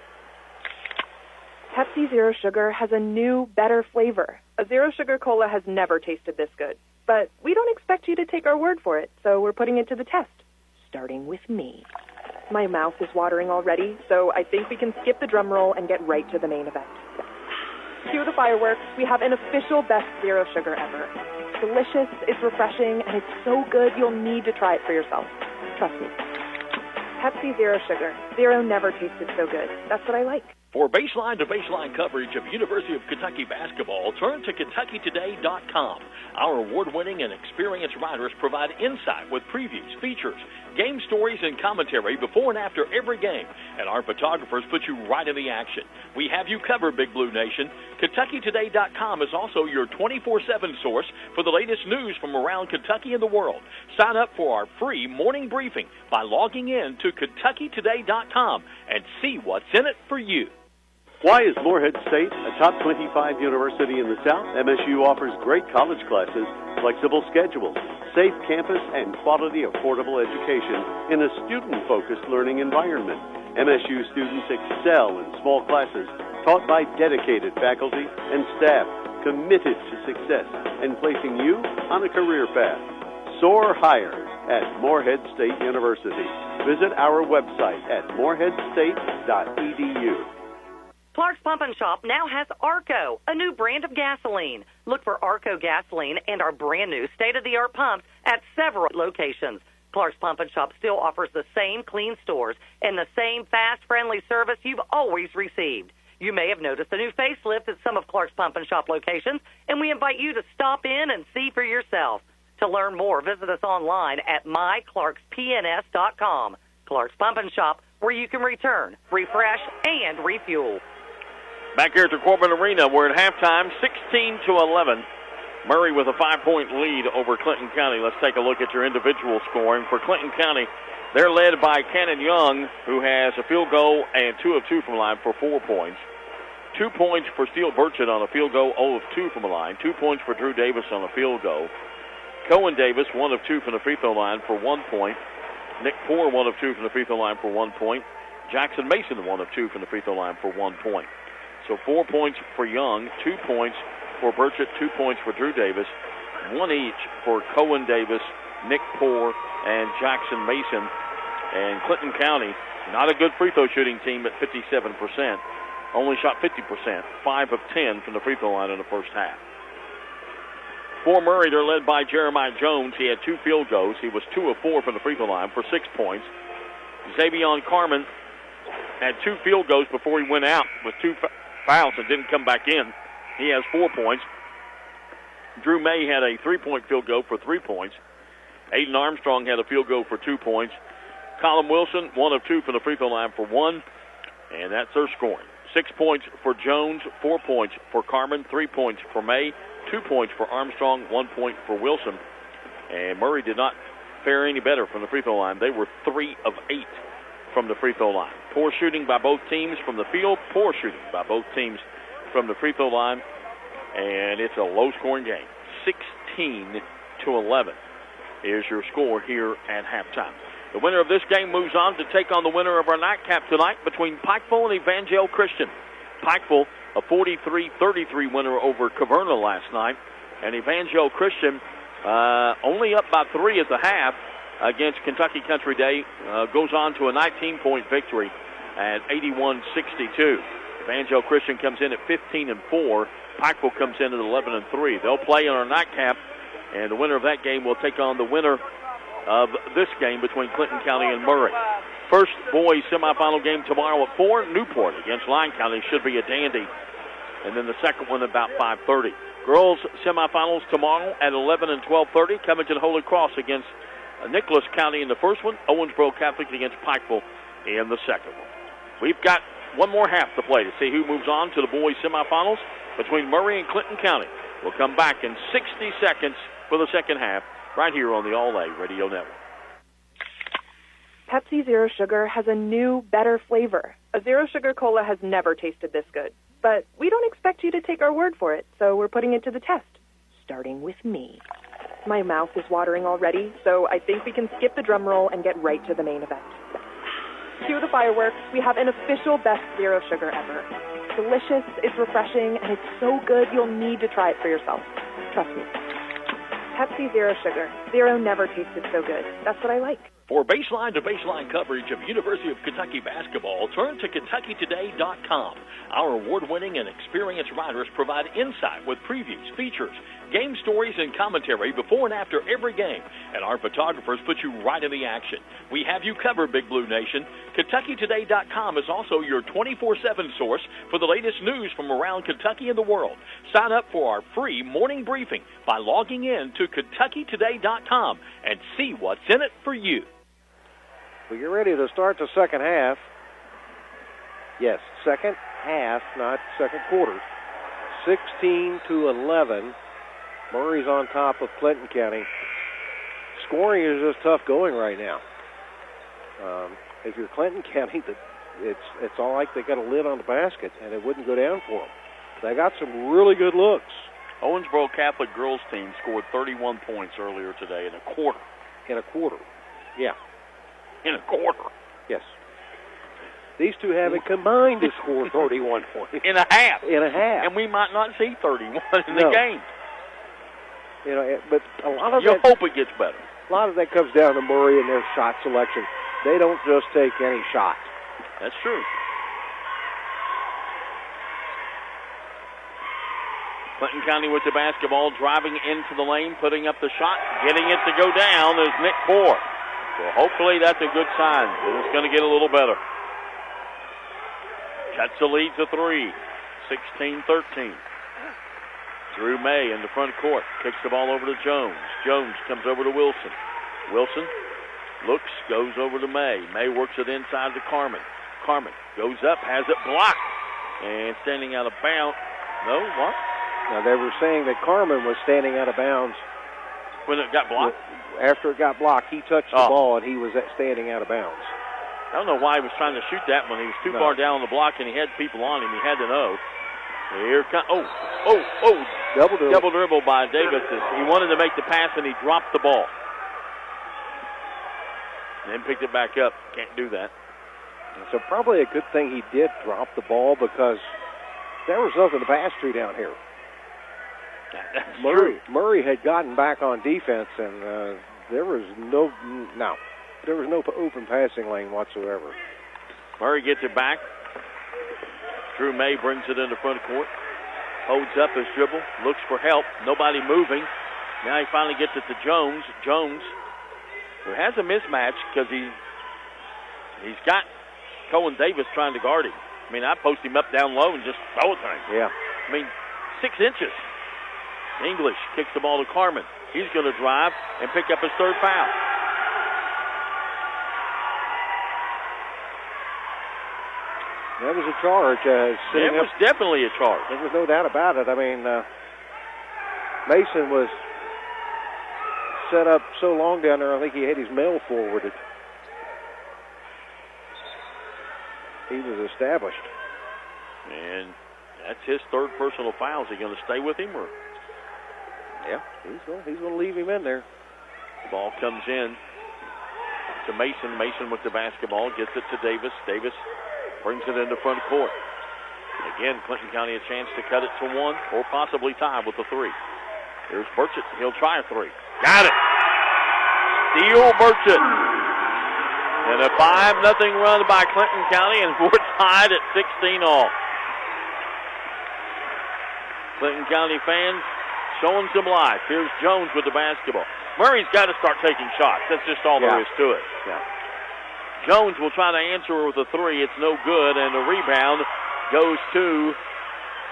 Pepsi Zero Sugar has a new, better flavor. A Zero Sugar Cola has never tasted this good. But we don't expect you to take our word for it, so we're putting it to the test, starting with me. My mouth is watering already, so I think we can skip the drum roll and get right to the main event. Cue the fireworks. We have an official best Zero Sugar ever. It's delicious, it's refreshing, and it's so good you'll need to try it for yourself. Trust me. Pepsi Zero Sugar. Zero never tasted so good. That's what I like. For baseline-to-baseline coverage of University of Kentucky basketball, turn to KentuckyToday.com. Our award-winning and experienced writers provide insight with previews, features, game stories, and commentary before and after every game. And our photographers put you right in the action. We have you covered, Big Blue Nation. KentuckyToday.com is also your 24/7 source for the latest news from around Kentucky and the world. Sign up for our free morning briefing by logging in to KentuckyToday.com and see what's in it for you. Why is Morehead State a top 25 university in the South? MSU offers great college classes, flexible schedules, safe campus, and quality, affordable education in a student-focused learning environment. MSU students excel in small classes taught by dedicated faculty and staff committed to success and placing you on a career path. Soar higher at Morehead State University. Visit our website at moreheadstate.edu. Clark's Pump and Shop now has Arco, a new brand of gasoline. Look for Arco gasoline and our brand new state-of-the-art pumps at several locations. Clark's Pump and Shop still offers the same clean stores and the same fast, friendly service you've always received. You may have noticed a new facelift at some of Clark's Pump and Shop locations, and we invite you to stop in and see for yourself. To learn more, visit us online at myclarkspns.com. Clark's Pump and Shop, where you can return, refresh, and refuel. Back here at the Corbin Arena, we're at halftime, 16-11. Murray with a 5-point lead over Clinton County. Let's take a look at your individual scoring. For Clinton County, they're led by Cannon Young, who has a field goal and 2 of 2 from line for 4 points. 2 points for Steele Burchett on a field goal, 0 of 2 from the line. 2 points for Drew Davis on a field goal. Cohen Davis, 1 of 2 from the free throw line for 1 point. Nick Poore, 1 of 2 from the free throw line for 1 point. Jackson Mason, 1 of 2 from the free throw line for 1 point. So 4 points for Young, 2 points for Burchett, 2 points for Drew Davis, 1 each for Cohen Davis, Nick Poore, and Jackson Mason. And Clinton County, not a good free throw shooting team at 57%. Only shot 50%, 5 of 10 from the free throw line in the first half. For Murray, they're led by Jeremiah Jones. He had 2 field goals. He was 2 of 4 from the free throw line for 6 points. Xavion Carmen had 2 field goals before he went out with 2 fouls and didn't come back in. He has 4 points. Drew May had a 3-point field goal for 3 points. Aiden Armstrong had a field goal for 2 points. Colin Wilson, 1 of 2 from the free throw line for 1. And that's their scoring. 6 points for Jones, 4 points for Carmen, 3 points for May, 2 points for Armstrong, 1 point for Wilson. And Murray did not fare any better from the free throw line. They were 3 of 8 from the free throw line. Poor shooting by both teams from the field, poor shooting by both teams from the free throw line. And it's a low-scoring game. 16-11 is your score here at halftime. The winner of this game moves on to take on the winner of our nightcap tonight between Pikeville and Evangel Christian. Pikeville, a 43-33 winner over Verona last night. And Evangel Christian, only up by 3 at the half against Kentucky Country Day, goes on to a 19-point victory at 81-62. Evangel Christian comes in at 15-4. Pikeville comes in at 11-3. They'll play in our nightcap, and the winner of that game will take on the winner of this game between Clinton County and Murray. First boys semifinal game tomorrow at 4, Newport against Lyon County. Should be a dandy. And then the second one about 5:30. Girls semifinals tomorrow at 11 and 12:30. Covington Holy Cross against Nicholas County in the first one. Owensboro Catholic against Pikeville in the second one. We've got one more half to play to see who moves on to the boys semifinals between Murray and Clinton County. We'll come back in 60 seconds for the second half right here on the All-A Radio Network. Pepsi Zero Sugar has a new, better flavor. A Zero Sugar Cola has never tasted this good. But we don't expect you to take our word for it, so we're putting it to the test, starting with me. My mouth is watering already, so I think we can skip the drum roll and get right to the main event. Cue the fireworks. We have an official best Zero Sugar ever. It's delicious, it's refreshing, and it's so good you'll need to try it for yourself. Trust me. Pepsi Zero Sugar. Zero never tasted so good. That's what I like. For baseline-to-baseline coverage of University of Kentucky basketball, turn to KentuckyToday.com. Our award-winning and experienced writers provide insight with previews, features, game stories, and commentary before and after every game. And our photographers put you right in the action. We have you covered, Big Blue Nation. KentuckyToday.com is also your 24/7 source for the latest news from around Kentucky and the world. Sign up for our free morning briefing by logging in to KentuckyToday.com and see what's in it for you. We get ready to start the second half. Yes, second half, not second quarter. 16-11. Murray's on top of Clinton County. Scoring is just tough going right now. If you're Clinton County, it's all like they got a lid on the basket, and it wouldn't go down for them. They got some really good looks. Owensboro Catholic girls team scored 31 points earlier today in a quarter. In a quarter, yeah. In a quarter. Yes. These two haven't combined to score 31 points. In a half. In a half. And we might not see 31 in the game. You know, but a lot of you hope it gets better. A lot of that comes down to Murray and their shot selection. They don't just take any shot. That's true. Clinton County with the basketball, driving into the lane, putting up the shot, getting it to go down is Nick Poore. So hopefully that's a good sign. It's going to get a little better. Cuts the lead to 3, 16-13. Drew May in the front court, kicks the ball over to Jones. Jones comes over to Wilson. Wilson looks, goes over to May. May works it inside to Carmen. Carmen goes up, has it blocked, and standing out of bounds. No, what? Now, they were saying that Carmen was standing out of bounds. When it got blocked? After it got blocked, he touched the ball, and he was standing out of bounds. I don't know why he was trying to shoot that one. He was too far down on the block, and he had people on him. He had to know. Here comes, double dribble by Davis. He wanted to make the pass and he dropped the ball. Then picked it back up. Can't do that. So probably a good thing he did drop the ball because there was nothing to pass to down here. Murray had gotten back on defense, and there was no open passing lane whatsoever. Murray gets it back. Drew May brings it into front court. Holds up his dribble. Looks for help. Nobody moving. Now he finally gets it to Jones. Jones, who has a mismatch because he's got Cohen Davis trying to guard him. I mean, I post him up down low and just throw it to him. Yeah. I mean, 6 inches. English kicks the ball to Carmen. He's going to drive and pick up his third foul. That was a charge. It was definitely a charge. There was no doubt about it. I mean, Mason was set up so long down there, I think he had his mail forwarded. He was established. And that's his third personal foul. Is he going to stay with him? Or? Yeah, he's going to leave him in there. The ball comes in to Mason. Mason with the basketball. Gets it to Davis. Davis brings it into front court. Again, Clinton County a chance to cut it to 1 or possibly tie with a 3. Here's Burchett. He'll try a 3. Got it. Steele Burchett. And a 5-0 run by Clinton County, and we're tied at 16 all. Clinton County fans showing some life. Here's Jones with the basketball. Murray's got to start taking shots. That's just all there is to it. Yeah. Jones will try to answer with a 3. It's no good, and the rebound goes to...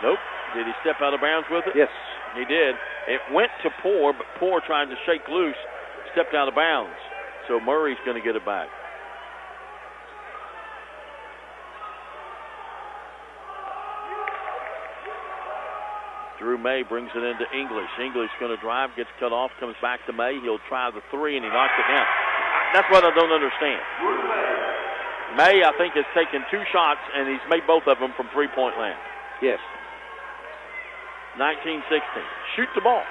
Nope. Did he step out of bounds with it? Yes. He did. It went to Poor, but Poor trying to shake loose, stepped out of bounds. So Murray's going to get it back. Drew May brings it into English. English going to drive, gets cut off, comes back to May. He'll try the 3, and he knocks it down. That's what I don't understand. May, I think, has taken 2 shots, and he's made both of them from three-point land. Yes. 19-16. Shoot the ball.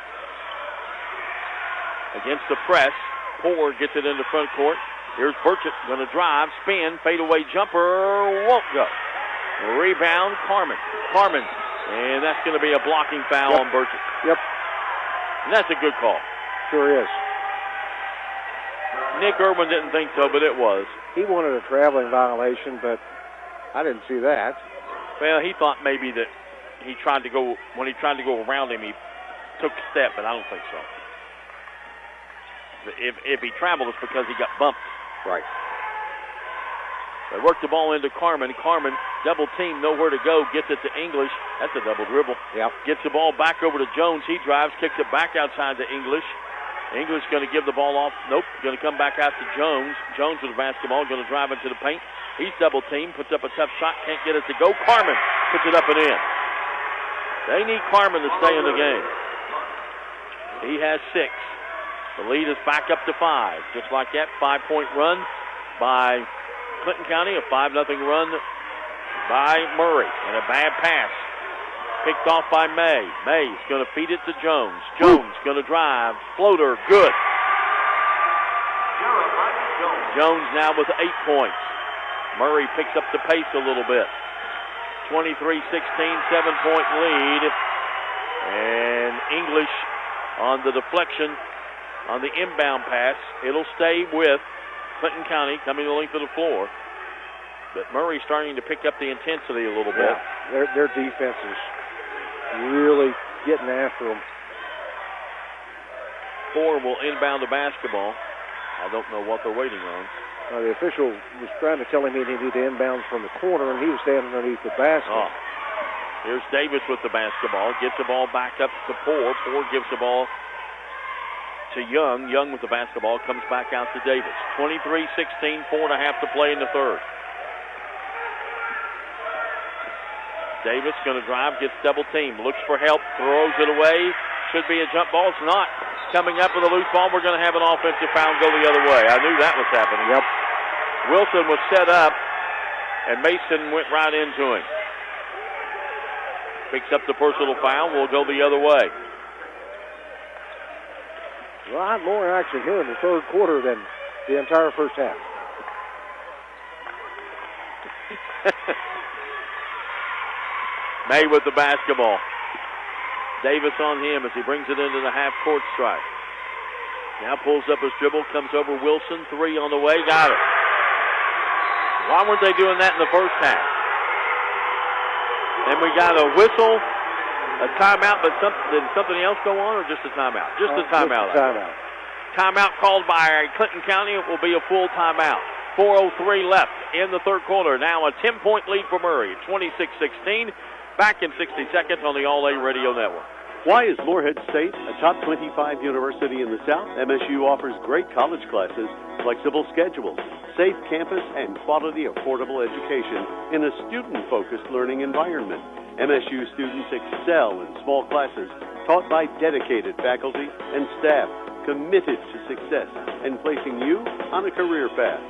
Against the press, Poor gets it into front court. Here's Burchett going to drive, spin, fadeaway jumper, won't go. Rebound, Carmen. And that's going to be a blocking foul on Burchett. Yep. And that's a good call. Sure is. Nick Irwin didn't think so, but it was. He wanted a traveling violation, but I didn't see that. Well, he thought maybe that when he tried to go around him, he took a step, but I don't think so. If he traveled, it's because he got bumped. Right. They work the ball into Carmen. Carmen, double team, nowhere to go. Gets it to English. That's a double dribble. Yep. Gets the ball back over to Jones. He drives, kicks it back outside to English. English going to give the ball off. Nope. Going to come back out to Jones. Jones with the basketball. Going to drive into the paint. He's double teamed. Puts up a tough shot. Can't get it to go. Carmen puts it up and in. They need Carmen to stay in the game. He has 6. The lead is back up to 5. Just like that, 5-point run by Clinton County, a 5-0 run by Murray, and a bad pass picked off by May. May's going to feed it to Jones. Jones going to drive, floater, good. Jones now with 8 points. Murray picks up the pace a little bit. 23-16, 7-point lead, and English on the deflection on the inbound pass. It'll stay with Clinton County coming the length of the floor. But Murray's starting to pick up the intensity a little bit. Their defense is really getting after them. Poor will inbound the basketball. I don't know what they're waiting on. The official was trying to tell him he needed to inbound from the corner, and he was standing underneath the basket. Oh. Here's Davis with the basketball. Gets the ball back up to Poor. Poor gives the ball to Young. Young with the basketball comes back out to Davis. 23-16, 4.5 to play in the third. Davis going to drive, gets double teamed, looks for help, throws it away. Should be a jump ball. It's not. Coming up with a loose ball, we're going to have an offensive foul go the other way. I knew that was happening. Yep. Wilson was set up, and Mason went right into him. Picks up the personal foul. Will go the other way. A lot more action here in the third quarter than the entire first half. May with the basketball. Davis on him as he brings it into the half-court stripe. Now pulls up his dribble, comes over Wilson, 3 on the way, got it. Why weren't they doing that in the first half? And we got a whistle, a timeout, but did something else go on or just a timeout? Just a timeout. Just a timeout. Timeout called by Clinton County. It will be a full timeout. 4:03 left in the third quarter. Now a 10-point lead for Murray, 26-16. Back in 60 seconds on the All-A Radio Network. Why is Morehead State a top 25 university in the South? MSU offers great college classes, flexible schedules, safe campus, and quality, affordable education in a student-focused learning environment. MSU students excel in small classes taught by dedicated faculty and staff committed to success and placing you on a career path.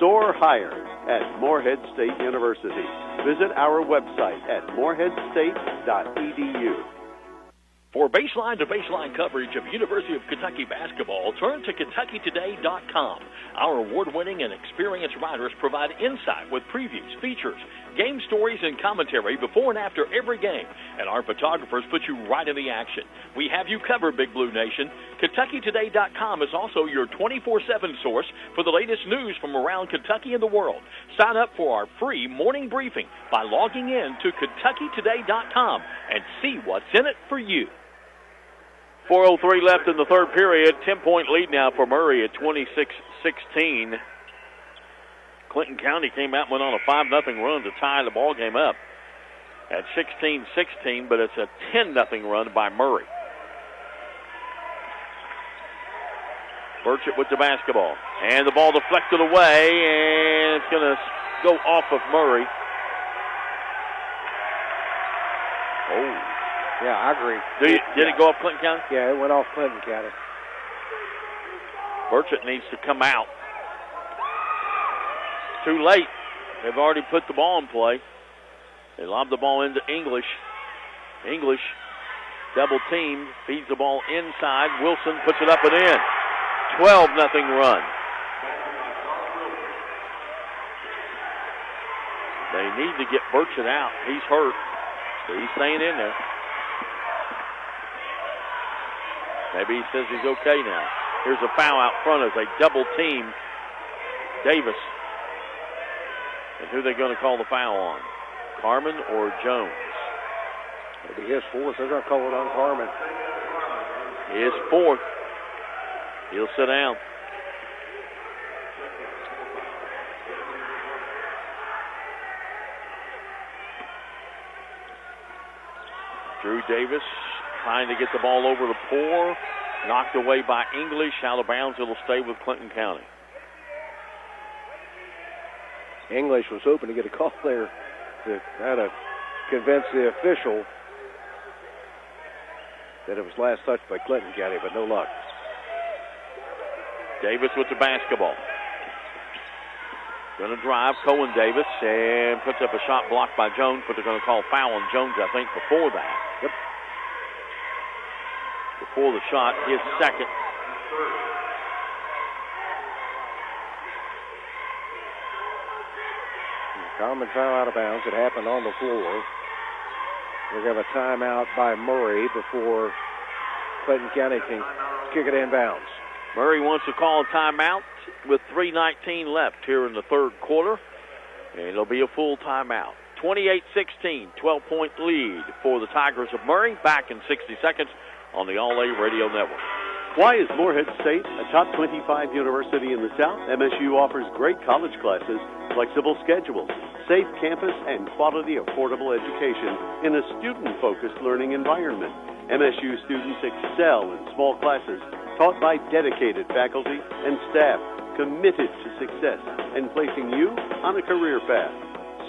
Soar higher at Morehead State University. Visit our website at moreheadstate.edu. For baseline-to-baseline coverage of University of Kentucky basketball, turn to KentuckyToday.com. Our award-winning and experienced writers provide insight with previews, features, game stories, and commentary before and after every game. And our photographers put you right in the action. We have you covered, Big Blue Nation. KentuckyToday.com is also your 24/7 source for the latest news from around Kentucky and the world. Sign up for our free morning briefing by logging in to KentuckyToday.com and see what's in it for you. 4:03 left in the third period. 10-point lead now for Murray at 26-16. Clinton County came out and went on a 5-0 run to tie the ball game up at 16-16, but it's a 10-0 run by Murray. Burchett with the basketball. And the ball deflected away, and it's going to go off of Murray. Oh. Yeah, I agree. Did it go off Clinton County? Yeah, it went off Clinton County. Burchett needs to come out. Too late. They've already put the ball in play. They lob the ball into English. English, double team, feeds the ball inside. Wilson puts it up and in. 12-0 run. They need to get Burchett out. He's hurt, but he's staying in there. Maybe he says he's okay now. Here's a foul out front as they double team Davis. And who are they going to call the foul on? Carmen or Jones? Maybe his fourth. They're going to call it on Carmen. His fourth. He'll sit down. Drew Davis trying to get the ball over to Poor. Knocked away by English. Out of bounds. It'll stay with Clinton County. English was hoping to get a call there to try to convince the official that it was last touched by Clinton County, but no luck. Davis with the basketball. Going to drive Cohen Davis and puts up a shot blocked by Jones, but they're going to call foul on Jones, I think, before that. Yep. Before the shot, his second. Carmen fell out of bounds. It happened on the floor. We're going to have a timeout by Murray before Clinton County can kick it in bounds. Murray wants to call a timeout with 3:19 left here in the third quarter. And it'll be a full timeout. 28-16, 12-point lead for the Tigers of Murray. Back in 60 seconds on the All-A Radio Network. Why is Morehead State a top 25 university in the South? MSU offers great college classes, flexible schedules, safe campus, and quality, affordable education in a student-focused learning environment. MSU students excel in small classes taught by dedicated faculty and staff committed to success and placing you on a career path.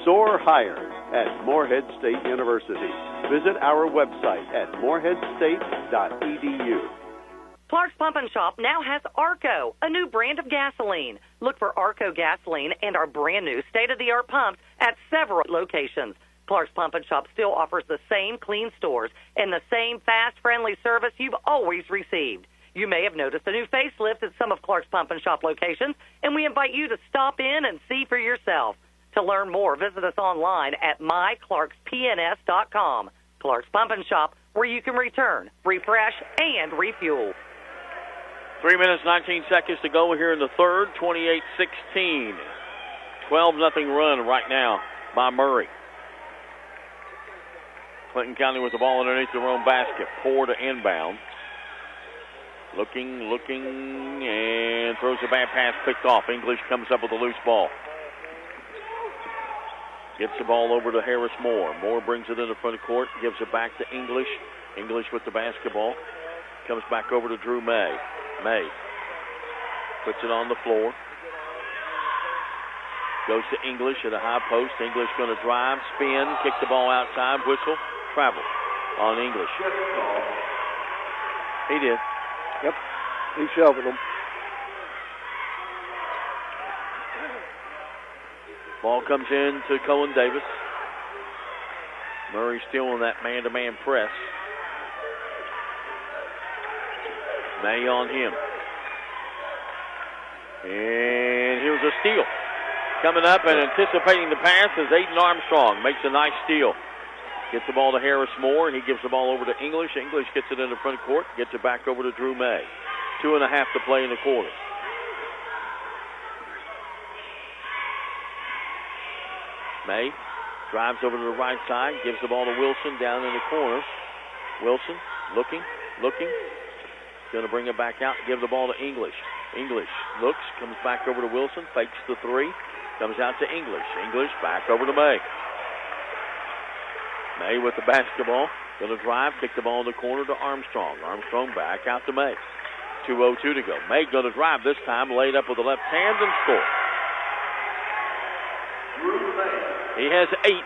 Soar higher at Morehead State University. Visit our website at moreheadstate.edu. Clark's Pump and Shop now has Arco, a new brand of gasoline. Look for Arco gasoline and our brand new state-of-the-art pumps at several locations. Clark's Pump and Shop still offers the same clean stores and the same fast, friendly service you've always received. You may have noticed a new facelift at some of Clark's Pump and Shop locations, and we invite you to stop in and see for yourself. To learn more, visit us online at myclarkspns.com. Clark's Pump and Shop, where you can return, refresh, and refuel. 3 minutes, 19 seconds to go here in the third, 28-16. 12-0 run right now by Murray. Clinton County with the ball underneath their own basket. Poor to inbound. Looking, and throws a bad pass, picked off. English comes up with a loose ball. Gets the ball over to Harris Moore. Moore brings it in the front court, gives it back to English. English with the basketball. Comes back over to Drew May. May puts it on the floor. Goes to English at a high post. English going to drive, spin, kick the ball outside, whistle, travel on English. He did. Yep, he's shoving them. Ball comes in to Cohen Davis. Murray still in that man-to-man press. May on him. And here's a steal. Coming up and anticipating the pass is Aiden Armstrong. Makes a nice steal. Gets the ball to Harris Moore. He gives the ball over to English. English gets it in the front court. Gets it back over to Drew May. 2.5 to play in the quarter. May drives over to the right side. Gives the ball to Wilson down in the corner. Wilson looking. Going to bring it back out. Give the ball to English. English looks. Comes back over to Wilson. Fakes the three. Comes out to English. English back over to May. May with the basketball. Going to drive. Kick the ball in the corner to Armstrong. Armstrong back out to May. 2:02 to go. May going to drive this time. Laid up with the left hand and score. He has 8.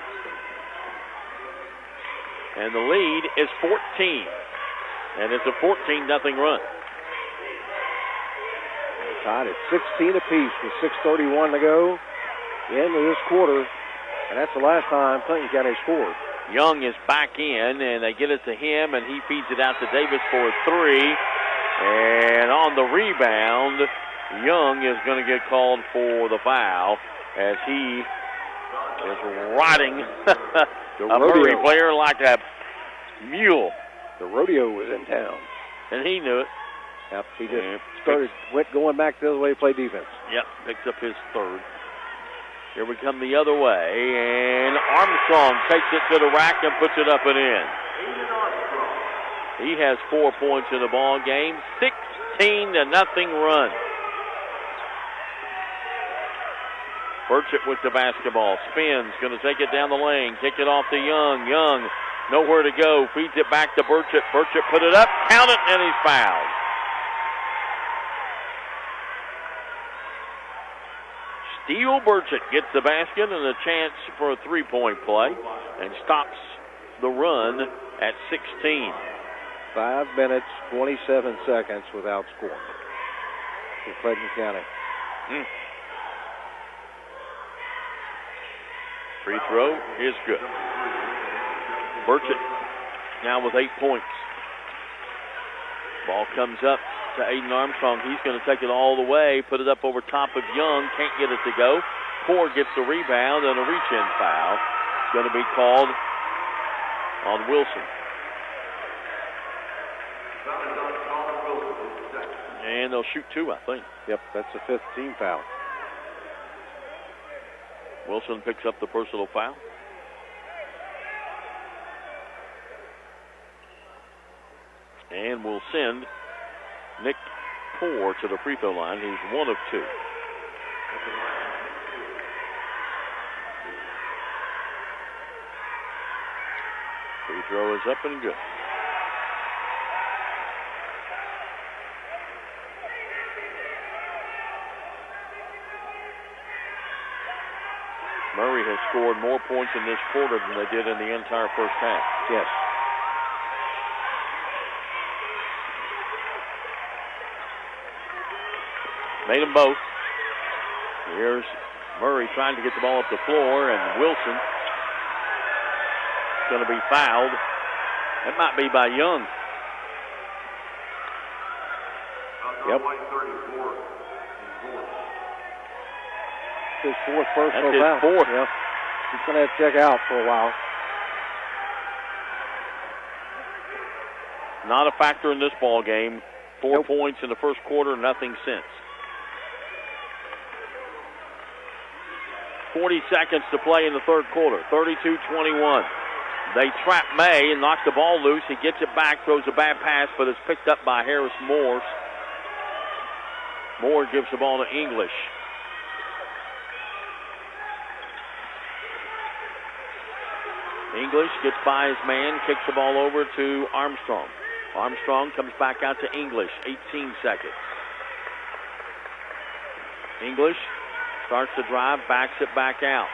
And the lead is 14. And it's a 14-0 run. They're tied at 16 apiece with 6:31 to go. The end of this quarter. And that's the last time Clinton County scored. Young is back in, and they get it to him, and he feeds it out to Davis for a 3. And on the rebound, Young is going to get called for the foul as he is riding a Murray player like a mule. The rodeo was in town. And he knew it. Yep, he just went going back the other way to play defense. Yep, picks up his third. Here we come the other way, and Armstrong takes it to the rack and puts it up and in. He has 4 points in the ball game. 16-0 run. Burchett with the basketball. Spins, going to take it down the lane. Kick it off to Young. Young, nowhere to go. Feeds it back to Burchett. Burchett put it up, count it, and he's fouled. Steele Burchett gets the basket and a chance for a three-point play and stops the run at 16. 5 minutes, 27 seconds without scoring for Clinton County. Free throw is good. Burchett now with 8 points. Ball comes up to Aiden Armstrong. He's going to take it all the way, put it up over top of Young. Can't get it to go. Poor gets the rebound and a reach-in foul. Going to be called on Wilson. And they'll shoot 2, I think. Yep, that's the 5th team foul. Wilson picks up the personal foul. And will send Nick Poore to the free throw line. He's 1 of 2. Free throw is up and good. Murray has scored more points in this quarter than they did in the entire first half. Yes. Made them both. Here's Murray trying to get the ball up the floor, and Wilson going to be fouled. That might be by Young. Yep. His fourth personal That's his foul. fourth. Yeah. He's going to have to check out for a while. Not a factor in this ball game. 4 points in the first quarter, nothing since. 40 seconds to play in the third quarter. 32-21. They trap May and knock the ball loose. He gets it back, throws a bad pass, but it's picked up by Harris Moore. Moore gives the ball to English. English gets by his man, kicks the ball over to Armstrong. Armstrong comes back out to English, 18 seconds. English starts to drive, backs it back out.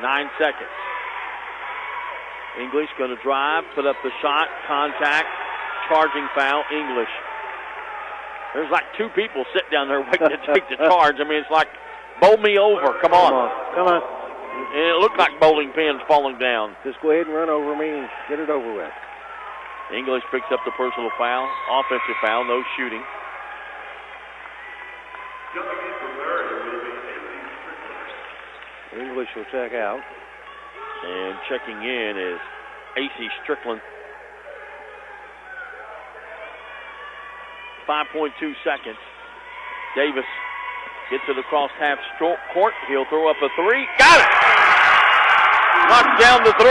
9 seconds. English going to drive, put up the shot, contact, charging foul, English. There's like 2 people sitting down there waiting to take the charge. I mean, it's like, bowl me over, come on. Come on. And it looked like bowling pins falling down. Just go ahead and run over me and get it over with. English picks up the personal foul, offensive foul, no shooting. English will check out. And checking in is A.C. Strickland. 5.2 seconds. Davis gets it across half court. He'll throw up a 3. Got it! Knocks down the 3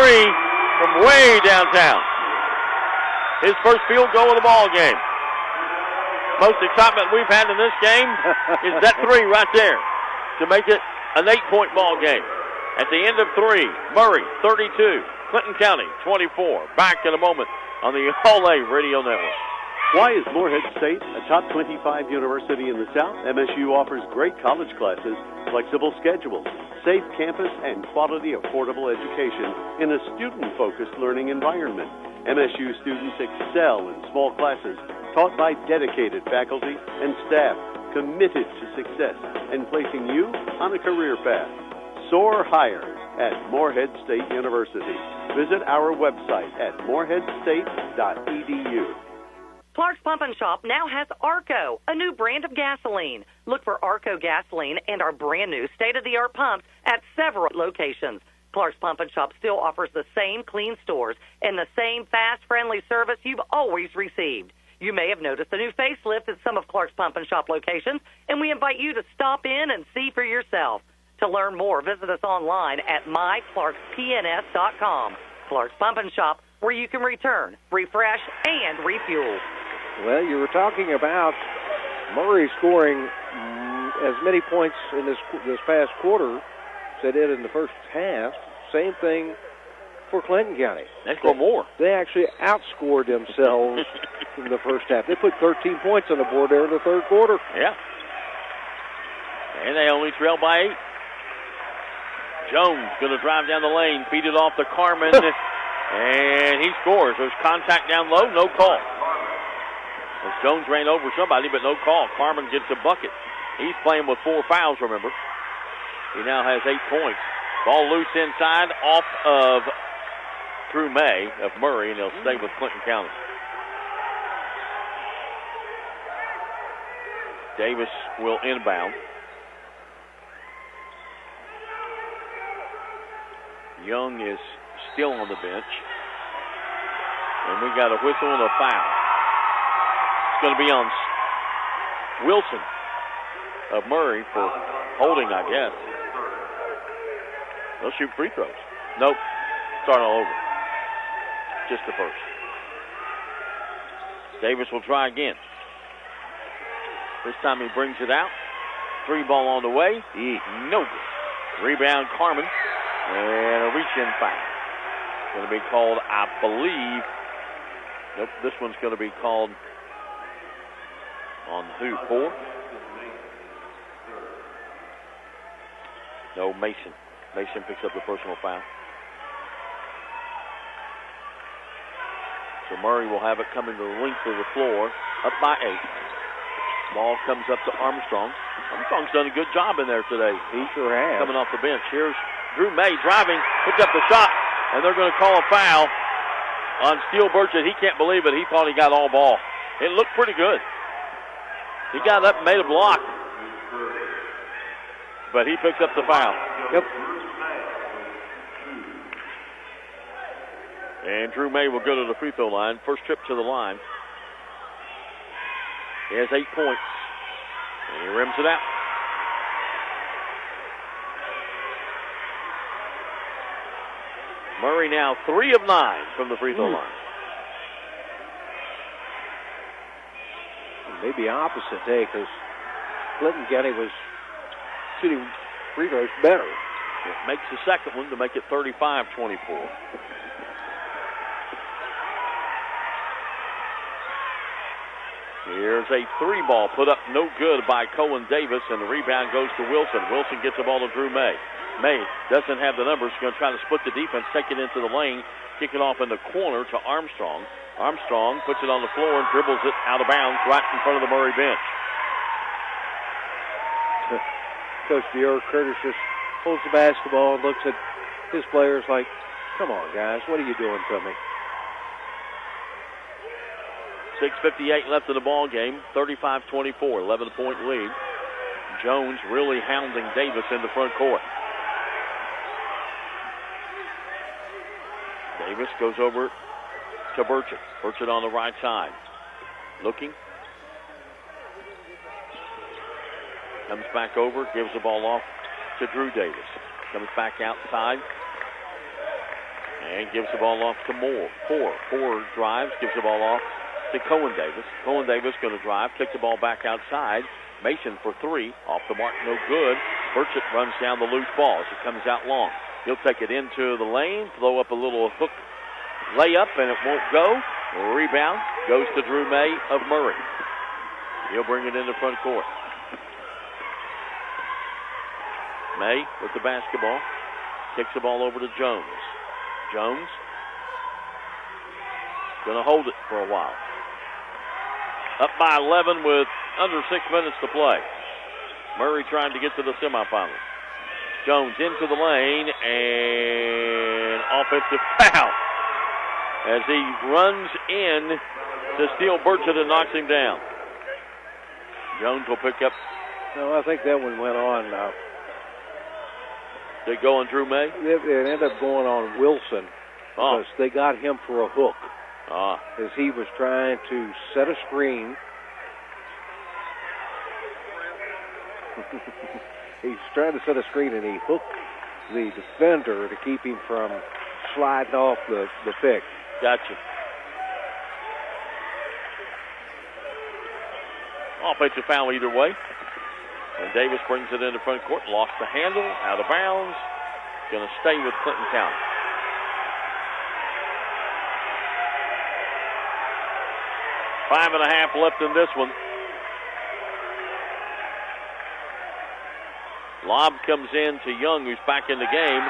from way downtown. His first field goal of the ball game. Most excitement we've had in this game is that 3 right there to make it an 8-point ball game. At the end of 3, Murray 32, Clinton County 24. Back in a moment on the All-A Radio Network. Why is Morehead State a top 25 university in the South? MSU offers great college classes, flexible schedules, safe campus, and quality, affordable education in a student-focused learning environment. MSU students excel in small classes taught by dedicated faculty and staff committed to success and placing you on a career path. Soar higher at Morehead State University. Visit our website at moreheadstate.edu. Clark's Pump and Shop now has Arco, a new brand of gasoline. Look for Arco gasoline and our brand new state-of-the-art pumps at several locations. Clark's Pump and Shop still offers the same clean stores and the same fast, friendly service you've always received. You may have noticed a new facelift at some of Clark's Pump and Shop locations, and we invite you to stop in and see for yourself. To learn more, visit us online at myclarkspns.com. Clark's Pump and Shop, where you can return, refresh, and refuel. Well, you were talking about Murray scoring as many points in this past quarter as they did in the first half. Same thing for Clinton County. They scored more. They actually outscored themselves in the first half. They put 13 points on the board there in the third quarter. Yeah. And they only trail by 8. Jones going to drive down the lane, feed it off to Carmen, and he scores. There's contact down low, no call. As Jones ran over somebody, but no call. Carmen gets a bucket. He's playing with 4 fouls, remember. He now has 8 points. Ball loose inside, off of Drew May of Murray, and he'll stay with Clinton County. Davis will inbound. Young is still on the bench. And we got a whistle and a foul. It's going to be on Wilson of Murray for holding, I guess. They'll shoot free throws. Nope. Start all over. Just the first. Davis will try again. This time he brings it out. 3 ball on the way. No good. Rebound Carmen. And a reach-in foul. Going to be called, I believe. Nope, this one's going to be called on who? 4? No, Mason. Mason picks up the personal foul. So Murray will have it coming to the length of the floor. Up by 8. Ball comes up to Armstrong. Armstrong's done a good job in there today. He sure has. Coming off the bench. Here's Drew May driving, puts up the shot, and they're going to call a foul on Steele Burchett. He can't believe it. He thought he got all ball. It looked pretty good. He got up and made a block, but he picks up the foul. Yep. And Drew May will go to the free throw line. First trip to the line. He has 8 points. And he rims it out. Murray now 3 of 9 from the free throw line. Maybe opposite day because Clinton County was shooting free throws better. It makes the second one to make it 35-24. Here's a 3-ball put up no good by Cohen Davis, and the rebound goes to Wilson. Wilson gets the ball to Drew May. May doesn't have the numbers. Going to try to split the defense, take it into the lane, kick it off in the corner to Armstrong. Armstrong puts it on the floor and dribbles it out of bounds right in front of the Murray bench. Coach Dior Curtis just holds the basketball and looks at his players like, come on, guys, what are you doing to me? 6:58 left in the ball game. 35-24, 11-point lead. Jones really hounding Davis in the front court. Davis goes over to Burchett. Burchett on the right side. Looking. Comes back over, gives the ball off to Drew Davis. Comes back outside. And gives the ball off to Moore. Four drives, gives the ball off to Cohen Davis. Cohen Davis going to drive, kick the ball back outside. Mason for 3. Off the mark, no good. Burchett runs down the loose ball as it comes out long. He'll take it into the lane, throw up a little hook layup, and it won't go. The rebound goes to Drew May of Murray. He'll bring it into front court. May with the basketball. Kicks the ball over to Jones. Jones going to hold it for a while. Up by 11 with under 6 minutes to play. Murray trying to get to the semifinals. Jones into the lane and offensive foul as he runs in to steal Burchett and knocks him down. Jones will pick up. No, I think that one went on. They go on Drew May? It ended up going on Wilson because they got him for a hook. As he was trying to set a screen. He's trying to set a screen, and he hooked the defender to keep him from sliding off the pick. Gotcha. Offensive foul either way. And Davis brings it into front court. Lost the handle, out of bounds. Going to stay with Clinton County. Five and a half left in this one. Lob comes in to Young, who's back in the game,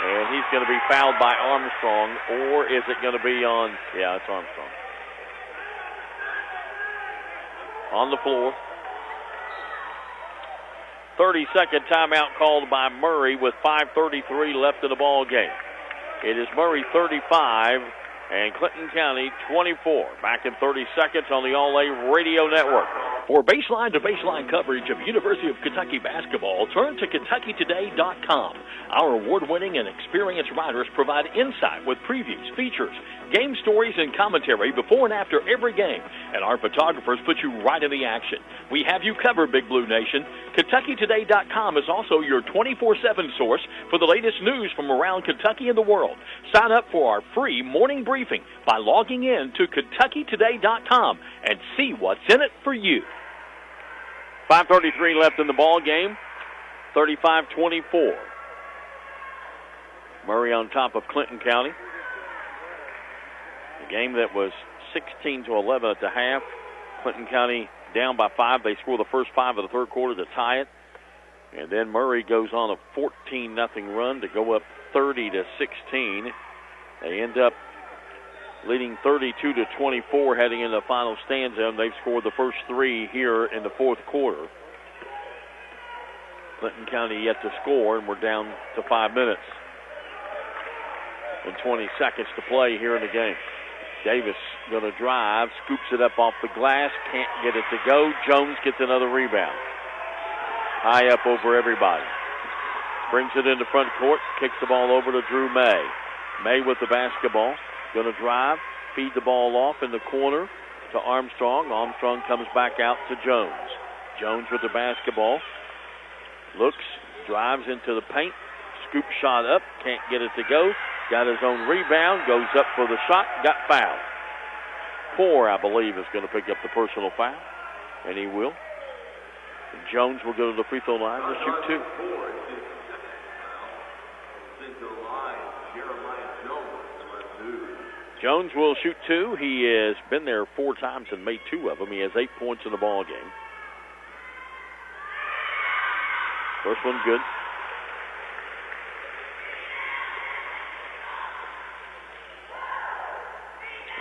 and he's going to be fouled by Armstrong, or is it going to be on? Yeah, it's Armstrong. On the floor. 30-second timeout called by Murray with 5:33 left in the ball game. It is Murray 35 and Clinton County 24. Back in 30 seconds on the All-A Radio Network. For baseline-to-baseline coverage of University of Kentucky basketball, turn to KentuckyToday.com. Our award-winning and experienced writers provide insight with previews, features, game stories, and commentary before and after every game. And our photographers put you right in the action. We have you covered, Big Blue Nation. KentuckyToday.com is also your 24/7 source for the latest news from around Kentucky and the world. Sign up for our free morning briefing by logging in to KentuckyToday.com and see what's in it for you. 5:33 left in the ball game. 35-24. Murray on top of Clinton County. A game that was 16-11 at the half. Clinton County down by 5. They score the first 5 of the third quarter to tie it. And then Murray goes on a 14-0 run to go up 30-16. They end up leading 32-24 heading into the final stanza, and they've scored the first 3 here in the fourth quarter. Clinton County yet to score, and we're down to 5 minutes. and 20 seconds to play here in the game. Davis going to drive, scoops it up off the glass, can't get it to go. Jones gets another rebound. High up over everybody. Brings it into front court, kicks the ball over to Drew May. May with the basketball, going to drive, feed the ball off in the corner to Armstrong. Armstrong comes back out to Jones. Jones with the basketball, looks, drives into the paint, scoop shot up, can't get it to go. Got his own rebound, goes up for the shot, got fouled. Poor, I believe, is going to pick up the personal foul, and he will. Jones will go to the free throw line to shoot 2. Jones will shoot 2. He has been there 4 times and made 2 of them. He has 8 points in the ball game. First one good.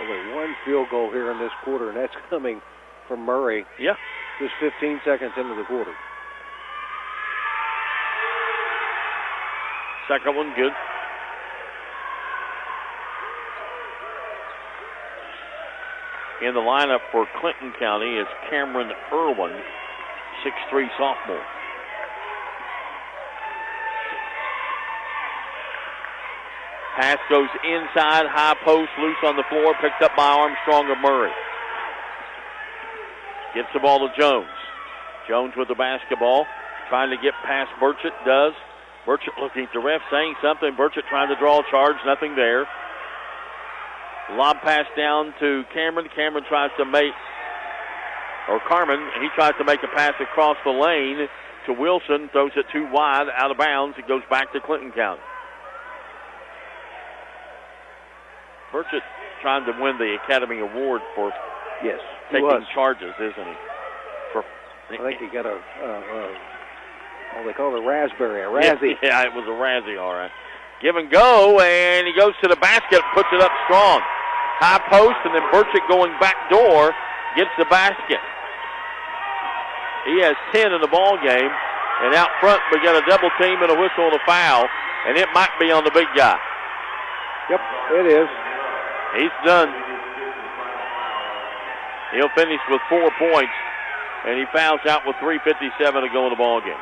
Only one field goal here in this quarter, and that's coming from Murray. Yeah. Just 15 seconds into the quarter. Second one good. In the lineup for Clinton County is Cameron Irwin, 6'3" sophomore. Pass goes inside, high post, loose on the floor, picked up by Armstrong of Murray. Gets the ball to Jones. Jones with the basketball, trying to get past Burchett, does. Burchett looking at the ref, saying something. Burchett trying to draw a charge, nothing there. Lob pass down to Cameron. Cameron tries to make, or Carmen, he tries to make a pass across the lane to Wilson, throws it too wide, out of bounds. It goes back to Clinton County. Burchett trying to win the Academy Award for taking charges, isn't he? I think he got a they call it a raspberry, a Razzie. Yeah, it was a Razzie, all right. Give and go, and he goes to the basket, puts it up strong. High post, and then Burchett going back door, gets the basket. He has 10 in the ball game, and out front we got a double team and a whistle and a foul, and it might be on the big guy. Yep, it is. He's done. He'll finish with 4 points, and he fouls out with 3:57 to go in the ball game.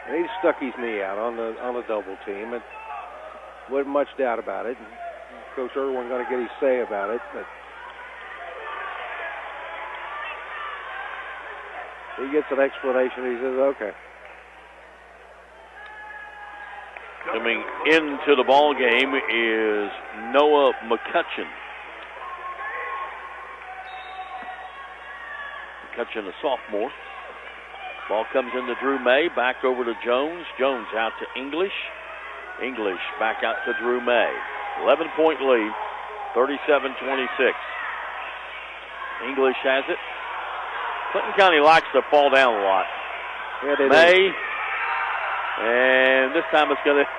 And he stuck his knee out on the double team, and wasn't much doubt about it. Coach Irwin going to get his say about it, but he gets an explanation. He says, "Okay." Coming into the ball game is Noah McCutcheon. McCutcheon, a sophomore. Ball comes into Drew May, back over to Jones. Jones out to English. English back out to Drew May. 11-point lead, 37-26. English has it. Clinton County likes to fall down a lot. Yeah, they May, and this time it's going to...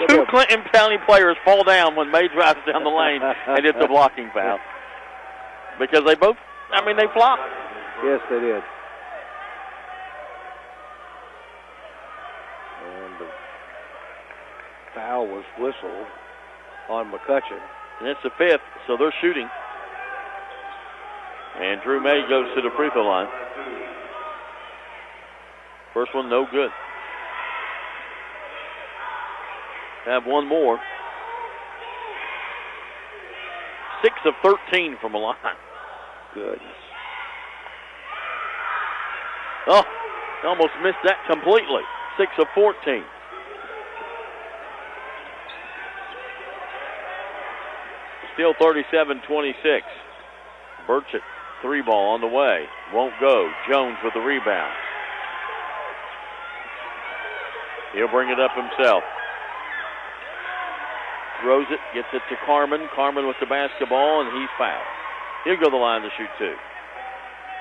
2 Clinton County players fall down when May drives down the lane, and it's a blocking foul. Because they both, they flop. Yes, they did. And the foul was whistled on McCutcheon. And it's the 5th, so they're shooting. And Drew May goes to the free throw line. First one, no good. Have one more. 6 of 13 from the line. Goodness. Oh, almost missed that completely. 6 of 14. Still 37-26. Burchett, 3 ball on the way. Won't go. Jones with the rebound. He'll bring it up himself. Throws it, gets it to Carmen. Carmen with the basketball, and he's fouled. He'll go to the line to shoot 2.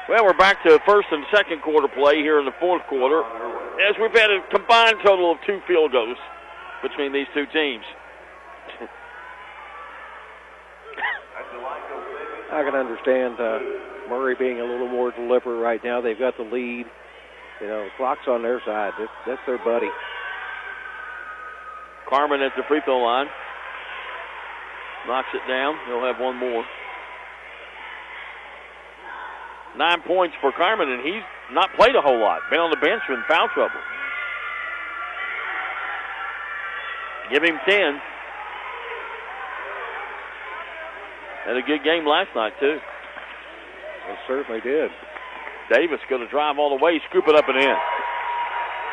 Well, we're back to first and second quarter play here in the fourth quarter, as we've had a combined total of 2 field goals between these 2 teams. I can understand Murray being a little more deliberate right now. They've got the lead. You know, the clock's on their side. That's their buddy. Carmen at the free throw line. Knocks it down. He'll have one more. 9 points for Carmen, and he's not played a whole lot. Been on the bench in foul trouble. Give him 10. Had a good game last night, too. It certainly did. Davis going to drive all the way, scoop it up and in.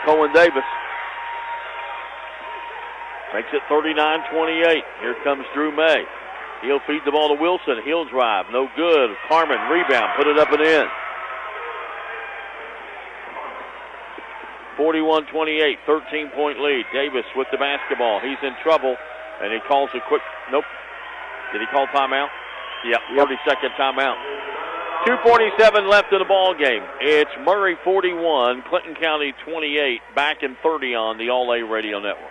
Cohen Davis makes it 39-28. Here comes Drew May. He'll feed the ball to Wilson. He'll drive. No good. Carmen, rebound. Put it up and in. 41-28. 13-point lead. Davis with the basketball. He's in trouble. And he calls a quick... Nope. Did he call timeout? Yep. 30-second timeout. 2:47 left in the ball game. It's Murray 41, Clinton County 28. Back in 30 on the All-A Radio Network.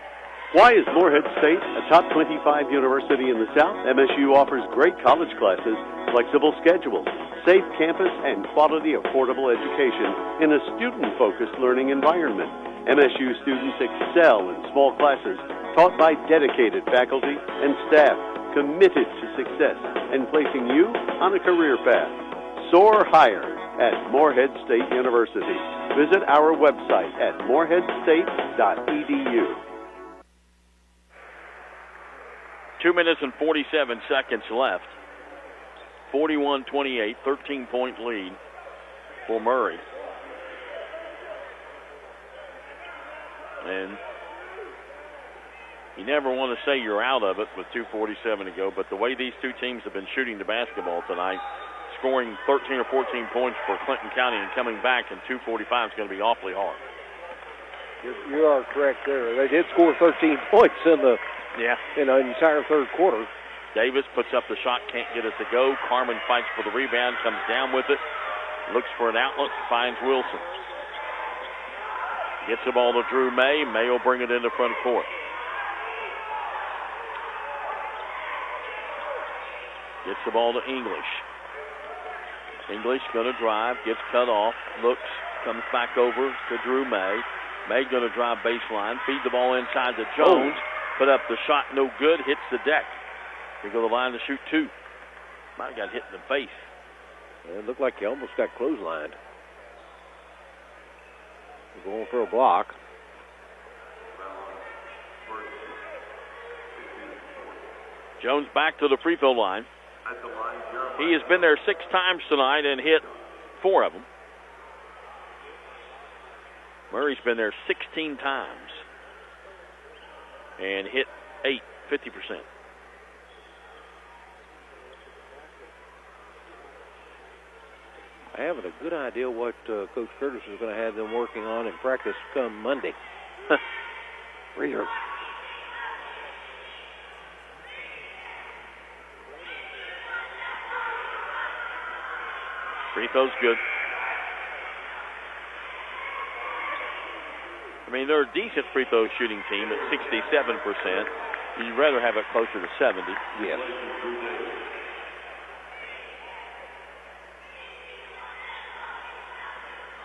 Why is Morehead State a top 25 university in the South? MSU offers great college classes, flexible schedules, safe campus, and quality, affordable education in a student-focused learning environment. MSU students excel in small classes taught by dedicated faculty and staff committed to success and placing you on a career path. Soar higher at Morehead State University. Visit our website at moreheadstate.edu. 2 minutes and 47 seconds left. 41-28, 13-point lead for Murray. And you never want to say you're out of it with 2:47 to go, but the way these two teams have been shooting the basketball tonight, scoring 13 or 14 points for Clinton County and coming back in 2:45 is going to be awfully hard. You are correct there. They did score 13 points in the entire third quarter. Davis puts up the shot, can't get it to go. Carmen fights for the rebound, comes down with it, looks for an outlet, finds Wilson. Gets the ball to Drew May. May will bring it into front court. Gets the ball to English. English going to drive, gets cut off, looks, comes back over to Drew May. May going to drive baseline, feed the ball inside to Jones. Put up the shot, no good, hits the deck. They go to the line to shoot two. Might have got hit in the face. It looked like he almost got clotheslined. Going for a block. Jones back to the free throw line. He has been there 6 times tonight and hit 4 of them. Murray's been there 16 times and hit 8, 50%. I haven't a good idea what Coach Curtis is going to have them working on in practice come Monday. Reader. Free throw's good. I mean, they're a decent free throw shooting team at 67%. You'd rather have it closer to 70. Yes.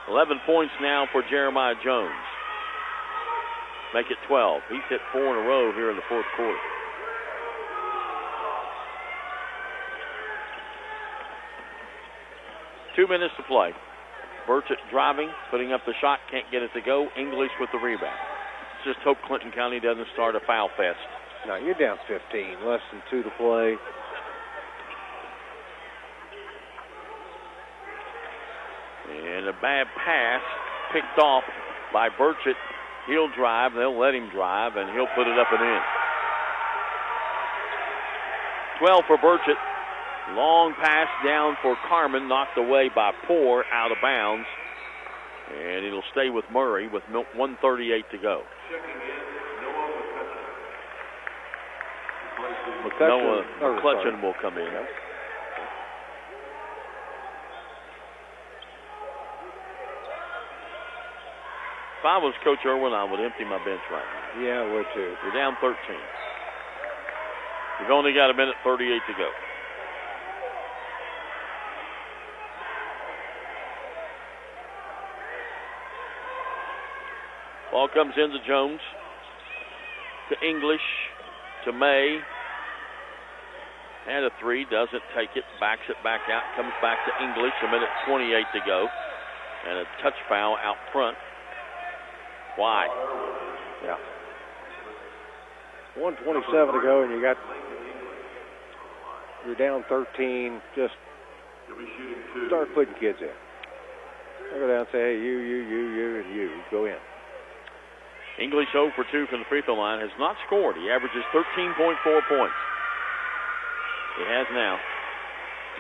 $11 points now for Jeremiah Jones. Make it 12. He's hit 4 in a row here in the fourth quarter. Two minutes to play. Burchett driving, putting up the shot, can't get it to go. English with the rebound. Just hope Clinton County doesn't start a foul fest. No, you're down 15, less than 2 to play. And a bad pass picked off by Burchett. He'll drive, they'll let him drive, and he'll put it up and in. 12 for Burchett. Long pass down for Carmen, knocked away by Poor, out of bounds. And it'll stay with Murray with 1:38 to go. Noah McCutcheon will come in. If I was Coach Irwin, I would empty my bench right now. Yeah, I would too. You're down 13. You've only got 1:38 to go. Ball comes into Jones. to English, to May. And a three, doesn't take it, backs it back out, comes back to English, a minute 28 to go. And a touch foul out front. Why? Yeah. 1:27 to go, and you're down 13. Just start putting kids in. I go down and say, hey, you, and you. Go in. English 0 for 2 from the free throw line, has not scored. He averages 13.4 points. He has now.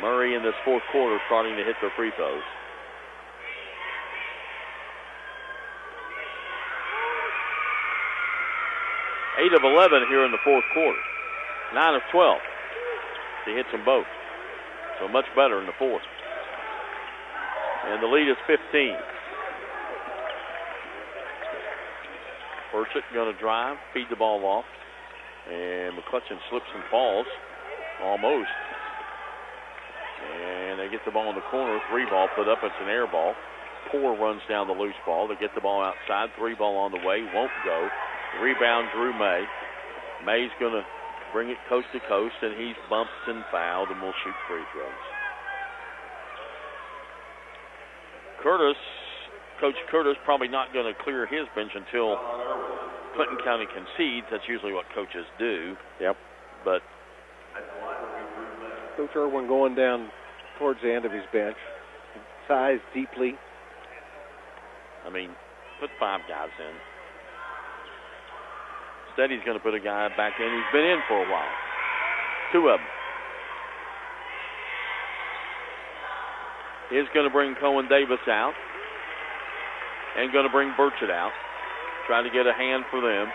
Murray in this fourth quarter starting to hit their free throws. Eight of 11 here in the fourth quarter. 9 of 12. He hits them both. So much better in the fourth. And the lead is 15. Burchett going to drive, feed the ball off. And McCutcheon slips and falls. Almost. And they get the ball in the corner. Three ball put up. It's an air ball. Poor runs down the loose ball. They get the ball outside. Three ball on the way. Won't go. Rebound, Drew May. May's going to bring it coast to coast, and he's bumped and fouled, and will shoot free throws. Coach Curtis probably not going to clear his bench until Clinton County concedes. That's usually what coaches do. Yep. But Coach Irwin going down towards the end of his bench. Size deeply. I mean, put 5 guys in. Instead, he's going to put a guy back in who's been in for a while. 2 of them. He's going to bring Cohen Davis out. And going to bring Burchett out. Try to get a hand for them.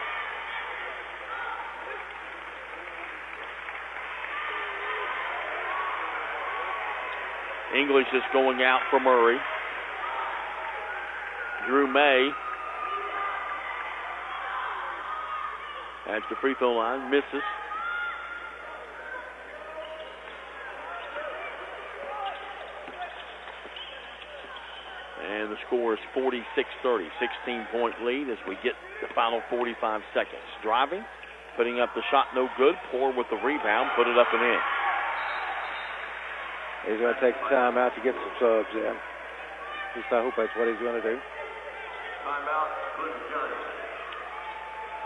English is going out for Murray. Drew May at the free throw line, misses. And the score is 46-30, 16-point lead as we get the final 45 seconds. Driving, putting up the shot, no good. Poor with the rebound, put it up and in. He's going to take the time out to get some subs in. At least I hope that's what he's going to do.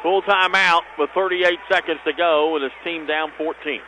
Full timeout with 38 seconds to go, and his team down 14.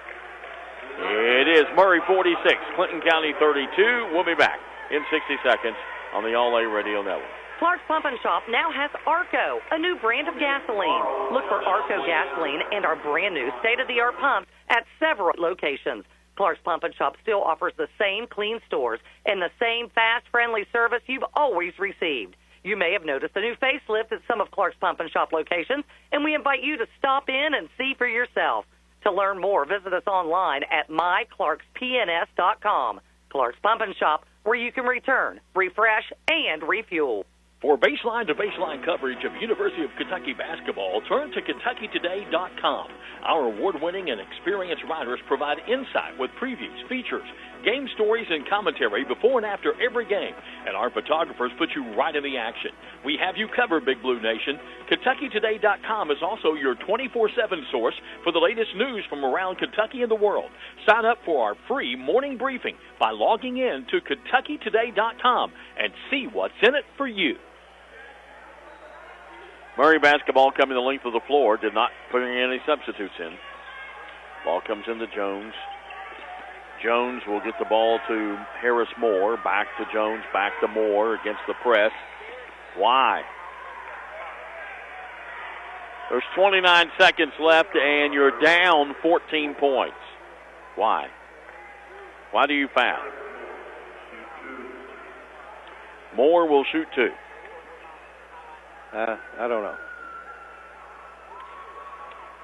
It is Murray 46, Clinton County 32. We'll be back in 60 seconds on the All-A Radio Network. Clark's Pump and Shop now has Arco, a new brand of gasoline. Look for Arco gasoline and our brand new state-of-the-art pumps at several locations. Clark's Pump and Shop still offers the same clean stores and the same fast, friendly service you've always received. You may have noticed a new facelift at some of Clark's Pump and Shop locations, and we invite you to stop in and see for yourself. To learn more, visit us online at myclarkspns.com. Clark's Pump and Shop, where you can return, refresh, and refuel. For baseline-to-baseline coverage of University of Kentucky basketball, turn to KentuckyToday.com. Our award-winning and experienced writers provide insight with previews, features, game stories, and commentary before and after every game. And our photographers put you right in the action. We have you covered, Big Blue Nation. KentuckyToday.com is also your 24/7 source for the latest news from around Kentucky and the world. Sign up for our free morning briefing by logging in to KentuckyToday.com and see what's in it for you. Murray basketball coming the length of the floor. Did not put any substitutes in. Ball comes into Jones. Jones will get the ball to Harris Moore. Back to Jones, back to Moore against the press. Why? There's 29 seconds left, and you're down 14 points. Why? Why do you foul? Moore will shoot 2. I don't know.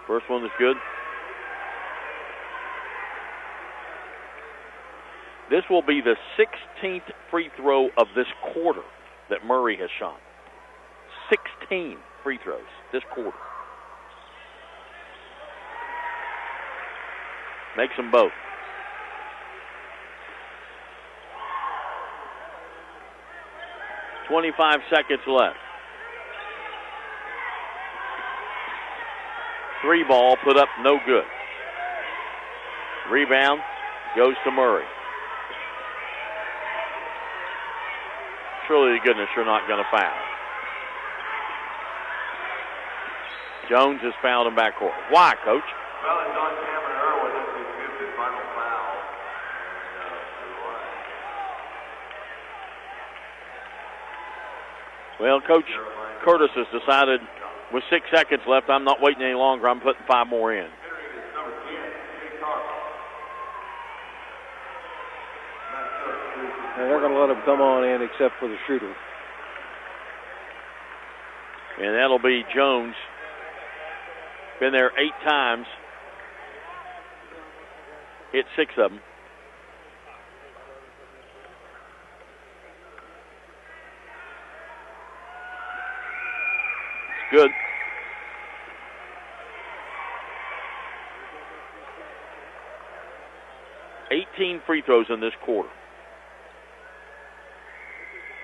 First one is good. This will be the 16th free throw of this quarter that Murray has shot. 16 free throws this quarter. Makes them both. .25 seconds left. three ball put up no good. Rebound goes to Murray. Surely to goodness you're not going to foul. Jones has fouled in backcourt. Why, Coach? Well, it's on Cameron Irwin. That's his fifth and final foul. Well, Coach Curtis has decided with 6 seconds left, I'm not waiting any longer. I'm putting 5 more in. And they're going to let him come on in except for the shooter. And that'll be Jones. Been there 8 times. Hit 6 of them. It's good. Free throws in this quarter.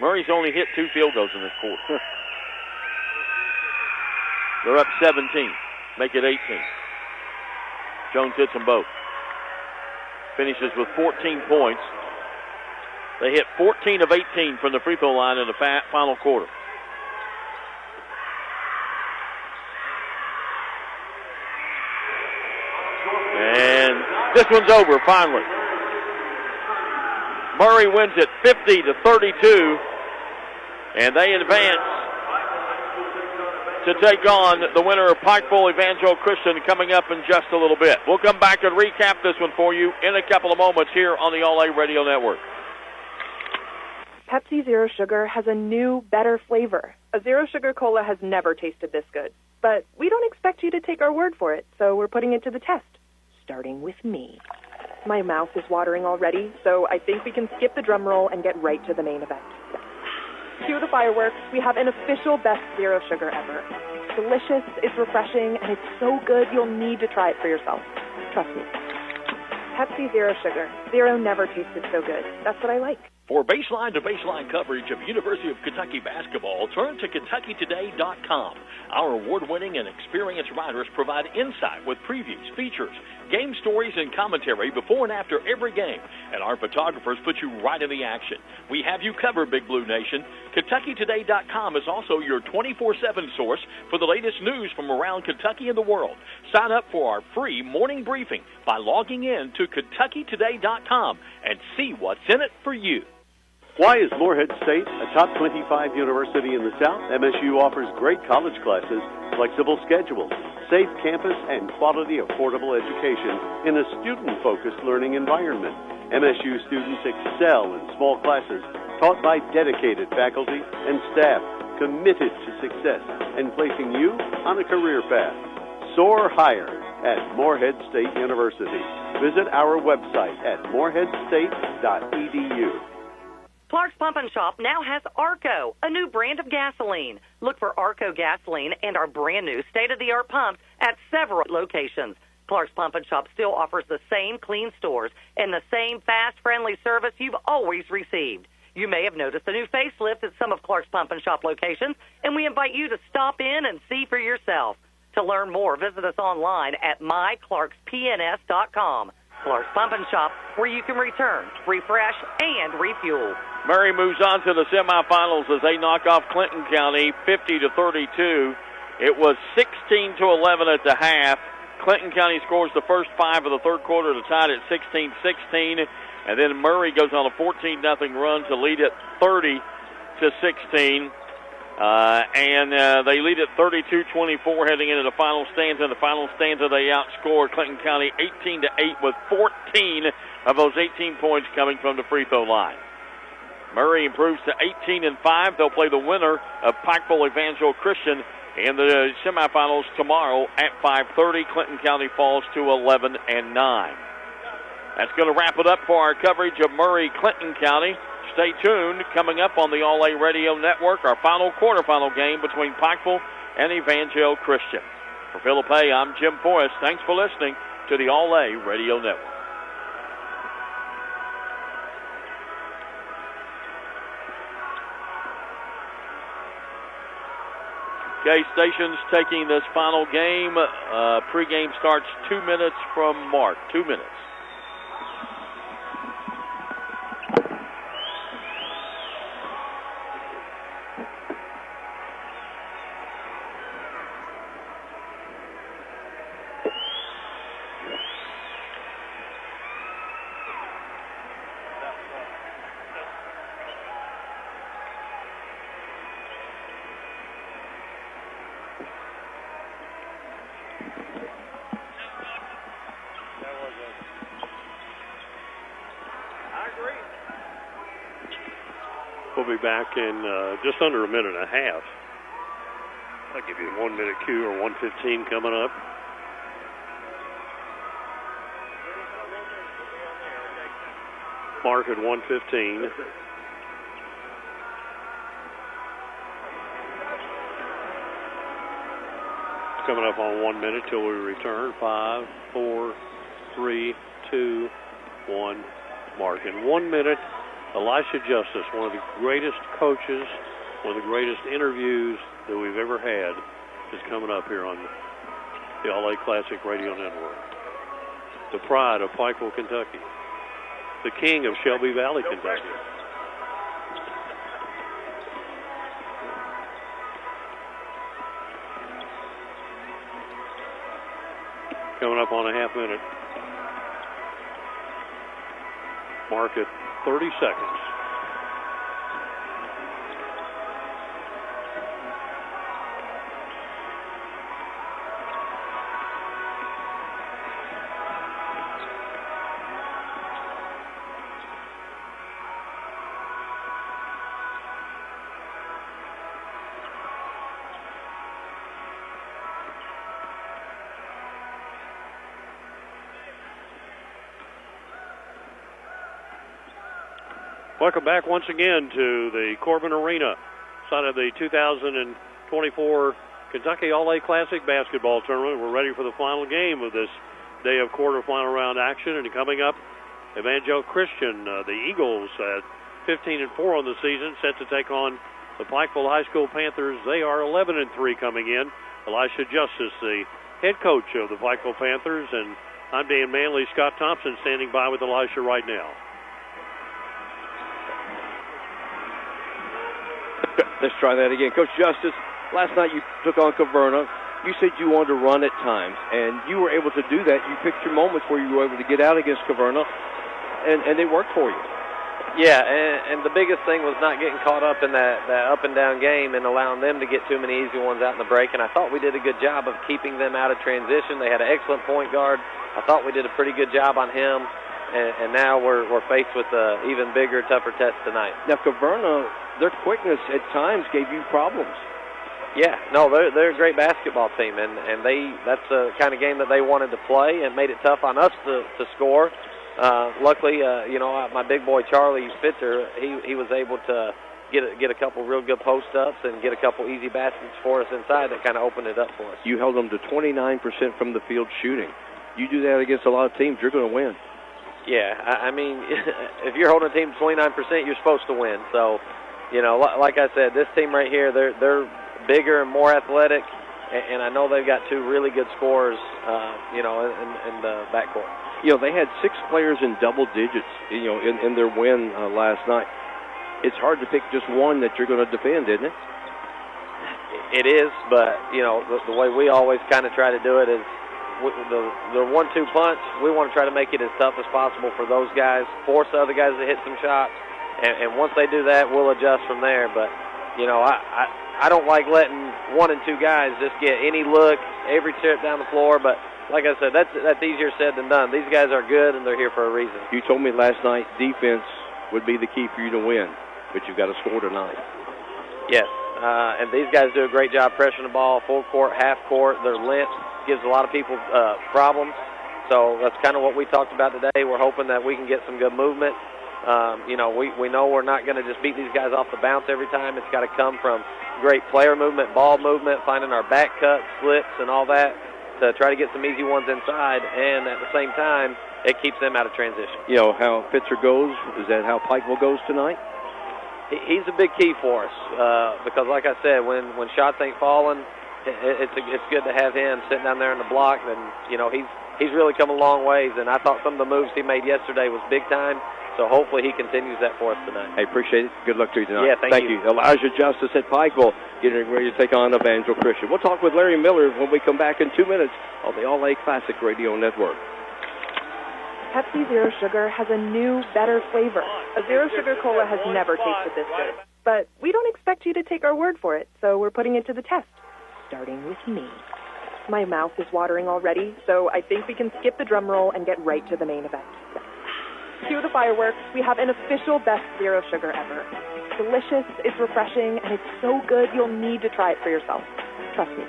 Murray's only hit 2 field goals in this quarter. They're up 17. Make it 18. Jones hits them both. Finishes with 14 points. They hit 14 of 18 from the free throw line in the final quarter. And this one's over finally. Murray wins it 50-32, and they advance to take on the winner of Pikeville Evangel Christian coming up in just a little bit. We'll come back and recap this one for you in a couple of moments here on the All-A Radio Network. Pepsi Zero Sugar has a new, better flavor. A Zero Sugar Cola has never tasted this good. But we don't expect you to take our word for it, so we're putting it to the test, starting with me. My mouth is watering already, so I think we can skip the drum roll and get right to the main event. Cue the fireworks. We have an official best Zero Sugar ever. It's delicious, it's refreshing, and it's so good you'll need to try it for yourself. Trust me. Pepsi Zero Sugar. Zero never tasted so good. That's what I like. For baseline-to-baseline coverage of University of Kentucky basketball, turn to KentuckyToday.com. Our award-winning and experienced writers provide insight with previews, features, game stories, and commentary before and after every game. And our photographers put you right in the action. We have you covered, Big Blue Nation. KentuckyToday.com is also your 24/7 source for the latest news from around Kentucky and the world. Sign up for our free morning briefing by logging in to KentuckyToday.com and see what's in it for you. Why is Morehead State a top 25 university in the South? MSU offers great college classes, flexible schedules, safe campus, and quality, affordable education in a student-focused learning environment. MSU students excel in small classes taught by dedicated faculty and staff committed to success and placing you on a career path. Soar higher at Morehead State University. Visit our website at moreheadstate.edu. Clark's Pump and Shop now has Arco, a new brand of gasoline. Look for Arco gasoline and our brand new state-of-the-art pumps at several locations. Clark's Pump and Shop still offers the same clean stores and the same fast, friendly service you've always received. You may have noticed a new facelift at some of Clark's Pump and Shop locations, and we invite you to stop in and see for yourself. To learn more, visit us online at myclarkspns.com. Clark's Pump and Shop, where you can return, refresh, and refuel. Murray moves on to the semifinals as they knock off Clinton County 50-32. It was 16-11 at the half. Clinton County scores the first 5 of the third quarter to tie it at 16-16. And then Murray goes on a 14-0 run to lead it 30-16. They lead at 32-24 heading into the final stanza. In the final stanza, they outscore Clinton County 18-8 with 14 of those 18 points coming from the free throw line. Murray improves to 18-5. They'll play the winner of Pikeville Evangel Christian in the semifinals tomorrow at 5:30. Clinton County falls to 11-9. That's going to wrap it up for our coverage of Murray-Clinton County. Stay tuned. Coming up on the All-A Radio Network, our final quarterfinal game between Pikeville and Evangel Christian. For Philip Hay, I'm Jim Forrest. Thanks for listening to the All-A Radio Network. Okay, stations taking this final game. Pregame starts 2 minutes from mark. 2 minutes. We'll be back in just under a minute and a half. I'll give you a 1 minute cue or 1:15 coming up. Mark at 1:15. Coming up on 1 minute till we return. 5, 4, 3, 2, 1. Mark in 1 minute. Elisha Justice, one of the greatest coaches, one of the greatest interviews that we've ever had, is coming up here on the All-A Classic Radio Network. The pride of Pikeville, Kentucky. The king of Shelby Valley, Kentucky. Coming up on a half minute. Mark at 30 seconds. Welcome back once again to the Corbin Arena, side of the 2024 Kentucky All-A Classic Basketball Tournament. We're ready for the final game of this day of quarterfinal round action. And coming up, Evangel Christian, the Eagles at 15-4 on the season, set to take on the Pikeville High School Panthers. They are 11-3 coming in. Elisha Justice, the head coach of the Pikeville Panthers, and I'm Dan Manley. Scott Thompson standing by with Elisha right now. Let's try that again. Coach Justice, last night you took on Verona. You said you wanted to run at times, and you were able to do that. You picked your moments where you were able to get out against Verona, and they worked for you. Yeah, and the biggest thing was not getting caught up in that up-and-down game and allowing them to get too many easy ones out in the break, and I thought we did a good job of keeping them out of transition. They had an excellent point guard. I thought we did a pretty good job on him, and now we're faced with an even bigger, tougher test tonight. Now, Verona, their quickness at times gave you problems. Yeah, no, they're a great basketball team, and that's the kind of game that they wanted to play and made it tough on us to score. Luckily, my big boy Charlie Spitzer, he was able to get a couple real good post-ups and get a couple easy baskets for us inside that kind of opened it up for us. You held them to 29% from the field shooting. You do that against a lot of teams, you're going to win. Yeah, I mean, if you're holding a team to 29%, you're supposed to win. So, like I said, this team right here, they're bigger and more athletic, and I know they've got two really good scorers, in the backcourt. They had 6 players in double digits, in their win last night. It's hard to pick just one that you're going to defend, isn't it? It is, but, the way we always kind of try to do it is the 1-2 punch. We want to try to make it as tough as possible for those guys, force the other guys to hit some shots, and once they do that, we'll adjust from there. But, I don't like letting 1 and 2 guys just get any look every trip down the floor, but like I said, that's easier said than done. These guys are good, and they're here for a reason. You told me last night defense would be the key for you to win, but you've got to score tonight. Yes, and these guys do a great job pressuring the ball, full court, half court. Their length gives a lot of people problems, so that's kind of what we talked about today. We're hoping that we can get some good movement. We know we're not going to just beat these guys off the bounce every time. It's got to come from great player movement, ball movement, finding our back cuts, slips, and all that to try to get some easy ones inside, and at the same time, it keeps them out of transition. How Pitzer goes, is that how Pikeville goes tonight? he's a big key for us because, like I said, when shots ain't falling, it's good to have him sitting down there in the block. And he's really come a long ways. And I thought some of the moves he made yesterday was big time. So hopefully he continues that for us tonight. Hey, appreciate it. Good luck to you tonight. Yeah, thank you. Elijah Justice at Pikeville getting ready to take on Evangel Christian. We'll talk with Larry Miller when we come back in 2 minutes on the All-A Classic Radio Network. Pepsi Zero Sugar has a new, better flavor. A Zero Sugar Cola has never tasted this good. But we don't expect you to take our word for it, so we're putting it to the test. Starting with me. My mouth is watering already, so I think we can skip the drum roll and get right to the main event. Cue the fireworks. We have an official best Zero Sugar ever. It's delicious, it's refreshing, and it's so good you'll need to try it for yourself. Trust me.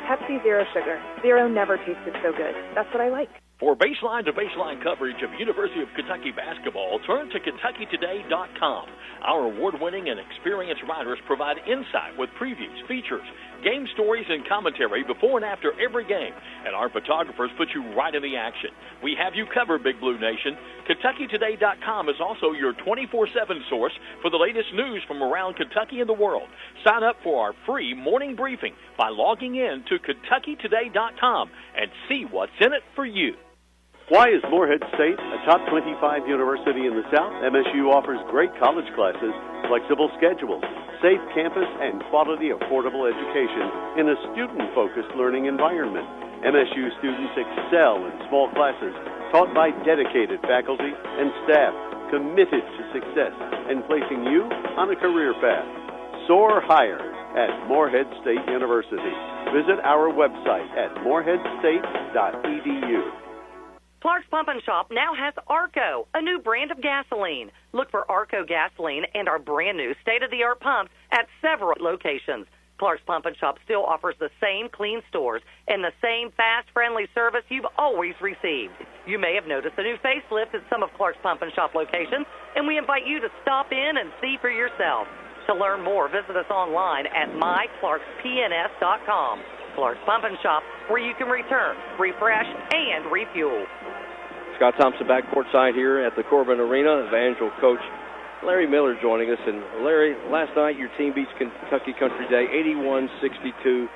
Pepsi Zero Sugar. Zero never tasted so good. That's what I like. For baseline-to-baseline coverage of University of Kentucky basketball, turn to KentuckyToday.com. Our award-winning and experienced writers provide insight with previews, features, game stories, and commentary before and after every game. And our photographers put you right in the action. We have you covered, Big Blue Nation. KentuckyToday.com is also your 24/7 source for the latest news from around Kentucky and the world. Sign up for our free morning briefing by logging in to KentuckyToday.com and see what's in it for you. Why is Morehead State a top 25 university in the South? MSU offers great college classes, flexible schedules, safe campus, and quality, affordable education in a student-focused learning environment. MSU students excel in small classes taught by dedicated faculty and staff committed to success and placing you on a career path. Soar higher at Morehead State University. Visit our website at moreheadstate.edu. Clark's Pump and Shop now has Arco, a new brand of gasoline. Look for Arco gasoline and our brand new state-of-the-art pumps at several locations. Clark's Pump and Shop still offers the same clean stores and the same fast, friendly service you've always received. You may have noticed a new facelift at some of Clark's Pump and Shop locations, and we invite you to stop in and see for yourself. To learn more, visit us online at myclarkspns.com. Clark's Pump and Shop, where you can return, refresh, and refuel. Scott Thompson back courtside here at the Corbin Arena. Evangel coach Larry Miller joining us. And Larry, last night your team beats Kentucky Country Day 81-62.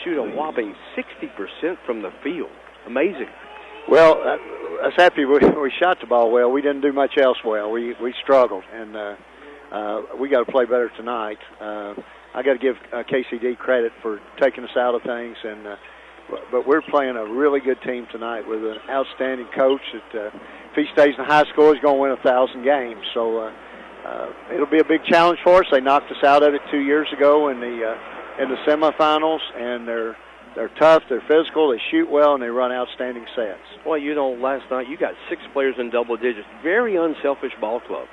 Shoot a whopping 60% from the field. Amazing. Well, I was happy we shot the ball well. We didn't do much else well. We struggled, and we got to play better tonight. I got to give KCD credit for taking us out of things, but we're playing a really good team tonight with an outstanding coach that if he stays in the high score, he's going to win 1,000 games. So it'll be a big challenge for us. They knocked us out of it 2 years ago in the semifinals, and they're tough, they're physical, they shoot well, and they run outstanding sets. Well, last night you got 6 players in double digits. Very unselfish ball club.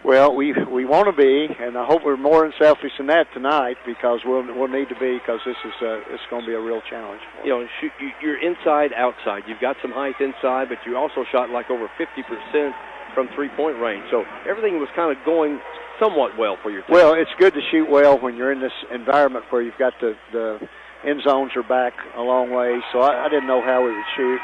Well, we want to be, and I hope we're more unselfish than that tonight because we'll need to be because this is it's going to be a real challenge. You're inside, outside. You've got some height inside, but you also shot like over 50% from three-point range. So everything was kind of going somewhat well for your team. Well, it's good to shoot well when you're in this environment where you've got the end zones are back a long way. So I didn't know how we would shoot.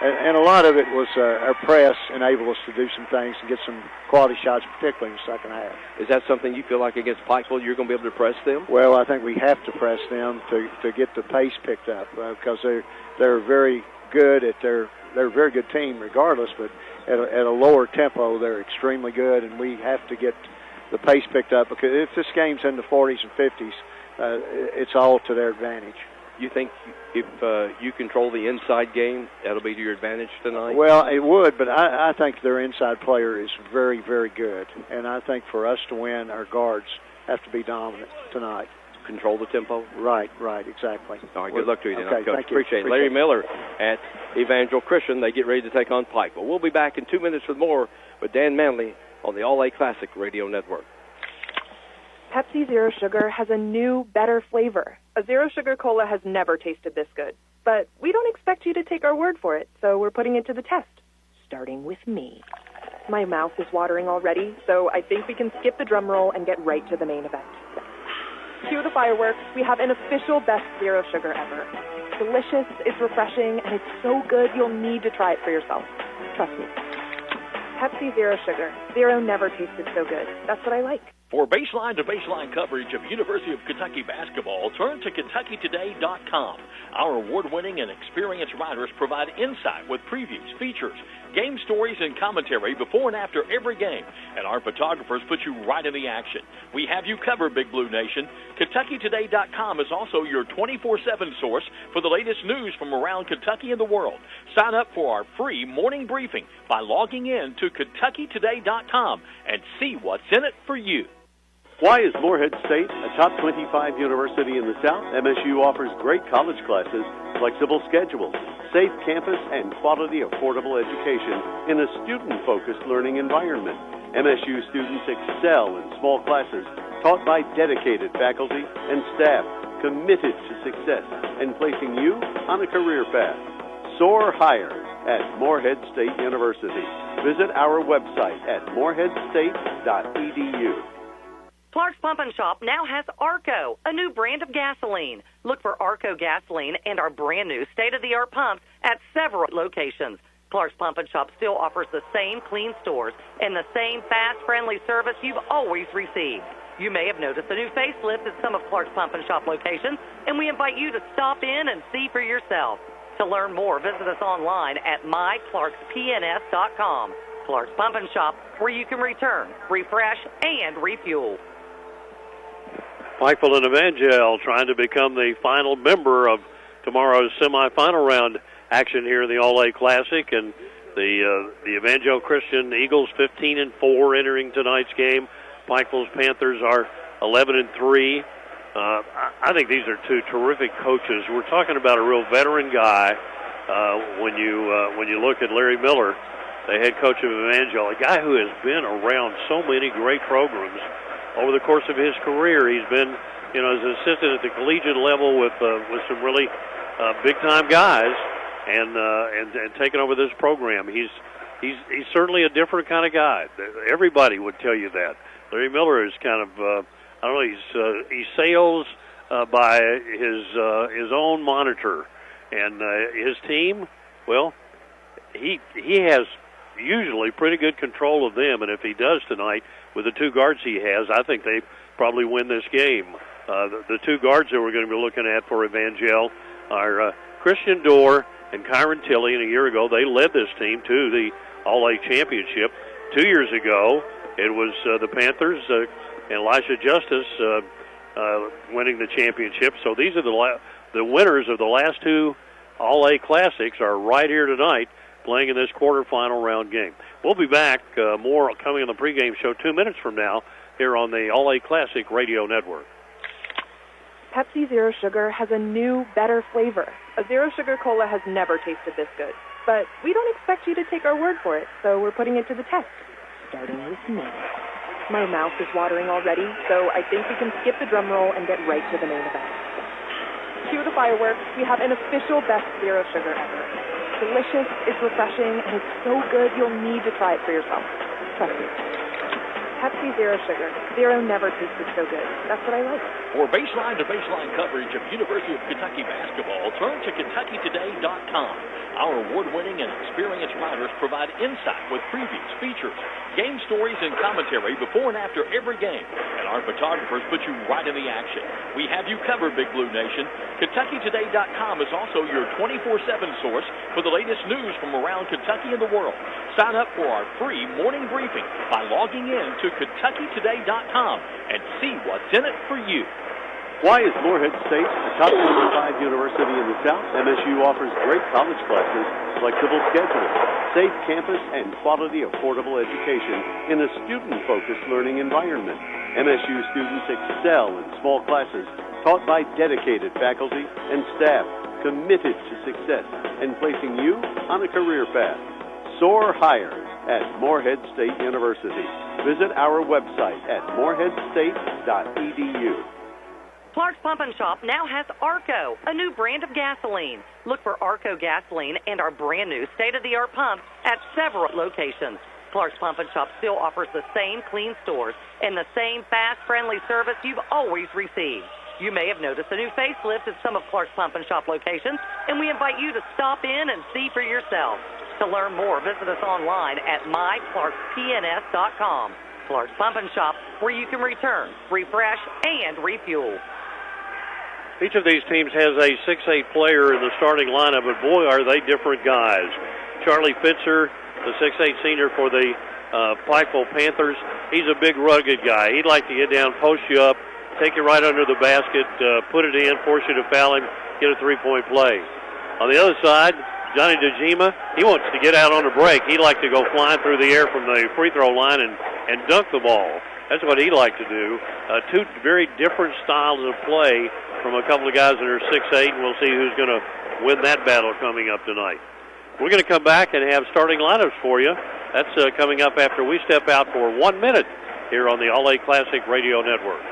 And a lot of it was our press enabled us to do some things and get some quality shots, particularly in the second half. Is that something you feel like against Pikeville you're going to be able to press them? Well, I think we have to press them to get the pace picked up because they're very good at they're a very good team regardless, but at a lower tempo they're extremely good, and we have to get the pace picked up because if this game's in the 40s and 50s, it's all to their advantage. You think if you control the inside game, that'll be to your advantage tonight? Well, it would, but I think their inside player is very, very good. And I think for us to win, our guards have to be dominant tonight. Control the tempo? Right, exactly. All right, good luck to you tonight, okay, Coach. Thank you. Appreciate it. Larry Miller at Evangel Christian. They get ready to take on Pikeville. We'll be back in 2 minutes with more with Dan Manley on the All-A Classic Radio Network. Pepsi Zero Sugar has a new, better flavor. A Zero Sugar Cola has never tasted this good. But we don't expect you to take our word for it, so we're putting it to the test. Starting with me. My mouth is watering already, so I think we can skip the drum roll and get right to the main event. Cue the fireworks. We have an official best Zero Sugar ever. It's delicious, it's refreshing, and it's so good you'll need to try it for yourself. Trust me. Pepsi Zero Sugar. Zero never tasted so good. That's what I like. For baseline-to-baseline coverage of University of Kentucky basketball, turn to KentuckyToday.com. Our award-winning and experienced writers provide insight with previews, features, game stories, and commentary before and after every game. And our photographers put you right in the action. We have you covered, Big Blue Nation. KentuckyToday.com is also your 24/7 source for the latest news from around Kentucky and the world. Sign up for our free morning briefing by logging in to KentuckyToday.com and see what's in it for you. Why is Morehead State a top 25 university in the South? MSU offers great college classes, flexible schedules, safe campus, and quality, affordable education in a student-focused learning environment. MSU students excel in small classes taught by dedicated faculty and staff committed to success and placing you on a career path. Soar higher at Morehead State University. Visit our website at moreheadstate.edu. Clark's Pump and Shop now has Arco, a new brand of gasoline. Look for Arco gasoline and our brand new state-of-the-art pumps at several locations. Clark's Pump and Shop still offers the same clean stores and the same fast, friendly service you've always received. You may have noticed a new facelift at some of Clark's Pump and Shop locations, and we invite you to stop in and see for yourself. To learn more, visit us online at myclarkspns.com. Clark's Pump and Shop, where you can return, refresh, and refuel. Pikeville and Evangel trying to become the final member of tomorrow's semifinal round action here in the All-A Classic, and the Evangel Christian Eagles 15-4 entering tonight's game. Pikeville's Panthers are 11-3. I think these are two terrific coaches. We're talking about a real veteran guy. When you look at Larry Miller, the head coach of Evangel, a guy who has been around so many great programs over the course of his career. He's been, as an assistant at the collegiate level with some really big-time guys, and taking over this program. He's certainly a different kind of guy. Everybody would tell you that. Larry Miller is kind of I don't know. He sails by his own monitor, and his team. Well, he has usually pretty good control of them, and if he does tonight with the two guards he has, I think they probably win this game. The two guards that we're going to be looking at for Evangel are Christian Dorr and Kyron Tilley, and a year ago they led this team to the All-A championship. 2 years ago, it was the Panthers and Elisha Justice winning the championship. So these are the winners of the last two All-A Classics are right here tonight playing in this quarterfinal round game. We'll be back, more coming on the pregame show 2 minutes from now here on the All-A Classic Radio Network. Pepsi Zero Sugar has a new, better flavor. A Zero Sugar Cola has never tasted this good. But we don't expect you to take our word for it, so we're putting it to the test. Starting with me. My mouth is watering already, so I think we can skip the drum roll and get right to the main event. Cue the fireworks. We have an official best Zero Sugar ever. Delicious, it's refreshing, and it's so good you'll need to try it for yourself. Trust me. Pepsi Zero Sugar. Zero never tasted so good. That's what I like. For baseline-to-baseline coverage of University of Kentucky basketball, turn to KentuckyToday.com. Our award-winning and experienced writers provide insight with previews, features, game stories, and commentary before and after every game. And our photographers put you right in the action. We have you covered, Big Blue Nation. KentuckyToday.com is also your 24/7 source for the latest news from around Kentucky and the world. Sign up for our free morning briefing by logging in to KentuckyToday.com and see what's in it for you. Why is Morehead State a top 25 university in the South? MSU offers great college classes, flexible schedules, safe campus, and quality, affordable education in a student-focused learning environment. MSU students excel in small classes taught by dedicated faculty and staff committed to success and placing you on a career path. Soar higher at Morehead State University. Visit our website at moreheadstate.edu. Clark's Pump and Shop now has Arco, a new brand of gasoline. Look for Arco gasoline and our brand new state-of-the-art pumps at several locations. Clark's Pump and Shop still offers the same clean stores and the same fast, friendly service you've always received. You may have noticed a new facelift at some of Clark's Pump and Shop locations, and we invite you to stop in and see for yourself. To learn more, visit us online at myclarkpns.com. Clark's Pump and Shop, where you can return, refresh, and refuel. Each of these teams has a 6'8" player in the starting lineup, but boy, are they different guys. Charlie Fitzer, the 6'8" senior for the Pikeville Panthers, he's a big, rugged guy. He'd like to get down, post you up, take you right under the basket, put it in, force you to foul him, get a three-point play. On the other side, Johnny DeJima, he wants to get out on the break. He'd like to go flying through the air from the free throw line and dunk the ball. That's what he'd like to do. Two very different styles of play from a couple of guys that are 6'8", and we'll see who's going to win that battle coming up tonight. We're going to come back and have starting lineups for you. That's coming up after we step out for 1 minute here on the All-A Classic Radio Network.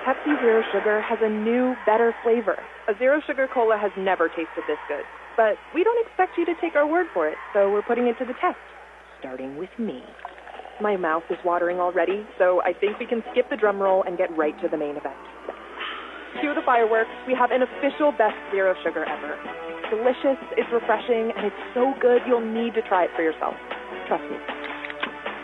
Pepsi Zero Sugar has a new, better flavor. A Zero Sugar Cola has never tasted this good. But we don't expect you to take our word for it, so we're putting it to the test, starting with me. My mouth is watering already, so I think we can skip the drum roll and get right to the main event. Cue the fireworks. We have an official best Zero Sugar ever. It's delicious, it's refreshing, and it's so good you'll need to try it for yourself. Trust me.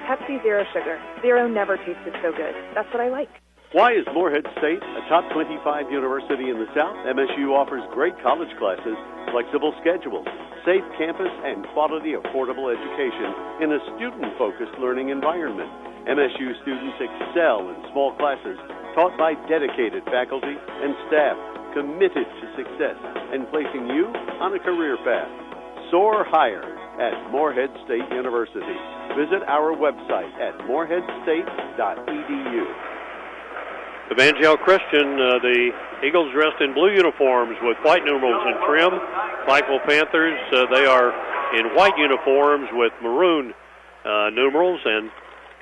Pepsi Zero Sugar. Zero never tasted so good. That's what I like. Why is Morehead State a top 25 university in the South? MSU offers great college classes, flexible schedules, safe campus, and quality, affordable education in a student-focused learning environment. MSU students excel in small classes taught by dedicated faculty and staff committed to success and placing you on a career path. Soar higher at Morehead State University. Visit our website at moreheadstate.edu. Evangel Christian, the Eagles dressed in blue uniforms with white numerals and trim. Pikeville Panthers, they are in white uniforms with maroon numerals. And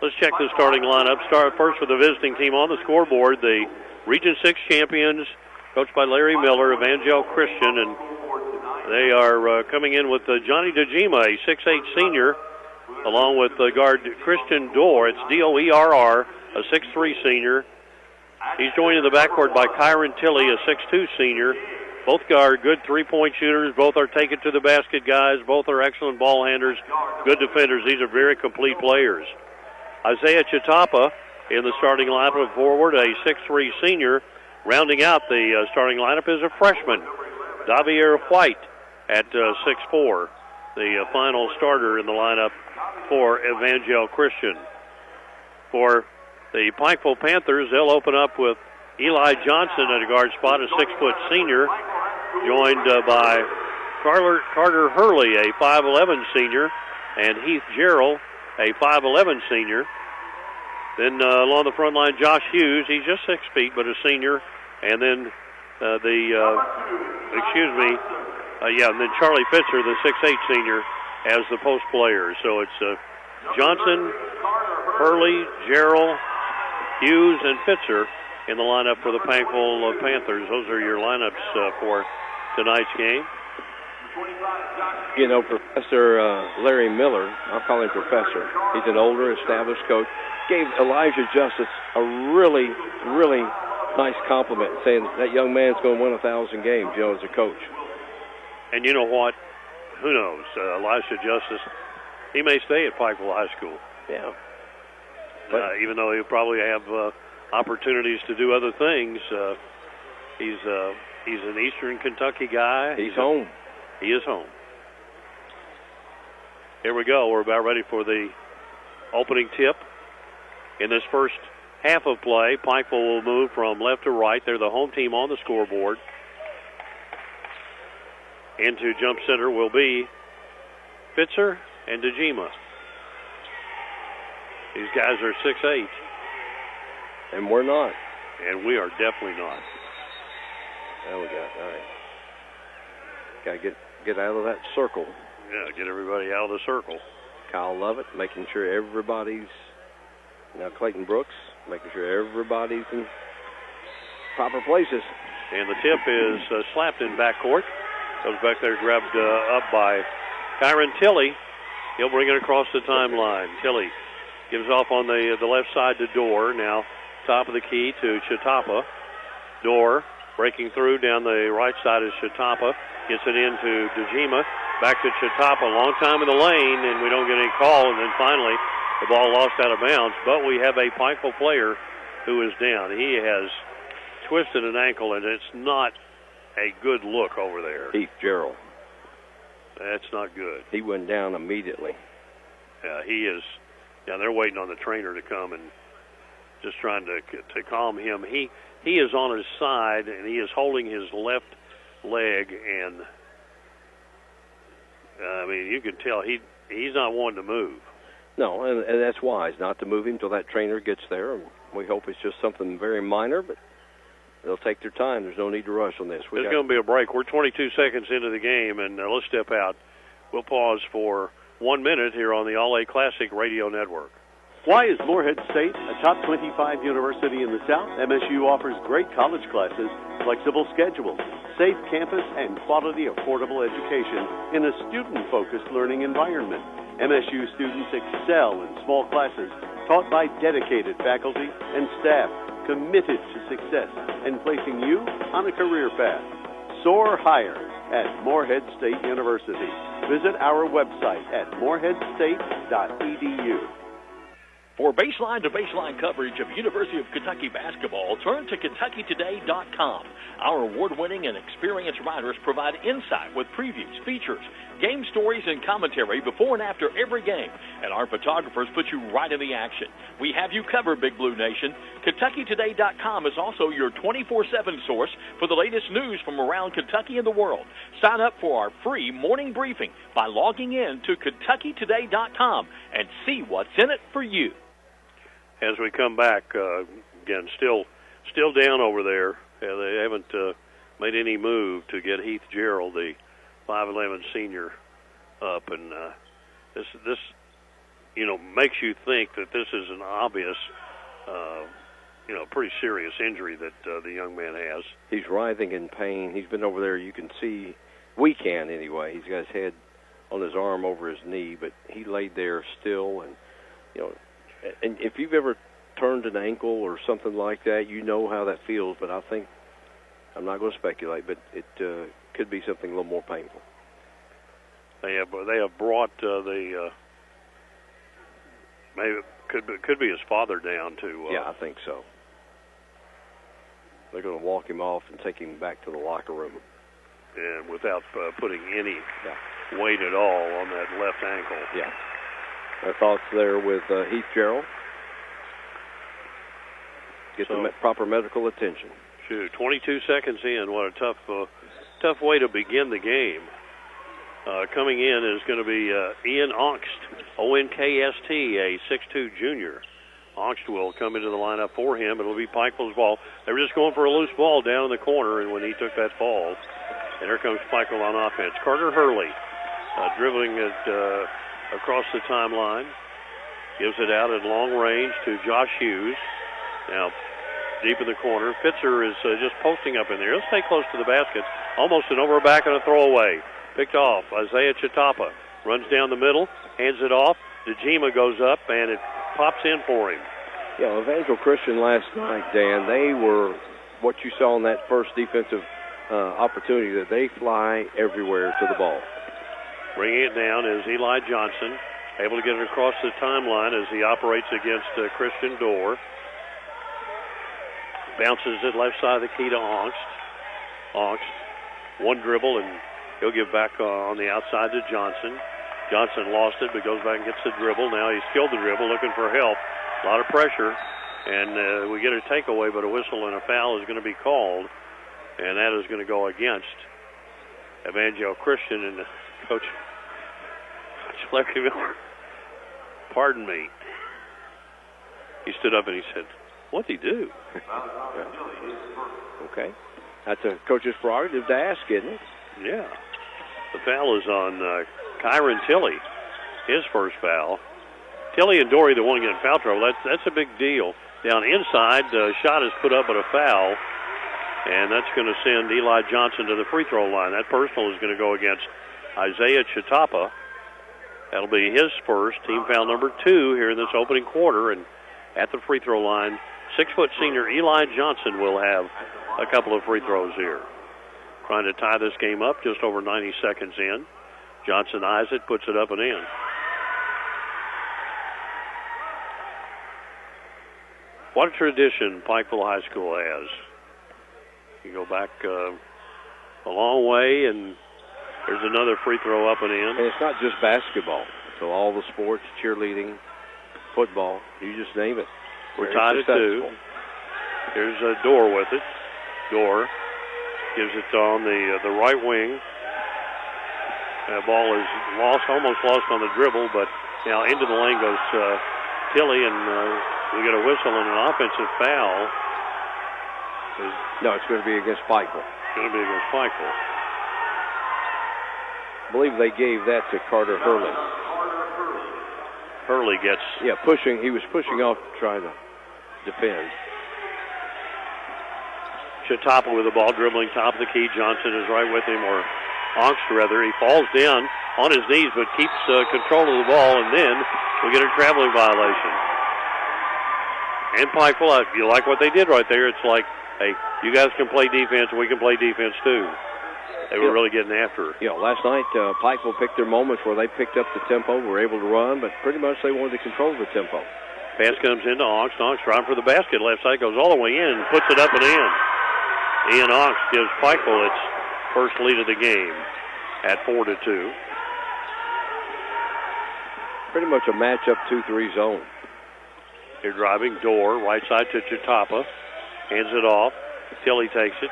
let's check the starting lineup. Start first with the visiting team on the scoreboard. The Region 6 champions, coached by Larry Miller, Evangel Christian. And they are coming in with Johnny DeJima, a 6'8" senior, along with guard Christian Dorr. It's D-O-E-R-R, a 6'3" senior. He's joined in the backcourt by Kyron Tilley, a 6'2" senior. Both are good three-point shooters. Both are take it to the basket guys. Both are excellent ball handlers, good defenders. These are very complete players. Isaiah Chitapa in the starting lineup forward, a 6'3" senior. Rounding out the starting lineup is a freshman, Davier White at 6'4", the final starter in the lineup for Evangel Christian. For the Pikeville Panthers, they'll open up with Eli Johnson at a guard spot, a 6-foot senior, joined by Carter Hurley, a 5'11" senior, and Heath Gerald, a 5'11" senior. Then along the front line, Josh Hughes, he's just 6 feet, but a senior. And then and then Charlie Fitzer, the 6'8" senior, as the post player. So it's Johnson, Hurley, Gerald, Hughes, and Fitzer in the lineup for the Pikeville Panthers. Those are your lineups for tonight's game. You know, Professor Larry Miller, I'll call him Professor. He's an older, established coach. Gave Elijah Justice a really, really nice compliment, saying that young man's going to win 1,000 games, you know, as a coach. And you know what? Who knows? Elijah Justice, he may stay at Pikeville High School. Yeah. Even though he'll probably have opportunities to do other things, he's an Eastern Kentucky guy. He's home. He is home. Here we go. We're about ready for the opening tip. In this first half of play, Pikeville will move from left to right. They're the home team on the scoreboard. Into jump center will be Fitzer and DeJima. These guys are 6'8". And we're not. And we are definitely not. There we go. All right. Got to get out of that circle. Yeah, get everybody out of the circle. Kyle Lovett making sure everybody's, now Clayton Brooks, making sure everybody's in proper places. And the tip is slapped in backcourt. Goes back there, grabbed up by Kyron Tilley. He'll bring it across the timeline. Tilley gives off on the left side to Dorr. Now top of the key to Chitapa. Dorr breaking through down the right side of Chitapa. Gets it into DeJima. Back to Chautauqua, a long time in the lane, and we don't get any call, and then finally the ball lost out of bounds. But we have a Pikeville player who is down. He has twisted an ankle, and it's not a good look over there. Heath Gerald. That's not good. He went down immediately. Yeah, he is. Yeah, they're waiting on the trainer to come and just trying to calm him. He is on his side, and he is holding his left leg, and I mean, you can tell he's not wanting to move. No, and that's wise not to move him until that trainer gets there. And we hope it's just something very minor, but they'll take their time. There's no need to rush on this. There's going to be a break. We're 22 seconds into the game, and let's step out. We'll pause for 1 minute here on the All-A Classic Radio Network. Why is Morehead State a top 25 university in the South? MSU offers great college classes, flexible schedules, safe campus, and quality, affordable education in a student-focused learning environment. MSU students excel in small classes taught by dedicated faculty and staff committed to success and placing you on a career path. Soar higher at Morehead State University. Visit our website at moreheadstate.edu. For baseline-to-baseline coverage of University of Kentucky basketball, turn to KentuckyToday.com. Our award-winning and experienced writers provide insight with previews, features, game stories, and commentary before and after every game. And our photographers put you right in the action. We have you covered, Big Blue Nation. KentuckyToday.com is also your 24/7 source for the latest news from around Kentucky and the world. Sign up for our free morning briefing by logging in to KentuckyToday.com and see what's in it for you. As we come back, again, still down over there. They haven't made any move to get Heath Gerald, the 5'11" senior, up, and this makes you think that this is an obvious, pretty serious injury that the young man has. He's writhing in pain. He's been over there. You can see, we can anyway. He's got his head on his arm over his knee, but he laid there still, and and if you've ever turned an ankle or something like that, you know how that feels. But I think, I'm not going to speculate, but it could be something a little more painful. They have brought maybe could be his father down to. Yeah, I think so. They're going to walk him off and take him back to the locker room. And without putting any weight at all on that left ankle. Yeah. Our thoughts there with Heath Gerald. Get the proper medical attention. Shoot, 22 seconds in. What a tough way to begin the game. Coming in is going to be Ian Onkst, O-N-K-S-T, a 6'2 junior. Onkst will come into the lineup for him. It'll be Pikeville's ball. They were just going for a loose ball down in the corner, and when he took that fall, and here comes Pikeville on offense. Carter Hurley dribbling it across the timeline. Gives it out at long range to Josh Hughes. Now, deep in the corner. Fitzer is just posting up in there. He'll stay close to the basket. Almost an over back and a throwaway. Picked off. Isaiah Chautauqua runs down the middle, hands it off. DeGima goes up, and it pops in for him. Yeah, Evangel Christian last night, Dan, they were what you saw in that first defensive opportunity, that they fly everywhere to the ball. Bringing it down is Eli Johnson, able to get it across the timeline as he operates against Christian Dorr. Bounces it left side of the key to Onkst. Onkst, one dribble, and he'll give back on the outside to Johnson. Johnson lost it, but goes back and gets the dribble. Now he's killed the dribble, looking for help. A lot of pressure, and we get a takeaway, but a whistle and a foul is going to be called, and that is going to go against Evangel Christian and Coach Larry Miller. Pardon me. He stood up and he said, "What'd he do?" Okay. That's a coach's prerogative to ask, isn't it? Yeah. The foul is on Kyron Tilley, his first foul. Tilley and Dory, the one getting foul trouble, that's a big deal. Down inside, shot is put up but a foul, and that's going to send Eli Johnson to the free throw line. That personal is going to go against Isaiah Chautauqua. That'll be his first, team foul number 2 here in this opening quarter, and at the free throw line, 6-foot senior Eli Johnson will have a couple of free throws here. Trying to tie this game up just over 90 seconds in. Johnson eyes it, puts it up and in. What a tradition Pikeville High School has. You go back a long way, and there's another free throw up and in. And it's not just basketball. So all the sports, cheerleading, football, you just name it. We're tied at 2. Here's a Door with it. Door gives it on the right wing. The ball is almost lost on the dribble, but now into the lane goes Tilly, and we get a whistle and an offensive foul. No, it's going to be against Pikeville. It's going to be against Pikeville. I believe they gave that to Carter Hurley. Hurley gets... Yeah, pushing. He was pushing off trying to defend. Chatapa with the ball, dribbling top of the key. Johnson is right with him, or Onks rather. He falls down on his knees but keeps control of the ball, and then we get a traveling violation. And Pikeville, you like what they did right there. It's like, hey, you guys can play defense, and we can play defense too. They were really getting after it. Last night Pikeville picked their moments where they picked up the tempo, were able to run, but pretty much they wanted to control the tempo. Pass comes into Onks. Onks trying for the basket. Left side goes all the way in and puts it up and in. Ian Onks gives Pikeville its first lead of the game at 4-2. Pretty much a matchup 2-3 zone. They're driving Door, right side to Chatapa. Hands it off. Tilly takes it.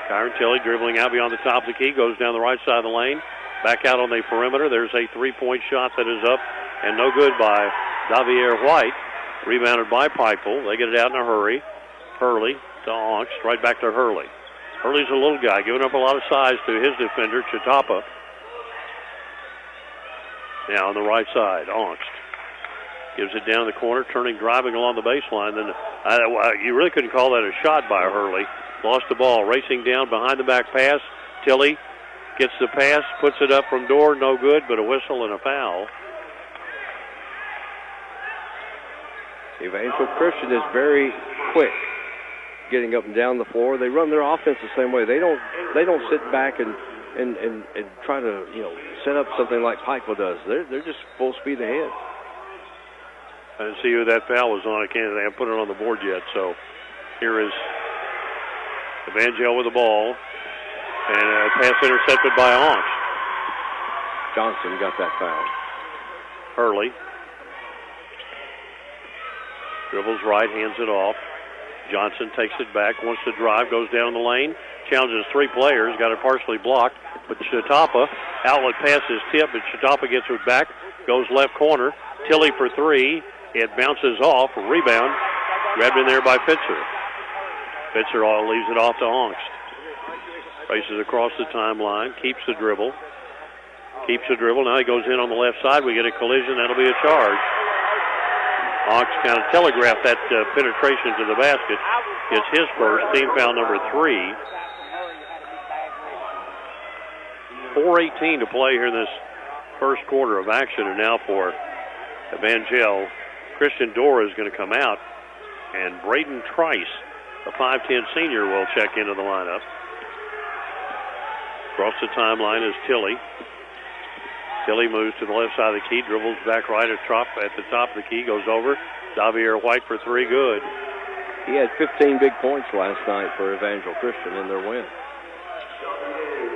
Kyron Tilly dribbling out beyond the top of the key, goes down the right side of the lane. Back out on the perimeter. There's a three-point shot that is up and no good by Davier White. Rebounded by Pikeville. They get it out in a hurry. Hurley to Onks, right back to Hurley. Hurley's a little guy, giving up a lot of size to his defender, Chatapa. Now on the right side, Onks gives it down the corner, turning, driving along the baseline. Then you really couldn't call that a shot by Hurley. Lost the ball, racing down behind the back pass. Tilly gets the pass, puts it up from Door, no good, but a whistle and a foul. Evangel Christian is very quick getting up and down the floor. They run their offense the same way. They don't sit back and try to set up something like Pikeville does. They're just full speed ahead. I didn't see who that foul was on. They haven't put it on the board yet. So here is Evangel with the ball, and a pass intercepted by Onks. Johnson got that foul. Hurley dribbles right, hands it off. Johnson takes it back, wants to drive, goes down the lane, challenges 3 players, got it partially blocked, but Chatapa, outlet pass is tipped, but Chatapa gets it back, goes left corner, Tilly for 3, it bounces off, rebound, grabbed in there by Fitzer. Fitzer leaves it off to Onks. Races across the timeline, keeps the dribble. Now he goes in on the left side, we get a collision, that'll be a charge. Onks kind of telegraphed that penetration to the basket. It's his first, team foul number 3. 4:18 to play here in this first quarter of action, and now for Evangel, Christian Door is going to come out, and Braden Trice, a 5'10 senior, will check into the lineup. Across the timeline is Tilly. Tilly moves to the left side of the key, dribbles back right at the top of the key, goes over. Davier White for 3, good. He had 15 big points last night for Evangel Christian in their win.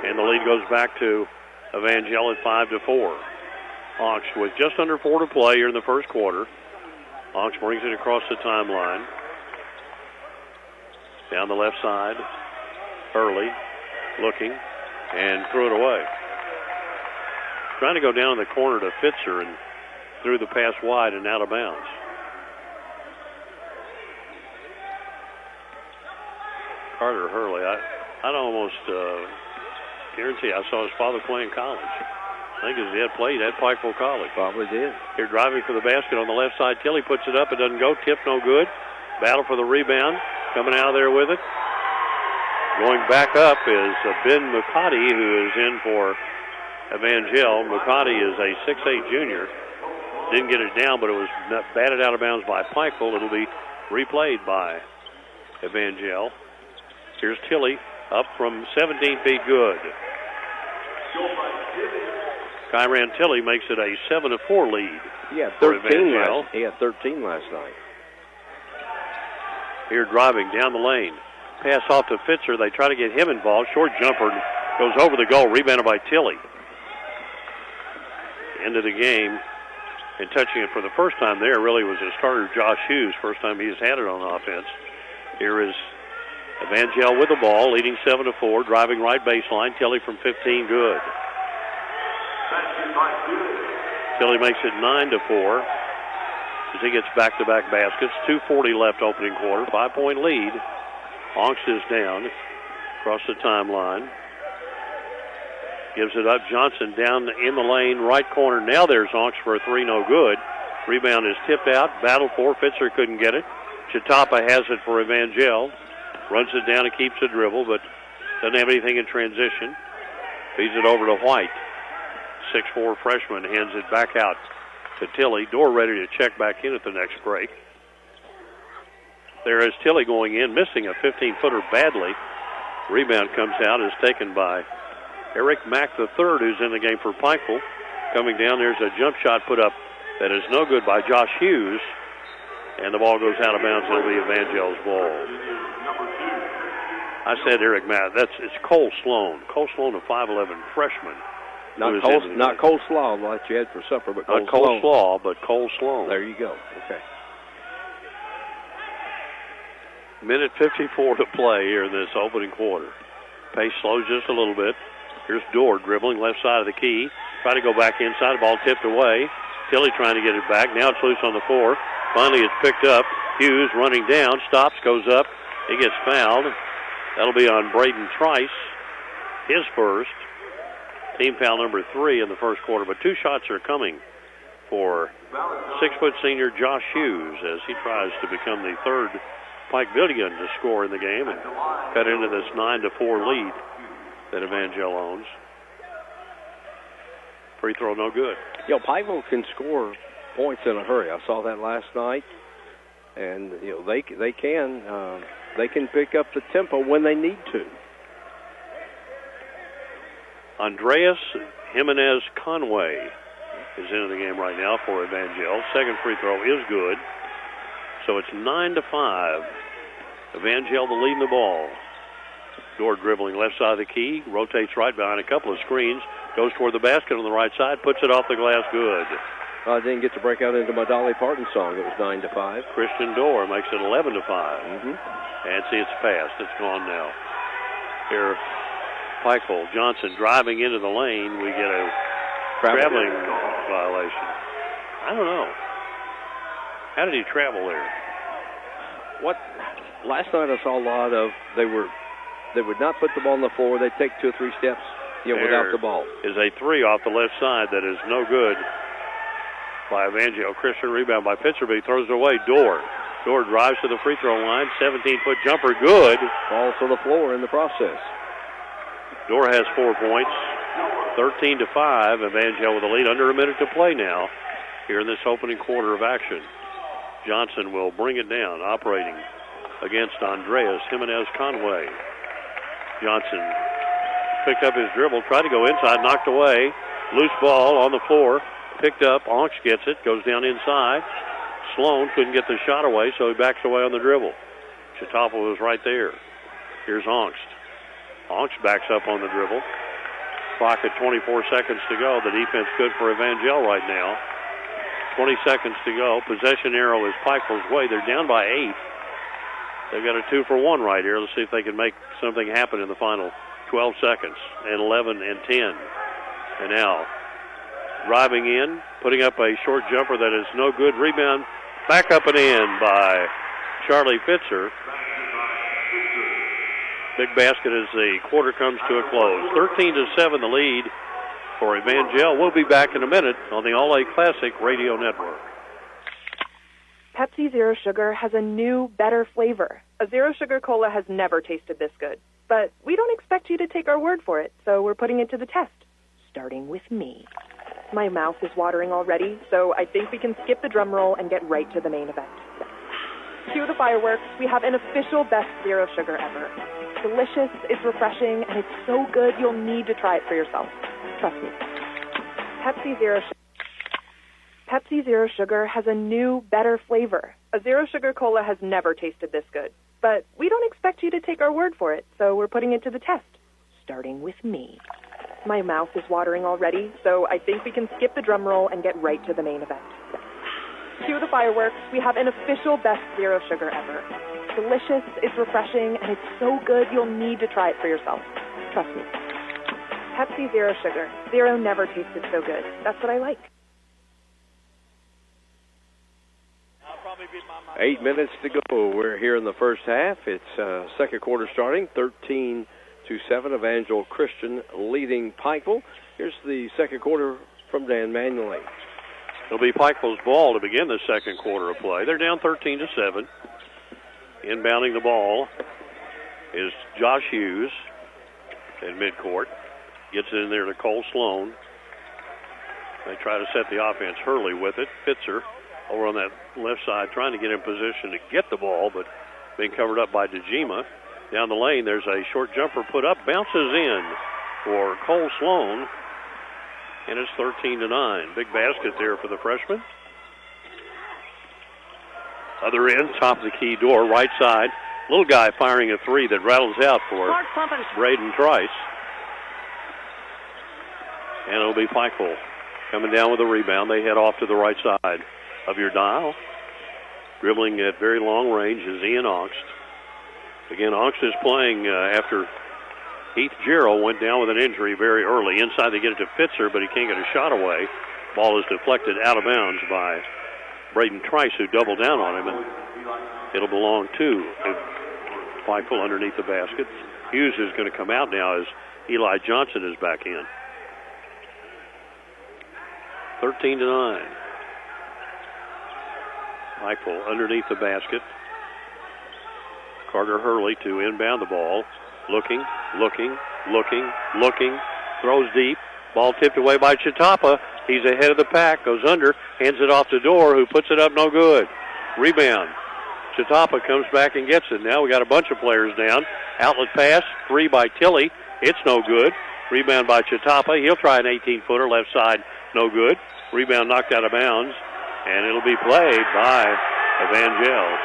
And the lead goes back to Evangel at 5-4. Onks with just under 4 to play here in the first quarter. Onks brings it across the timeline. Down the left side. Hurley looking and threw it away. Trying to go down in the corner to Fitzer and threw the pass wide and out of bounds. Carter Hurley, I'd almost guarantee I saw his father play in college. I think his dad played at Pikeville College. Probably did. Here driving for the basket on the left side. Tilly puts it up. It doesn't go. Tip no good. Battle for the rebound. Coming out of there with it. Going back up is Ben McCarty, who is in for Evangel. McCarty is a 6'8 junior. Didn't get it down, but it was batted out of bounds by Pikeville. It'll be replayed by Evangel. Here's Tilly up from 17 feet, good. Kyran Tilley makes it a 7-4 lead. He had for 13 Evangel. he had 13 last night. Here driving down the lane. Pass off to Fitzer. They try to get him involved. Short jumper goes over the goal. Rebounded by Tilley. End of the game. And touching it for the first time there really was his starter, Josh Hughes. First time he's had it on offense. Here is Evangel with the ball, leading 7-4, driving right baseline. Tilley from 15, good. Tilley makes it 9-4 as he gets back-to-back baskets. 2:40 left opening quarter, 5-point lead. Onks is down across the timeline. Gives it up. Johnson down in the lane, right corner. Now there's Onks for a three, no good. Rebound is tipped out. Battle for. Fitzer couldn't get it. Chatapa has it for Evangel. Runs it down and keeps the dribble, but doesn't have anything in transition. Feeds it over to White. 6'4" freshman hands it back out to Tilley. Door ready to check back in at the next break. There is Tilley going in, missing a 15-footer badly. Rebound comes out, is taken by Eric Mack III, who's in the game for Pikeville. Coming down, there's a jump shot put up that is no good by Josh Hughes. And the ball goes out of bounds. It'll be Evangel's ball. I said Eric Mack. It's Cole Sloan. Cole Sloan, a 5'11" freshman. Not coleslaw like you had for supper, but not coleslaw, but Cole Sloan. There you go. Okay. Minute 54 to play here in this opening quarter. Pace slows just a little bit. Here's Dorr dribbling left side of the key. Try to go back inside. The ball tipped away. Tilley trying to get it back. Now it's loose on the floor. Finally it's picked up. Hughes running down. Stops, goes up. He gets fouled. That'll be on Braden Trice. His first. Team foul number 3 in the first quarter. But 2 shots are coming for 6-foot senior Josh Hughes as he tries to become the third Pikevillian to score in the game and cut into this 9-4 lead that Evangel owns. Free throw no good. Pikeville can score points in a hurry. I saw that last night, and they can pick up the tempo when they need to. Andreas Jimenez Conway is into the game right now for Evangel. Second free throw is good. So it's 9-5. Evangel the lead in the ball. Dorr dribbling left side of the key, rotates right behind a couple of screens, goes toward the basket on the right side, puts it off the glass, good. I didn't get to break out into my Dolly Parton song. It was 9-5. Christian Dorr makes it 11-5. Mm-hmm. And see, it's fast. It's gone now. Here, Pikeville. Johnson driving into the lane. We get a traveling violation. I don't know. How did he travel there? Last night I saw a lot of they would not put the ball on the floor. They'd take 2 or 3 steps, without the ball. Is a 3 off the left side that is no good by Evangel. Christian rebound by Pittsburgh. Throws it away. Dorr drives to the free throw line. 17-foot jumper, good. Falls to the floor in the process. Dorr has 4 points. 13-5. Evangel with a lead. Under a minute to play now here in this opening quarter of action. Johnson will bring it down, operating against Andreas Jimenez Conway. Johnson picked up his dribble, tried to go inside, knocked away. Loose ball on the floor, picked up. Onks gets it, goes down inside. Sloan couldn't get the shot away, so he backs away on the dribble. Chatapa was right there. Here's Onks. Onks backs up on the dribble. Clock at 24 seconds to go. The defense good for Evangel right now. 20 seconds to go. Possession arrow is Pikeville's way. They're down by 8. They've got a 2-for-1 right here. Let's see if they can make something happen in the final 12 seconds. And 11 and 10. And now driving in, putting up a short jumper that is no good. Rebound back up and in by Charlie Fitzer. Big basket as the quarter comes to a close. 13-7 the lead for Evangel. We'll be back in a minute on the All-A Classic Radio Network. Pepsi Zero Sugar has a new, better flavor. A Zero Sugar Cola has never tasted this good. But we don't expect you to take our word for it, so we're putting it to the test. Starting with me. My mouth is watering already, so I think we can skip the drum roll and get right to the main event. Cue the fireworks. We have an official best Zero Sugar ever. It's delicious, it's refreshing, and it's so good you'll need to try it for yourself. Trust me. Pepsi Zero Sugar has a new, better flavor. A Zero Sugar Cola has never tasted this good. But we don't expect you to take our word for it, so we're putting it to the test. Starting with me. My mouth is watering already, so I think we can skip the drum roll and get right to the main event. Cue the fireworks. We have an official best Zero Sugar ever. It's delicious, it's refreshing, and it's so good you'll need to try it for yourself. Trust me. Pepsi Zero Sugar. Zero never tasted so good. That's what I like. 8 minutes to go. We're here in the first half. It's second quarter starting, 13-7. Evangel Christian leading Pikeville. Here's the second quarter from Dan Manuel. It'll be Pikeville's ball to begin the second quarter of play. They're down 13-7. Inbounding the ball is Josh Hughes in midcourt. Gets it in there to Cole Sloan. They try to set the offense. Hurley with it. Fitzer over on that left side trying to get in position to get the ball, but being covered up by DeGima. Down the lane, there's a short jumper put up. Bounces in for Cole Sloan. And it's 13-9. Big basket there for the freshman. Other end, top of the key door, right side. Little guy firing a three that rattles out for Braden Trice. And it'll be Pikeville coming down with a rebound. They head off to the right side of your dial. Dribbling at very long range is Ian Oxt. Again, Oxt is playing after Heath Gerald went down with an injury very early. Inside they get it to Fitzer, but he can't get a shot away. Ball is deflected out of bounds by Braden Trice, who doubled down on him, and it'll belong to Pikeville underneath the basket. Hughes is going to come out now as Eli Johnson is back in. 13-9. Pikeville underneath the basket. Carter Hurley to inbound the ball. Looking. Throws deep. Ball tipped away by Chitapa. He's ahead of the pack. Goes under. Hands it off to Dorr, who puts it up no good. Rebound. Chitapa comes back and gets it. Now we got a bunch of players down. Outlet pass. Three by Tilley. It's no good. Rebound by Chitapa. He'll try an 18-footer. Left side. No good. Rebound knocked out of bounds. And it'll be played by Evangel.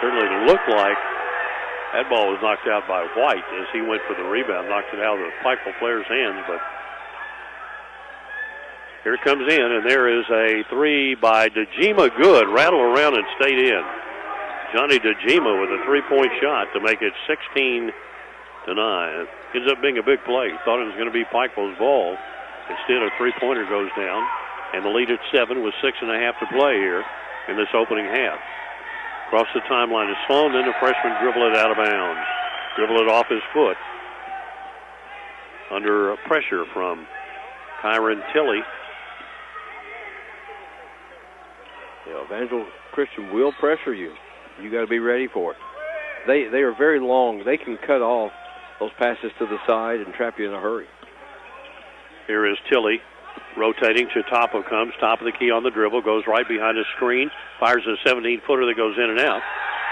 Certainly looked like that ball was knocked out by White as he went for the rebound, knocked it out of the Pikeville player's hands. But here it comes in, and there is a three by DeGima. Good. Rattle around and stayed in. Johnny DeGima with a three-point shot to make it 16-9. Ends up being a big play. Thought it was going to be Pikeville's ball. Instead, a three-pointer goes down, and the lead at 7 with 6.5 to play here in this opening half. Across the timeline is Sloan, then the freshman dribble it out of bounds. Dribble it off his foot. Under pressure from Kyron Tilley. Yeah, Evangel Christian will pressure you. You got to be ready for it. They are very long. They can cut off those passes to the side and trap you in a hurry. Here is Tilley. Rotating, Chitapa comes, top of the key on the dribble, goes right behind the screen, fires a 17-footer that goes in and out.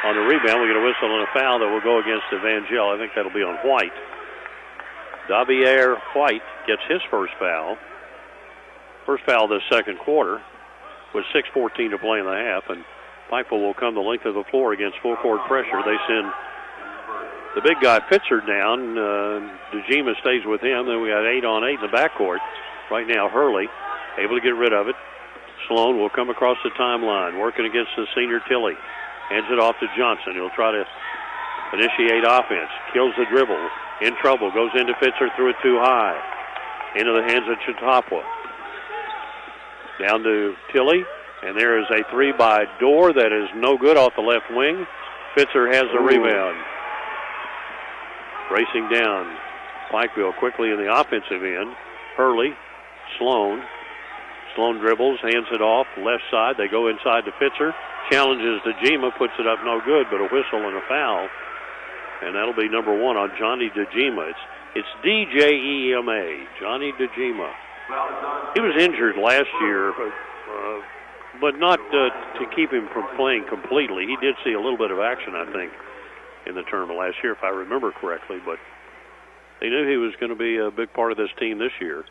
On the rebound, we get a whistle and a foul that will go against Evangel. I think that'll be on White. Davier White gets his first foul. First foul of the second quarter with 6:14 to play in the half, and Pikeville will come the length of the floor against full-court pressure. They send the big guy Fitzer down. DeGima stays with him. Then we got 8-on-8 in the backcourt. Right now, Hurley able to get rid of it. Sloan will come across the timeline, working against the senior Tilley. Hands it off to Johnson. He'll try to initiate offense. Kills the dribble. In trouble. Goes into Fitzer. Threw it too high. Into the hands of Chautauqua. Down to Tilley. And there is a three by Dorr that is no good off the left wing. Fitzer has the rebound. Racing down. Pikeville quickly in the offensive end. Hurley. Sloan dribbles, hands it off, left side. They go inside to Fitzer. Challenges DeGima, puts it up no good, but a whistle and a foul. And that'll be number 1 on Johnny DeGima. It's DJEMA, Johnny DeGima. He was injured last year, but not to keep him from playing completely. He did see a little bit of action, I think, in the tournament last year, if I remember correctly. But they knew he was going to be a big part of this team this year.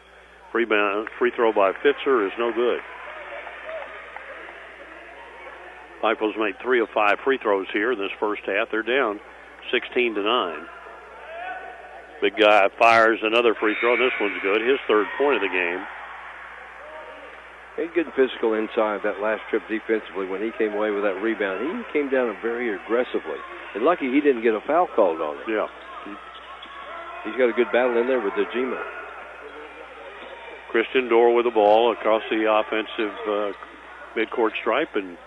Rebound, free throw by Fitzer is no good. Pikeville's made 3 of 5 free throws here in this first half. They're down 16-9. Big guy fires another free throw. This one's good. His 3rd point of the game. He's getting physical inside that last trip defensively when he came away with that rebound. He came down very aggressively. And lucky he didn't get a foul called on him. Yeah. He's got a good battle in there with Dejima. Christian Dorr with the ball across the offensive midcourt stripe, and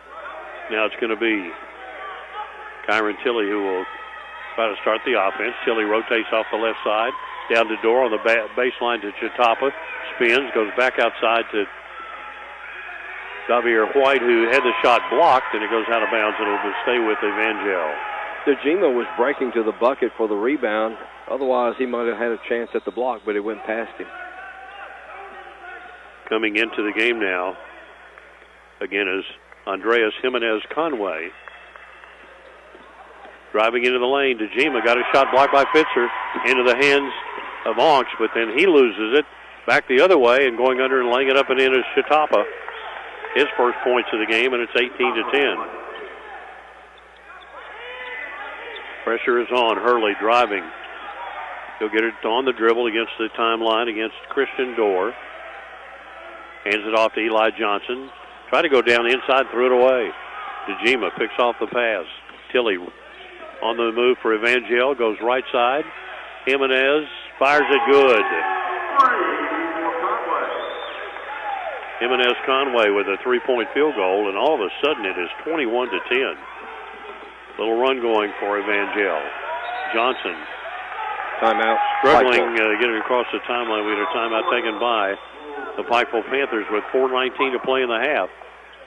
now it's going to be Kyron Tilley who will try to start the offense. Tilley rotates off the left side, down to Dorr on the baseline to Chatapa, spins, goes back outside to Xavier White, who had the shot blocked, and it goes out of bounds, and it'll stay with Evangel. Dejima was breaking to the bucket for the rebound. Otherwise, he might have had a chance at the block, but it went past him. Coming into the game now, again, is Andreas Jimenez Conway. Driving into the lane, Dejima got a shot blocked by Fitzer into the hands of Onks, but then he loses it back the other way and going under and laying it up and in is Chatapa. His first points of the game, and it's 18-10. Pressure is on. Hurley driving. He'll get it on the dribble against the timeline against Christian Dorr. Hands it off to Eli Johnson. Try to go down the inside, threw it away. Dejima picks off the pass. Tilley on the move for Evangel, goes right side. Jimenez fires it good. Jimenez Conway with a 3-point field goal, and all of a sudden it is 21-10. Little run going for Evangel. Johnson. Timeout. Struggling getting across the timeline. We had a timeout taken by the Pikeville Panthers with 4:19 to play in the half.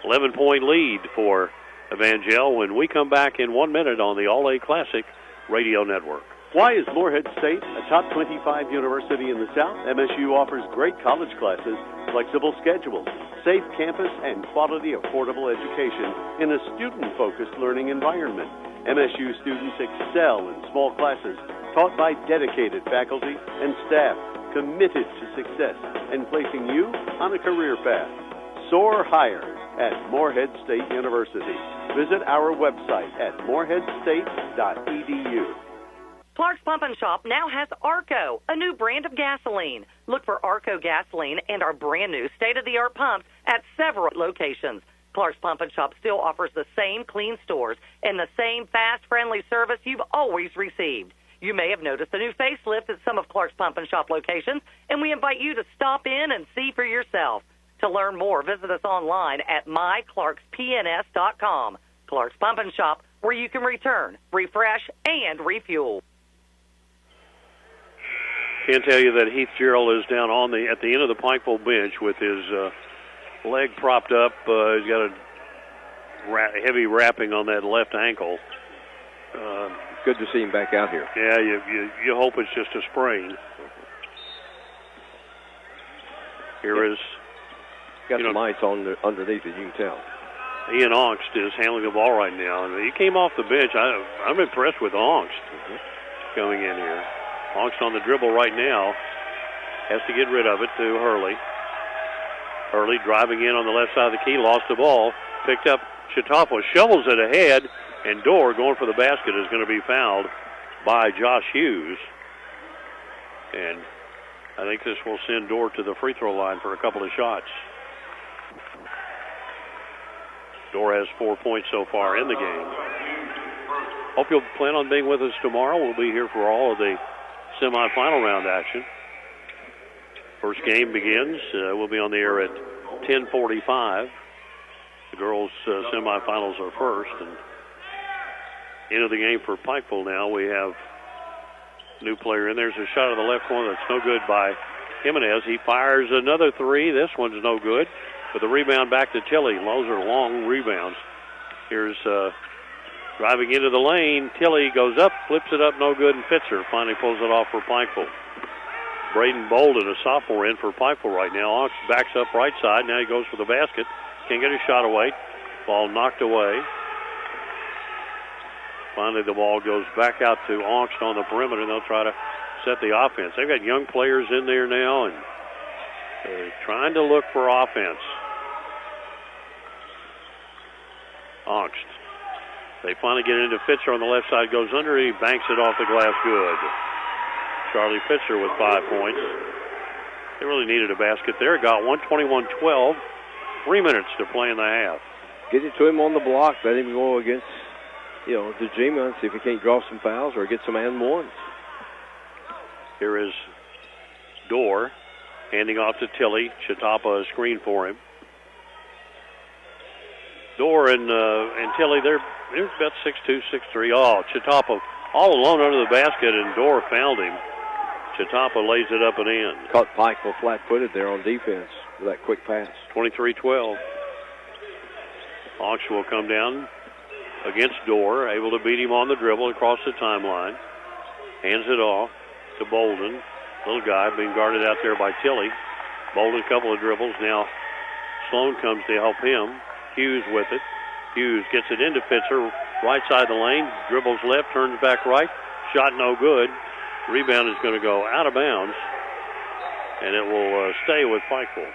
11-point lead for Evangel when we come back in 1 minute on the All-A Classic Radio Network. Why is Morehead State a top 25 university in the South? MSU offers great college classes, flexible schedules, safe campus, and quality, affordable education in a student-focused learning environment. MSU students excel in small classes taught by dedicated faculty and staff committed to success and placing you on a career path. Soar higher at Morehead State University. Visit our website at moreheadstate.edu. Clark's Pump and Shop now has Arco, a new brand of gasoline. Look for Arco gasoline and our brand new state-of-the-art pumps at several locations. Clark's Pump and Shop still offers the same clean stores and the same fast, friendly service you've always received. You may have noticed a new facelift at some of Clark's Pump and Shop locations, and we invite you to stop in and see for yourself. To learn more, visit us online at myclarkspns.com. Clark's Pump and Shop, where you can return, refresh, and refuel. Can't tell you that Heath Gerald is down at the end of the Pikeville bench with his leg propped up. He's got a heavy wrapping on that left ankle. Good to see him back out here. Yeah, you hope it's just a sprain. Here is got some ice on underneath it, you can tell. Ian Ongst is handling the ball right now, and he came off the bench. I'm impressed with Ongst coming in here. Ongst on the dribble right now. Has to get rid of it to Hurley. Hurley driving in on the left side of the key, lost the ball, picked up Chatapa, shovels it ahead, and Dorr going for the basket is going to be fouled by Josh Hughes. And I think this will send Dorr to the free throw line for a couple of shots. Dorr has 4 points so far in the game. Hope you'll plan on being with us tomorrow. We'll be here for all of the semifinal round action. First game begins. We'll be on the air at 10:45. The girls' semifinals are first. And into the game for Pikeville now. We have a new player in. There's a shot of the left corner that's no good by Jimenez. He fires another three. This one's no good. But the rebound back to Tilley. Those are long rebounds. Here's driving into the lane. Tilley goes up, flips it up, no good, and Fitzer finally pulls it off for Pikeville. Braden Bolden, a sophomore, in for Pikeville right now. Ongst backs up right side. Now he goes for the basket. Can't get his shot away. Ball knocked away. Finally, the ball goes back out to Ongst on the perimeter, and they'll try to set the offense. They've got young players in there now, and They're trying to look for offense. Ongst. They finally get into Fitzer on the left side. Goes under. He banks it off the glass. Good. Charlie Fitzer with 5 points. They really needed a basket there. Got 121-12. 3 minutes to play in the half. Get it to him on the block. Let him go against, the Jima and see if he can't draw some fouls or get some and ones. Here is Dorr handing off to Tilly. Chatapa a screen for him. Dorr and Tilly, they're about 6'2", 6'3". Oh, Chatapa all alone under the basket, and Dorr found him. Chatapa lays it up and in. Caught Pikeville flat-footed there on defense with that quick pass. 23-12. Hawks will come down against Dorr, able to beat him on the dribble across the timeline. Hands it off to Bolden. Little guy being guarded out there by Tilly. Bolden, a couple of dribbles. Now Sloan comes to help him. Hughes with it. Hughes gets it into Fitzer. Right side of the lane. Dribbles left, turns back right. Shot no good. Rebound is going to go out of bounds. And it will stay with Pikeville.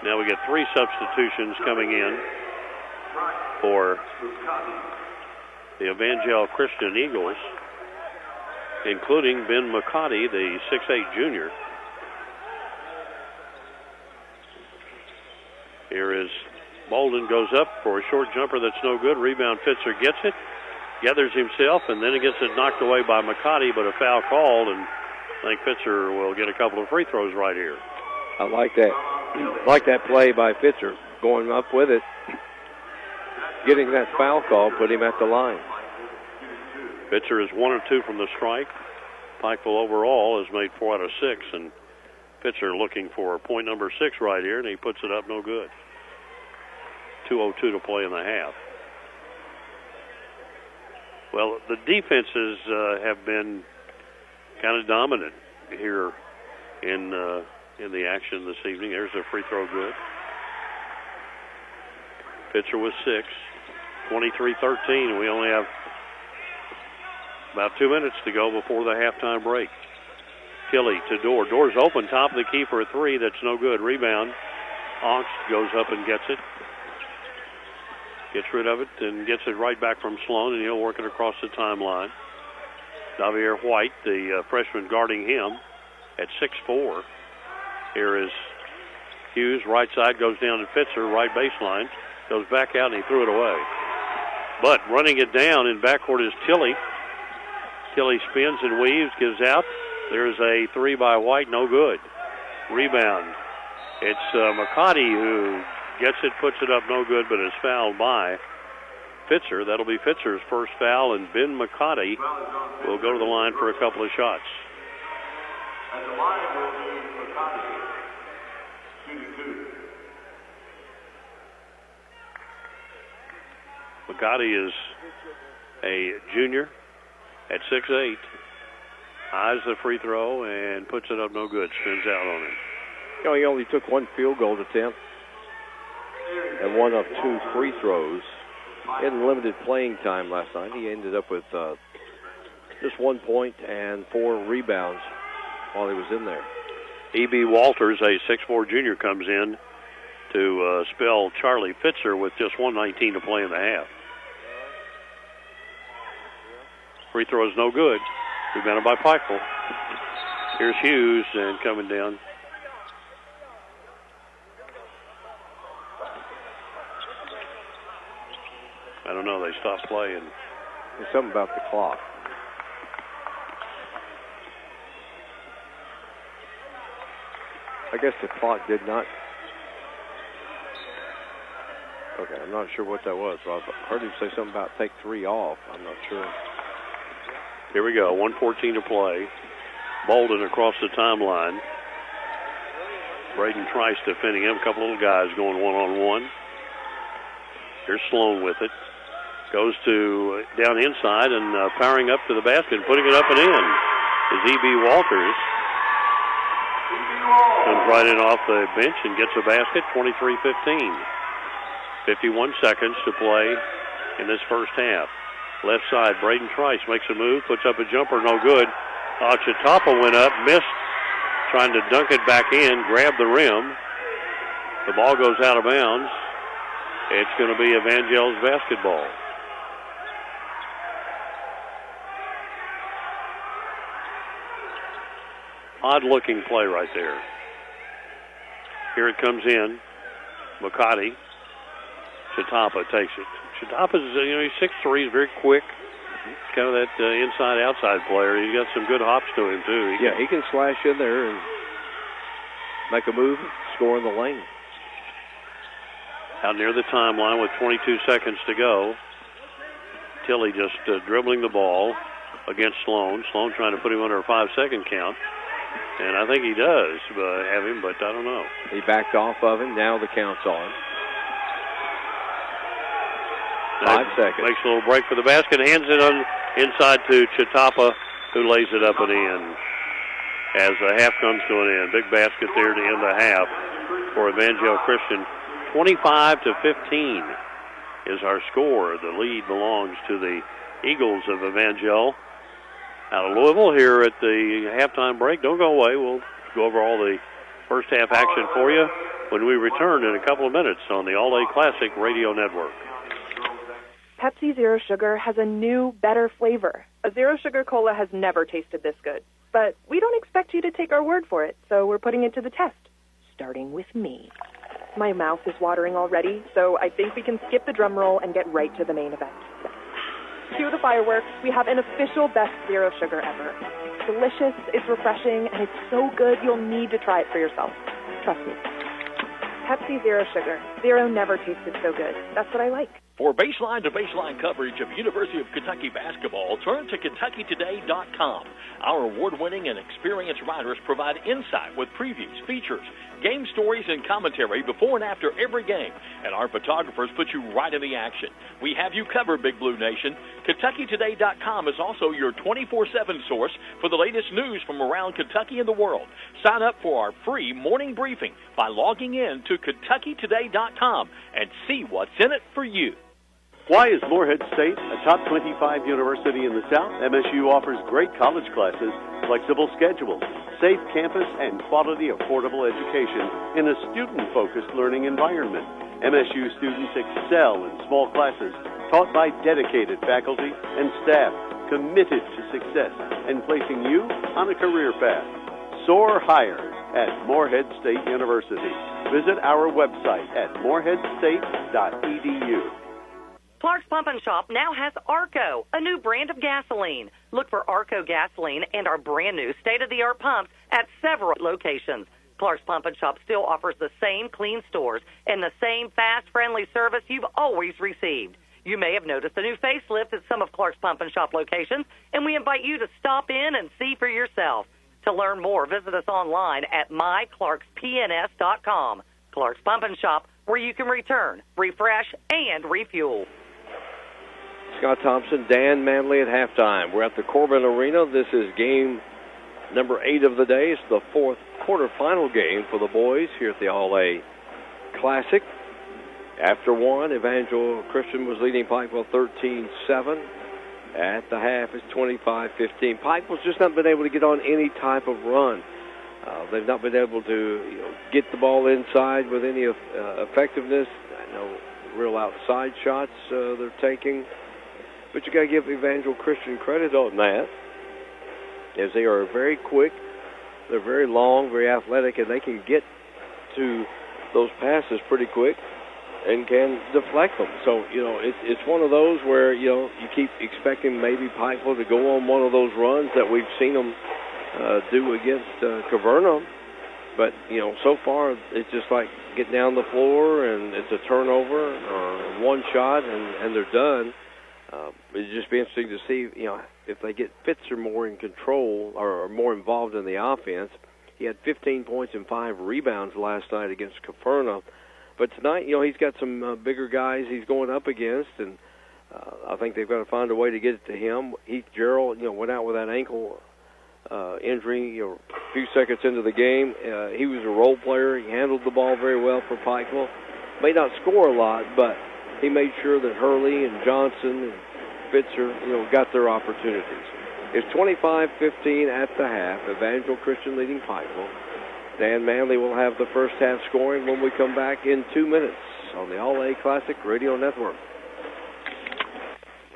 Now we get 3 substitutions coming in for the Evangel Christian Eagles, including Ben McCotty, the 6'8 junior. Here is Bolden, goes up for a short jumper that's no good. Rebound, Fitzer gets it, gathers himself, and then he gets it knocked away by McCotty, but a foul called, and I think Fitzer will get a couple of free throws right here. I like that. Like that play by Fitzer, going up with it. Getting that foul call, put him at the line. Fitzer is 1 of 2 from the strike. Pikeville overall has made 4 out of 6, and Fitzer looking for point number 6 right here, and he puts it up no good. 2:02 to play in the half. Well, the defenses have been kind of dominant here in the action this evening. There's a free throw good. Fitzer with 6. 23-13. We only have about 2 minutes to go before the halftime break. Tilly to Dorr. Door's open, top of the key for a 3. That's no good. Rebound. Ongst goes up and gets it. Gets rid of it and gets it right back from Sloan, and he'll work it across the timeline. Xavier White, the freshman guarding him at 6'4". Here is Hughes. Right side goes down to Fitzer. Right baseline. Goes back out, and he threw it away. But running it down in backcourt is Tilly. Tilly spins and weaves, gives out. There's a 3 by White, no good. Rebound. It's McCotty who gets it, puts it up, no good, but is fouled by Fitzer. That'll be Fitzer's first foul, and Ben McCotty will go to the line for a couple of shots. At the line will be McCotty, 2-2. McCotty is a junior at 6'8". Eyes the free throw and puts it up no good. Spins out on him. He only took 1 field goal attempt and 1 of 2 free throws. He had limited playing time last night. He ended up with just 1 point and 4 rebounds while he was in there. E.B. Walters, a 6'4 junior, comes in to spell Charlie Fitzer with just 1:19 to play in the half. Free throw is no good. Rebounded by Pikeville. Here's Hughes and coming down. I don't know. They stopped playing. There's something about the clock. I guess the clock did not. Okay, I'm not sure what that was. I heard him say something about take 3 off. I'm not sure. Here we go. 1:14 to play. Bolden across the timeline. Braden Trice defending him. A couple little guys going one-on-one. Here's Sloan with it. Goes to down inside and powering up to the basket and putting it up and in is E.B. Walters. Comes right in off the bench and gets a basket, 23-15. 51 seconds to play in this first half. Left side, Braden Trice makes a move, puts up a jumper, no good. Chatapa went up, missed trying to dunk it back in, grab the rim. The ball goes out of bounds. It's going to be Evangel's basketball. Odd-looking play right there. Here it comes in. McCarty. Chatapa takes it. Chatapa's, he's 6'3", he's very quick. He's kind of that inside-outside player. He's got some good hops to him, too. He can slash in there and make a move, score in the lane. Out near the timeline with 22 seconds to go. Tilley just dribbling the ball against Sloan. Sloan trying to put him under a 5-second count. And I think he does have him, but I don't know. He backed off of him. Now the count's on. 5 seconds. Makes a little break for the basket. Hands it on inside to Chatapa, who lays it up and in. As the half comes to an end. Big basket there to end the half for Evangel Christian. 25-15 is our score. The lead belongs to the Eagles of Evangel. Out of Louisville here at the halftime break. Don't go away. We'll go over all the first half action for you when we return in a couple of minutes on the All-A Classic Radio Network. Pepsi Zero Sugar has a new, better flavor. A Zero Sugar Cola has never tasted this good. But we don't expect you to take our word for it, so we're putting it to the test. Starting with me. My mouth is watering already, so I think we can skip the drum roll and get right to the main event. Cue the fireworks. We have an official best Zero Sugar ever. It's delicious, it's refreshing, and it's so good you'll need to try it for yourself. Trust me. Pepsi Zero Sugar. Zero never tasted so good. That's what I like. For baseline-to-baseline coverage of University of Kentucky basketball, turn to KentuckyToday.com. Our award-winning and experienced writers provide insight with previews, features, game stories, and commentary before and after every game. And our photographers put you right in the action. We have you covered, Big Blue Nation. KentuckyToday.com is also your 24/7 source for the latest news from around Kentucky and the world. Sign up for our free morning briefing by logging in to KentuckyToday.com and see what's in it for you. Why is Morehead State a top 25 university in the South? MSU offers great college classes, flexible schedules, safe campus, and quality, affordable education in a student-focused learning environment. MSU students excel in small classes taught by dedicated faculty and staff committed to success and placing you on a career path. Soar higher at Morehead State University. Visit our website at moreheadstate.edu. Clark's Pump and Shop now has Arco, a new brand of gasoline. Look for Arco gasoline and our brand new state-of-the-art pumps at several locations. Clark's Pump and Shop still offers the same clean stores and the same fast, friendly service you've always received. You may have noticed a new facelift at some of Clark's Pump and Shop locations, and we invite you to stop in and see for yourself. To learn more, visit us online at myclarkspns.com. Clark's Pump and Shop, where you can return, refresh, and refuel. Scott Thompson, Dan Manley at halftime. We're at the Corbin Arena. This is game number 8 of the day. It's the 4th quarterfinal game for the boys here at the All-A Classic. After one, Evangel Christian was leading Pikeville 13-7. At the half, it's 25-15. Pikeville's just not been able to get on any type of run. They've not been able to get the ball inside with any effectiveness. No real outside shots they're taking. But you got to give Evangel Christian credit on that, as they are very quick, they're very long, very athletic, and they can get to those passes pretty quick and can deflect them. So, it's one of those where, you keep expecting maybe Pikeville to go on one of those runs that we've seen them do against Verona. But, so far it's just like get down the floor and it's a turnover or one shot and they're done. It'd just be interesting to see, if they get Fitzer more in control or more involved in the offense. He had 15 points and 5 rebounds last night against Verona. But tonight, he's got some bigger guys he's going up against, and I think they've got to find a way to get it to him. Heath Gerald, went out with that ankle injury, a few seconds into the game. He was a role player. He handled the ball very well for Pikeville. May not score a lot, but he made sure that Hurley and Johnson and Fitzer, got their opportunities. It's 25-15 at the half. Evangel Christian leading Pikeville. Dan Manley will have the first half scoring when we come back in 2 minutes on the All-A Classic Radio Network.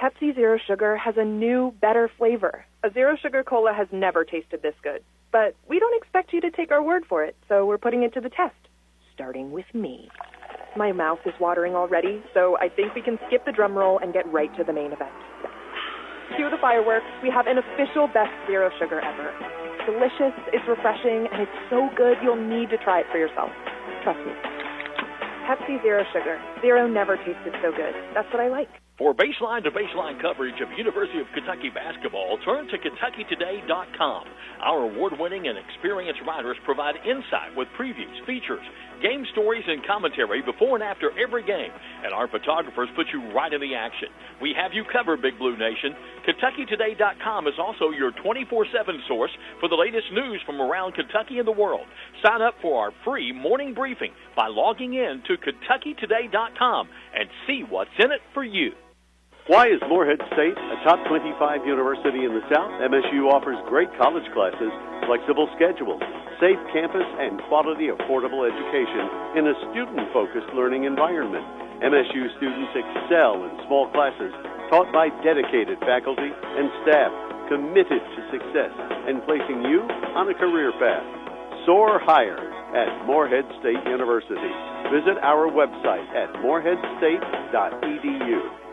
Pepsi Zero Sugar has a new, better flavor. A Zero Sugar Cola has never tasted this good. But we don't expect you to take our word for it, so we're putting it to the test. Starting with me. My mouth is watering already, so I think we can skip the drum roll and get right to the main event. Cue the fireworks. We have an official best Zero Sugar ever. It's delicious, it's refreshing, and it's so good you'll need to try it for yourself. Trust me. Pepsi Zero Sugar. Zero never tasted so good. That's what I like. For baseline-to-baseline coverage of University of Kentucky basketball, turn to KentuckyToday.com. Our award-winning and experienced writers provide insight with previews, features, game stories, and commentary before and after every game. And our photographers put you right in the action. We have you covered, Big Blue Nation. KentuckyToday.com is also your 24/7 source for the latest news from around Kentucky and the world. Sign up for our free morning briefing by logging in to KentuckyToday.com and see what's in it for you. Why is Morehead State a top 25 university in the South? MSU offers great college classes, flexible schedules, safe campus, and quality, affordable education in a student-focused learning environment. MSU students excel in small classes taught by dedicated faculty and staff committed to success and placing you on a career path. Soar higher at Morehead State University. Visit our website at moreheadstate.edu.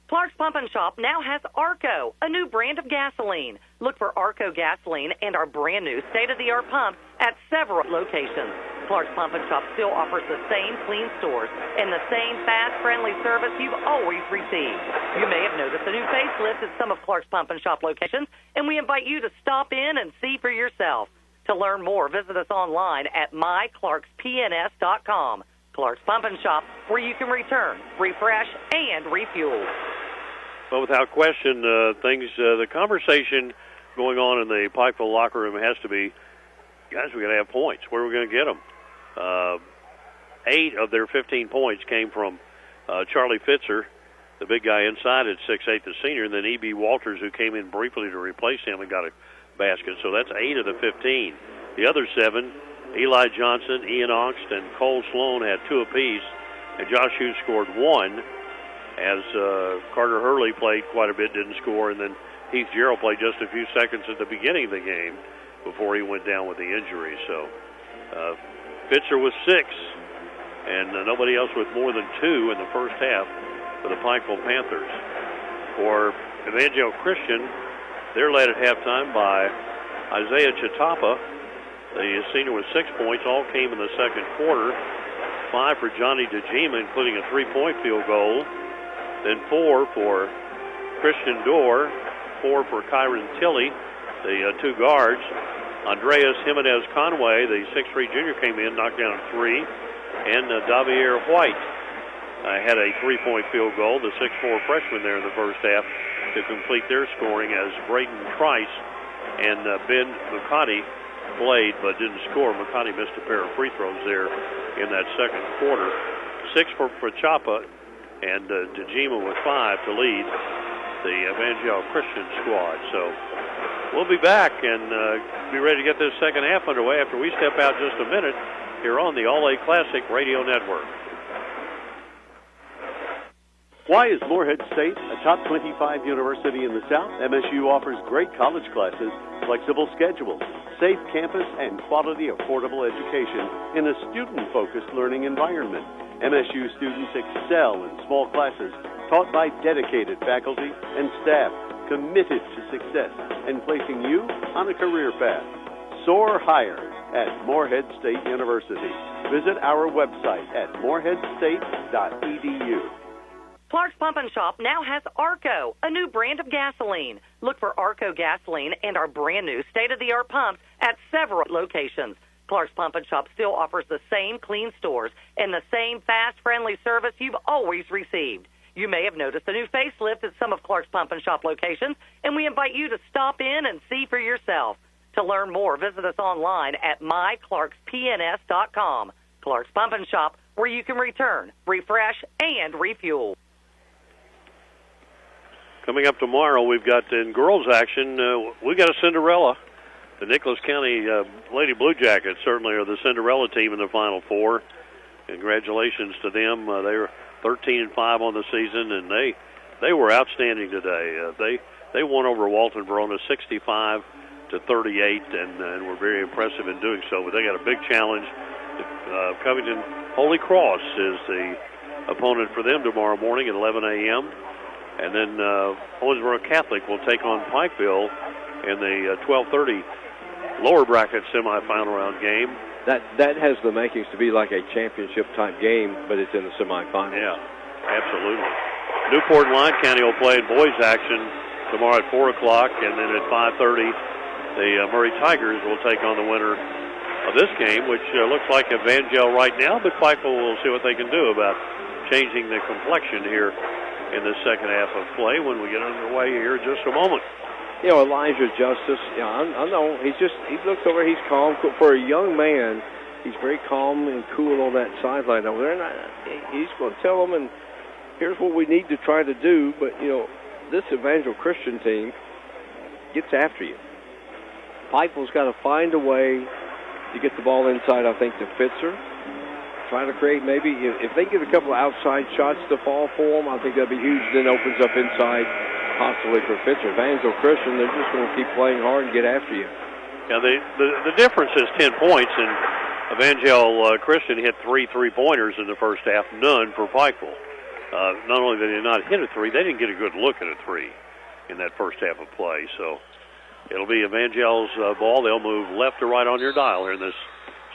Clark's Pump and Shop now has Arco, a new brand of gasoline. Look for Arco gasoline and our brand new state-of-the-art pump at several locations. Clark's Pump and Shop still offers the same clean stores and the same fast, friendly service you've always received. You may have noticed a new facelift at some of Clark's Pump and Shop locations, and we invite you to stop in and see for yourself. To learn more, visit us online at myclarkspns.com. Clark's Pump and Shop, where you can return, refresh, and refuel. Well, without question, the conversation going on in the Pikeville locker room has to be, guys, we got to have points. Where are we going to get them? 8 of their 15 points came from Charlie Fitzer, the big guy inside at 6'8", the senior, and then E.B. Walters, who came in briefly to replace him and got a basket. So that's 8 of the 15. The other 7, Eli Johnson, Ian Oxt, and Cole Sloan had 2 apiece, and Josh Hughes scored 1. As Carter Hurley played quite a bit, didn't score, and then Heath Gerald played just a few seconds at the beginning of the game before he went down with the injury. So Fitzer was 6, and nobody else with more than 2 in the first half for the Pikeville Panthers. For Evangel Christian, they're led at halftime by Isaiah Chatapa. The senior with 6 points, all came in the second quarter. 5 for Johnny DeGima, including a 3-point field goal. Then 4 for Christian Dorr, 4 for Kyron Tilley, the 2 guards. Andreas Jimenez Conway, the 6'3 junior, came in, knocked down a 3. And Davier White had a 3-point field goal, the 6'4 freshman there in the first half, to complete their scoring as Braden Trice and Ben McCarty played but didn't score. McCarty missed a pair of free throws there in that second quarter. 6 for Chapa and DeGima with 5 to lead the Evangel Christian squad. So we'll be back and be ready to get this second half underway after we step out just a minute here on the All-A Classic Radio Network. Why is Morehead State a top 25 university in the South? MSU offers great college classes, flexible schedules, safe campus, and quality, affordable education in a student-focused learning environment. MSU students excel in small classes taught by dedicated faculty and staff committed to success and placing you on a career path. Soar higher at Morehead State University. Visit our website at moreheadstate.edu. Clark's Pump and Shop now has Arco, a new brand of gasoline. Look for Arco gasoline and our brand new state-of-the-art pumps at several locations. Clark's Pump and Shop still offers the same clean stores and the same fast, friendly service you've always received. You may have noticed a new facelift at some of Clark's Pump and Shop locations, and we invite you to stop in and see for yourself. To learn more, visit us online at myclarkspns.com. Clark's Pump and Shop, where you can return, refresh, and refuel. Coming up tomorrow, we've got in girls action, we got a Cinderella. The Nicholas County Lady Blue Jackets certainly are the Cinderella team in the Final Four. Congratulations to them. They were 13-5 on the season, and they were outstanding today. They won over Walton Verona 65-38, and were very impressive in doing so. But they got a big challenge. Covington Holy Cross is the opponent for them tomorrow morning at 11 a.m. And then Owensboro Catholic will take on Pikeville in the 12:30 lower bracket semifinal round game. That has the makings to be like a championship-type game, but it's in the semifinals. Yeah, absolutely. Newport and Lyon County will play in boys action tomorrow at 4 o'clock, and then at 5:30 the Murray Tigers will take on the winner of this game, which looks like Evangel right now, but Pikeville will see what they can do about changing the complexion here in the second half of play when we get underway here in just a moment. You know, Elijah Justice, I know, he looks over, he's calm. For a young man, he's very calm and cool on that sideline over there. And he's going to tell them, and here's what we need to try to do. But, you know, this Evangel Christian team gets after you. Pikeville's got to find a way to get the ball inside, I think, to Fitzer. Try to create maybe, if they get a couple of outside shots to fall for them, I think that'd be huge. Then opens up inside, possibly for Fitzer. Evangel Christian, they're just going to keep playing hard and get after you. Yeah, the difference is 10 points, and Evangel Christian hit 3 3-pointers in the first half, none for Pikeville. Not only did they not hit a 3, they didn't get a good look at a 3 in that first half of play. So it'll be Evangel's ball. They'll move left to right on your dial here in this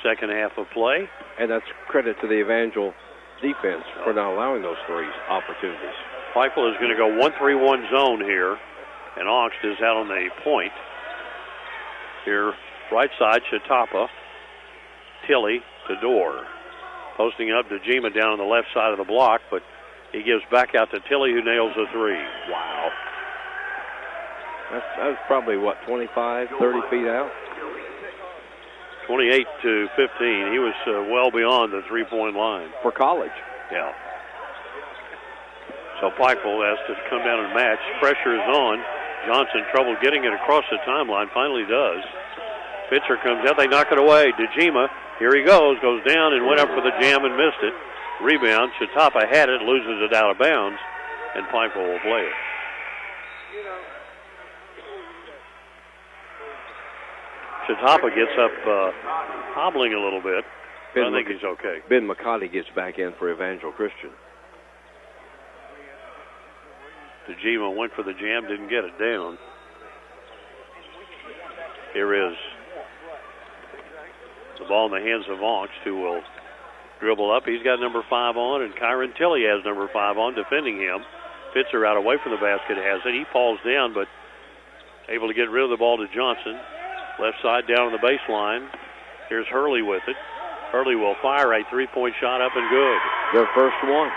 second half of play. And that's credit to the Evangel defense for not allowing those 3 opportunities. Pikeville is going to go 1-3-1 zone here, and Oxt is out on the point. Here, right side, Chatapa, Tilley to Dorr. Posting up to Jima down on the left side of the block, but he gives back out to Tilley, who nails a 3. Wow. That's probably, 25, 30 feet out? 28 to 15. He was well beyond the three-point line. For college. Yeah. So Pikeville has to come down and match. Pressure is on. Johnson trouble getting it across the timeline. Finally does. Fitzer comes out. They knock it away. DeJima, here he goes down and went up for the jam and missed it. Rebound. Chatapa had it, loses it out of bounds, and Pikeville will play it. Chatapa gets up hobbling a little bit, but I think he's okay. Ben McCarty gets back in for Evangel Christian. DeJima went for the jam, didn't get it down. Here is the ball in the hands of Oxt, who will dribble up. He's got number 5 on, and Kyron Tilley has number 5 on, defending him. Fitzer out away from the basket has it. He falls down, but able to get rid of the ball to Johnson. Left side down on the baseline. Here's Hurley with it. Hurley will fire a 3-point shot up and good. Their first one.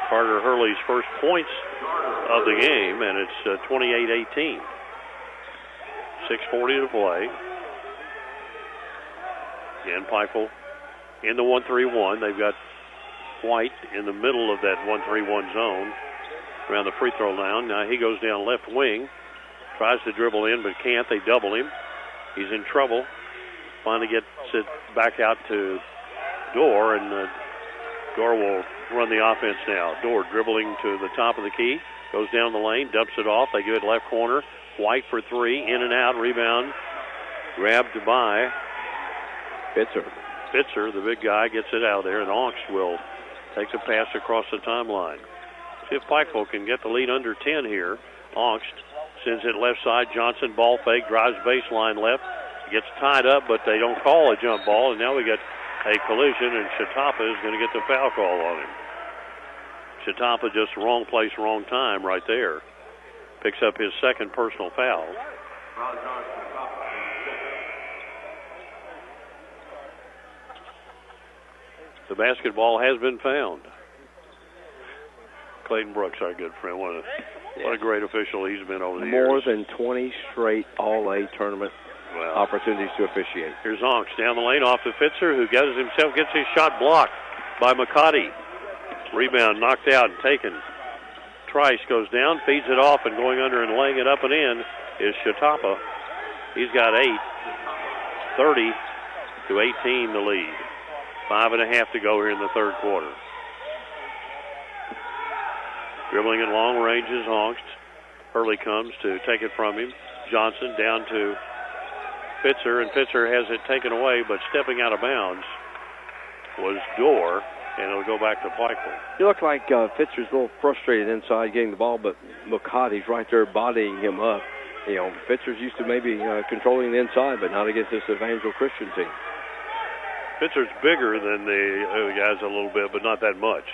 Carter Hurley's first points of the game, and it's 28-18. 6:40 to play. Again, Pikeville in the 1-3-1. They've got White in the middle of that 1-3-1 zone around the free throw line. Now he goes down left wing. Tries to dribble in, but can't. They double him. He's in trouble. Finally gets it back out to Dorr, and Dorr will run the offense now. Dorr dribbling to the top of the key. Goes down the lane, dumps it off. They give it left corner. White for 3. In and out. Rebound. Grabbed by Fitzer. Fitzer, the big guy, gets it out of there, and Oxt will take the pass across the timeline. See if Pikeville can get the lead under 10 here. Oxt sends it left side. Johnson ball fake, drives baseline left. Gets tied up, but they don't call a jump ball, and now we get a collision, and Chatapa is going to get the foul call on him. Chatapa just wrong place, wrong time right there. Picks up his second personal foul. The basketball has been found. Clayton Brooks, our good friend, what a great official he's been over the years. More than 20 straight All-A tournament opportunities to officiate. Here's Oxt down the lane off to Fitzer, who gets his shot blocked by McCarty. Rebound knocked out and taken. Trice goes down, feeds it off, and going under and laying it up and in is Shatapa. He's got 8. 30-18 the lead. 5.5 to go here in the third quarter. Dribbling at long range is Hongst. Hurley comes to take it from him. Johnson down to Fitzer, and Fitzer has it taken away, but stepping out of bounds was Dorr, and it'll go back to Pikeville. You look like Fitzer's a little frustrated inside getting the ball, but McCarty's right there bodying him up. You know, Fitzer's used to maybe controlling the inside, but not against this Evangel Christian team. Fitzer's bigger than the other guys a little bit, but not that much.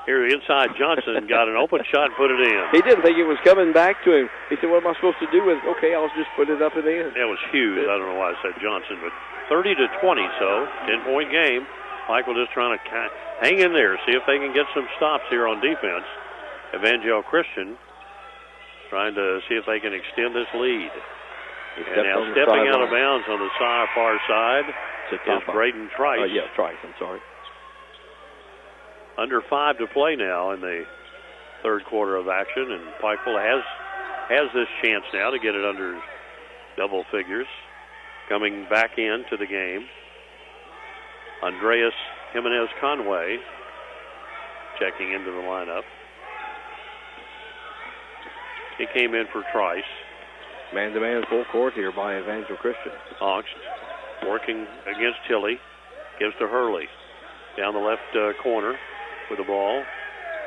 Here inside, Johnson got an open shot and put it in. He didn't think it was coming back to him. He said, what am I supposed to do with it? Okay, I'll just put it up and in. That was Hughes. I don't know why I said Johnson, but 30-20, so 10-point game. Michael just trying to hang in there, see if they can get some stops here on defense. Evangel Christian trying to see if they can extend this lead. And now stepping out of bounds on the far side is Braden Trice. Oh, yeah, Trice, I'm sorry. Under 5 to play now in the third quarter of action, and Pikeville has this chance now to get it under double figures. Coming back into the game, Andreas Jimenez Conway checking into the lineup. He came in for Trice. Man-to-man full court here by Evangel Christian. Hawks working against Tilley. Gives to Hurley. Down the left corner with the ball.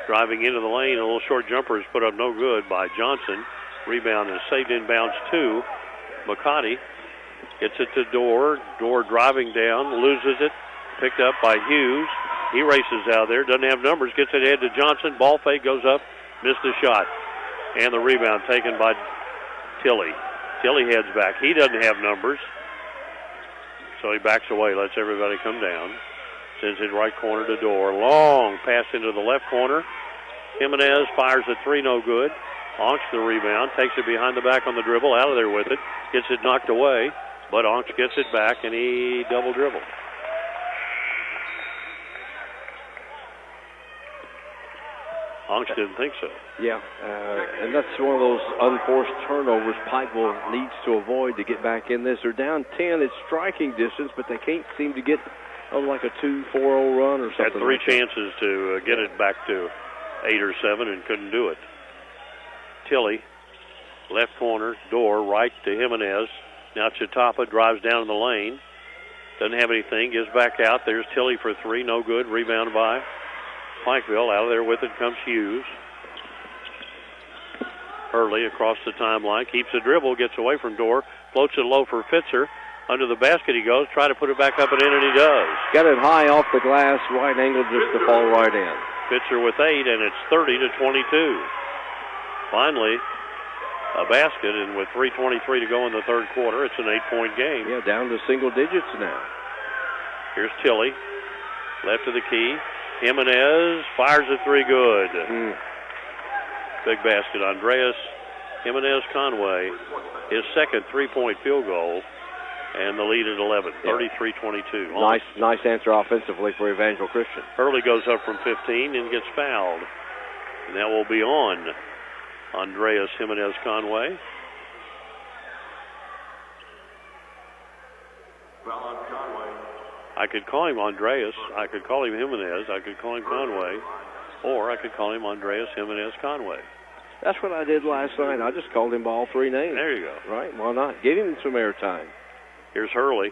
Driving into the lane. A little short jumper is put up no good by Johnson. Rebound is saved inbounds to McCarty. Gets it to Dorr. Dorr driving down. Loses it. Picked up by Hughes. He races out there. Doesn't have numbers. Gets it ahead to Johnson. Ball fake goes up. Missed the shot. And the rebound taken by Tilley. Tilley heads back. He doesn't have numbers. So he backs away, lets everybody come down. Sends it right corner to Dorr. Long pass into the left corner. Jimenez fires a three, no good. Onks the rebound, takes it behind the back on the dribble, out of there with it. Gets it knocked away, but Onks gets it back, and he double dribbled. Onks didn't think so. Yeah, and that's one of those unforced turnovers Pikeville needs to avoid to get back in this. They're down 10 at striking distance, but they can't seem to get like a 2-4-0 run or something. Had three chances to get it back to 8 or 7 and couldn't do it. Tilley, left corner, Dorr, right to Jimenez. Now Chatapa drives down in the lane. Doesn't have anything, gives back out. There's Tilley for three, no good. Rebound by Pikeville. Out of there with it comes Hughes. Hurley across the timeline, keeps the dribble, gets away from Dorr, floats it low for Fitzer. Under the basket he goes, try to put it back up and in, and he does. Got it high off the glass, right angle just to fall right in. Fitzer with 8, and it's 30-22. Finally, a basket, and with 3:23 to go in the third quarter, it's an 8-point game. Yeah, down to single digits now. Here's Tilley, left of the key. Jimenez fires a three, good. Big basket. Andreas Jimenez Conway, his second 3-point field goal, and the lead at 11, 33-22. Nice answer offensively for Evangel Christian. Hurley goes up from 15 and gets fouled. And that will be on Andreas Jimenez Conway. I could call him Andreas, I could call him Jimenez, I could call him Conway, or I could call him Andreas Jimenez Conway. That's what I did last night. I just called him by all three names. There you go. Right, why not? Give him some airtime. Here's Hurley.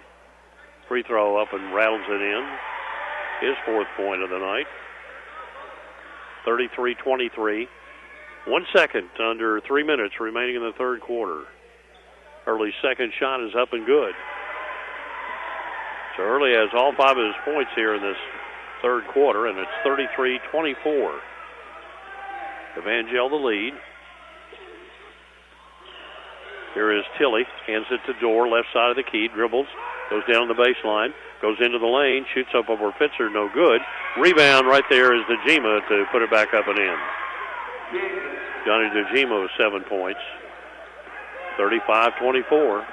Free throw up and rattles it in. His fourth point of the night. 33-23. 1 second, under 3 minutes remaining in the third quarter. Hurley's second shot is up and good. So Hurley has all 5 of his points here in this third quarter, and it's 33-24. Evangel the lead. Here is Tilley, hands it to Dorr, left side of the key, dribbles, goes down the baseline, goes into the lane, shoots up over Fitzer, no good. Rebound right there is Dejima to put it back up and in. Johnny Dejima with 7 points. 35-24.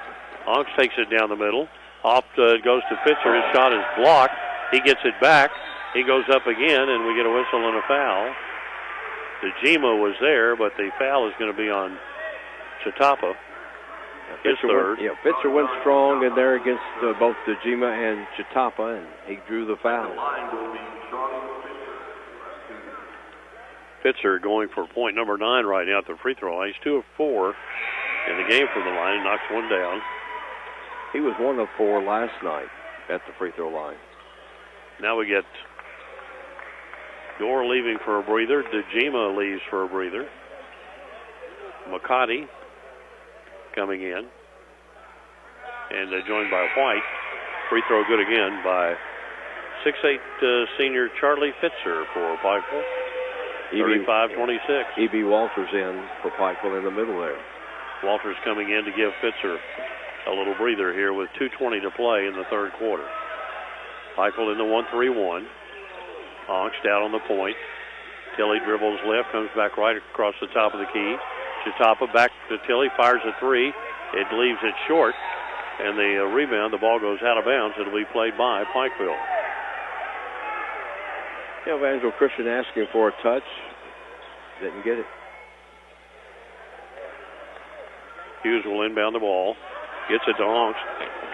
Onks takes it down the middle. Off goes to Fitzer. His shot is blocked. He gets it back. He goes up again, and we get a whistle and a foul. DeGima was there, but the foul is going to be on Chatapa. His third. Pitcher went strong in there against both DeGima and Chatapa, and he drew the foul. Pitcher going for point number 9 right now at the free throw line. He's 2 of 4 in the game from the line. He knocks one down. He was 1 of 4 last night at the free throw line. Now we get Dorr leaving for a breather. DeGima leaves for a breather. McCarty coming in. And joined by White. Free throw good again by 6'8" senior Charlie Fitzer for Pikeville. 35-26. E.B. Walters in for Pikeville in the middle there. Walters coming in to give Fitzer a little breather here with 2:20 to play in the third quarter. Pikeville in the 1-3-1. Ongst out on the point. Tilley dribbles left, comes back right across the top of the key. Chatapa back to Tilley, fires a three. It leaves it short, and the rebound, the ball goes out of bounds. It'll be played by Pikeville. Evangel Christian asking for a touch. Didn't get it. Hughes will inbound the ball. Gets it to Ongst.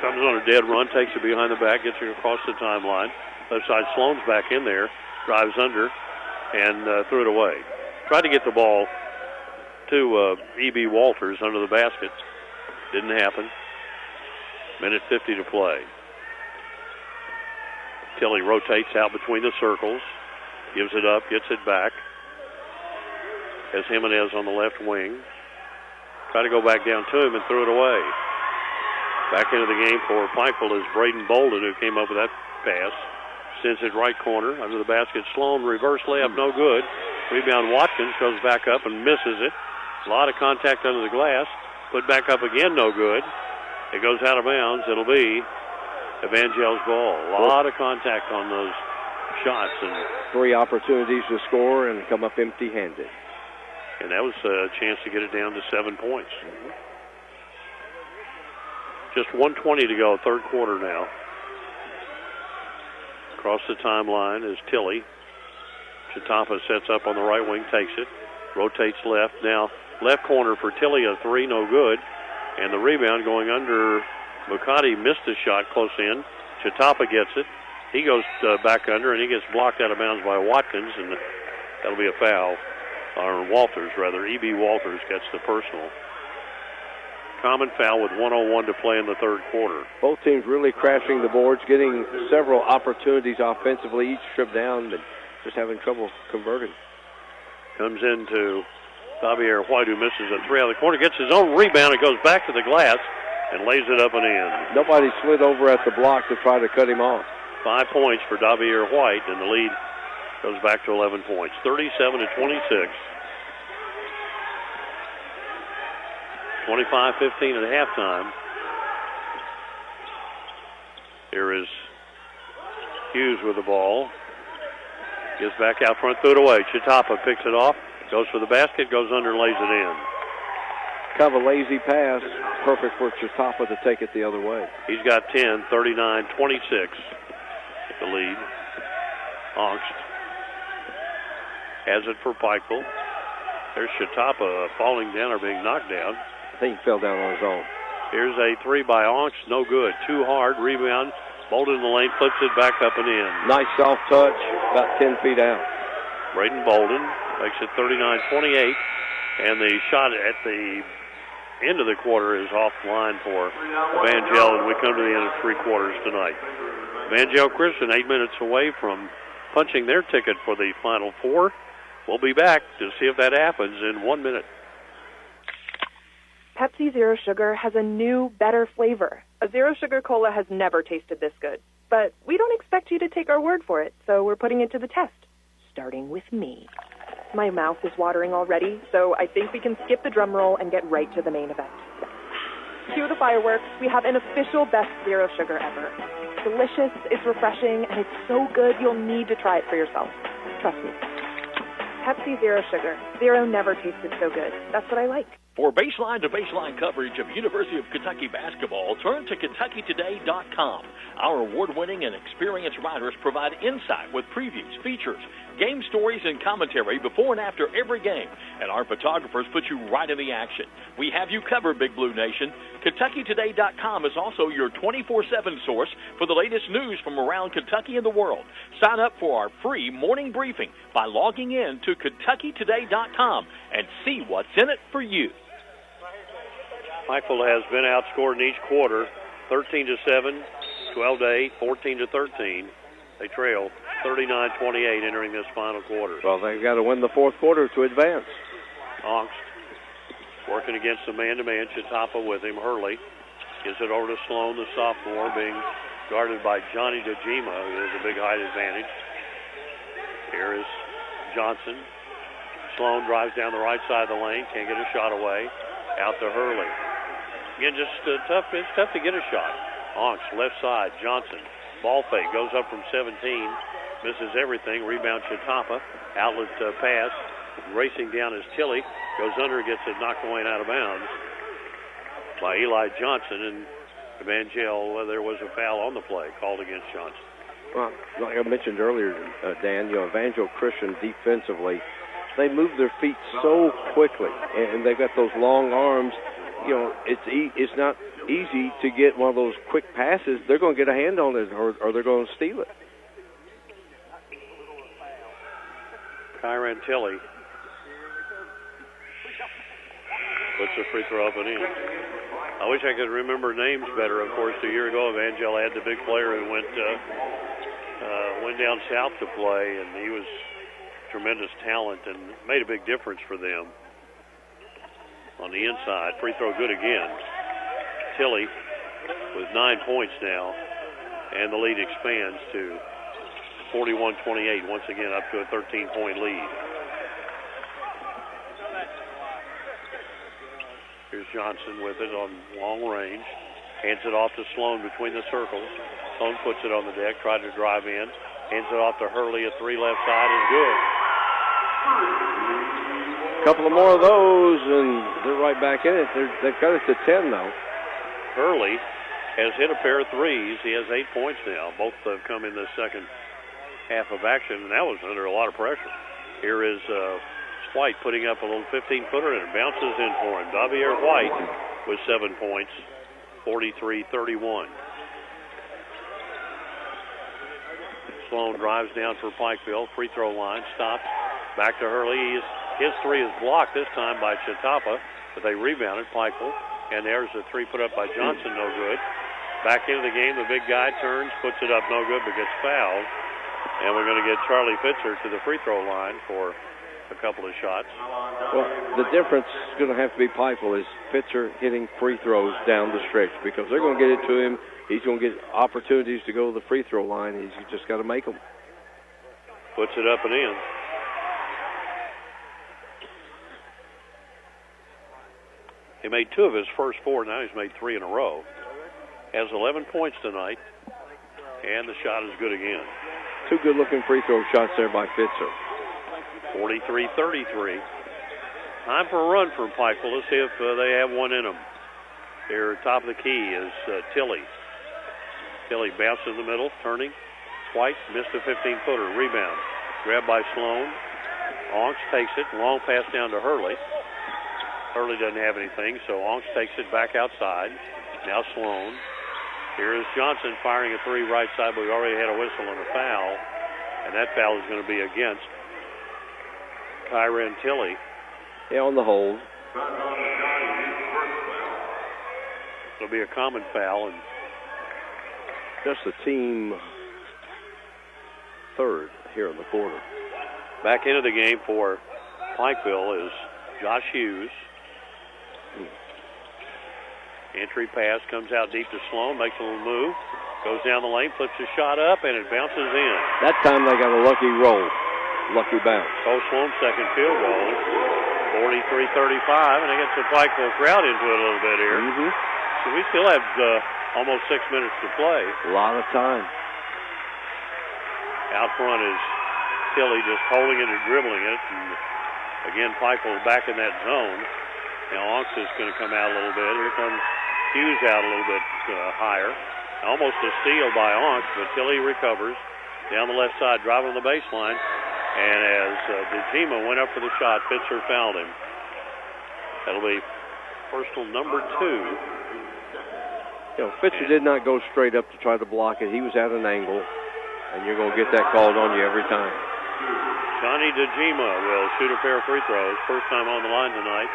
Comes on a dead run, takes it behind the back, gets it across the timeline. Left side, Sloan's back in there. Drives under and threw it away. Tried to get the ball to E.B. Walters under the basket. Didn't happen. Minute 50 to play. Tilley rotates out between the circles. Gives it up, gets it back. Has Jimenez on the left wing. Try to go back down to him and threw it away. Back into the game for Pikeville is Braden Bolden, who came up with that pass. Sends it right corner under the basket. Sloan reverse layup, no good. Rebound Watkins goes back up and misses it. A lot of contact under the glass. Put back up again, no good. It goes out of bounds. It'll be Evangel's ball. A lot of contact on those shots. And 3 opportunities to score and come up empty-handed. And that was a chance to get it down to 7 points. Just 1:20 to go, third quarter now. Across the timeline is Tilley. Chatapa sets up on the right wing, takes it. Rotates left. Now left corner for Tilley, a three, no good. And the rebound going under. McCarty missed the shot close in. Chatapa gets it. He goes back under, and he gets blocked out of bounds by Watkins, and that'll be a foul. Or Walters, rather. E.B. Walters gets the personal. Common foul with 1:01 to play in the third quarter. Both teams really crashing the boards, getting several opportunities offensively, each trip down, and just having trouble converting. Comes into Javier White, who misses a three out of the corner, gets his own rebound, and goes back to the glass and lays it up and in. Nobody slid over at the block to try to cut him off. 5 points for Javier White, and the lead goes back to 11 points, 37-26. 25-15 at halftime. Here is Hughes with the ball. Gets back out front, threw it away. Chatapa picks it off, goes for the basket, goes under, lays it in. Kind of a lazy pass, perfect for Chatapa to take it the other way. He's got 10, 39-26, the lead. Ongst has it for Pikeville. There's Chatapa falling down or being knocked down. I think he fell down on his own. Here's a three by Ongst, no good. Too hard, rebound. Bolden in the lane, flips it back up and in. Nice soft touch, about 10 feet out. Braden Bolden makes it 39-28, and the shot at the end of the quarter is offline for Evangel, and we come to the end of three quarters tonight. Evangel Christian 8 minutes away from punching their ticket for the Final Four. We'll be back to see if that happens in 1 minute. Pepsi Zero Sugar has a new, better flavor. A Zero Sugar Cola has never tasted this good. But we don't expect you to take our word for it, so we're putting it to the test. Starting with me. My mouth is watering already, so I think we can skip the drum roll and get right to the main event. Cue the fireworks. We have an official best Zero Sugar ever. It's delicious, it's refreshing, and it's so good you'll need to try it for yourself. Trust me. Pepsi Zero Sugar. Zero never tasted so good. That's what I like. For baseline-to-baseline coverage of University of Kentucky basketball, turn to KentuckyToday.com. Our award-winning and experienced writers provide insight with previews, features, game stories, and commentary before and after every game. And our photographers put you right in the action. We have you covered, Big Blue Nation. KentuckyToday.com is also your 24/7 source for the latest news from around Kentucky and the world. Sign up for our free morning briefing by logging in to KentuckyToday.com and see what's in it for you. Pikeville has been outscored in each quarter, 13-7, 12-8, 14-13. They trail 39-28 entering this final quarter. Well, they've got to win the fourth quarter to advance. Ongst working against the man-to-man. Chatapa with him. Hurley gives it over to Sloan, the sophomore, being guarded by Johnny DeJima, who has a big height advantage. Here is Johnson. Sloan drives down the right side of the lane, can't get a shot away. Out to Hurley. Again, just tough. It's tough to get a shot. Ongst, left side. Johnson. Ball fake. Goes up from 17. Misses everything. Rebound Chatapa. Outlet pass. Racing down is Tilley. Goes under. Gets it knocked away and out of bounds by Eli Johnson. And Evangel, there was a foul on the play called against Johnson. Well, like I mentioned earlier, Dan, Evangel Christian defensively, they move their feet so quickly, and they've got those long arms. It's not easy to get one of those quick passes. They're going to get a hand on it, or they're going to steal it. Kyron Tilley puts the free throw up and in. I wish I could remember names better. Of course, a year ago, Evangel had the big player who went down south to play, and he was tremendous talent and made a big difference for them. On the inside, free throw good again. Tilley with 9 points now, and the lead expands to 41-28, once again up to a 13-point lead. Here's Johnson with it on long range. Hands it off to Sloan between the circles. Sloan puts it on the deck, tried to drive in. Hands it off to Hurley, a three left side is good. A couple of more of those, and they're right back in it. They've got it to 10 now. Hurley has hit a pair of threes. He has 8 points now. Both have come in the second half of action, and that was under a lot of pressure. Here is White putting up a little 15-footer, and it bounces in for him. Davier White with 7 points, 43-31. Sloan drives down for Pikeville. Free throw line, stops. Back to Hurley. His three is blocked this time by Chatapa, but they rebounded Pikeville. And there's a three put up by Johnson, no good. Back into the game, the big guy turns, puts it up, no good, but gets fouled. And we're going to get Charlie Fitzer to the free throw line for a couple of shots. Well, the difference is going to have to be Pikeville is Fitzer hitting free throws down the stretch, because they're going to get it to him. He's going to get opportunities to go to the free throw line. He's just got to make them. Puts it up and in. He made 2 of his first 4. Now he's made 3 in a row. Has 11 points tonight, and the shot is good again. 2 good-looking free throw shots there by Fitzer. 43-33. Time for a run from Pikeville. Let's see if they have one in them. Here, top of the key is Tilley. Tilley bounces in the middle, turning. White missed a 15-footer. Rebound. Grabbed by Sloan. Ongst takes it. Long pass down to Hurley. Hurley doesn't have anything, so Ongst takes it back outside. Now Sloan. Here is Johnson firing a three right side, but we already had a whistle and a foul. And that foul is going to be against Kyron Tilley. Yeah, on the hold. It'll be a common foul, and just the team third here in the quarter. Back into the game for Pikeville is Josh Hughes. Entry pass comes out deep to Sloan, makes a little move, goes down the lane, flips a shot up, and it bounces in. That time they got a lucky roll, lucky bounce. So Sloan's second field goal, 43-35, and they get the Pikeville crowd into it a little bit here. Mm-hmm. So we still have almost 6 minutes to play. A lot of time. Out front is Tilley just holding it and dribbling it. And again, Pikeville's back in that zone. Now Onks is going to come out a little bit. Here comes Hughes out a little bit higher. Almost a steal by Onks, but Tilly recovers. Down the left side, driving on the baseline. And as DeGima went up for the shot, Fitzer fouled him. That'll be personal number 2. Fitzer did not go straight up to try to block it. He was at an angle, and you're going to get that called on you every time. Johnny DeGima will shoot a pair of free throws. First time on the line tonight.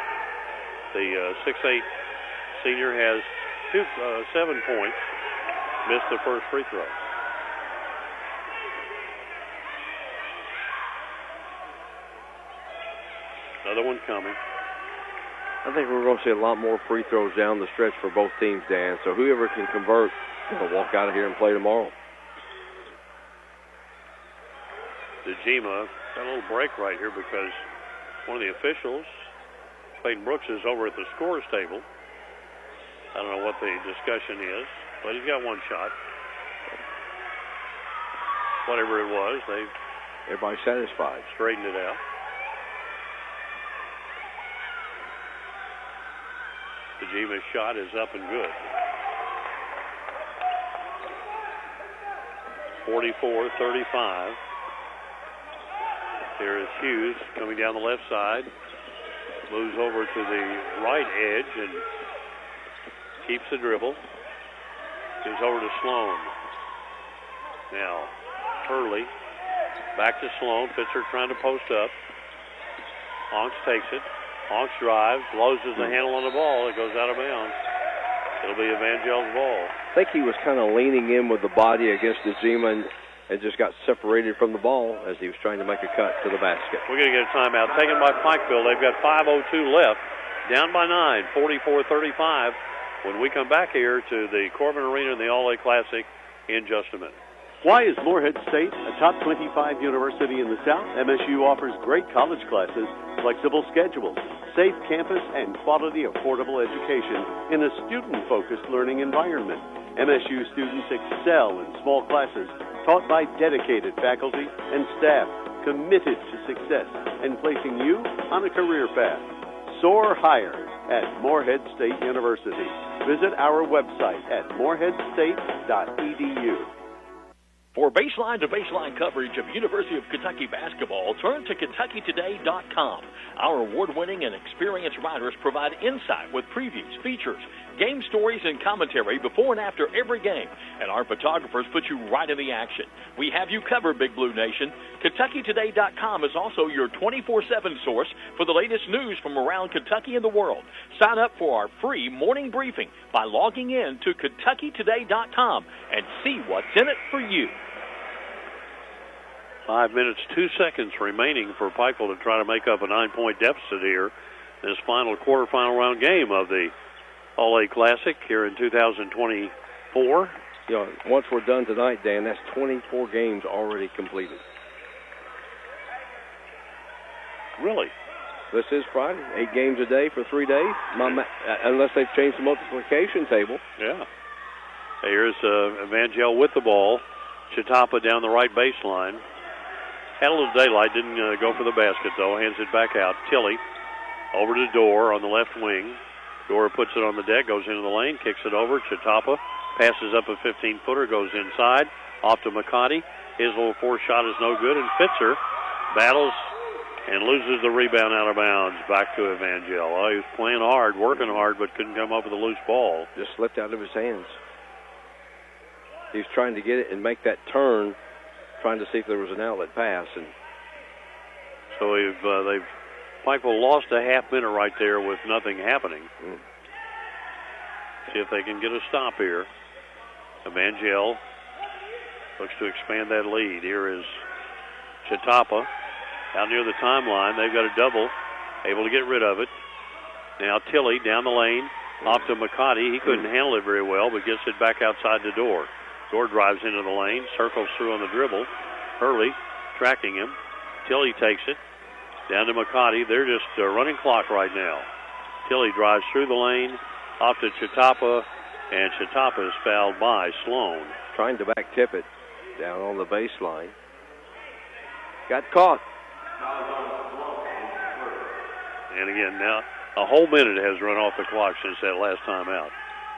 The 6'8 senior has 7 points. Missed the first free throw. Another one coming. I think we're going to see a lot more free throws down the stretch for both teams, Dan. So whoever can convert will walk out of here and play tomorrow. DeGima got a little break right here because one of the officials, Clayton Brooks, is over at the scores table. I don't know what the discussion is, but he's got one shot. Whatever it was, everybody's satisfied. Straightened it out. DeGima's shot is up and good. 44-35. Here is Hughes coming down the left side. Moves over to the right edge and keeps the dribble. Gives over to Sloan. Now, Hurley back to Sloan. Fitzer trying to post up. Honks takes it. Honks drives, loses the handle on the ball. It goes out of bounds. It'll be Evangel's ball. I think he was kind of leaning in with the body against DeGima and just got separated from the ball as he was trying to make a cut to the basket. We're going to get a timeout taken by Pikeville. They've got 5:02 left. Down by 9, 44-35. When we come back here to the Corbin Arena and the All-A Classic in just a minute. Why is Morehead State a top 25 university in the South? MSU offers great college classes, flexible schedules, safe campus, and quality, affordable education in a student-focused learning environment. MSU students excel in small classes taught by dedicated faculty and staff committed to success and placing you on a career path. Soar higher at Morehead State University. Visit our website at moreheadstate.edu. For baseline-to-baseline coverage of University of Kentucky basketball, turn to KentuckyToday.com. Our award-winning and experienced writers provide insight with previews, features, game stories, and commentary before and after every game. And our photographers put you right in the action. We have you covered, Big Blue Nation. KentuckyToday.com is also your 24/7 source for the latest news from around Kentucky and the world. Sign up for our free morning briefing by logging in to KentuckyToday.com and see what's in it for you. 5 minutes, 2 seconds remaining for Pikeville to try to make up a 9-point deficit here. This final quarterfinal round game of the All-A Classic here in 2024. Once we're done tonight, Dan, that's 24 games already completed. Really? This is Friday. 8 games a day for 3 days, unless they've changed the multiplication table. Yeah. Here's Evangel with the ball. Chatapa down the right baseline. Had a little daylight, didn't go for the basket, though. Hands it back out. Tilly over to Dorr on the left wing. Dorr puts it on the deck, goes into the lane, kicks it over. Chatapa passes up a 15-footer, goes inside. Off to McCarty. His little fourth shot is no good, and Fitzer battles and loses the rebound out of bounds. Back to Evangel. Oh, he was playing hard, working hard, but couldn't come up with a loose ball. Just slipped out of his hands. He was trying to get it and make that turn, trying to see if there was an outlet pass. And so Pikeville lost a half minute right there with nothing happening. See if they can get a stop here. Evangel looks to expand that lead. Here is Chatapa out near the timeline. They've got a double, able to get rid of it. Now Tilly down the lane, off to McCarty. He couldn't handle it very well, but gets it back outside the door. Door drives into the lane, circles through on the dribble. Hurley tracking him. Tilly takes it. Down to McCarty. They're just running clock right now. Tilly drives through the lane, off to Chatapa, and Chatapa is fouled by Sloan. Trying to back tip it down on the baseline. Got caught. And again, now A whole minute has run off the clock since that last time out.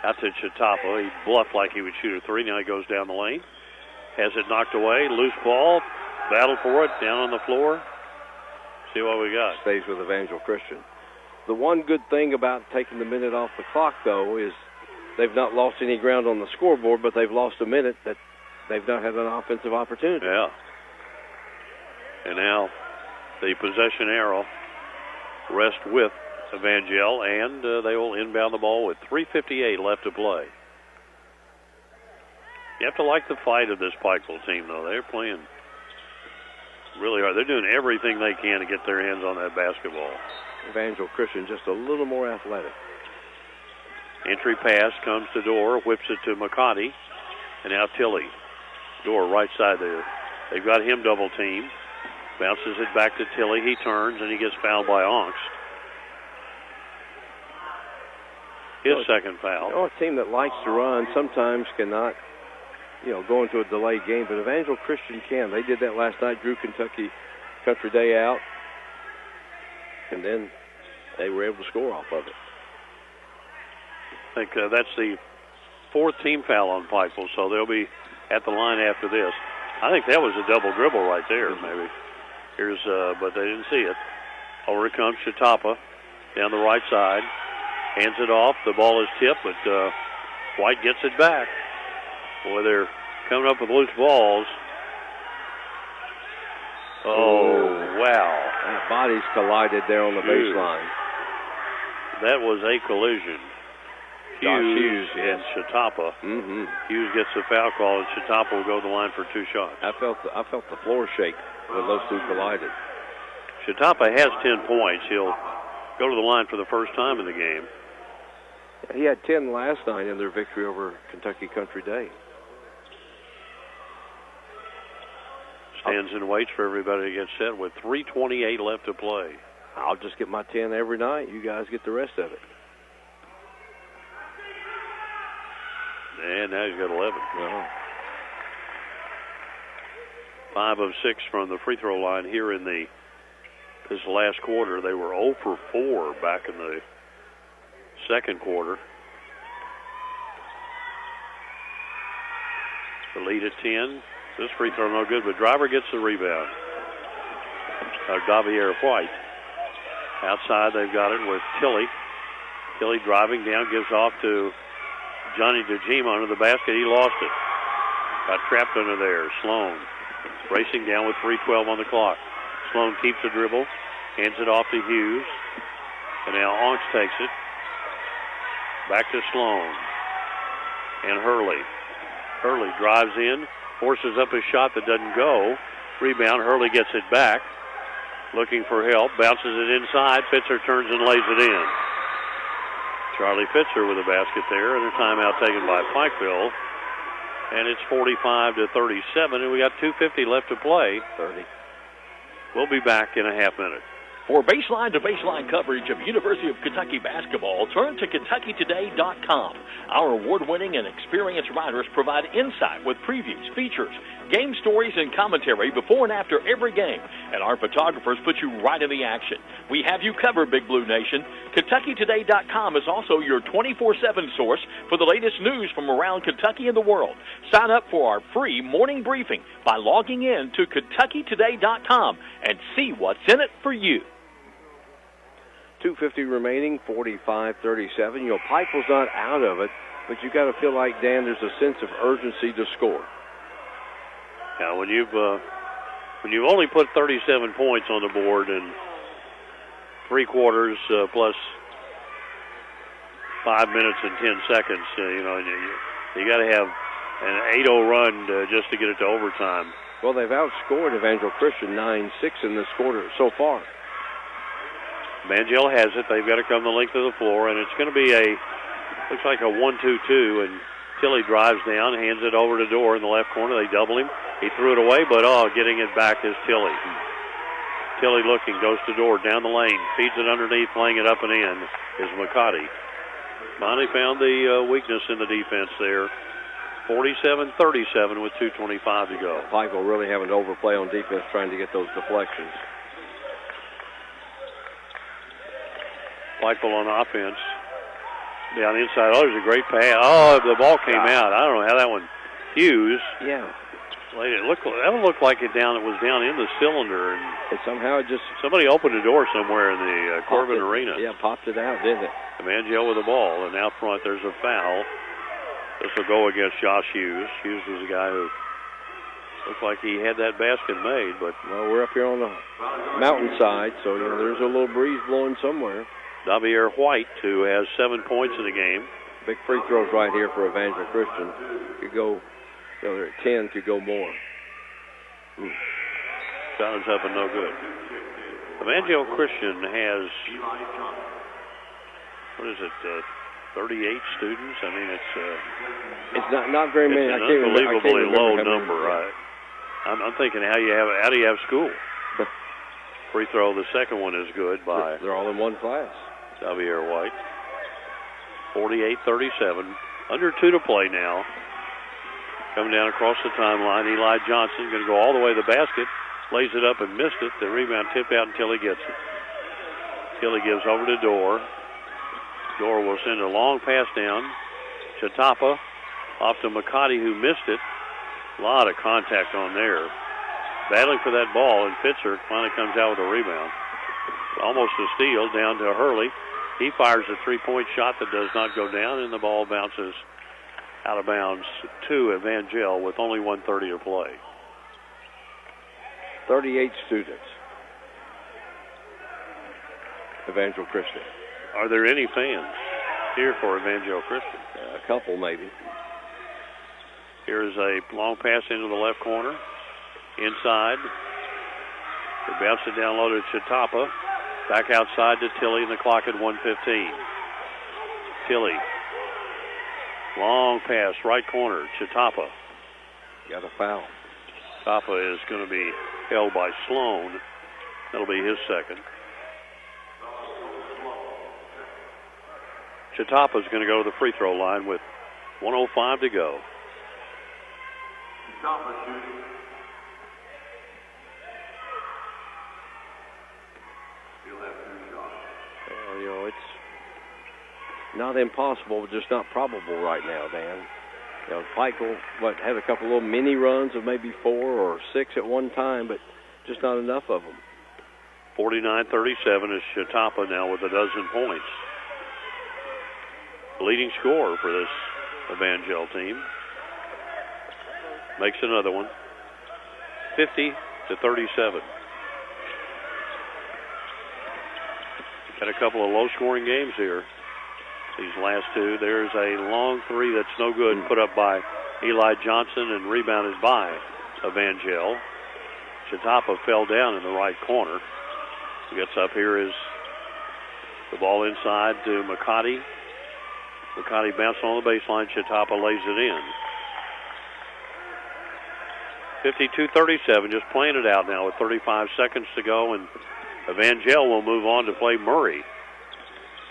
Out to Chatapa. He bluffed like he would shoot a three. Now he goes down the lane. Has it knocked away. Loose ball. Battle for it. Down on the floor. See what we got. Stays with Evangel Christian. The one good thing about taking the minute off the clock, though, is they've not lost any ground on the scoreboard, but they've lost a minute that they've not had an offensive opportunity. Yeah. And now the possession arrow rests with Evangel, and they will inbound the ball with 3:58 left to play. You have to like the fight of this Pikeville team, though. They're playing really hard. They're doing everything they can to get their hands on that basketball. Evangel Christian just a little more athletic. Entry pass comes to Dorr, whips it to McCarty, and now Tilley. Dorr right side there. They've got him double teamed. Bounces it back to Tilley. He turns, and he gets fouled by Onks. His second foul. You know, a team that likes to run sometimes cannot, go into a delayed game, but Evangel Christian can. They did that last night, drew Kentucky Country Day out, and then they were able to score off of it. I think that's the fourth team foul on Pikeville, so they'll be at the line after this. I think that was a double dribble right there, maybe. Here's, but they didn't see it. Over comes Chatapa down the right side. Hands it off. The ball is tipped, but White gets it back. Boy, they're coming up with loose balls. Oh, wow. And bodies collided there on the baseline. That was a collision. Hughes and Chatapa. Mm-hmm. Hughes gets the foul call, and Chatapa will go to the line for two shots. I felt the floor shake when those two collided. Chatapa has 10 points. He'll go to the line for the first time in the game. He had 10 last night in their victory over Kentucky Country Day. Stands and waits for everybody to get set with 3:28 left to play. I'll just get my 10 every night. You guys get the rest of it. And now he's got 11. 5 of 6 from the free throw line here in this last quarter. They were 0 for 4 back in the second quarter. The lead at 10. This free throw no good, but Driver gets the rebound. Davier White. Outside, they've got it with Tilley. Tilley driving down, gives off to Johnny DeGima under the basket. He lost it. Got trapped under there. Sloan racing down with 3:12 on the clock. Sloan keeps the dribble, hands it off to Hughes, and now Onks takes it. Back to Sloan. And Hurley. Hurley drives in, forces up a shot that doesn't go. Rebound, Hurley gets it back. Looking for help, bounces it inside. Fitzer turns and lays it in. Charlie Fitzer with a basket there, and a timeout taken by Pikeville. And it's 45-37, and we got 2:50 left to play. 30. We'll be back in a half minute. For baseline-to-baseline coverage of University of Kentucky basketball, turn to KentuckyToday.com. Our award-winning and experienced writers provide insight with previews, features, game stories, and commentary before and after every game. And our photographers put you right in the action. We have you covered, Big Blue Nation. KentuckyToday.com is also your 24/7 source for the latest news from around Kentucky and the world. Sign up for our free morning briefing by logging in to KentuckyToday.com and see what's in it for you. 2:50 remaining, 45-37. Pikeville's not out of it, but you got to feel like, Dan, there's a sense of urgency to score. Yeah, when you've only put 37 points on the board in 3 quarters plus 5 minutes and 10 seconds, you got to have an 8-0 run just to get it to overtime. Well, they've outscored Evangel Christian 9-6 in this quarter so far. Evangel has it. They've got to come the length of the floor, and it's going to be looks like a 1-2-2, and Tilley drives down, hands it over to Dorr in the left corner. They double him. He threw it away, but getting it back is Tilley. Tilley looking, goes to Dorr, down the lane, feeds it underneath, laying it up and in is McCarty. Finally found the weakness in the defense there. 47-37 with 2:25 to go. Pikeville really having to overplay on defense, trying to get those deflections. Pikeville on offense. Down inside. Oh, there's a great pass. Oh, the ball came out. I don't know how that one. Hughes. Yeah. That one looked like it was down in the cylinder, and somehow it just somebody opened a door somewhere in the Corbin Arena. Yeah, popped it out, didn't it? Evangel with the ball, and out front there's a foul. This will go against Josh Hughes. Hughes was a guy who looked like he had that basket made, but we're up here on the mountainside, so there's a little breeze blowing somewhere. Javier White, who has 7 points in the game. Big free throws right here for Evangel Christian. Could go. They're at 10, could go more. Shot is up and no good. Evangel Christian has, 38 students? I mean, it's not very many. It's an unbelievably low number. I'm thinking, how do you have school? Free throw, the second one is good by. They're all in one class. Javier White. 48-37. Under 2 to play now. Coming down across the timeline, Eli Johnson going to go all the way to the basket. Lays it up and missed it. The rebound tipped out until he gets it. Tilly gives over to Dorr. Dorr will send a long pass down. Chatapa off to McCotty, who missed it. A lot of contact on there. Battling for that ball, and Fitzer finally comes out with a rebound. Almost a steal down to Hurley. He fires a three-point shot that does not go down, and the ball bounces out of bounds to Evangel with only 1:30 to play. 38 students. Evangel Christian. Are there any fans here for Evangel Christian? A couple, maybe. Here's a long pass into the left corner. Inside. They bounce it down low to Chatapa. Back outside to Tilly, and the clock at 1:15. Tilly. Long pass, right corner, Chatapa. Got a foul. Chatapa is going to be held by Sloan. That'll be his second. Chatapa is going to go to the free throw line with 1:05 to go. Well, it's not impossible, but just not probable right now, Dan. Pikeville, had a couple little mini runs of maybe 4 or 6 at one time, but just not enough of them. 49-37 is Chatapa now with 12 points. Leading scorer for this Evangel team. Makes another one. 50-37. Got a couple of low-scoring games here. These last two. There's a long three that's no good, put up by Eli Johnson and rebounded by Evangel. Chatapa fell down in the right corner. Gets up here is the ball inside to McCotty. McCotty bounced on the baseline. Chatapa lays it in. 52-37, just playing it out now with 35 seconds to go, and Evangel will move on to play Murray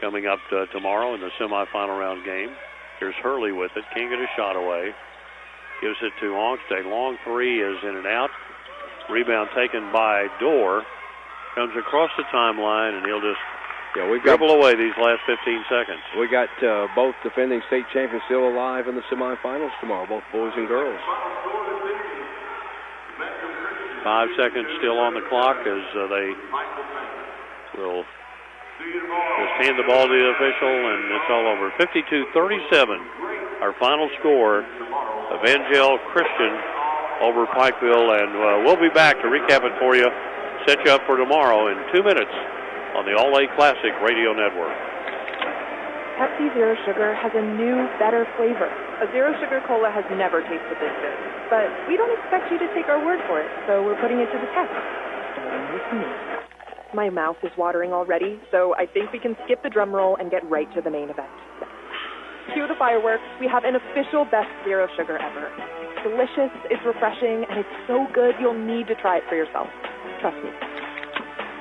coming up tomorrow in the semifinal round game. Here's Hurley with it. Can't get a shot away. Gives it to Longstad. Long three is in and out. Rebound taken by Dorr. Comes across the timeline, and he'll just dribble away these last 15 seconds. We got both defending state champions still alive in the semifinals tomorrow, both boys and girls. 5 seconds still on the clock as they will just hand the ball to the official, and it's all over. 52-37, our final score. Evangel Christian over Pikeville, and we'll be back to recap it for you, set you up for tomorrow in 2 minutes on the All-A Classic Radio Network. Pepsi Zero Sugar has a new, better flavor. A Zero Sugar Cola has never tasted this good. But we don't expect you to take our word for it, so we're putting it to the test. Starting with me. My mouth is watering already, so I think we can skip the drum roll and get right to the main event. Cue the fireworks. We have an official best Zero Sugar ever. It's delicious, it's refreshing, and it's so good you'll need to try it for yourself. Trust me.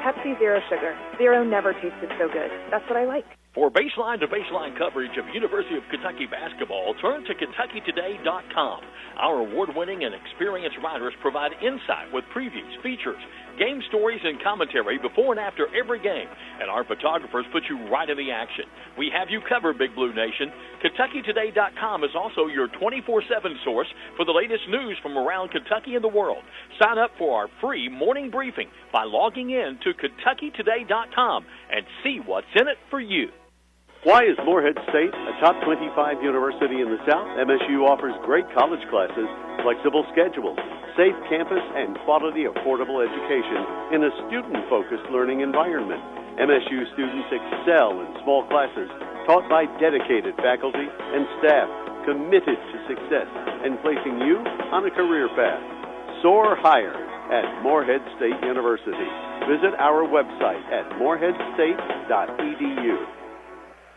Pepsi Zero Sugar. Zero never tasted so good. That's what I like. For baseline-to-baseline coverage of University of Kentucky basketball, turn to KentuckyToday.com. Our award-winning and experienced writers provide insight with previews, features, game stories, and commentary before and after every game. And our photographers put you right in the action. We have you covered, Big Blue Nation. KentuckyToday.com is also your 24/7 source for the latest news from around Kentucky and the world. Sign up for our free morning briefing by logging in to KentuckyToday.com and see what's in it for you. Why is Morehead State a top 25 university in the South? MSU offers great college classes, flexible schedules, safe campus, and quality, affordable education in a student-focused learning environment. MSU students excel in small classes taught by dedicated faculty and staff committed to success and placing you on a career path. Soar higher at Morehead State University. Visit our website at moreheadstate.edu.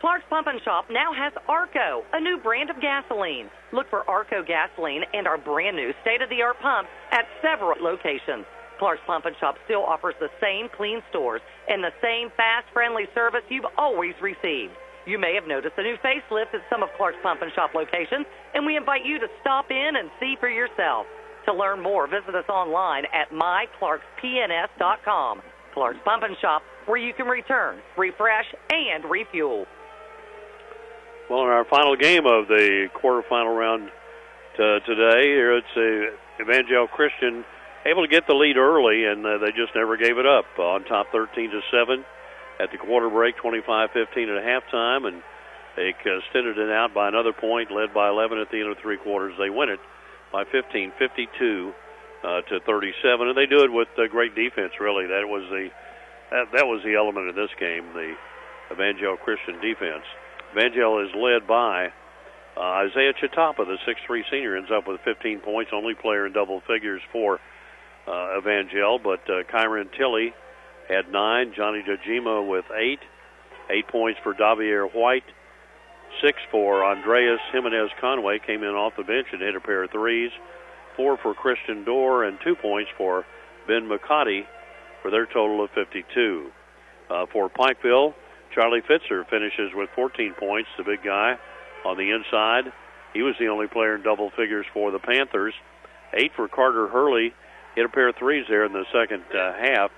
Clark's Pump and Shop now has Arco, a new brand of gasoline. Look for Arco gasoline and our brand new state-of-the-art pumps at several locations. Clark's Pump and Shop still offers the same clean stores and the same fast, friendly service you've always received. You may have noticed a new facelift at some of Clark's Pump and Shop locations, and we invite you to stop in and see for yourself. To learn more, visit us online at myclarkspns.com. Clark's Pump and Shop, where you can return, refresh, and refuel. Well, in our final game of the quarterfinal round today, here it's Evangel Christian able to get the lead early, and they just never gave it up. On top 13-7 at the quarter break, 25-15 at halftime, and they extended it out by another point, led by 11 at the end of three quarters. They win it by 15, 52 to 37, and they do it with great defense. Really, that was the element of this game, the Evangel Christian defense. Evangel is led by Isaiah Chitapa, the 6'3 senior, ends up with 15 points, only player in double figures for Evangel. But Kyron Tilley had 9, Johnny Dojima with 8 points for Davier White, 6 for Andreas Jimenez Conway, came in off the bench and hit a pair of threes, 4 for Christian Dorr, and 2 points for Ben McCotty for their total of 52. For Pikeville, Charlie Fitzer finishes with 14 points, the big guy on the inside. He was the only player in double figures for the Panthers. 8 for Carter Hurley, hit a pair of threes there in the second half.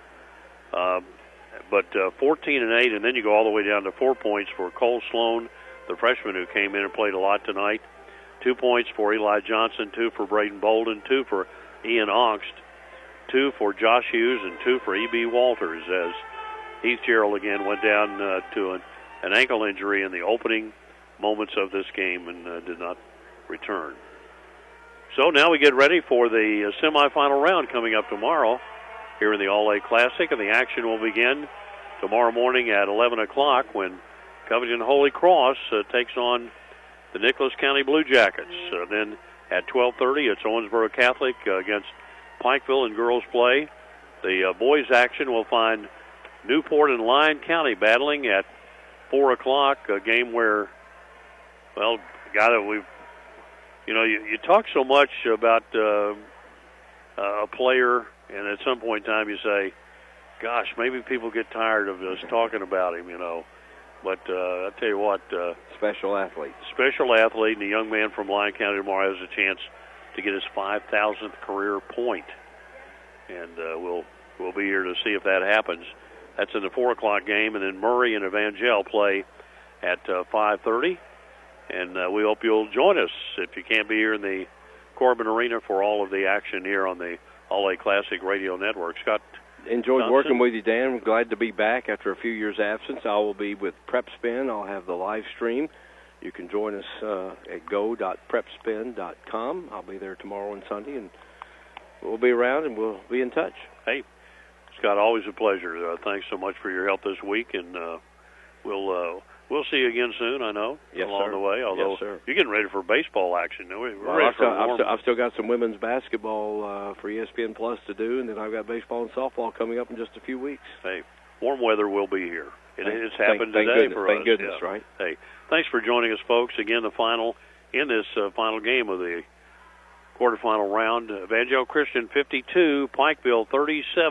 But 14 and 8, and then you go all the way down to 4 points for Cole Sloan, the freshman who came in and played a lot tonight. 2 points for Eli Johnson, 2 for Braden Bolden, 2 for Ian Oxt, 2 for Josh Hughes, and 2 for E.B. Walters, as Heath Gerald again went down to an ankle injury in the opening moments of this game and did not return. So now we get ready for the semifinal round coming up tomorrow here in the All-A Classic, and the action will begin tomorrow morning at 11 o'clock when Covington Holy Cross takes on the Nicholas County Blue Jackets. Then at 12:30, it's Owensboro Catholic against Pikeville in girls play. The boys action will find Newport and Lyon County battling at 4 o'clock, a game where, well, you talk so much about a player, and at some point in time you say, gosh, maybe people get tired of us talking about him, But I tell you what, special athlete, and a young man from Lyon County tomorrow has a chance to get his 5,000th career point, and we'll be here to see if that happens. That's in the 4 o'clock game, and then Murray and Evangel play at 5:30, and we hope you'll join us if you can't be here in the Corbin Arena for all of the action here on the All-A Classic Radio Network. Scott. Enjoyed Johnson. working with you, Dan. I'm glad to be back after a few years' absence. I will be with Prep Spin. I'll have the live stream. You can join us at go.prepspin.com. I'll be there tomorrow and Sunday, and we'll be around, and we'll be in touch. Hey, Scott, always a pleasure. Thanks so much for your help this week, and we'll see you again soon, I know, along the way. Although you're getting ready for baseball action. I've still got some women's basketball for ESPN Plus to do, and then I've got baseball and softball coming up in just a few weeks. Hey, warm weather will be here. It's happened today for us. Thank goodness, right? Hey, thanks for joining us, folks. Again, the final in this final game of the quarterfinal round. Evangel Christian 52, Pikeville 37.